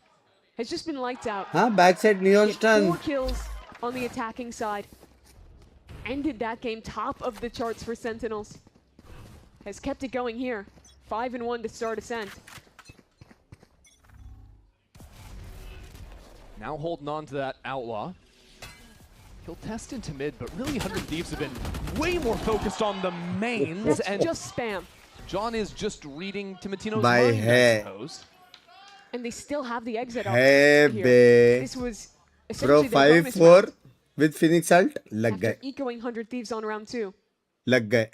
has just been lights out. हाँ, backside neon stun. 4 kills on the attacking side. Ended that game top of the charts for Sentinels. Has kept it going here. 5-1 to start Ascent. Now holding on to that Outlaw. He'll test into mid, but really 100 Thieves have been way more focused on the mains. That's and just spam. John is just reading Timotino's By mind, hey. I suppose. And they still have the exit Hey, here. be. This was Bro, essentially 5-4 with Phoenix ult, lag after गए. ecoing 100 Thieves on round 2. Lag गए.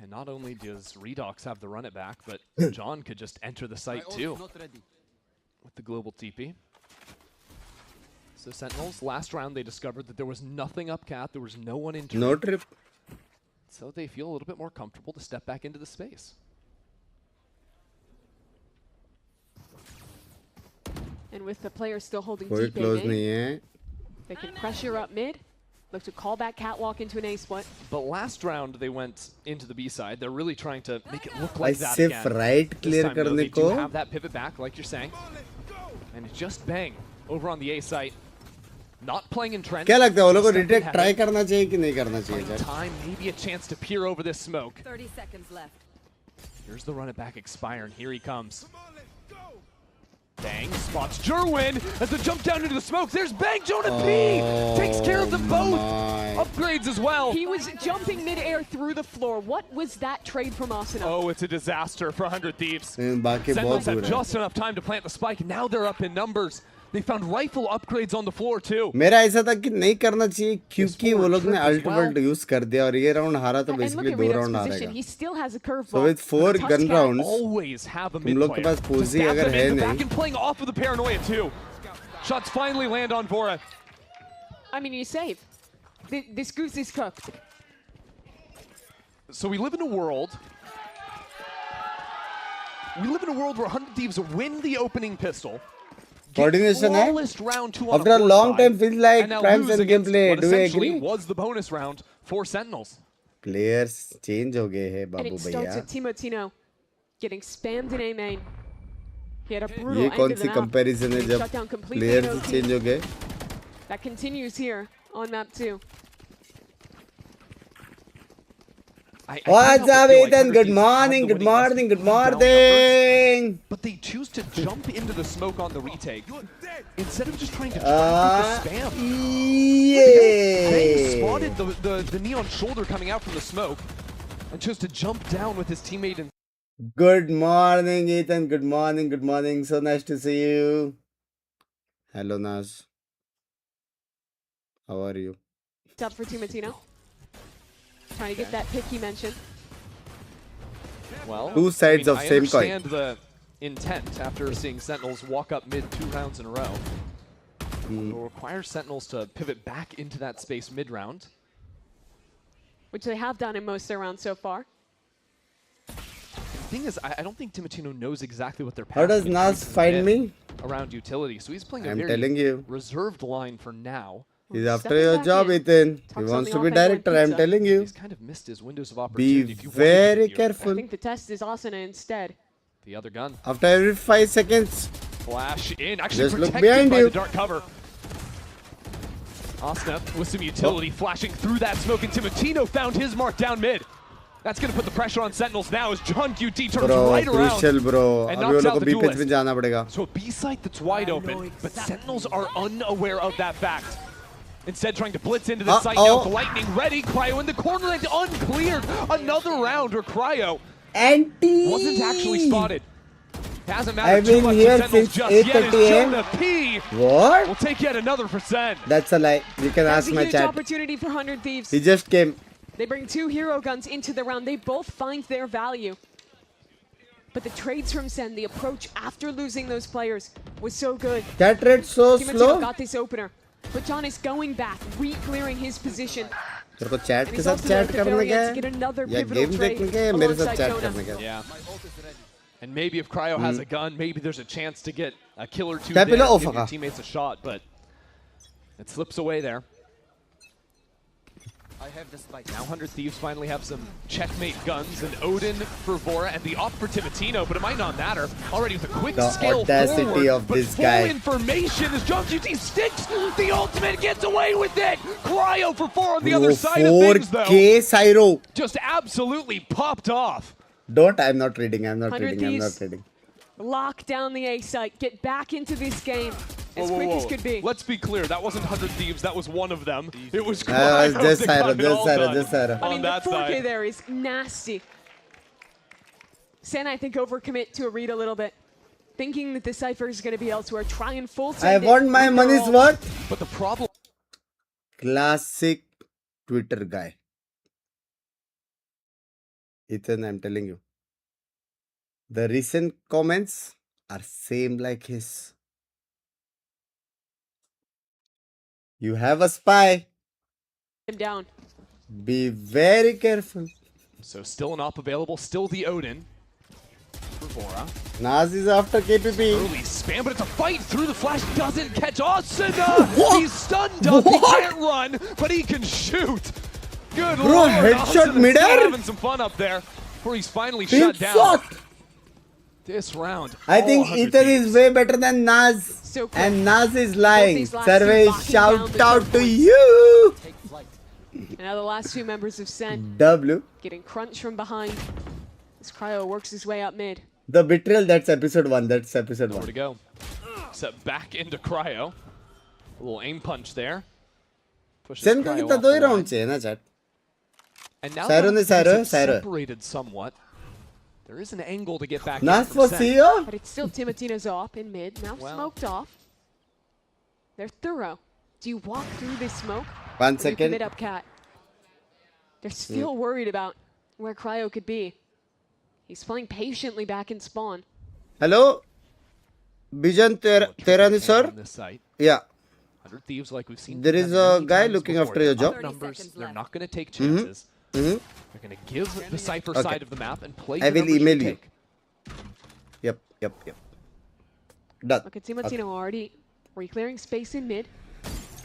And not only does Redox have the run it back, but John could just enter the site too with the global TP. So Sentinels, last round they discovered that there was nothing up cat, there was no one in trip. No trip. So they feel a little bit more comfortable to step back into the space. And with the players still holding कोई deep close A, नहीं है. they can pressure up mid. Look to call back catwalk into an A split. But last round they went into the B side. They're really trying to make it look like that सिर्फ again. right clear This time, though, करने they do को. have that pivot back, like you're saying. And it's just bang over on the A site. Not playing in trench. क्या लगता है वो लोगों को retake try करना चाहिए कि नहीं करना चाहिए? Time, maybe a chance to peer over this smoke. 30 seconds left. Here's the run it back expire, and here he comes. Bang spots Jerwin as the jump down into the smoke. There's Bang. Jonah P takes care of them both. Upgrades as well. He was jumping midair through the floor. What was that trade from Asuna? Oh, it's a disaster for 100 Thieves. बाकी बहुत Sentinels have बुरा है. just enough time to plant the spike, and now they're up in numbers. They found rifle upgrades on the floor too. मेरा ऐसा था कि नहीं करना चाहिए क्योंकि वो लोग ने ultimate यूज कर दिया और ये राउंड हारा तो बेसिकली 2 राउंड हारेगा. He still has a curveball. So with 4 gun rounds, always have a तुम लोग के पास पोजी अगर है नहीं. Back and playing off of the paranoia too. Shots finally land on Vora. I mean, he's safe. This goose is cooked. So we live in a world. We live in a world where 100 Thieves win the opening pistol. Coordination है. Round 2 After a long time, feels like Prime Sen gameplay. Do you agree? Was the bonus round for Sentinels. Players change हो गए हैं And Babu it starts भैया. with Timotino getting spammed in A main. He had a brutal ये end कौन of C the map. comparison है Being जब shut down completely players in OT. change हो गए? That continues here on map 2. What's up, Ethan? Good morning, good morning, good morning. But they choose to jump into the smoke on the retake instead of just trying to try the spam. Yeah. They spotted the neon shoulder coming out from the smoke and chose to jump down with his teammate. And good morning, Ethan. Good morning, good morning. So nice to see you. Hello, Naz. How are you? It's up for Timatino. Trying to get that pick he mentioned. Well, two sides of same coin. I understand the intent after seeing Sentinels walk up mid 2 rounds in a row. It will require Sentinels to pivot back into that space mid-round. Which they have done in most of their rounds so far. The thing is, I don't think Timatino knows exactly what they're How does Naz find me? Around utility, so he's playing a telling very you. reserved line for now. He's after your job, Ethan. He wants to be director, I'm telling you. He's kind of missed his windows of opportunity. Be very careful. I think the test is Asuna instead. The other gun. After every 5 seconds. Flash in, actually just protected look behind by you. The dark cover. Asuna with some utility flashing through that smoke, and Timatino found his mark down mid. That's going to put the pressure on Sentinels now as John QT turns right around. Crucial, bro. And knocks out the duelist. So a B site that's wide open, but Sentinels are unaware of that fact. Instead, trying to blitz into the site now. Lightning ready. Cryo in the corner and uncleared. Another round where Cryo wasn't actually spotted. Hasn't mattered I've been here since 8:30 a.m. What? We'll take yet another %. That's a lie. You can ask my chat. That's a huge opportunity for 100 Thieves. He just came. They bring 2 hero guns into the round. They both find their value. But the trades from SEN, the approach after losing those players was so good. That rate so slow. Got this opener. But John is going back, re-clearing his position. तेरे को chat के साथ chat करने का है या game देखने का है मेरे साथ चैट करने का है. And maybe if Cryo has a gun, maybe there's a chance to get a kill or two there, give your teammates a shot, but it slips away there. I have this spike. Now 100 Thieves finally have some checkmate guns, and Odin for Vora, and the op for Timatino, but it might not matter. Already with a quick scale audacity forward, of but this full guy. information as John QT sticks the ultimate, gets away with it! Cryo for 4 on the other side of things, though. 4K Syro. Just absolutely popped off. I'm not reading, I'm not reading. Lock down the A site, get back into this game. As quick as could be. Let's be clear, that wasn't 100 Thieves, that was one of them. It was Cryo. Just Syro. I mean, the 4K there is nasty. SEN, I think, overcommit to a read a little bit. Thinking that the Cypher is going to be elsewhere, try and full send I want my money's worth. But the problem... Classic Twitter guy. Ethan, I'm telling you. The recent comments are same like his. You have a spy. Him down. Be very careful. So still an op available, still the Odin for Vora. Naz is after KPP. Early spam, but it's a fight through the flash. Doesn't catch Asuna. He's stunned up. He can't run, but he can shoot. Good Lord. Headshot midair. Having some fun up there before he's finally shut down. This round. I think Ethan is way better than Naz. So and Naz is lying. Survey, shout out to you. And now the last 2 members of SEN. W. Getting crunched from behind. As Cryo works his way up mid. The betrayal, that's episode 1. That's episode 1. Where to go? Set back into Cryo. A little aim punch there. Pushes Cryo off the line. And now they're separated somewhat. There is an angle to get back in from SEN. But it's still Timatino's op in mid. Now smoked off. They're thorough. Do you walk through this smoke? 1 second. Mid up cat. They're still worried about where Cryo could be. He's playing patiently back in spawn. Hello? Bijan Terani sir? Yeah. 100 Thieves like we've seen. There is a guy looking after your job. Numbers, they're not going to take chances. They're going to give the Cypher side of the map and play. I will email you. Yep. Done. Look at Timatino already reclearing space in mid.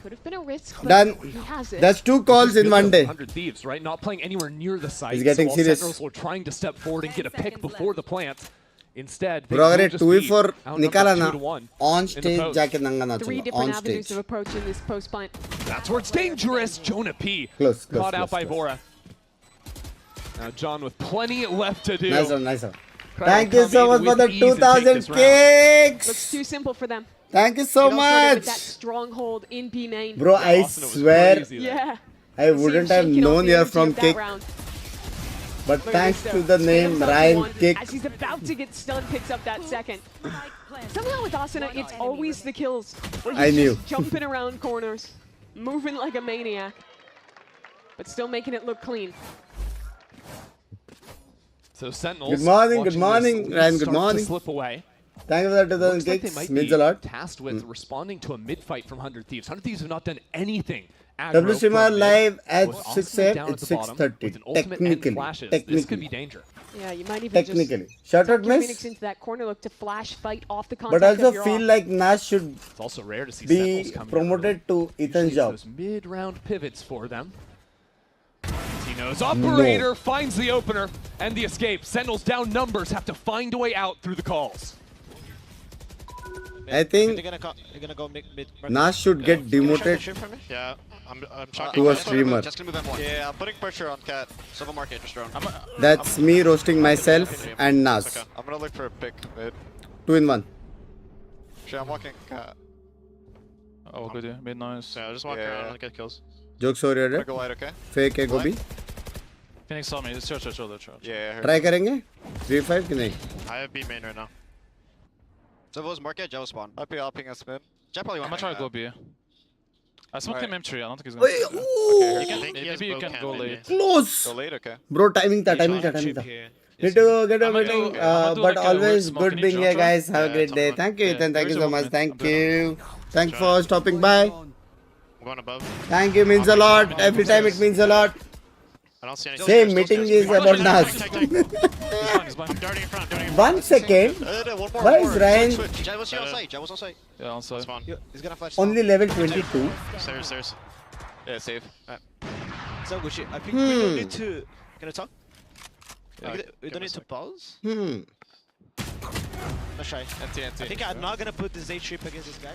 Could have been a risk, but done. He has it. That's 2 calls in one day. 100 Thieves, right? Not playing anywhere near the site. He's getting so serious. Sentinels were trying to step forward and get a pick before the plant. Instead, they will just 2v4 निकाला ना. 2-1 On stage जाके नंगा नाचूंगा. 3 different avenues of approach in this post plant. That's where it's dangerous. Jonah P. Close, caught out by Vora. Now John with plenty left to do. Nice one, nice one. Thank you so much for the 2,000 kicks. Looks too simple for them. Thank you so much. With that stronghold in B main. Bro, I swear Yeah. I wouldn't have known you're from Kick. But thanks to the name Ryan Kick. As he's about to get stunned, picks up that second. Somehow with Asuna, it's always the kills. I knew. Jumping around corners, moving like a maniac, but still making it look clean. So Sentinels. Good morning, Ryan. Good morning. Slip away. Thank you for the 2,000 kicks. Means a lot. Tasked with responding to a mid fight from 100 Thieves. 100 Thieves have not done anything. WCMR live at 6 a.m. It's 6:30. Technically. This could be danger. Yeah, you might even just shout out miss. Phoenix into that corner, look to flash fight off the contact. But I also feel like Nash should it's also rare to see be promoted to Ethan's job. Those mid-round pivots for them. Tino's operator finds the opener and the escape. Sentinels down numbers, have to find a way out through the calls. I think Nash should get demoted. Yeah, I'm shocked. To a streamer. Just gonna move M1. Yeah, I'm putting pressure on Cat. Civil market just drone. That's me roasting myself and Nash. Okay. I'm gonna look for a pick mid. 2 in 1. Sure, I'm walking Cat. Oh, good. Yeah, mid nice. Yeah, just walk around and get kills. Jokes over here. Go light, okay? Fake है गोभी. Phoenix saw me. Sure. Yeah. Try करेंगे? 3-5 कि नहीं? I have B main right now. Civils market, Jello spawn. I'll ping us mid. Jet probably I'm gonna try to go B. I smoked him M3. I don't think he's gonna. Okay, maybe you can go late. Close. Go late, okay. Bro, timing tha. Need to get a meeting, but always good being here, guys. Have a great day. Thank you, Ethan. Thank you so much. Thank you. Thanks for stopping by. I'm going above. Thank you, means a lot. Every time it means a lot. I don't see any same meeting is about Nas. 1 second. Why is Ryan Jai was on site. Yeah, on site. He's gonna flash. only level 22? Stairs. Yeah, save. So Gucci, I think we don't need to. Can I talk? We don't need to pause. Not shy. I think I'm not gonna put this A-trip against this guy.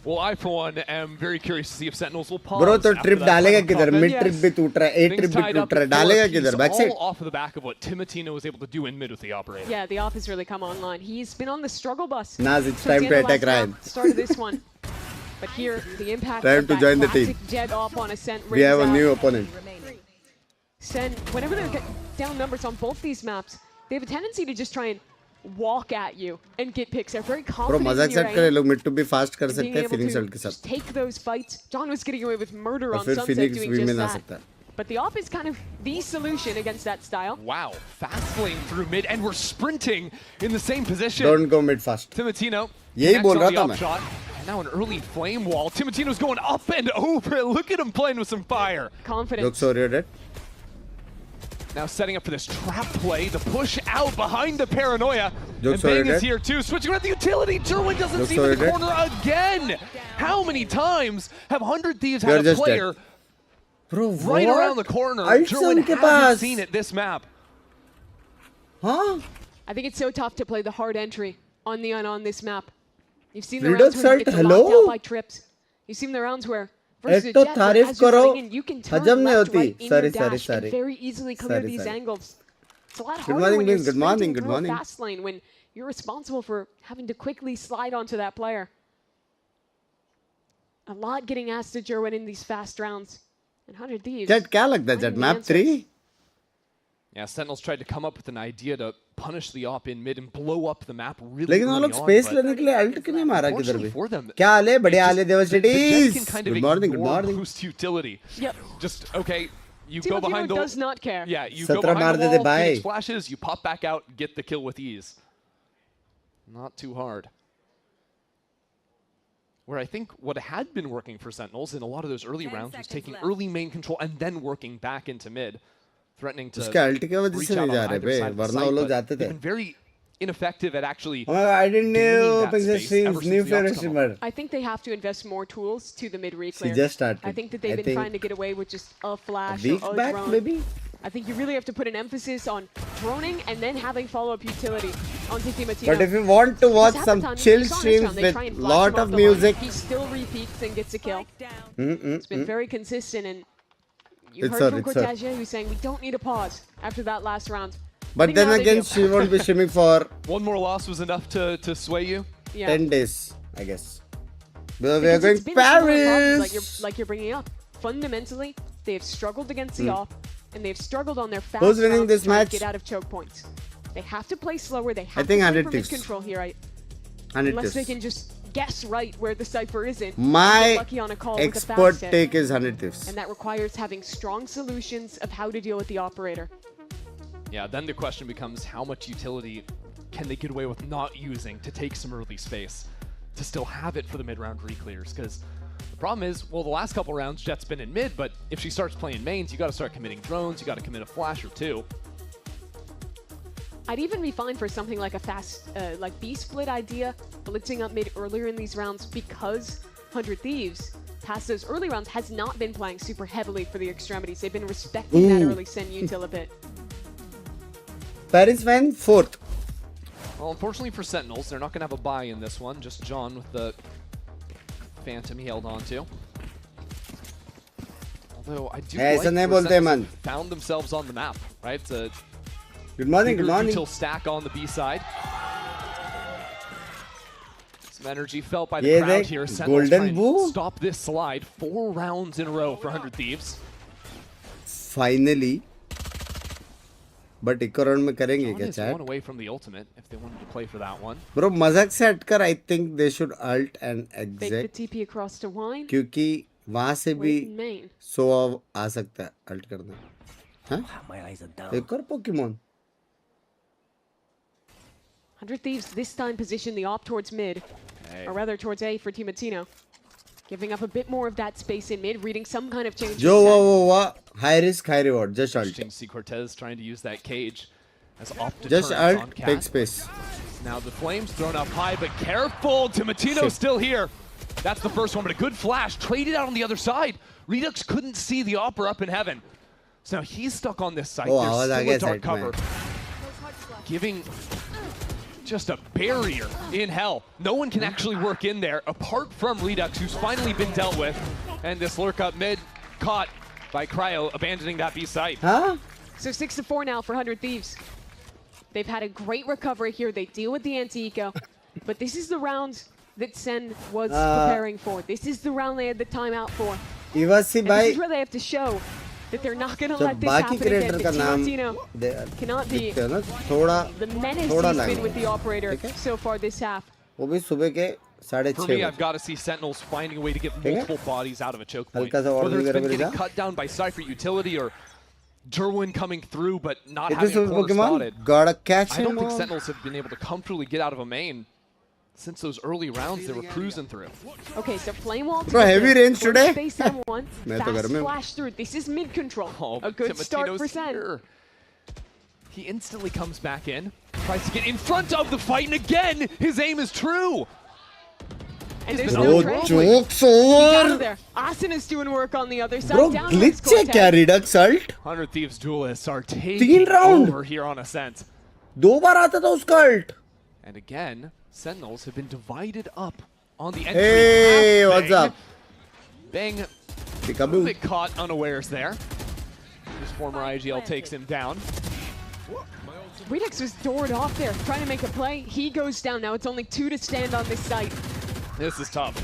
Well, I for one am very curious to see if Sentinels will pause. Bro, तो trip डालेगा किधर? Mid trip भी टूट रहा है, A trip भी टूट रहा है, डालेगा किधर? Backside. All off of the back of what Timotino was able to do in mid with the operator. Yeah, the off has really come online. He's been on the struggle bus. Naz, it's time to attack Ryan. Started this one, but here the impact. Time to join the team. Jet off on Ascent. We have a new opponent. Sen, whenever they get down numbers on both these maps, they have a tendency to just try and walk at you and get picks. They're very confident. Bro, मजाक set करे लोग mid to be fast कर सकते हैं Phoenix ult के साथ. Take those fights. John was getting away with murder on Sunset doing just that. But the off is kind of the solution against that style. Wow, fast lane through mid, and we're sprinting in the same position. Don't go mid fast. Timotino. यही बोल रहा था मैं. And now an early flame wall. Timotino's going up and over. Look at him playing with some fire. Confidence. Looks so ready. Now setting up for this trap play, the push out behind the paranoia. Jokes and Bang is here too, switching around the utility. Jerwin doesn't see the corner again. How many times have 100 Thieves had a player right around the corner? Jerwin hasn't seen it this map. Huh? I think it's so tough to play the hard entry on Neon on this map. You've seen the rounds where you get locked out by trips. You've seen the rounds where एक तो तारीफ करो हजम नहीं होती. Sorry. Very easily clear these angles. It's a lot Good harder morning, when you're Binks. Good morning. Fast lane when you're responsible for having to quickly slide onto that player. A lot getting asked to Jerwin in these fast rounds. And 100 Thieves. Jet क्या लगता है Jet map 3? Yeah, Sentinels tried to come up with an idea to punish the op in mid and blow up the map really लेकिन वो लोग space लेने के लिए ult क्यों नहीं मारा किधर भी? क्या हाल है? बढ़िया हाल है Devastates. Good morning. Boost utility. Yep. Just okay. You go behind the does not care. Yeah, you go behind the wall, Phoenix flashes, you pop back out, get the kill with ease. Not too hard. Where I think what had been working for Sentinels in a lot of those early rounds was taking early main control and then working back into mid. Threatening to reach out on either side of the site, but they've been very ineffective at actually I didn't know new favorite streamer. I think they have to invest more tools to the mid reclear. She just started. I think that they've been trying to get away with just a flash or a drone. Back, maybe? I think you really have to put an emphasis on droning and then having follow-up utility on Timotino. But if you want to watch some chill streams with lot of music, he still repeats and gets a kill. It's been very consistent, and You heard from Cortasia who's saying we don't need a pause after that last round. But then again, she won't be streaming for... One more loss was enough to sway you? Yeah. 10 days, I guess. But we are going Paris! Like you're bringing up. Fundamentally, they have struggled against the off, and they've struggled on their fast Who's winning this to match? get out of choke points. They have to play slower. They have I think to play 100 for ticks. mid-control here, right? 100 Unless they ticks. can just guess right where the Cypher is in. My Lucky on a call with a expert fast hit. take is 100 tips. And that requires having strong solutions of how to deal with the operator. Yeah, then the question becomes how much utility can they get away with not using to take some early space to still have it for the mid-round reclears? Because the problem is, well, the last couple rounds, Jet's been in mid, but if she starts playing mains, you got to start committing drones, you got to commit a flash or two. I'd even be fine for something like a fast, like B-split idea, blitzing up mid earlier in these rounds because 100 Thieves, past those early rounds, has not been playing super heavily for the extremities. They've been respecting that early Sen util a bit. Paris went 4th. Well, unfortunately for Sentinels, they're not going to have a bye in this one. Just John with the Phantom he held on to. Although I do like where Sentinels found themselves on the map, right? It's a good morning, util stack on the B side. Some energy felt by the crowd here. Sentinels trying to stop this slide. 4 rounds in a row for 100 Thieves. Finally. But एक round में करेंगे क्या chat? One away from the ultimate if they wanted to play for that one. Bro, मजाक से हटकर I think they should alt and exit. Take the TP across to wine. क्योंकि वहाँ से भी सो आ सकता है alt करना. हाँ? My eyes are down. एक और Pokemon. 100 Thieves this time position the op towards mid, or rather towards A for Team Atino. Giving up a bit more of that space in mid, reading some kind of change. High risk, high reward. Just alt. See Cortez trying to use that cage as op just alt, take space. Now the flames thrown up high, but careful. Timatino still here. That's the first one, but a good flash. Traded out on the other side. Redux couldn't see the opera up in heaven. So now he's stuck on this site. There's still a dark cover. Giving just a barrier in hell. No one can actually work in there apart from Redux, who's finally been dealt with. And this lurk up mid caught by Cryo, abandoning that B site. Huh? So 6-4 now for 100 Thieves. They've had a great recovery here. They deal with the anti-eco. But this is the round that Sen was preparing for. This is the round they had the timeout for. And this is where they have to show that they're not going to let this happen again. The Team cannot be the menace he's been with the operator so far this half. For me, I've got to see Sentinels finding a way to get multiple bodies out of a choke point. Whether it's been getting cut down by Cypher utility or Derwin coming through but not having a corner spotted. Gotta catch him. I don't think Sentinels have been able to comfortably get out of a main since those early rounds they were cruising through. Okay, so Flame Wall. Bro, heavy range today. Space M1, fast flash through. This is mid control. A good start for Sen. He instantly comes back in, tries to get in front of the fight, and again, his aim is true. And there's no jokes over there. Asin is doing work on the other side. Bro, glitch है क्या Redux alt? 100 Thieves duelists are taking over here on Ascent. 2 बार आता था उसका alt. And again, Sentinels have been divided up on the entry. Hey, what's up? Bang, a bit caught unawares there. His former IGL takes him down. Redux was doored off there, trying to make a play. He goes down. Now it's only 2 to stand on this site. This is tough.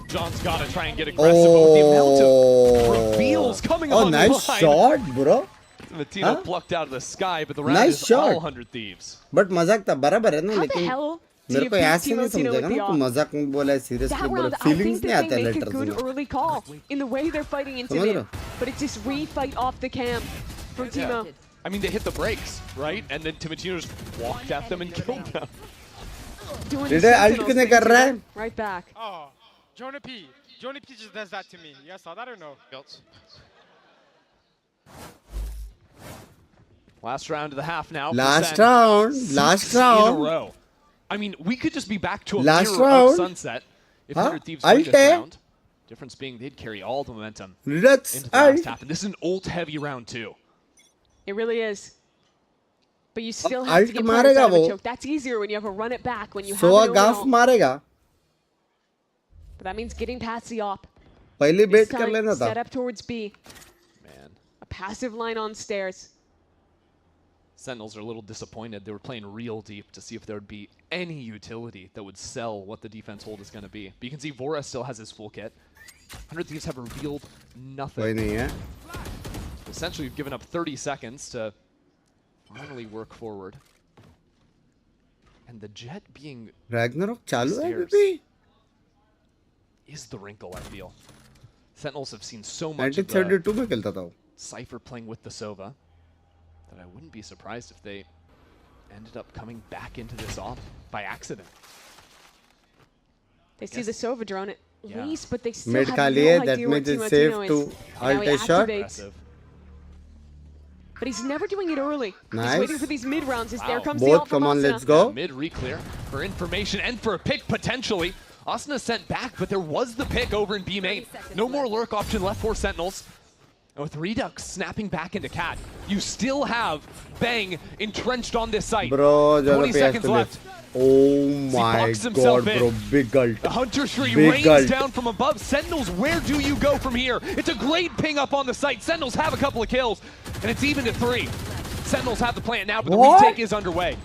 John's got to try and get aggressive with the amount of reveals coming on the line. Nice shot, bro. Matino plucked out of the sky, but the round is all 100 Thieves. But मजाक था बराबर है ना लेकिन hell मेरे को ऐसे नहीं समझेगा ना तू मजाक में बोला है seriously बोला feelings नहीं आते letters में. Good early call in the way they're fighting into it, but it's this refight off the cam from Timo. I mean, they hit the brakes, right? And then Timatino just walked at them and killed them. Right back. Oh, Jonah P. Jonah P just does that to me. You guys saw that or no? Last round of the half now. Last round. In a row. I mean, we could just be back to a mirror of Sunset if 100 Thieves win this round. Difference being they'd carry all the momentum into the last half. And this is an ult-heavy round too. It really is. But you still have to get players out of a choke. That's easier when you have a run it back, when you have an मारेगा. But that means getting past the op. पहले bait कर लेना था. Set up towards B. passive line on stairs. Sentinels are a little disappointed. They were playing real deep to see if there would be any utility that would sell what the defense hold is going to be. But you can see Vora still has his full kit. 100 Thieves have revealed nothing. Essentially, you've given up 30 seconds to finally work forward. And the Jet being Ragnarok chalu hai baby is the wrinkle, I feel. Sentinels have seen so much of 1932 में खेलता था वो. Cypher playing with the Sova that I wouldn't be surprised if they ended up coming back into this off by accident. They see the Sova drone at least, but they still Mid have ka no liye, idea that where means it's Timo safe to is. And now he ult a shot. activates. But he's never doing it early. Nice. He's waiting for these mid rounds. There comes the Both, ult come from on, Asuna. let's go. Mid re-clear for information and for a pick potentially. Asuna sent back, but there was the pick over in B main. No more lurk option left for Sentinels. And with Redux snapping back into Cat, you still have Bang entrenched on this site. Bro, 20 seconds left. Oh my god, bro. Big ult. The Hunter Shri Big rains ult. down from above. Sentinels, where do you go from here? It's a great ping up on the site. Sentinels have a couple of kills, and it's even to 3. Sentinels have the plant now, but the retake is underway.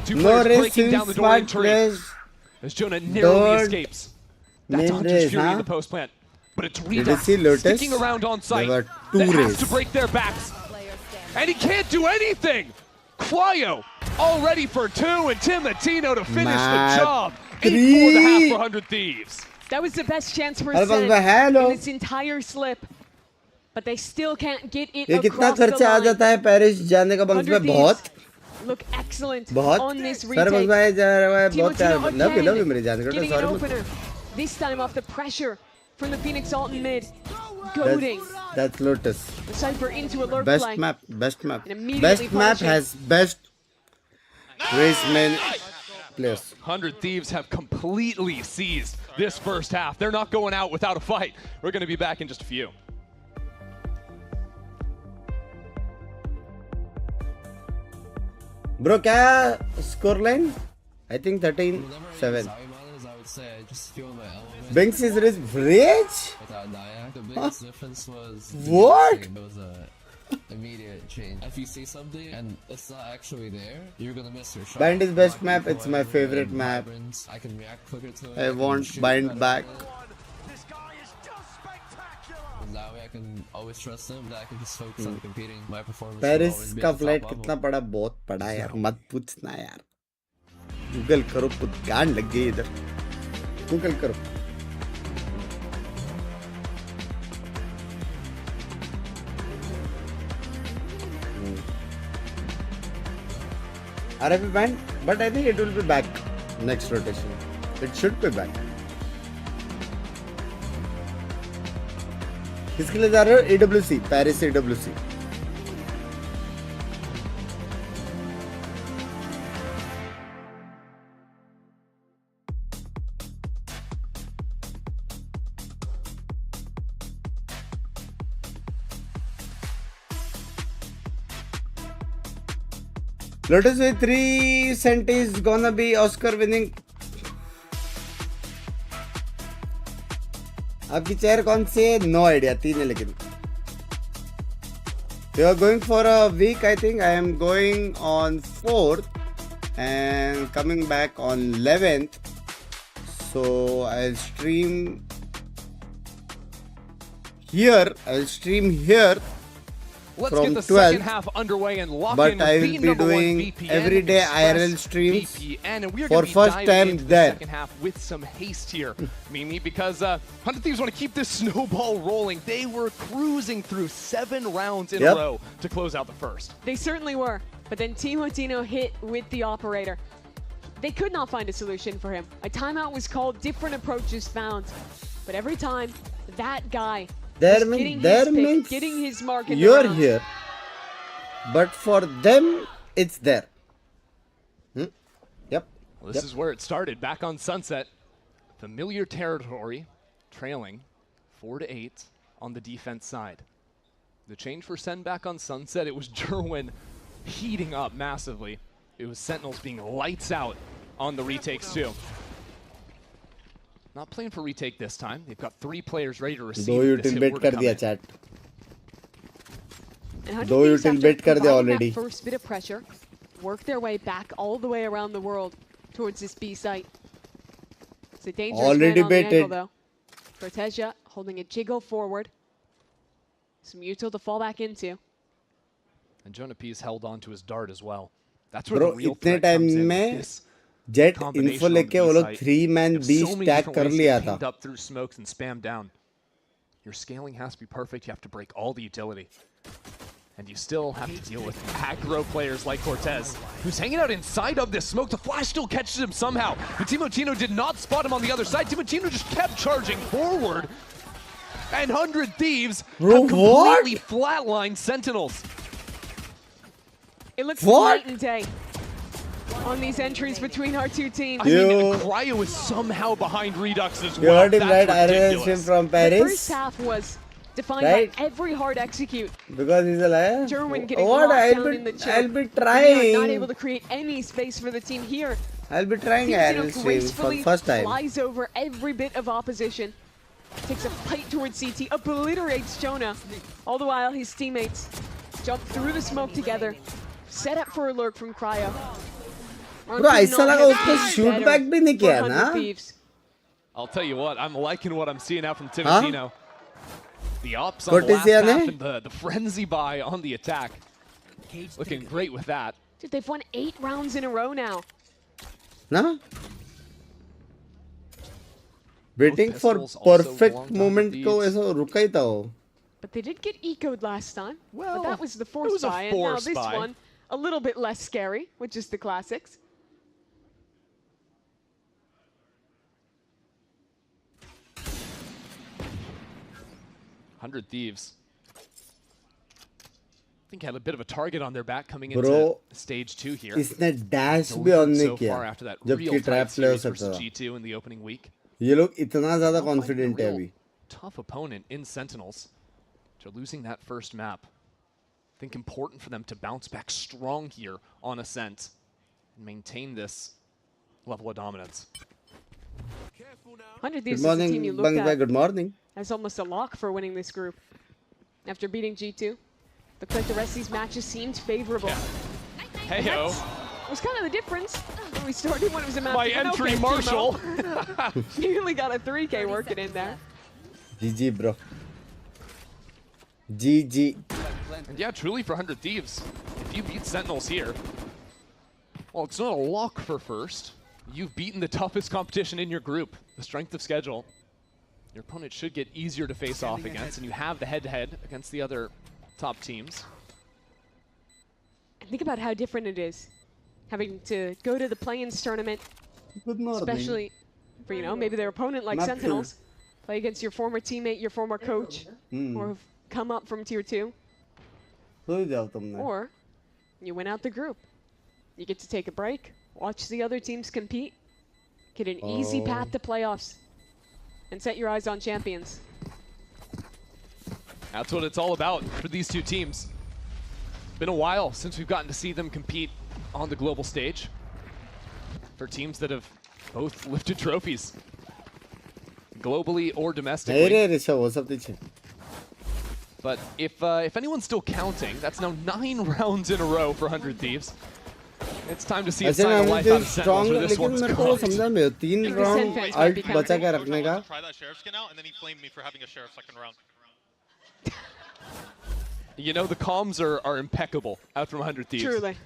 Two players breaking down the door in tree. As Jonah narrowly escapes. That's Hunter's Fury in the post plant. But it's Redux sticking around on site. That has to break their backs. And he can't do anything! Cryo already for 2, and Timotino to finish the job. 8-4.5 for 100 Thieves. That was the best chance for SEN in this entire slip. But they still can't get it ये कितना across the खर्चा आ जाता है line. Paris जाने का bunks में? बहुत Look excellent बहुत on this sir retake. Bunks में जा रहा है बहुत Timotino लव मेरे जाने का getting an sorry opener. This time off the pressure from the Phoenix ult in mid. Goading that's Lotus. the Cypher into a lurk Best play. map And best immediately map punishing. has best race main players. 100 Thieves have completely seized this first half. They're not going out without a fight. We're going to be back in just a few. Bro, क्या score line? I think 13-7. Binks is rage? What? Immediate change. If you see something and it's not actually there, you're gonna miss your shot. Bind is best map. It's my favorite map. I can react quicker to it. I want Bind back. That way I can always trust him. That I can just focus on competing. My performance. Paris का flight कितना पड़ा? बहुत पड़ा यार, मत पूछना यार. Google करो, खुद कान लग गई इधर. गूगल करो. RFP banned, but I think it will be back next rotation. It should be back. किसके लिए जा रहे हो? AWC, Paris AWC. Lotus with 3 cent is gonna be Oscar winning. आपकी चेयर कौन सी है? No idea. 3 है लेकिन. You are going for a week, I think. I am going on 4th and coming back on 11th. So I'll stream here. Let's from get the 12, second half underway and lock but in I with will the be #1 doing VPN everyday IRL Express streams VPN, and we are for going to be first diving time into the there. second half with some haste here, Mimi, because 100 Thieves want to keep this snowball rolling. They were cruising through 7 rounds in a row to close out the first. They certainly were, but then Timotino hit with the operator. They could not find a solution for him. A timeout was called, different approaches found, but every time that guy was getting his mark in the you're round. here, but for them it's there. Yep. Well, this is where it started, back on Sunset. Familiar territory, trailing 4-8 on the defense side. The change for SEN back on Sunset, it was Jerwin heating up massively. It was Sentinels being lights out on the retakes too. Not playing for retake this time. They've got 3 players ready to receive. दो util bet कर दिया chat. दो util bet कर दे already. First bit of pressure, work their way back all the way around the world towards this B site. It's a dangerous Already man on the baited. angle though. Cortesia holding a jiggle forward. Some util to fall back into. And Jonah P's held on to his dart as well. That's where the real threat comes in. This Jet info लेके वो लोग 3-man B stack कर लिया था. Up through smokes and spam down. Your scaling has to be perfect. You have to break all the utility. And you still have to deal with aggro players like Cortez, who's hanging out inside of this smoke. The flash still catches him somehow. But Timotino did not spot him on the other side. Timotino just kept charging forward. And 100 Thieves have completely flatlined Sentinels. It looks night and day on these entries between our two teams. I mean, Cryo is somehow behind Redux as well. You heard him right, RS from Paris. The first half was defined by every hard execute. Because he's a liar. Gerwin getting locked down in the chip. I'll be trying. Not able to create any space for the team here. I'll be trying RS for the first time. Flies over every bit of opposition. Takes a fight towards CT, obliterates Jonah. All the while, his teammates jump through the smoke together. Set up for a lurk from Cryo. Bro, ऐसा लगा उसको shoot back भी नहीं किया ना? I'll tell you what, I'm liking what I'm seeing out from Timotino. The ops on the last half and the frenzy buy on the attack. Looking great with that. Dude, they've won 8 rounds in a row now. No? Waiting for perfect moment को ऐसा रुका ही था वो. But they did get ecoed last time. Well, but that was the force buy, and now this one a little bit less scary, which is the classics. Hundred Thieves. I think had a bit of a target on their back coming into stage 2 here. इसने dash भी on नहीं किया. जबकि trap player सकता था. G2 in the opening week. ये लोग इतना ज़्यादा confident है अभी. Tough opponent in Sentinels. They're losing that first map. I think important for them to bounce back strong here on Ascent and maintain this level of dominance. 100 Thieves is the team you look at. Good morning. As almost a lock for winning this group. After beating G2, looks like the rest of these matches seemed favorable. Hey-ho. That was kind of the difference when we started when it was a map. My entry Marshall. Nearly got a 3K working in there. GG, bro. GG. And yeah, truly for 100 Thieves, if you beat Sentinels here, well, it's not a lock for first. You've beaten the toughest competition in your group, the strength of schedule. Your opponent should get easier to face off against, and you have the head-to-head against the other top teams. And think about how different it is, having to go to the play-ins tournament, especially for, you know, maybe their opponent like Sentinels, play against your former teammate, your former coach, or have come up from tier 2. Or you win out the group. You get to take a break, watch the other teams compete, get an easy path to playoffs, and set your eyes on champions. That's what it's all about for these two teams. Been a while since we've gotten to see them compete on the global stage. For teams that have both lifted trophies, globally or domestically. But if anyone's still counting, that's now 9 rounds in a row for 100 Thieves. It's time to see a sign of life out of Sentinels where this one's cooked. 3 round alt बचा के रखने का. Try that sheriff skin out, and then he flamed me for having a sheriff second round. You know, the comms are impeccable out from 100 Thieves. Truly.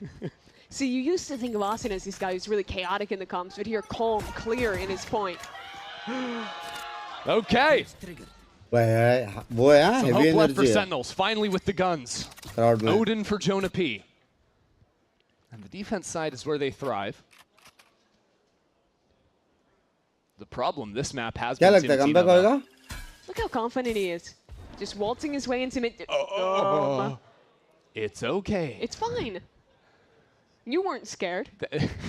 See, you used to think of Austin as this guy who's really chaotic in the comms, but here calm, clear in his point. Okay. Some hope left for Sentinels, finally with the guns. Odin for Jonah P. And the defense side is where they thrive. The problem this map has been Timotino. Look how confident he is. Just waltzing his way into mid. It's okay. It's fine. You weren't scared.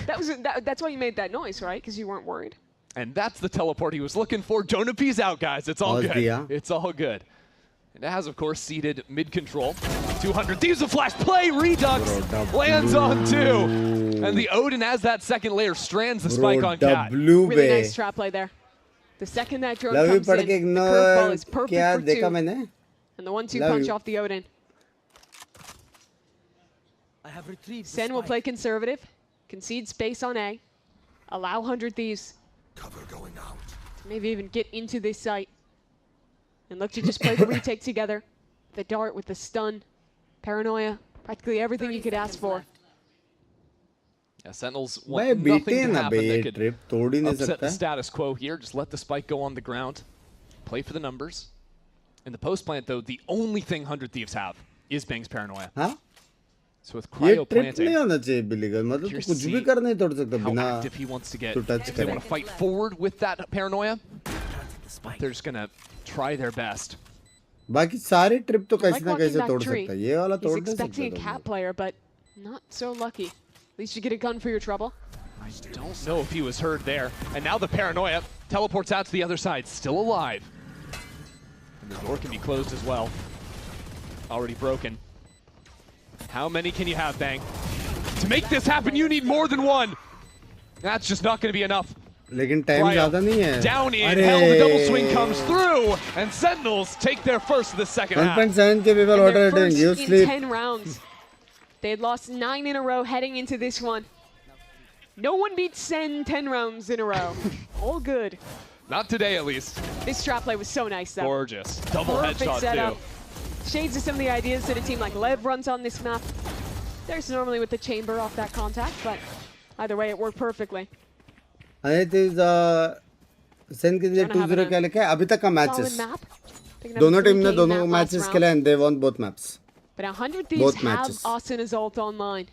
That's why you made that noise, right? Because you weren't worried. And that's the teleport he was looking for. Jonah P's out, guys. It's all good. It's all good. And it has, of course, seeded mid-control. 200 Thieves a flash play. Redux lands on 2. And the Odin, as that second layer, strands the spike on Cat. Really nice trap play there. The second that drone comes in, the curveball is perfect for 2. And the 1-2 punch off the Odin. Sen will play conservative, concede space on A, allow 100 Thieves to maybe even get into this site, and look to just play the retake together. The dart with the stun, paranoia, practically everything you could ask for. Yeah, Sentinels want nothing to happen that could upset the status quo here. Just let the spike go on the ground. Play for the numbers. In the post plant, though, the only thing 100 Thieves have is Binks Paranoia. Huh? So with cryo planting, how active he wants to get. If they want to fight forward with that Paranoia, they're just going to try their best. बाकी सारे trip तो कैसे ना कैसे तोड़ सकता है ये वाला तोड़ नहीं सकता। He's expecting a cat player, but not so lucky. At least you get a gun for your trouble. I don't know if he was heard there. And now the Paranoia teleports out to the other side, still alive. And the door can be closed as well. Already broken. How many can you have, Bang? To make this happen, you need more than one. That's just not going to be enough. लेकिन time ज़्यादा नहीं है. Down in hell, the double swing comes through, and Sentinels take their first of the second half. 1.7 के people order doing you sleep. 10 rounds. They had lost 9 in a row heading into this one. No one beats Sen 10 rounds in a row. All good. Not today, at least. This trap play was so nice, though. Gorgeous. Double headshot, setup. too. Shades of some of the ideas that a team like Lev runs on this map. There's normally with the chamber off that contact, but either way, it worked perfectly. it is Sen के लिए 2-0 क्या लिखा है अभी तक का matches दोनों team ने दोनों matches खेला and they won both maps. But 100 Thieves have Asana's ult online,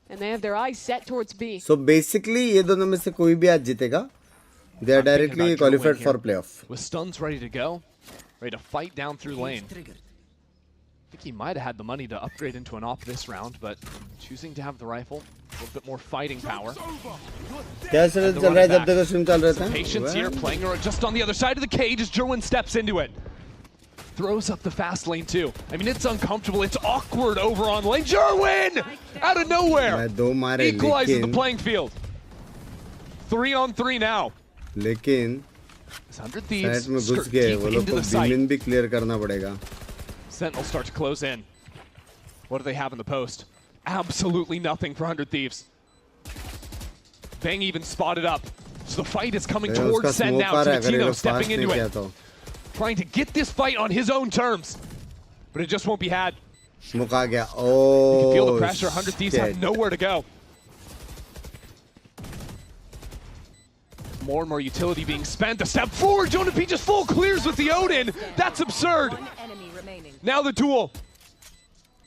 and they have their eyes set towards B. So basically ये दोनों में से कोई भी आज जीतेगा. They are directly qualified for playoff. With stuns ready to go, ready to fight down through lane. I think he might have had the money to upgrade into an op this round, but choosing to have the rifle, a little bit more fighting power. Patience here, playing her just on the other side of the cage as Jerwin steps into it. Throws up the fast lane too. I mean, it's uncomfortable, it's awkward over on lane. Jerwin! Out of nowhere! Equalizes the playing field. 3-on-3 now. लेकिन 100 Thieves में घुस गए वो लोग को बीमिन भी clear करना पड़ेगा. Sentinels start to close in. What do they have in the post? Absolutely nothing for 100 Thieves. Bang even spotted up. So the fight is coming towards Sen now. Timotino stepping into it. Trying to get this fight on his own terms. But it just won't be had. Smoke आ गया. Oh, you can feel the pressure. 100 Thieves have nowhere to go. More and more utility being spent. The step forward. Jonah P just full clears with the Odin. That's absurd. Now the duel.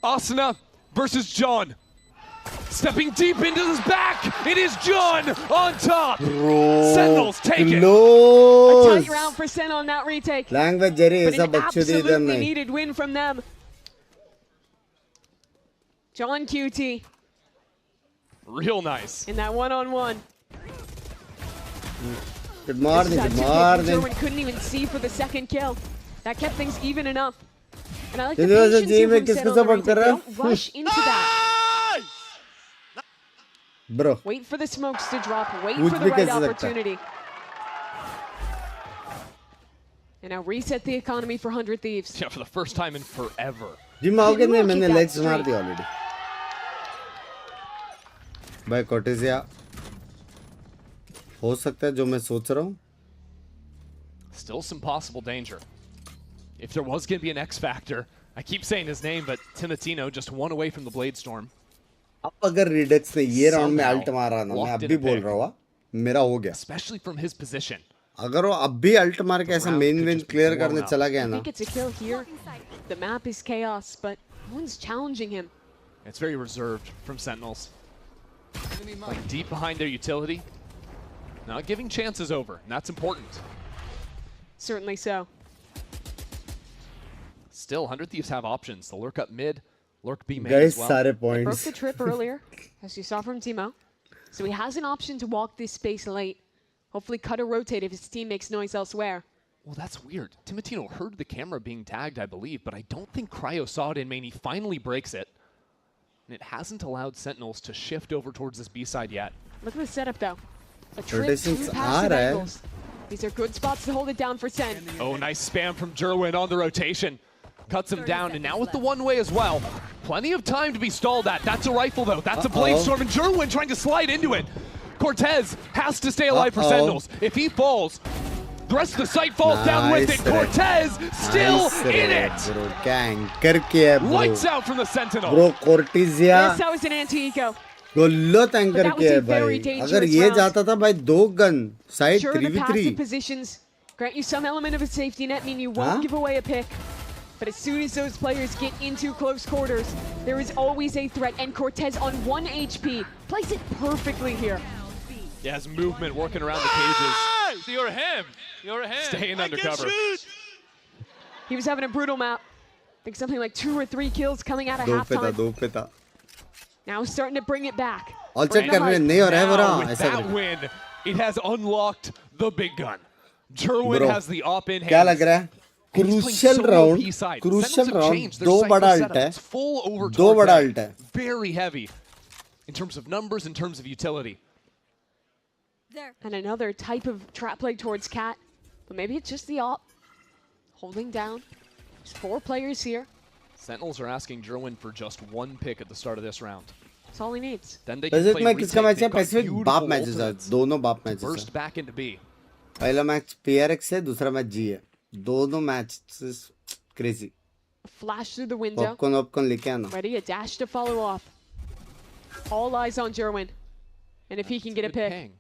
Asana versus John. Stepping deep into his back. It is John on top. Sentinels take it. A tight round for Sen on that retake. Language Jerry is a absolutely needed win from them. John QT. Real nice. In that one-on-one. Good morning, good morning. Jerwin couldn't even see for the second kill. That kept things even enough. And I like the patience here from Sen on the retake. They don't rush into that. Bro. Wait for the smokes to drop. Wait for the right opportunity. And now reset the economy for 100 Thieves. Yeah, for the first time in forever. Jim आओगे नहीं मैंने legs मार दी already. By Cortesia. हो सकता है जो मैं सोच रहा हूँ. Still some possible danger. If there was going to be an X factor, I keep saying his name, but Timotino just one away from the Blade Storm. अब अगर Redux ने ये राउंड में अल्ट मारा ना मैं अब भी बोल रहा हूँ मेरा हो गया. Especially from his position. अगर वो अब भी अल्ट मार के ऐसा मेन विन क्लियर करने चला गया ना. I think it's a kill here. The map is chaos, but no one's challenging him. It's very reserved from Sentinels. Like deep behind their utility. Not giving chances over, and that's important. Certainly so. Still, 100 Thieves have options. They'll lurk up mid, lurk B main as well. Sare They points. broke the trip earlier, as you saw from Timo. So he has an option to walk this space late. Hopefully cut or rotate if his team makes noise elsewhere. Well, that's weird. Timotino heard the camera being tagged, I believe, but I don't think Cryo saw it in main. He finally breaks it. And it hasn't allowed Sentinels to shift over towards this B side yet. Look at the setup, though. A trip, 2 passive angles. These are good spots to hold it down for Sen. Oh, nice spam from Jerwin on the rotation. Cuts him down, and now with the one-way as well. Plenty of time to be stalled at. That's a rifle, though. That's a blade storm, and Jerwin trying to slide into it. Cortez has to stay alive for Sentinels. If he falls, the rest of the site falls down with it. Cortez still in it. Lights out from the Sentinel. Bro, Cortezia. Yes, that was an anti-eco. गोल्लो tanker के है भाई. अगर ये जाता था भाई 2 gun side 3v3. Positions grant you some element of a safety net, mean you won't give away a pick. But as soon as those players get into close quarters, there is always a threat. And Cortez on 1 HP plays it perfectly here. He has movement working around the cages. You're him. You're him. Staying undercover. He was having a brutal map. I think something like 2 or 3 kills coming out of halftime. Now starting to bring it back. With that win, it has unlocked the big gun. Jerwin has the op in hand. Crucial round, 2 बड़ा ult है, 2 बड़ा ult है. Very heavy in terms of numbers, in terms of utility. And another type of trap play towards Cat, but maybe it's just the op. Holding down. There's 4 players here. Sentinels are asking Jerwin for just 1 pick at the start of this round. That's all he needs. Then they can play retake. Pacific बाप matches है, दोनों बाप matches हैं. Burst back into B. पहला match PRX है, दूसरा match G है. दोनों matches crazy. Flash through the window. Popcorn लेके आना. Ready, a dash to follow off. All eyes on Jerwin. And if he can get a pick.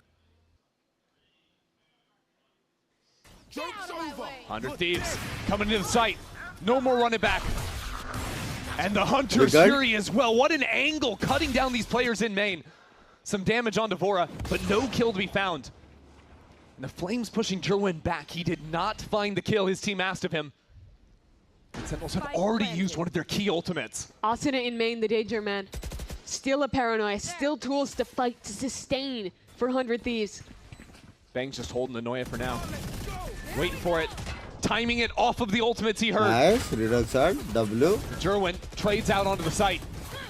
100 Thieves coming into the site. No more running back. And the Hunter's Fury as well. What an angle cutting down these players in main. Some damage on Devora, but no kill to be found. And the Flames pushing Jerwin back. He did not find the kill his team asked of him. Sentinels have already used one of their key ultimates. Asuna in main, the danger man. Still a paranoia, still tools to fight, to sustain for 100 Thieves. Bang's just holding the Noya for now. Waiting for it. Timing it off of the ultimates he heard. Nice, Redux art, W. Jerwin trades out onto the site.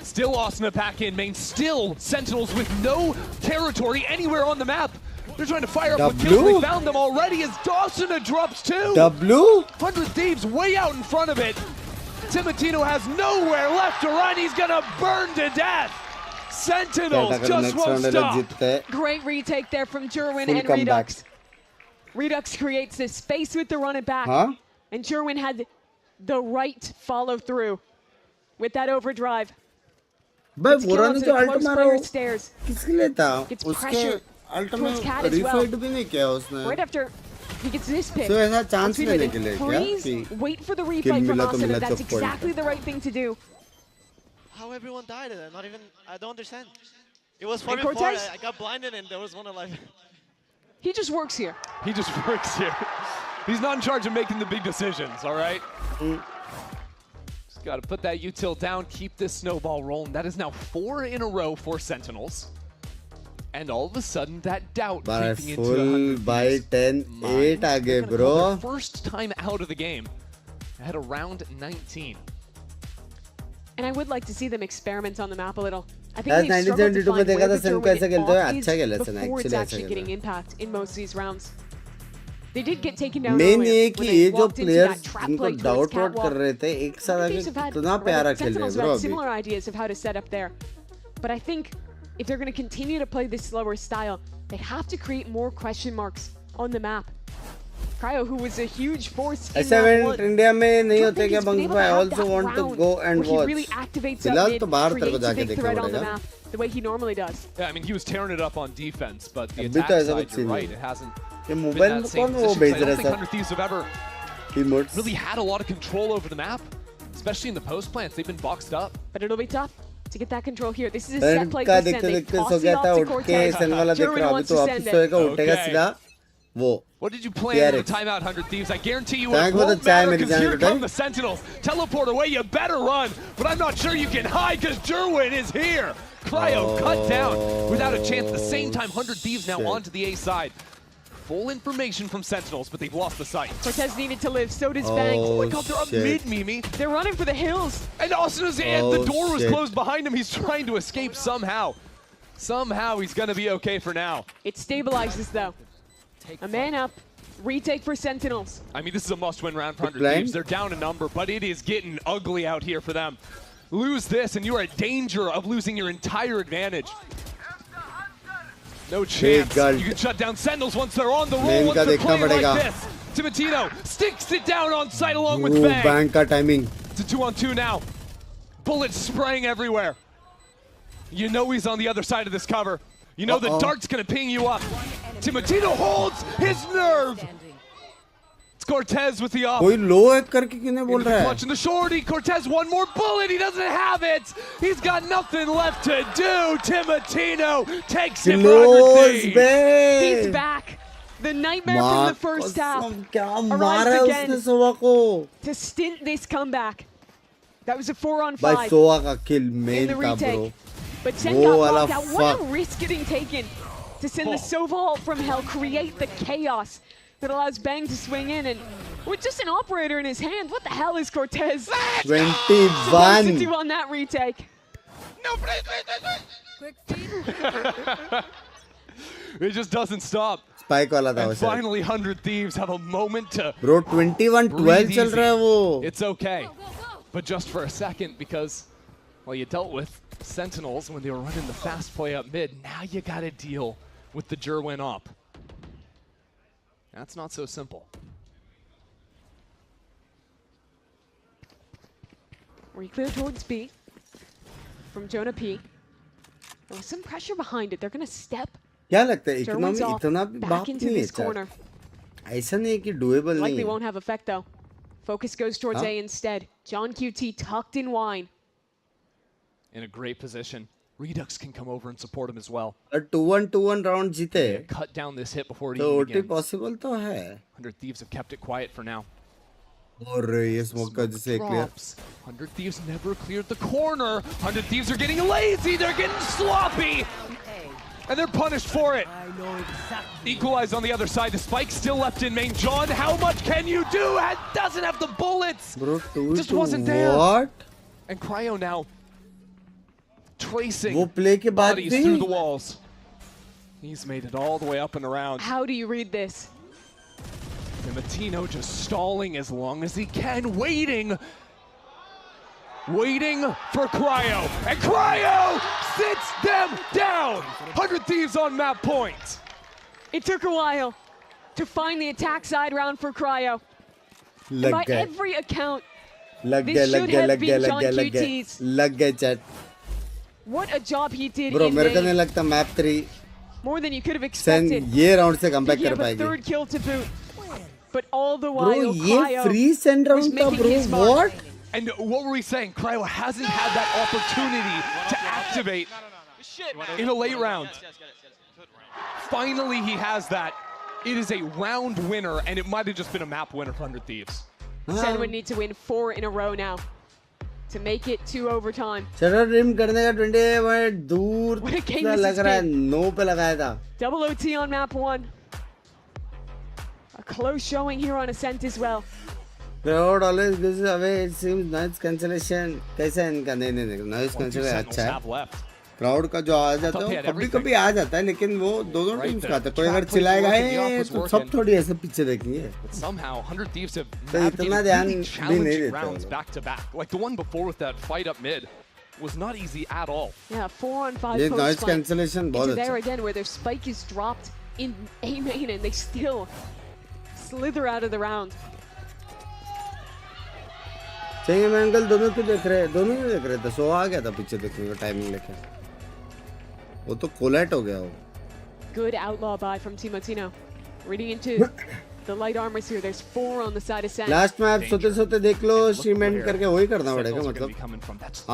Still Asuna back in main. Still Sentinels with no territory anywhere on the map. They're trying to fire up with kills. They found them already as Asuna drops 2. W. 100 Thieves way out in front of it. Timotino has nowhere left to run. He's gonna burn to death. Sentinels just won't stop. Great retake there from Jerwin and Redux. Redux creates this space with the run it back. And Jerwin had the right follow through with that overdrive. But वो run तो alt मारो stairs. किसके लिए था? Gets उसके pressure alt towards में Cat as well. रिफाइड भी नहीं किया उसने. Right after he gets this pick. So ऐसा chance लेने के लिए क्या? Please wait for the replay from Asuna. That's exactly the right thing to do. How everyone died? Not even. I don't understand. It was 4 before. I got blinded and there was one alive. He just works here. He just works here. He's not in charge of making the big decisions, all right? Just got to put that util down, keep this snowball rolling. That is now 4 in a row for Sentinels. And all of a sudden, that doubt creeping into the 100 by 10-8 आगे, bro. First time out of the game. At around 19. And I would like to see them experiment on the map a little. I think That's they've struggled to find where the Jerwin is before it's actually getting impact in most of these rounds. They did get taken down earlier when they walked into that trap play towards Catwalk. Sentinels have had similar ideas of how to set up there. But I think if they're going to continue to play this slower style, they have to create more question marks on the map. Cryo, who was a huge force in that one, India में नहीं होते क्या बंग I also want to go and watch. He really activates up mid, creates a big threat on the map the way he normally does. Yeah, I mean, he was tearing it up on defense, but the attack side, you're right, it hasn't been that same position. I don't think 100 Thieves have ever really had a lot of control over the map, especially in the post plants. They've been boxed up. But it'll be tough to get that control here. This is a set play for SEN. They toss it off to Cortez. Jerwin wants to send it. What did you plan for the timeout, 100 Thieves? I guarantee you it won't matter because here come the Sentinels. Teleport away, you better run. But I'm not sure you can hide because Jerwin is here. Cryo cut down without a chance. At the same time, 100 Thieves now onto the A side. Full information from Sentinels, but they've lost the sight. Cortez needed to live, so does Banks. Oh my god, they're up mid, Mimi. They're running for the hills. And Asuna's and the door was closed behind him. He's trying to escape somehow. Somehow he's going to be okay for now. It stabilizes, though. A man up, Retake for Sentinels. I mean, this is a must-win round for 100 Thieves. They're down a number, but it is getting ugly out here for them. Lose this, and you are in danger of losing your entire advantage. No chance. You can shut down Sentinels once they're on the roll, once they're playing like this. Timotino sticks it down on site along with Bang. Bang ka timing. It's a 2-on-2 now. Bullets spraying everywhere. You know he's on the other side of this cover. You know the dart's gonna ping you up. Timotino holds his nerve. It's Cortez with the off. कोई low hack करके क्यों नहीं बोल रहा है? Clutching the shorty. Cortez one more bullet. He doesn't have it. He's got nothing left to do. Timotino takes it for He's back. The nightmare from the first half arrives again to stint this comeback. That was a 4-on-5 By Soa ka kill main in the ka, retake. bro. But Chen got blocked out. What a risk getting taken to send the Sova from hell, create the chaos that allows Bang to swing in, and with just an operator in his hand, what the hell is Cortez 21 supposed to do on that retake? No, it just doesn't stop. Spike wala tha And finally 100 Thieves have a moment to Bro, 21-12 chal raha hai wo. It's okay. But just for a second, because, well, you dealt with Sentinels when they were running the fast play up mid. Now you got to deal with the Jerwin up. That's not so simple. Reclear towards B from Jonah P. There was some pressure behind it. They're going to step क्या लगता है Jerwin's economy off, इतना भी back बाप into नहीं है this corner. ऐसा नहीं है कि doable नहीं Likely है won't have effect though. Focus goes towards Huh? A instead. John QT tucked in wine. In a great position. Redux can come over and support him as well. A 2-1 round जीते Cut down this hit before it तो even OT begins. possible तो है 100 Thieves have kept it quiet for now. और ये smoke का जिसे clear 100 Thieves never cleared the corner. 100 Thieves are getting lazy. They're getting sloppy. And they're punished for it. Equalize on the other side. The spike still left in main. John, how much can you do? It doesn't have the bullets. Bro, Just wasn't there. What? And Cryo now tracing वो play के बाद bodies भी through the walls. He's made it all the way up and around. How do you read this? Matino just stalling as long as he can, waiting for Cryo. And Cryo sits them down. 100 Thieves on map point. It took a while to find the attack side round for Cryo. And by every account, this should have been John QT's. लग गए chat. What a job he did Bro, in मेरे को main. नहीं लगता map 3 More than you could have Sen expected. ये round से comeback Picking कर up a पाएगी. third kill to boot. But all the Bro, while, ये Cryo free send was round था making bro. his mark. What? And what were we saying? Cryo hasn't had that opportunity to activate in a late round. Finally, he has that. It is a round winner, and it might have just been a map winner for 100 Thieves. Sen would need to win 4 in a row now to make it to overtime. Shutter dream करने का 20 minute दूर What a game सा this लग has रहा है been. No पे लगाया था Double OT on map 1. A close showing here on Ascent as well. crowd always gives away it seems noise cancellation कैसा है इनका नहीं noise cancellation अच्छा है crowd का जो आ जाता है कभी कभी आ जाता है लेकिन वो दोनों टीम्स का आता है कोई अगर चिल्लाएगा तो सब थोड़ी ऐसे पीछे देखेंगे Somehow 100 Thieves have तो इतना ध्यान really भी नहीं challenging देते rounds back to back. Like the one before with that fight up mid was not easy at all. Yeah, 4 on 5 ये post noise fight. cancellation बहुत Into there अच्छा again where their spike is dropped in A main and they still slither out of the round. चाहिए मैं uncle दोनों क्यों देख रहे थे सो आ गया था पीछे देखने का टाइमिंग लेके वो तो कोलैट हो गया वो Good outlaw buy from Timotino. Reading into the light armors here. There's 4 on the side of Sen. Last में आप सोते देख लो स्ट्रीम एंड करके वही करना पड़ेगा मतलब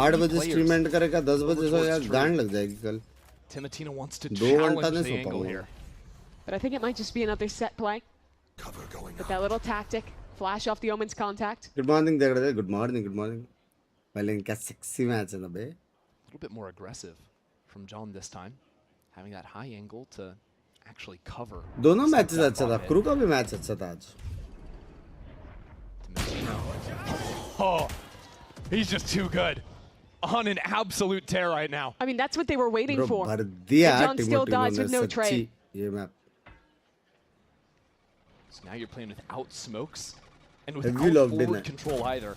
8 बजे स्ट्रीम एंड करेगा 10 बजे सो यार गांड लग जाएगी कल Timotino wants to 2 घंटा challenge नहीं the सो angle पाऊंगा here. But I think it might just be another set play. With that little tactic. Flash off the Omen's contact. Good morning देख रहे थे गुड मॉर्निंग पहले इनका sexy match है ना बे A little bit more aggressive from John this time, having that high angle to actually cover. दोनों matches अच्छा था क्रू का भी मैच अच्छा था आज Oh, he's just too good. On an absolute tear right now. I mean, that's what they were waiting Bro, for. भर दिया But John still dies with no सच्ची trade. ये map So now you're playing without smokes and without forward control either.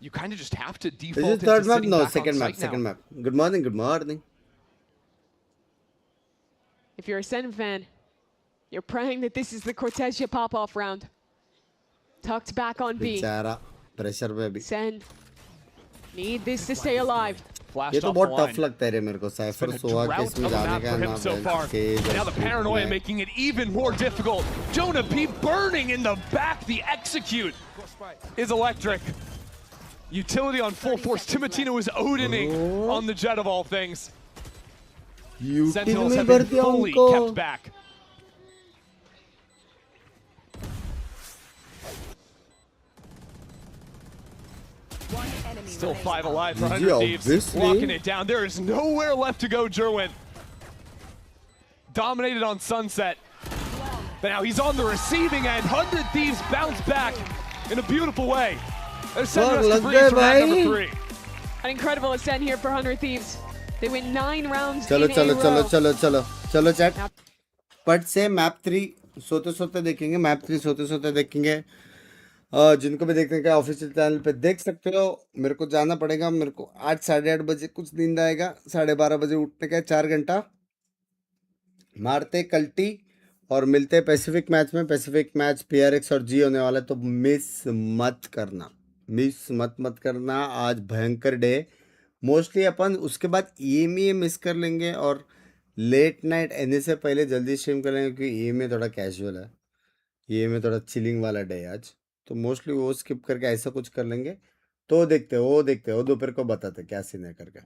You kind of just have to default into third map? sitting No, back second on map, site second now. map. Good morning, good morning. If you're a SEN fan, you're praying that this is the Cortesia pop-off round. Tucked back on B. बेचारा pressure में भी. SEN need this to stay alive. ये तो बहुत tough लगता है रे मेरे को. Cypher सोआ के इसमें जाने का ना Now the paranoia making it even more difficult. Jonah P burning in the back. The execute is electric. Utility on full force. Timotino is Odining on the jet of all things. Sentinels have been fully kept back. Still 5 alive for 100 Thieves. Locking it down. There is nowhere left to go, Jerwin. Dominated on Sunset. But now he's on the receiving end. 100 Thieves bounce back in a beautiful way. They're sending us to Breeze for round number 3. An incredible ascent here for 100 Thieves. They win 9 rounds चलो in चलो a चलो row. चलो चलो चलो chat. But से map 3 सोते सोते देखेंगे. मैप 3 सोते सोते देखेंगे. जिनको भी देखने का ऑफिशियल चैनल पे देख सकते हो. मेरे को जाना पड़ेगा. मेरे को 8 साढ़े 8 बजे कुछ नींद आएगा. 12:30 बजे उठने का 4 घंटा मारते कल्टी और मिलते पैसिफिक मैच में. पैसिफिक मैच PRX और G होने वाला है, तो मिस मत करना. मिस मत करना. आज भयंकर डे. मोस्टली अपन उसके बाद EME मिस कर लेंगे और लेट नाइट एनए से पहले जल्दी स्ट्रीम कर लेंगे, क्योंकि EME थोड़ा कैजुअल है. EME थोड़ा चिलिंग वाला डे है आज, तो मोस्टली वो स्किप करके ऐसा कुछ कर लेंगे. तो देखते हो दोपहर को बताते क्या सीन है करके.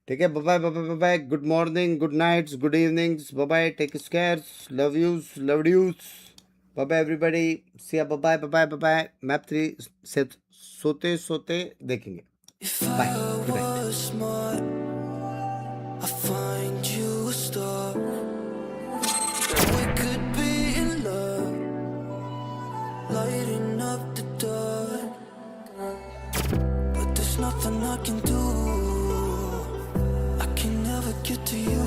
ठीक है. Bye bye bye. Good morning, good nights, good evenings. Bye. Take care. Love yous. Bye everybody. See ya. Bye. Map 3 से सोते सोते देखेंगे. Bye. Good night. I find you a star. We could be in love, lighting up the dark. But there's nothing I can do. I can never get to you.